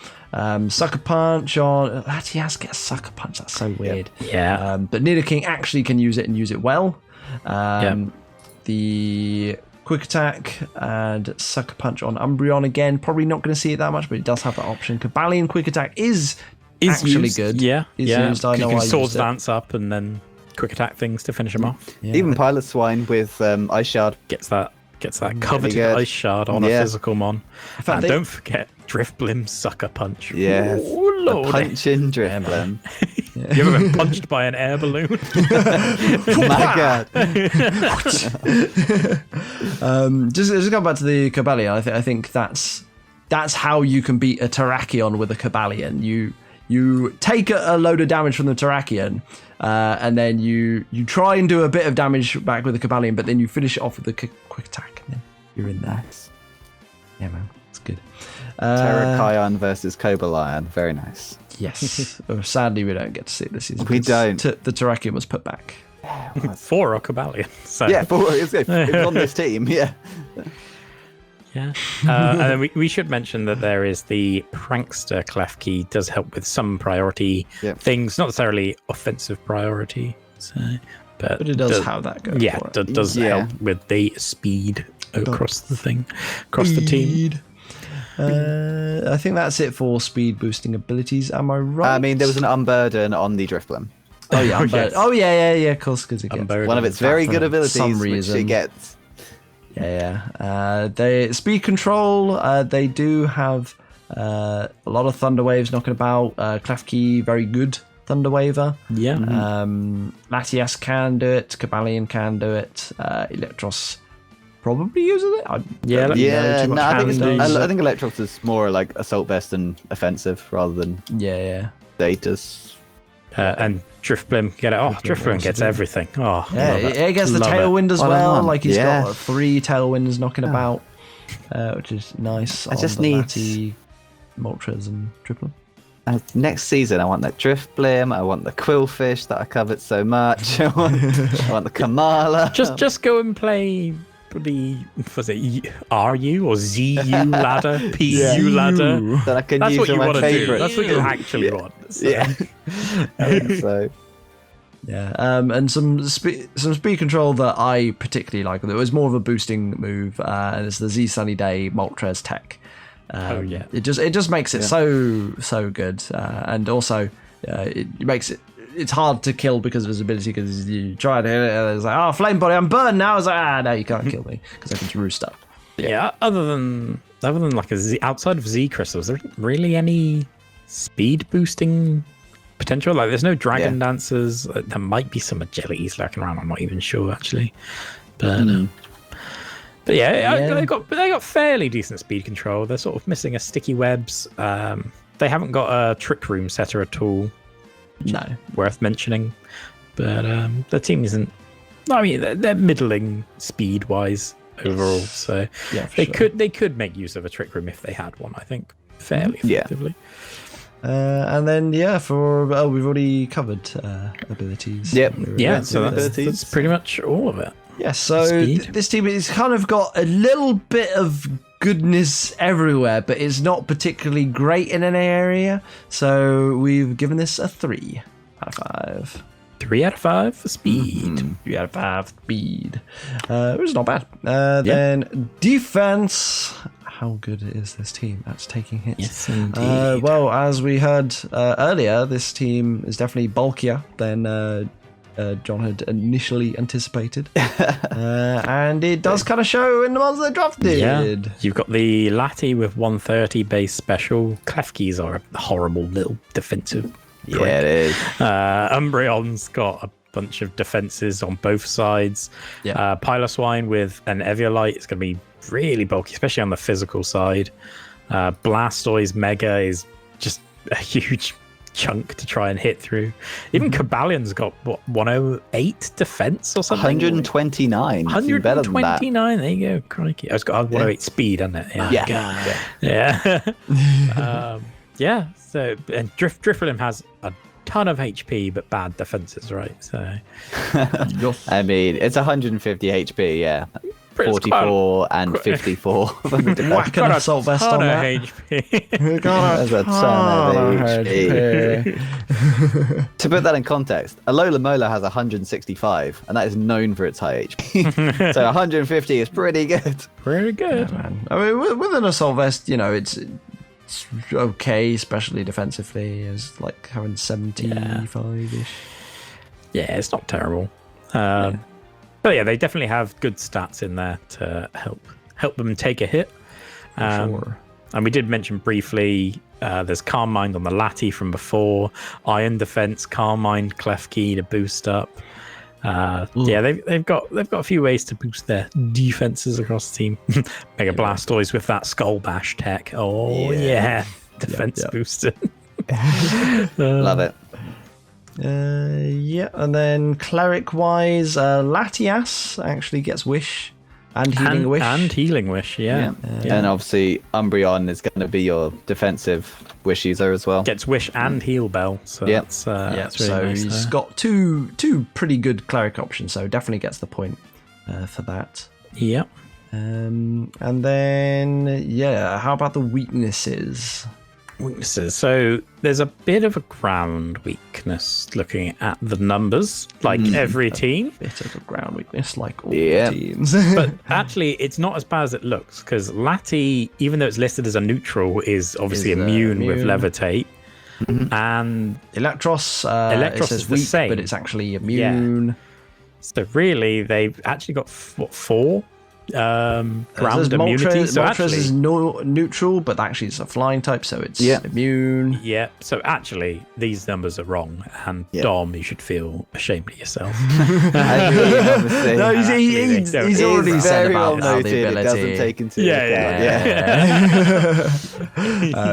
Sucker Punch on... Actually, he has to get a Sucker Punch. That's so weird. Yeah. But Nidoking actually can use it and use it well. The Quick Attack and Sucker Punch on Umbreon again. Probably not going to see it that much, but it does have that option. Cobalion Quick Attack is actually used. good. Yeah. Used. I know you can I Swords Dance up and then quick attack things to finish them off. Yeah. Even Pilot Swine with Ice Shard gets that coveted Ice Shard on a physical mon. And don't forget Driftblim Sucker Punch. Yeah, punching Driftblim. You ever been punched by an air balloon? My God. Just going back to the Cobalion, I think that's how you can beat a Terrakion with a Cobalion. You take a load of damage from the Terrakion, and then you try and do a bit of damage back with the Cobalion, but then you finish it off with the quick attack, and then you're in there. Nice. Yeah, man, it's good. Terrakion versus Cobalion, very nice. Yes. Sadly, we don't get to see it this season. We don't. The Terrakion was put back. For a Cobalion. So. Yeah, it was on this team, yeah. Yeah, and then we should mention that there is the Prankster Klefki does help with some priority things, not necessarily offensive priority. So, but it does have that going. Yeah, for it. Does help with the speed across the team. I think that's it for speed boosting abilities. Am I right? I mean, there was an Unburden on the Driftblim. Oh yeah, yes. Oh yeah. Of course, because it gets one of its very good abilities, which it gets. Yeah. They speed control. They do have a lot of Thunder Waves knocking about. Klefki, very good Thunder Waver. Yeah. Latias can do it. Cobalion can do it. Electros probably uses it. I think Electros is more like Assault Vest and offensive rather than Datas. And Driftblim get it. Oh, Driftblim gets everything. Oh, yeah, it gets the Tailwind as well. Like he's got 3 Tailwinds knocking about, which is nice. I just need Moltres and Driftblim. Next season, I want that Driftblim. I want the Quillfish that I covered so much. I want the Kamala. Just go and play the RU or ZU ladder, PU ladder. That I can use for my favorite. That's what you actually want. So. Yeah. I think so. Yeah, and some speed control that I particularly like. It was more of a boosting move, and it's the Z Sunny Day Moltres Tech. It just makes it so good, and also it makes it's hard to kill because of his ability, because you try to hit it and it's like, oh, flame body, I'm burned now. It's like, no, you can't kill me because I can roost up. Yeah, other than like outside of Z crystals, there isn't really any speed boosting potential. Like, there's no dragon dancers. There might be some agilities lurking around. I'm not even sure actually, but they got fairly decent speed control. They're sort of missing a sticky webs. They haven't got a trick room setter at all. No, worth mentioning. But the team isn't. I mean, they're middling speed wise overall, so they could make use of a trick room if they had one. I think fairly effectively. And then we've already covered abilities. Yep. Yeah, so that's pretty much all of it. Yeah, so this team has kind of got a little bit of goodness everywhere, but it's not particularly great in any area. So we've given this a 3 out of 5. 3 out of 5 for speed. 3 out of 5 speed. Which is not bad. Then defense. How good is this team? That's taking hits. Yes, indeed. Well, as we heard earlier, this team is definitely bulkier than John had initially anticipated. And it does kind of show in the ones that drafted. Yeah. You've got the Latty with 130 base special. Klefkis are a horrible little defensive prick. Yeah, it is. Umbreon's got a bunch of defenses on both sides. Yeah. Piloswine with an Eviolite is going to be really bulky, especially on the physical side. Blastoise Mega is just a huge chunk to try and hit through. Even Cabalion's got 108 defense or something. 129. 129. There you go. Crikey. It's got 108 speed, hasn't it? Yeah. So, and Drifloon has a ton of HP but bad defenses, right? So I mean, it's 150 HP, yeah. 44 and 54. Whack an assault vest on that. HP. That's a ton of HP. To put that in context, Alola Mola has 165, and that is known for its high HP. So 150 is pretty good. Pretty good. Yeah, man. I mean, with an assault vest, it's okay, especially defensively. It's like having 75-ish. Yeah, it's not terrible. But yeah, they definitely have good stats in there to help them take a hit. Sure. And we did mention briefly, there's Calm Mind on the Latty from before, Iron Defense, Calm Mind, Klefki to boost up. They've got a few ways to boost their defenses across the team. Mega Blastoise with that Skull Bash tech. Oh yeah, defense boosted. Love it. And then cleric wise, Latias actually gets Wish and Healing Wish. And Healing Wish, yeah. And obviously Umbreon is going to be your defensive Wish user as well. Gets Wish and Heal Bell. So that's really so nice. He's got two pretty good cleric options, so definitely gets the point for that. Yep. And then how about the weaknesses? So there's a bit of a ground weakness looking at the numbers, like every team. Bit of a ground weakness, like all the teams. But actually, it's not as bad as it looks, because Latty, even though it's listed as a neutral, is obviously immune with Levitate. And Electros is the weak, same, but it's actually immune. Yeah. So really, they've actually got 4 ground immunity. So Moltres is neutral, but actually it's a flying type, so it's immune. Yeah. So actually, these numbers are wrong, and Dom, you should feel ashamed of yourself. No, he's already said about how the ability. It doesn't take into account.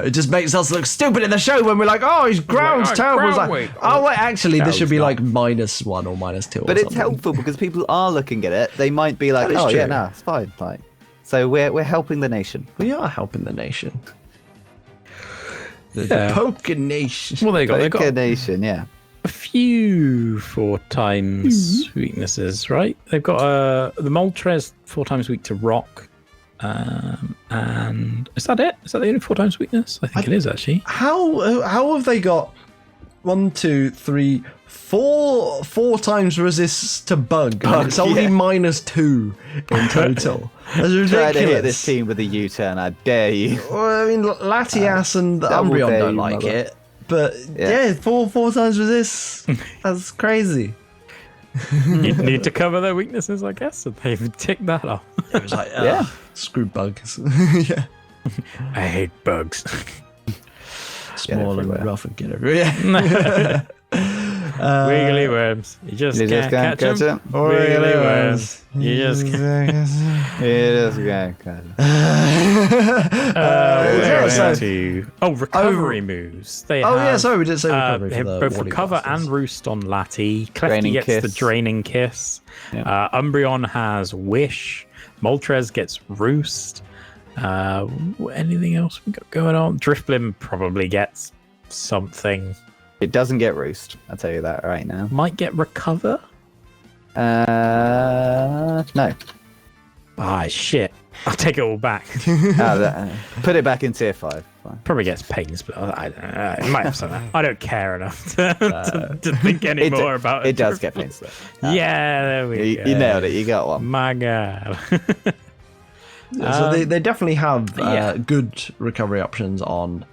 It just makes us look stupid in the show when we're like, oh, his ground's terrible. It's like, oh wait, actually, this should be like -1 or -2. But it's helpful because people are looking at it. They might be like, oh yeah, no, it's fine. Like, so we're helping the nation. We are helping the nation. The Poker Nation. Well, they got Nation, yeah. A few 4 times weaknesses, right? They've got the Moltres 4 times weak to rock. And is that it? Is that the only 4 times weakness? I think it is actually. How have they got 1, 2, 3, 4 times resists to bug. And it's only -2 in total. That's ridiculous. Try to hit this team with a U-turn, I dare you. Well, I mean, Latias and Umbreon don't like it. But yeah, 4 times resist. That's crazy. You need to cover their weaknesses, I guess, and they've ticked that off. It was like, screw bugs. Yeah. I hate bugs. Small and rough and get everywhere. Wiggly worms. You just can't catch them. Wiggly worms. You just can't. Recovery moves. They have, sorry, we didn't say recovery. For the both recover and roost on Lati. Klefki gets the draining kiss. Yeah. Umbreon has wish. Moltres gets roost. Anything else we got going on? Drifblim probably gets something. It doesn't get roost. I'll tell you that right now. Might get recover. No. Ah, shit. I'll take it all back. Put it back in tier 5. Fine. Probably gets pains, but I don't know. It might have something. I don't care enough to think any more about it. It does get pains, though. Yeah, there we go. You nailed it. You got one. My God. So they definitely have good recovery options on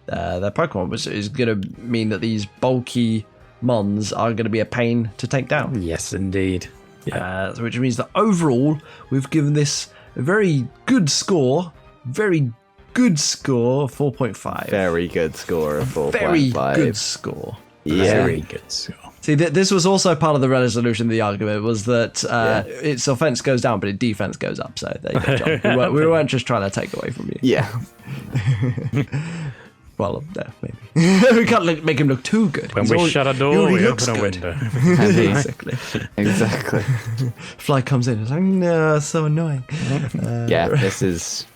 their Pokemon, which is going to mean that these bulky Mons are going to be a pain to take down. Yes, indeed. Yeah. Which means that overall, we've given this a very good score. Very good score, 4.5. Very good score of 4.5. Very good score. Very good score. See, this was also part of the resolution of the argument, was that its offense goes down, but its defense goes up. So there you go, John. We weren't just trying to take away from you. Yeah. Well, maybe. We can't make him look too good. When we shut a door, we open a window. Exactly. Fly comes in. It's like, no, so annoying. This is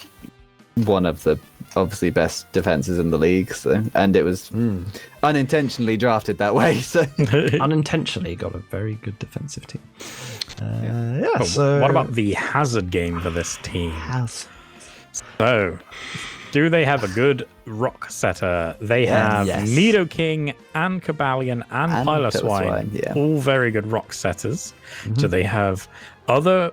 one of the obviously best defenses in the league, and it was unintentionally drafted that way. So unintentionally got a very good defensive team. So what about the hazard game for this team? So, do they have a good rock setter? They have Nidoking and Cobalion and Piloswine, all very good rock setters. Do they have other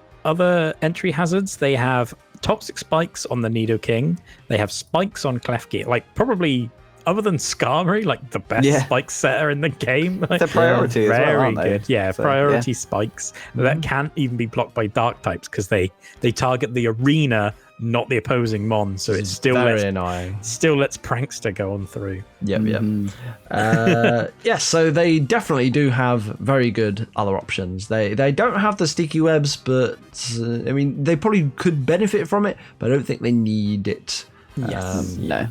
entry hazards? They have toxic spikes on the Nidoking. They have spikes on Klefki. Like, probably, other than Skarmory, like the best spike setter in the game. Like, it's a priority as well, very aren't good. they? Yeah, So, priority spikes that can't even be blocked by dark types because they target the arena, not the opposing Mon. So it's still annoying. Still lets Prankster go on through. Yep. So they definitely do have very good other options. They don't have the sticky webs, but I mean, they probably could benefit from it, but I don't think they need it. No.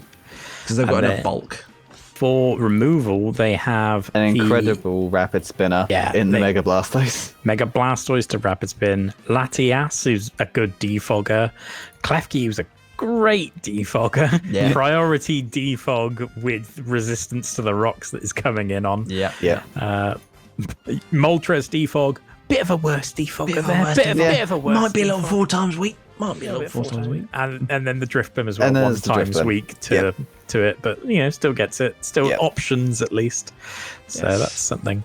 Because they've got enough bulk. For removal, they have an incredible rapid spinner in the Mega Blastoise. Mega Blastoise to rapid spin. Latias, who's a good defogger. Klefki, who's a great defogger. Yeah. Priority defog with resistance to the rocks that is coming in on. Yeah. Moltres defog. Bit of a worse defogger there. Bit of a worse. Might be a little defog. 4 times weak. Might be a little 4 times weak. And then the Driftbim as well. And 1 times weak to it, but still gets it. Still options at least. So that's something.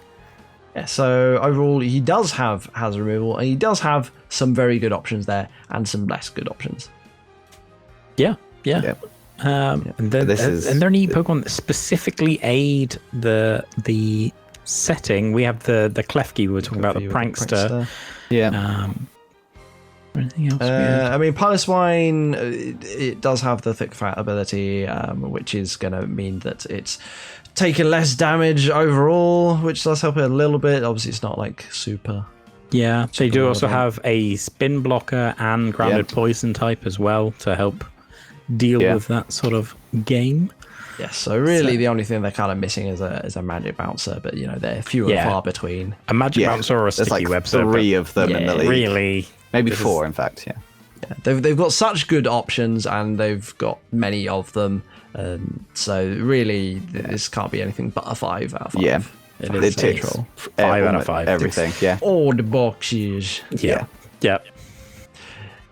Yeah, so overall, he does have hazard removal, and he does have some very good options there, and some less good options. Yeah. And there are any Pokemon that specifically aid the setting. We have the Klefki we were talking about, the Prankster. Anything else? I mean, Piloswine, it does have the thick fat ability, which is going to mean that it's taking less damage overall, which does help it a little bit. Obviously, it's not like super. Yeah, they do also have a spin blocker and grounded poison type as well to help deal with that sort of game. Yes, so really the only thing they're kind of missing is a magic bouncer, but they're few and far between. A magic bouncer or a sticky web. There's 3 of them in the league. Really. Maybe 4, in fact, They've got such good options, and they've got many of them. So really, this can't be anything but a 5 out of 5. Yeah, it takes 5 out of 5. Everything, all the boxes. Yeah.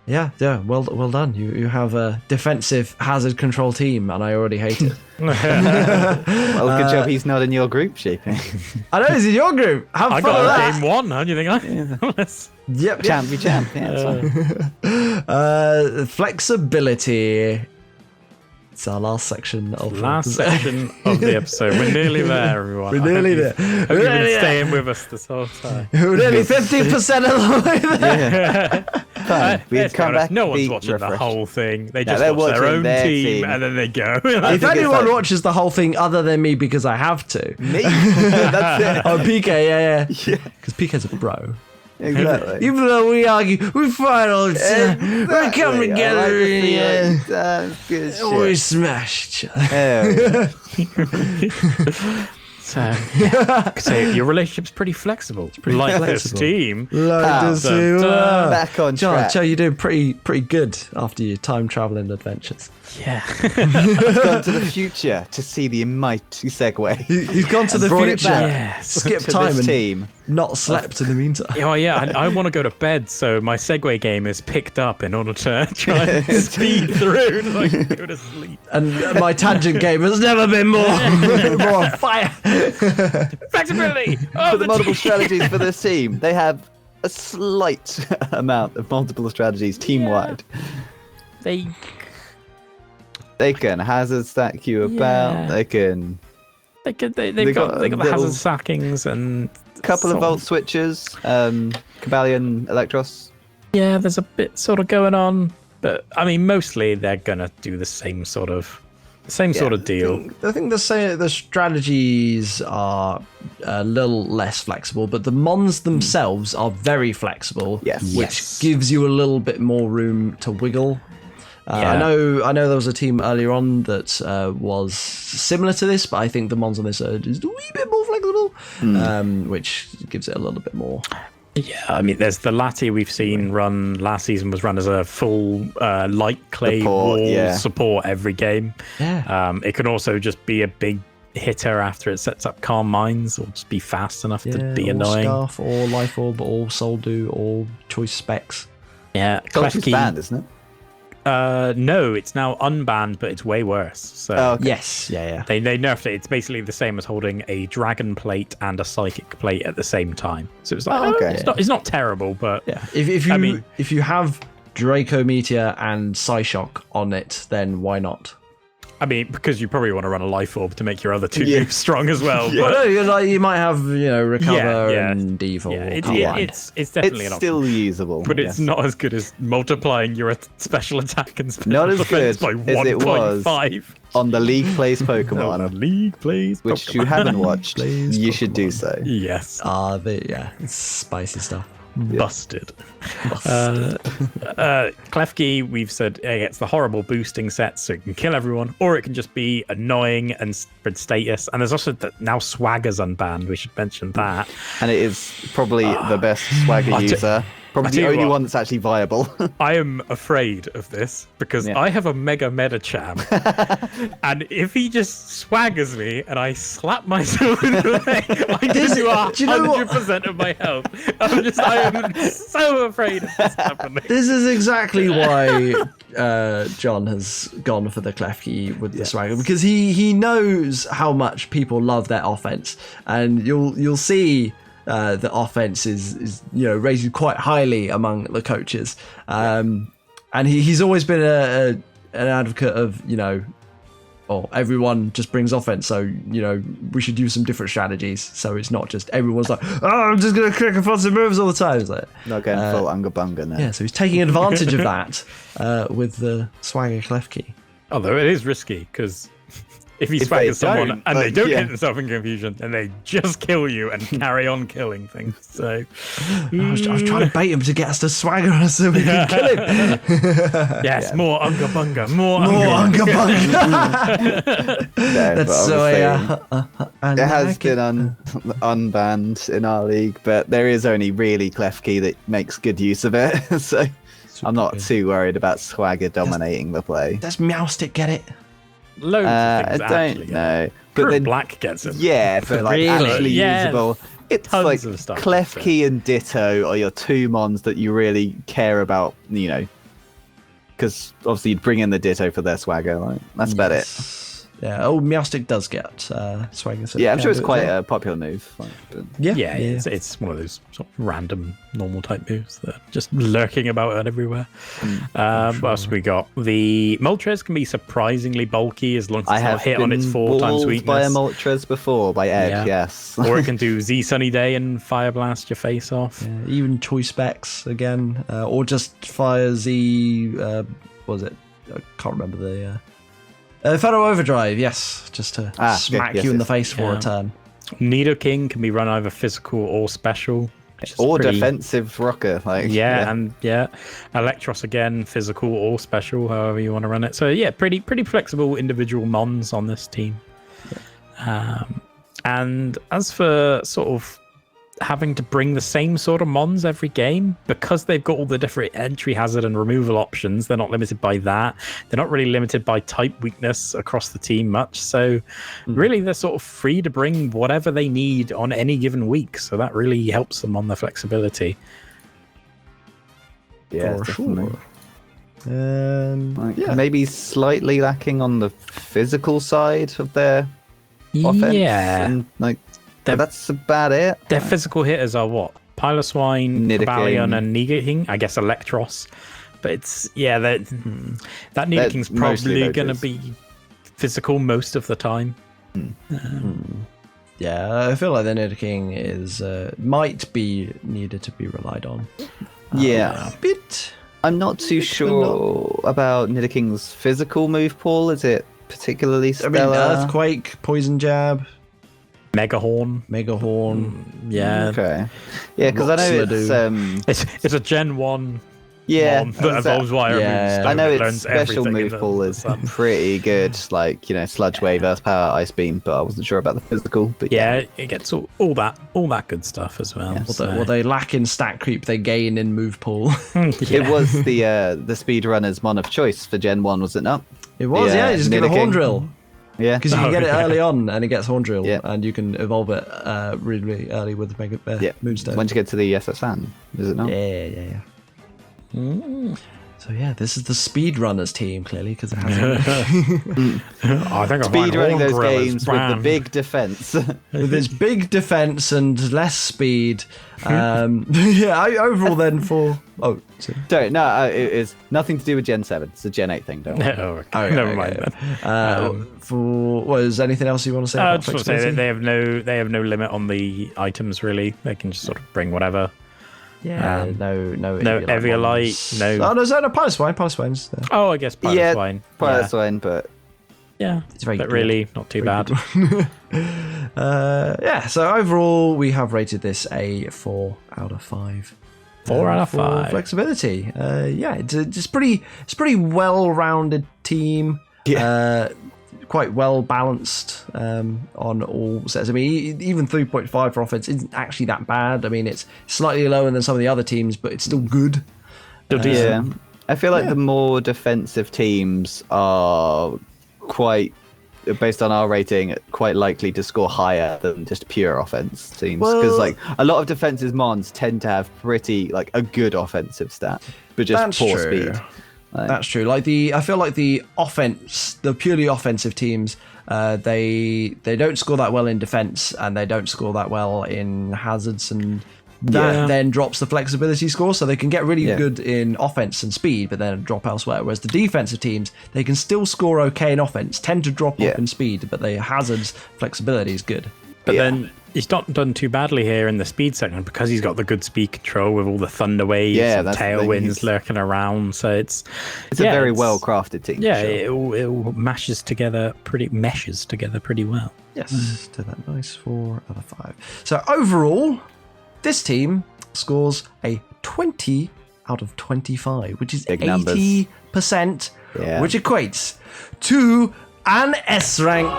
Yeah, well done. You have a defensive hazard control team, and I already hate it. Well, good job he's not in your group, Shaping. I know, he's in your group. Have I fun with got that. game 1. How do you think I? Yep. Champ. Yeah, it's fine. Flexibility. It's our last section of the episode. We're nearly there, everyone. We're nearly there. Hope you've been staying with us this whole time. We're nearly 50% of the way there. Fine. We'd come back. No one's be watching the refreshed. whole thing. They No, just they're watch their watching own their team team. and then they go. If think it's anyone like- watches the whole thing other than me because I have to. Me? That's it. Oh, PK, yeah. Yeah, Because PK's a bro. exactly. Even though we argue, we fight all the time. We come together and Good shit. we smash each other. So your relationship's pretty flexible. It's pretty like flexible. this team. Back on track. Joe, you're doing pretty good after your time traveling adventures. Yeah. I've gone to the future to see the mighty segue. He's gone to the Brought it future, back. Yes. skip to time, this and team. not slept in the meantime. Oh yeah, I want to go to bed, so my Segway game is picked up in order to try and speed through so I can go to sleep. And my tangent game has never been more on fire. Flexibility For the multiple strategies for this team, they have a slight amount of multiple strategies team-wide. They can hazard stack you about. Yeah. They can they've got got the little- hazard sackings and couple of sort of- volt switches. Cabalion, Electros. Yeah, there's a bit sort of going on, but I mean, mostly they're gonna do the same sort of deal. I think the strategies are a little less flexible, but the mons themselves are very flexible, Yes. which gives you a little bit more room to wiggle. Yeah. I know there was a team earlier on that was similar to this, but I think the mons on this are just a wee bit more flexible, which gives it a little bit more. Yeah, I mean, there's the Lati we've seen run last season was run as a full light clay Support, wall yeah. support every game. Yeah. It can also just be a big hitter after it sets up calm mines, or just be fast enough to be or annoying. Scarf, or Life Orb, or Soul Do, or Choice Specs. Yeah, Culture's Klefki- banned, isn't it? No, it's now unbanned, but it's way worse. So Oh, okay. Yes, yeah. they nerfed it. It's basically the same as holding a dragon plate and a psychic plate at the same time. So it's like, Oh, okay. it's not terrible, but Yeah, if you have Draco Meteor and Psyshock on it, then why not? I mean, because you probably want to run a life orb to make your other two Yeah. moves strong as well. Well, But no, you might have recover Yeah, and default. yeah, it's It's definitely an option. still usable. But it's yes. not as good as multiplying your special attack and special Not as defense good by as it was 1.5. on the League Plays On Pokemon, the league, please. which you haven't watched. Please, You should do Pokemon. so. Yes, It's spicy stuff. busted. Klefki, we've said it's the horrible boosting set, so it can kill everyone, or it can just be annoying and spread status. And there's also now Swagger's unbanned. We should mention that. And it is probably the best Swagger I'll user. Probably I'll the tell you only what. one that's actually viable. I am afraid of this because Yeah. I have a Mega Metacham, and if he just swaggers me and I slap myself in the leg, I Does do it- do you know what- 100% of my health. I am so afraid of this happening. This is exactly why John has gone for the Klefki with the swagger, because he knows how much people love their offense, and you'll see the offense is rated quite highly among the coaches, and he's always been an advocate of everyone just brings offense, so we should use some different strategies, so it's not just everyone's like, oh, I'm just gonna click offensive moves all the time. It's like, Not going full Unga Bunga now. yeah, so he's taking advantage of that with the Swagger Klefki. Although it is risky because if he If swaggers they someone don't, and they like, don't yeah. get themselves in confusion, then they just kill you and carry on killing things. So I was trying to bait him to get us to swagger us so we can kill him. yes, more Unga Bunga, more More Unga Unga Bunga. No, That's but so obviously, it has been unbanned in our league, but there is only really Klefki that makes good use of it. So I'm not too worried about Swagger dominating the play. Does Meowstick get it? Loads of I things don't actually. know. But Kurt then, Black gets him. yeah, but like Really? actually Yeah, usable. It's tons like of stuff. Klefki and Ditto are your two mons that you really care about, because obviously you'd bring in the Ditto for their swagger. Like, that's about it. Yeah. Oh, Meowstic does get swagger. So Yeah, I'm sure it's quite a popular move. Like, but... Yeah. It's one of those sort of random normal type moves that are just lurking about everywhere. What else we got? The Moltres can be surprisingly bulky as long as it's not hit on its 4 times weakness. By a Moltres before, by Ed, yes. Or it can do Z Sunny Day and fire blast your face off. Yeah, even Choice Specs again, or just fire Z. What was it? I can't remember the. Feather Overdrive, yes, just to smack you in the face for a turn. Nidoking can be run either physical or special. Or defensive rocker. And Electros again, physical or special, however you want to run it. So yeah, pretty flexible individual mons on this team. And as for sort of having to bring the same sort of mons every game, because they've got all the different entry hazard and removal options, they're not limited by that. They're not really limited by type weakness across the team much. So really they're sort of free to bring whatever they need on any given week. So that really helps them on their flexibility. Yeah, for definitely. Sure. Maybe slightly lacking on the physical side of their offense. Yeah. And that's about it. Their physical hitters are what? Piloswine, Cobalion, and Nidoking. I guess Electros. But it's, that Nidoking's probably going to be physical most of the time. Yeah, I feel like the Nidoking is might be needed to be relied on. Yeah. A bit. I'm not too sure about Nidoking's physical move, Paul. Is it particularly stellar? I mean, Earthquake, Poison Jab. Megahorn. Yeah. Okay. Yeah, because I know it's a Gen 1 that evolves via moves. I know its special move pool is pretty good, Sludge Wave, Earth Power, Ice Beam, but I wasn't sure about the physical. But it gets all that good stuff as well. Yeah, what they lack in stat creep, they gain in move pool. It was the speedrunner's mon of choice for Gen 1, was it not? It was, you just get a Horn Drill. Yeah, because you can get it early on, and it gets Horn Drill, and you can evolve it really, really early with the Mega Moonstone. Once you get to the SSN, is it not? Yeah. So this is the speedrunners team, clearly, because it has. I think speedrunning those games with the big defense. With its big defense and less speed. Overall then for. It is nothing to do with Gen 7. It's a Gen 8 thing, don't worry. Never mind then. Was anything else you want to say? I just want to say that they have no limit on the items, really. They can just sort of bring whatever. Yeah, no Eviolite, no. Oh, there's no Piloswine's there. Oh, I guess Piloswine. Piloswine, but it's very good. Really not too bad. So overall, we have rated this a 4 out of 5. 4 out of 5. Flexibility. It's pretty well-rounded team. Yeah. Quite well balanced on all sets. I mean, even 3.5 for offense isn't actually that bad. I mean, it's slightly lower than some of the other teams, but it's still good. I feel like the more defensive teams are quite, based on our rating, quite likely to score higher than just pure offense teams. Because a lot of defensive mons tend to have pretty a good offensive stat, but just poor speed. That's true. I feel like the purely offensive teams, they don't score that well in defense, and they don't score that well in hazards, and that then drops the flexibility score. So they can get really good in offense and speed, but then drop elsewhere. Whereas the defensive teams, they can still score okay in offense, tend to drop off in speed, but their hazards flexibility is good. But then he's not done too badly here in the speed segment because he's got the good speed control with all the thunder waves and tailwinds lurking around. So it's a very well crafted team. Yeah, it all meshes together pretty well. Yes, to that nice 4 out of 5. So overall, this team scores a 20 out of 25, which is 80%, which equates to an S rank.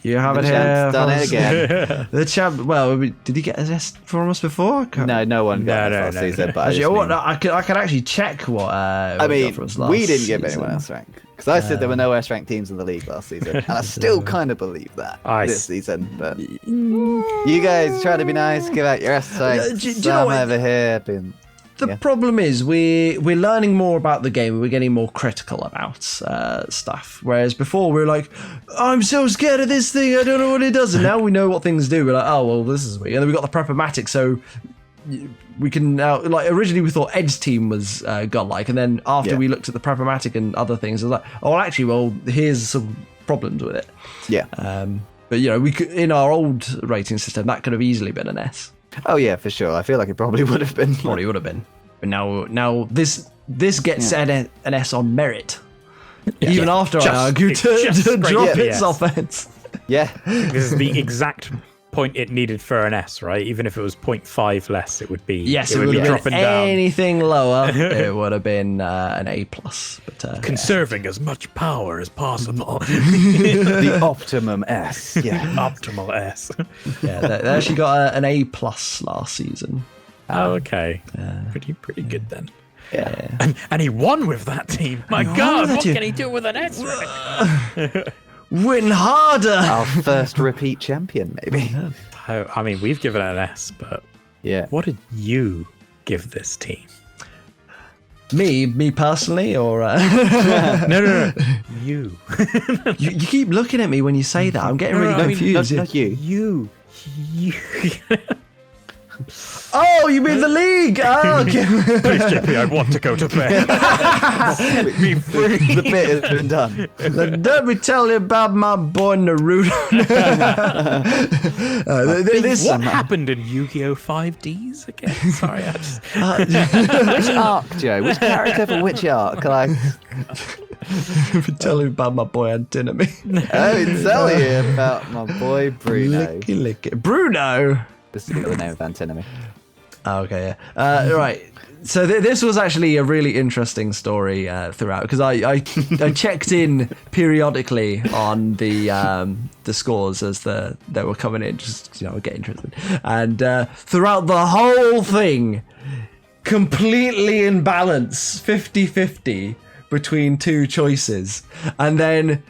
You have it here. Done it again. The champ. Well, did he get an S from us before? No one got last season. But I can actually check what. We didn't give anyone S rank because I said there were no S rank teams in the league last season, and I still kind of believe that this season. But you guys try to be nice, give out your S rank. Do you know what? Over here being. Yeah. problem is we're learning more about the game. We're getting more critical about stuff. Whereas before we were like, I'm so scared of this thing. I don't know what it does. And now we know what things do. We're like, oh well, this is weird. And then we got the Prep-O-Matic, so we can now, like, originally we thought Ed's team was godlike, and then after we looked at the Prep-O-Matic and other things, it was like, oh, well, actually, well, here's some problems with it. Yeah. But you know, we could, in our old rating system, that could have easily been an S. Oh yeah, for sure. I feel like it probably would have been. Probably would have been. But now this gets an S on merit. Even after I argued to drop its offense. Yeah. This is the exact point it needed for an S, right? Even if it was 0.5 less, it would be. Yes, it would be dropping down. Anything lower, it would have been an A+. But conserving as much power as possible. The optimum S. Yeah. Optimal S. Yeah, they actually got an A+ last season. Oh, okay. Pretty good then. Yeah. And he won with that team. My God, what can he do with an S? Win harder. Our first repeat champion, maybe. I mean, we've given it an S, but what did you give this team? Me personally, or No. You. you keep looking at me when you say that. I'm getting really confused. Not you. You. Oh, you mean the league? Oh, okay. Please, JP, I want to go to bed. Be free. The bit has been done. Let me tell you about my boy Naruto. What happened in Yu-Gi-Oh! 5Ds again? Sorry, I just... Which arc, Joe? Which character for which arc? Like... Let me tell you about my boy Antinomy. Let me tell you about my boy Bruno. Licky. Bruno? This is the name of Antinomy. Oh, okay, yeah. Right. So this was actually a really interesting story throughout, because I checked in periodically on the scores as they were coming in, just get interested. And throughout the whole thing, completely in balance, 50-50 between two choices. And then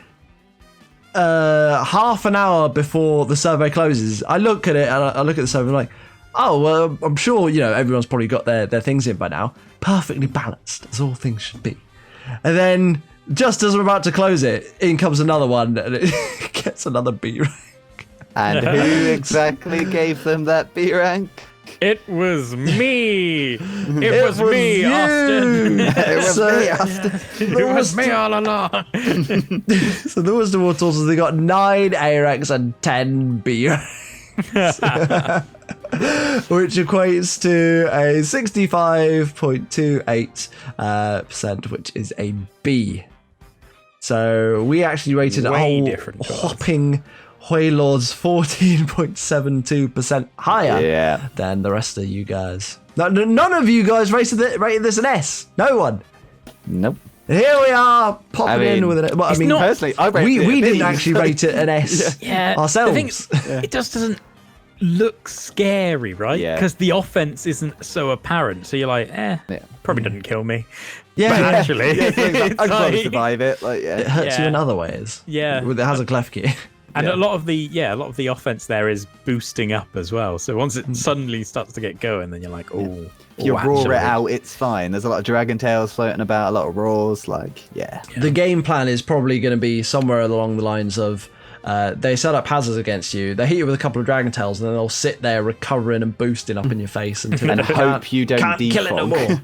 half an hour before the survey closes, I look at it and I look at the survey and I'm like, oh, well, I'm sure, everyone's probably got their things in by now. Perfectly balanced, as all things should be. And then, just as we're about to close it, in comes another one, and it gets another B rank. And who exactly gave them that B rank? It was me. It was me, you. Austin. It was me, Austin. It was me all along. So the Worcester Wartortles, they got 9 A ranks and 10 B ranks. Which equates to a 65.28%, which is a B. So we actually rated a whole Wapping Wailords 14.72% higher than the rest of you guys. None of you guys rated this an S. No one. Nope. Here we are popping in with an. Well, personally, I rated we it didn't actually rate it an S ourselves. The thing is, it just doesn't look scary, right? Because the offense isn't so apparent. So you're like, probably didn't kill me. Yeah, but actually, I can probably survive it. Like, it hurts you in other ways. Yeah, it has a clef key. And a lot of the offense there is boosting up as well. So once it suddenly starts to get going, then you're like, oh. If you roar it out, it's fine. There's a lot of dragon tails floating about, a lot of roars. The game plan is probably going to be somewhere along the lines of they set up hazards against you, they hit you with a couple of dragon tails, and then they'll sit there recovering and boosting up in your face until and hope you don't defog. Kill it no more.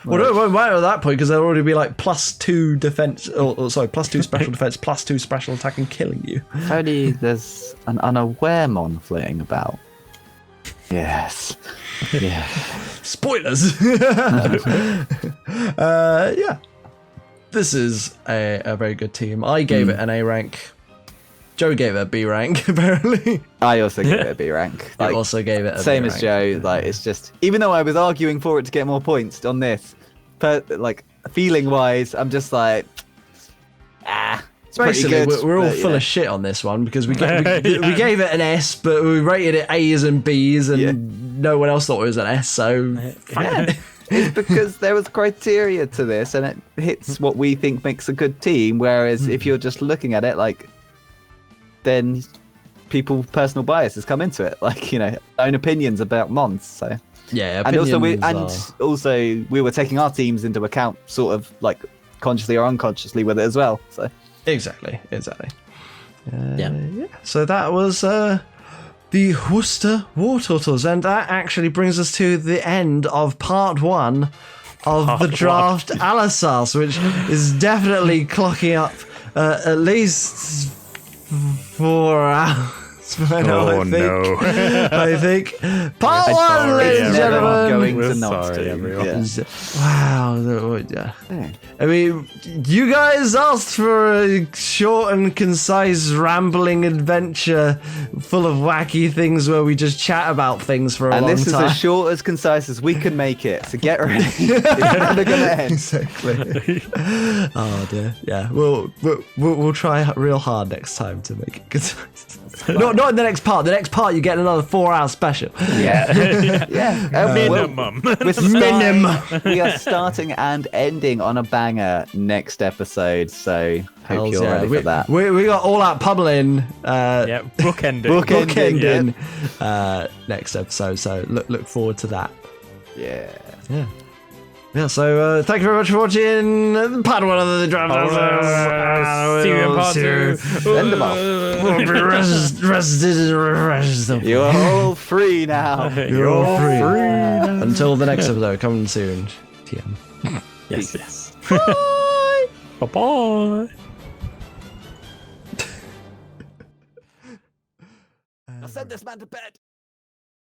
Well, it won't matter at that point, because there'll already be like +2 defense, +2 special defense, +2 special attack, and killing you. If only there's an unaware mon flitting about. Yes. Yeah. Spoilers. This is a very good team. I gave it an A rank. Joe gave it a B rank, apparently. I also gave it a B rank. I also gave it a same B as rank. Joe. It's just, even though I was arguing for it to get more points on this, feeling wise, I'm just like, it's basically pretty good, we're all full of shit on this one, because we gave it an S, but we rated it A's and B's, and no one else thought it was an S. So it's because there was criteria to this, and it hits what we think makes a good team. Whereas if you're just looking at it, then people personal biases come into it, like own opinions about Mons. So Yeah, and also opinions we were taking our teams into account, sort of like consciously or unconsciously with it as well. So exactly. So that was the Worcester Wartortles, and that actually brings us to the end of part 1 of the Draft Aalysahs, which is definitely clocking up at least 4 hours. I think part 1, ladies and gentlemen. Going We're to Notts sorry, too. everyone. Yeah. Wow. I mean, you guys asked for a short and concise rambling adventure full of wacky things where we just chat about things for a long time. And this is as short as concise as we can make it, so get ready. It's never going to end. Exactly. Oh dear. Yeah, we'll try real hard next time to make it concise. Not in the next part. The next part, you get another 4-hour special. Yeah. Minimum. We are starting and ending on a banger next episode, so hope you're ready for that. We got all out pummeling. Bookending. Next episode. So look forward to that. Yeah. So thank you very much for watching part 1 of the Draft. See you in part 2. Send them off. Rested. You're all free now. You're free. Until the next episode, coming soon. TM. Yes. Bye. Bye. I'll send this man to bed.